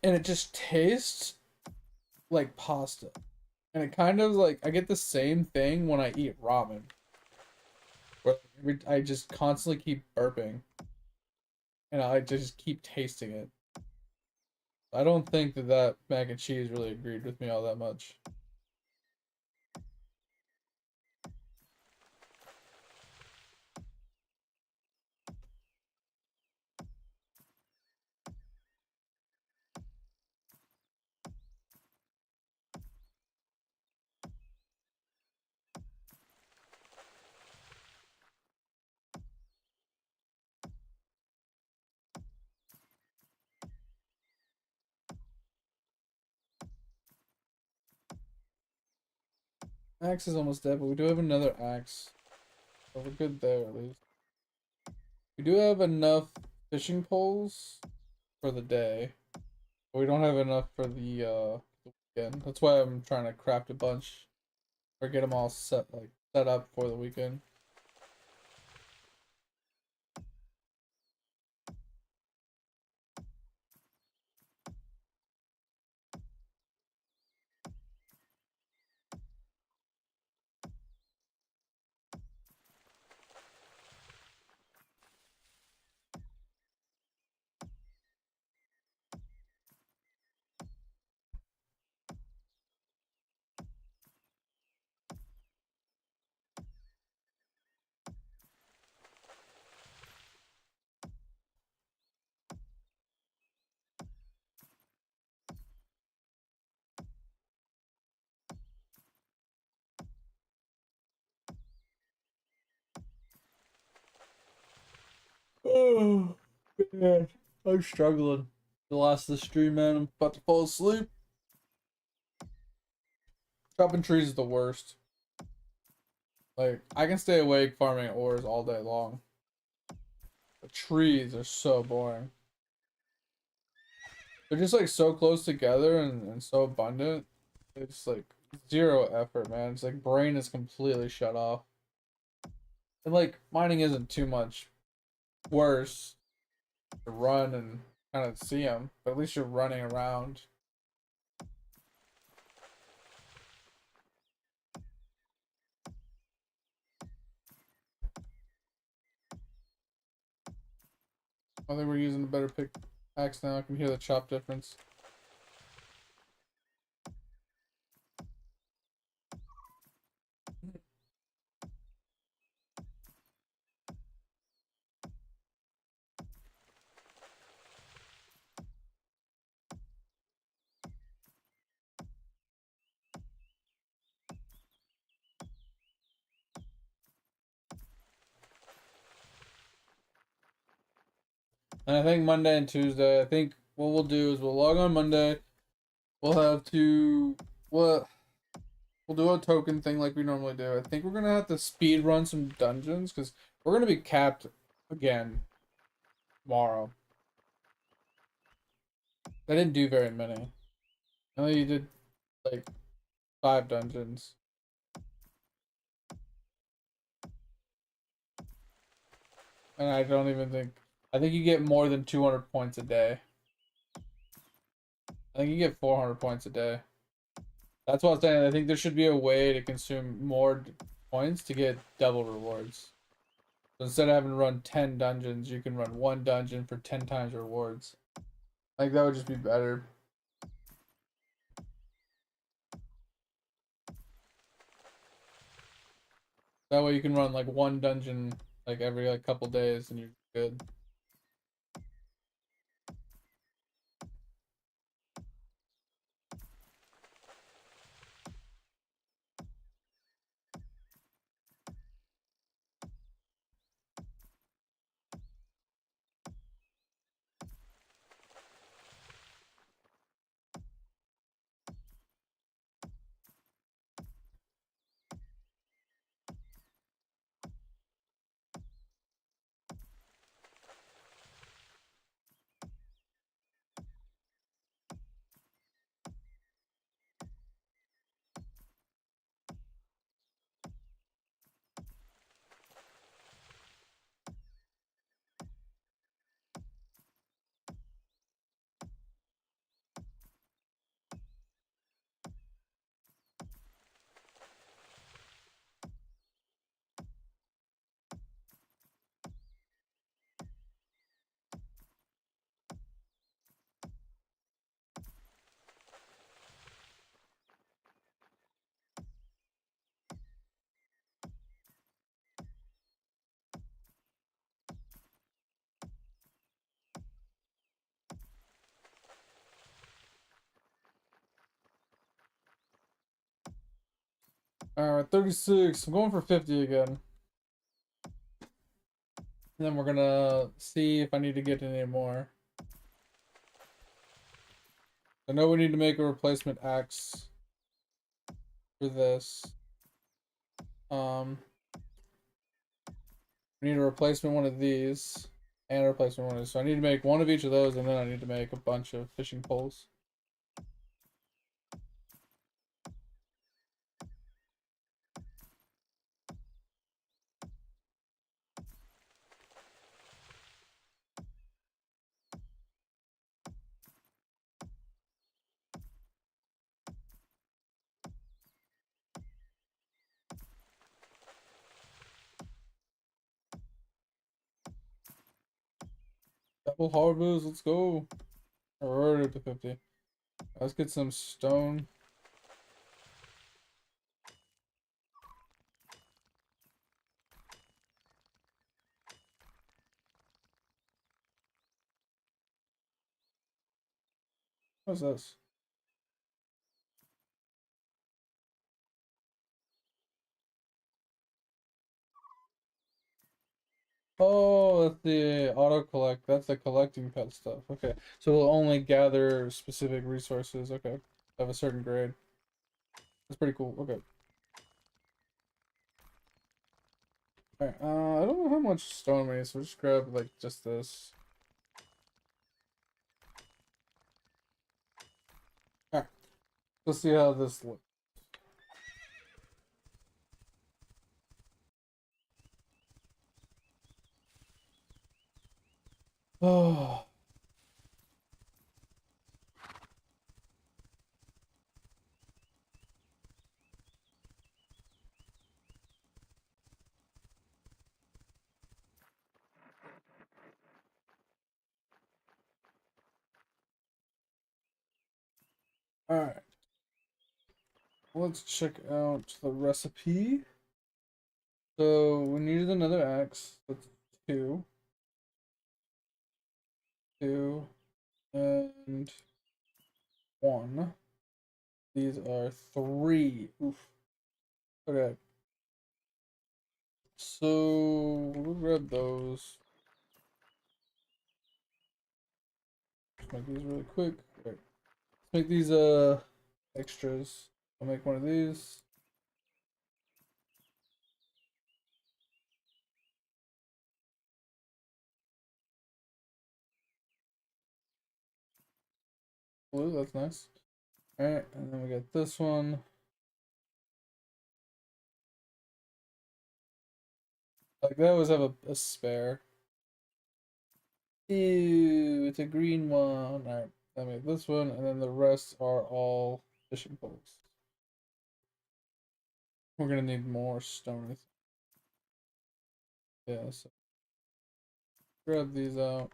and it just tastes like pasta. And it kind of like I get the same thing when I eat ramen, where I just constantly keep burping, and I just keep tasting it. I don't think that mac and cheese really agreed with me all that much. Axe is almost dead, but we do have another axe. So we're good there at least. We do have enough fishing poles for the day. But we don't have enough for the weekend. That's why I'm trying to craft a bunch or get them all set up for the weekend. Oh man, I'm struggling. The last of the stream, man. I'm about to fall asleep. Chopping trees is the worst. Like, I can stay awake farming ores all day long. The trees are so boring. They're just like so close together and so abundant. It's like zero effort, man. It's like brain is completely shut off. And like mining isn't too much worse to run and kind of see them, but at least you're running around. I think we're using a better pickaxe now. I can hear the chop difference. And I think Monday and Tuesday, I think what we'll do is we'll log on Monday. We'll have to what we'll do a token thing like we normally do. I think we're gonna have to speed run some dungeons because we're gonna be capped again tomorrow. I didn't do very many. I only did like 5 dungeons. And I don't even think I think you get more than 200 points a day. I think you get 400 points a day. That's what I'm saying. I think there should be a way to consume more points to get double rewards. So instead of having to run 10 dungeons, you can run 1 dungeon for 10 times rewards. Like that would just be better. That way you can run like 1 dungeon like every like couple days and you're good. Alright, 36. I'm going for 50 again. And then we're gonna see if I need to get any more. I know we need to make a replacement axe for this. We need a replacement one of these and a replacement one of these. So I need to make one of each of those, and then I need to make a bunch of fishing poles. Double harvest, let's go. Already up to 50. Let's get some stone. What's this? Oh, that's the auto collect. That's the collecting pet stuff. Okay. So we'll only gather specific resources. Okay. Of a certain grade. That's pretty cool. Okay. Alright. I don't know how much stone we need, so we'll just grab like just this. Alright. Let's see how this looks. Oh. Alright. Let's check out the recipe. So we needed another axe. That's two. Two. And one. These are three. Oof. Okay. So we'll grab those. Just make these really quick. Okay. Let's make these extras. I'll make one of these. Blue, that's nice. Alright, and then we got this one. Like they always have a spare. Ew, it's a green one. Alright, I made this one, and then the rest are all fishing poles. We're gonna need more stone, I think. Yeah, so grab these out.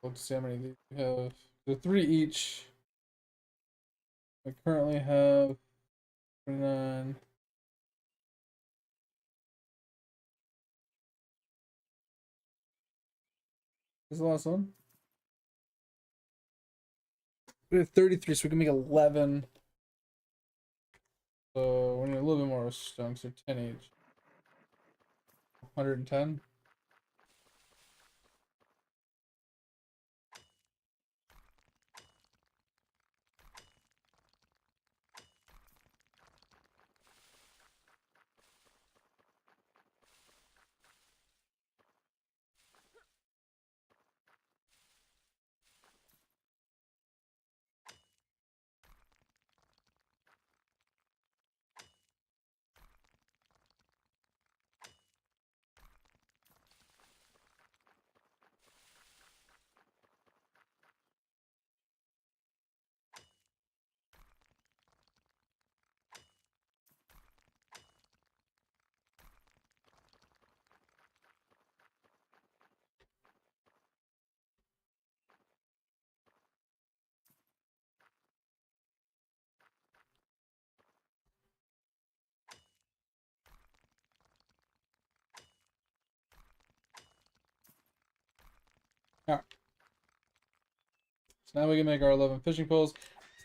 Let's see how many of these we have. They're three each. We currently have 29. This is the last one. We have 33, so we can make 11. So we need a little bit more stone, so 10 each. 110. Alright. So now we can make our 11 fishing poles.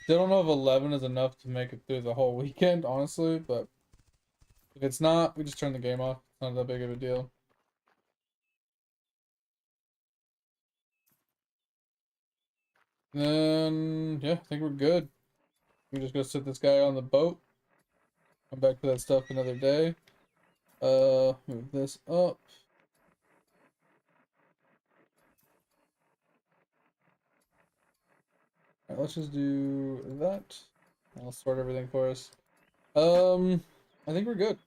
Still don't know if 11 is enough to make it through the whole weekend, honestly, but if it's not, we just turn the game off. It's not that big of a deal. Then, yeah, I think we're good. We just go sit this guy on the boat. Come back to that stuff another day. Move this up. Alright, let's just do that. I'll sort everything for us. I think we're good.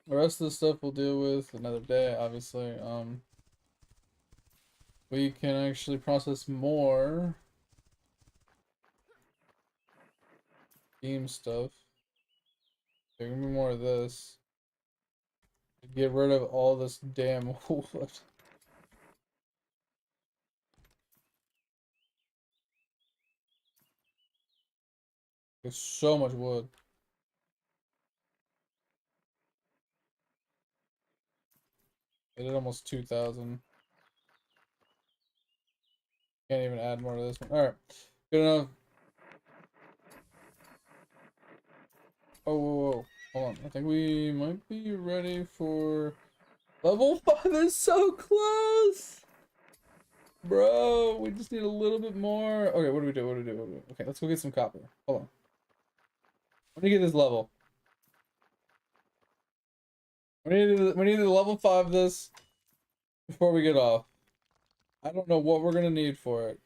The rest of the stuff we'll deal with another day, obviously. We can actually process more beam stuff. Give me more of this. Get rid of all this damn wood. There's so much wood. I did almost 2,000. Can't even add more to this one. Alright. Good enough. Oh, whoa, whoa. Hold on. I think we might be ready for Level 5 is so close! Bro, we just need a little bit more. Okay, what do we do? Okay, let's go get some copper. Hold on. Let me get this level. We need to level 5 this before we get off. I don't know what we're gonna need for it.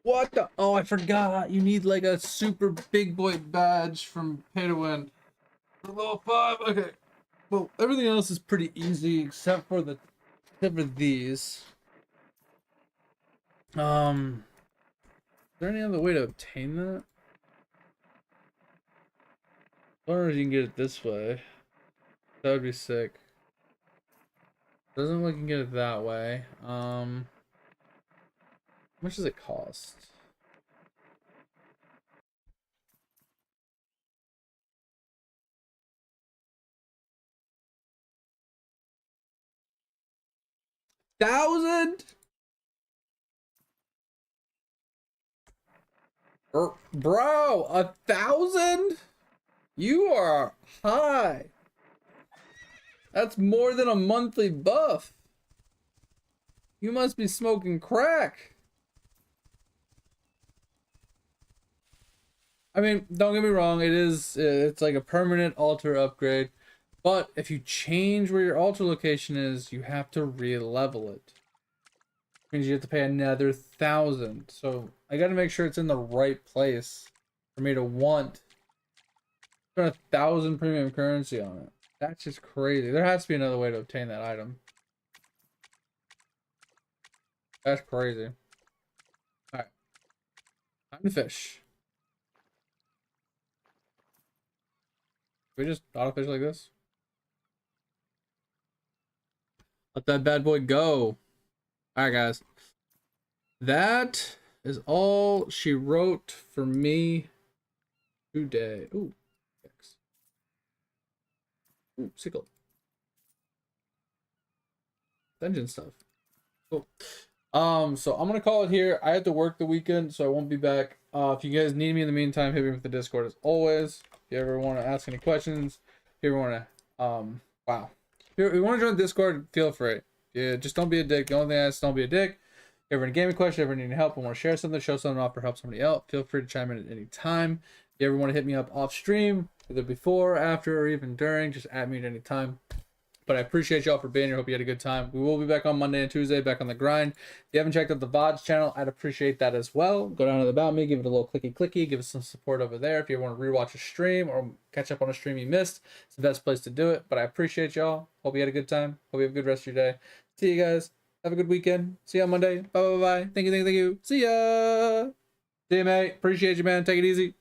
What the? Oh, I forgot. You need like a super big boy badge from Pay to Win. For level 5. Okay. Well, everything else is pretty easy except for these. Is there any other way to obtain that? I wonder if you can get it this way. That would be sick. Doesn't look like you can get it that way. How much does it cost? $1,000? Bro, 1,000? You are high. That's more than a monthly buff. You must be smoking crack. I mean, don't get me wrong, it's like a permanent altar upgrade. But if you change where your altar location is, you have to re-level it. Which means you have to pay another 1,000. So I gotta make sure it's in the right place for me to want spend 1,000 premium currency on it. That's just crazy. There has to be another way to obtain that item. That's crazy. Alright. Time to fish. We just auto fish like this? Let that bad boy go. Alright, guys. That is all she wrote for me today. Ooh. Thanks. Ooh, sickle. Dungeon stuff. Cool. So I'm gonna call it here. I have to work the weekend, so I won't be back. If you guys need me in the meantime, hit me with the Discord as always. If you ever want to ask any questions, if you ever want to, wow. If you want to join Discord, feel free. Yeah, just don't be a dick. The only thing I ask, don't be a dick. If you ever need a gaming question, ever need any help, or want to share something, show something off, or help somebody out, feel free to chime in at any time. If you ever want to hit me up off stream, either before, after, or even during, just add me at any time. But I appreciate y'all for being here. Hope you had a good time. We will be back on Monday and Tuesday, back on the grind. If you haven't checked out the VODs channel, I'd appreciate that as well. Go down to the About Me, give it a little clicky, give us some support over there. If you want to rewatch a stream or catch up on a stream you missed, it's the best place to do it. But I appreciate y'all. Hope you had a good time. Hope you have a good rest of your day. See you guys. Have a good weekend. See you on Monday. Bye. Thank you. See ya. See you, mate. Appreciate you, man. Take it easy.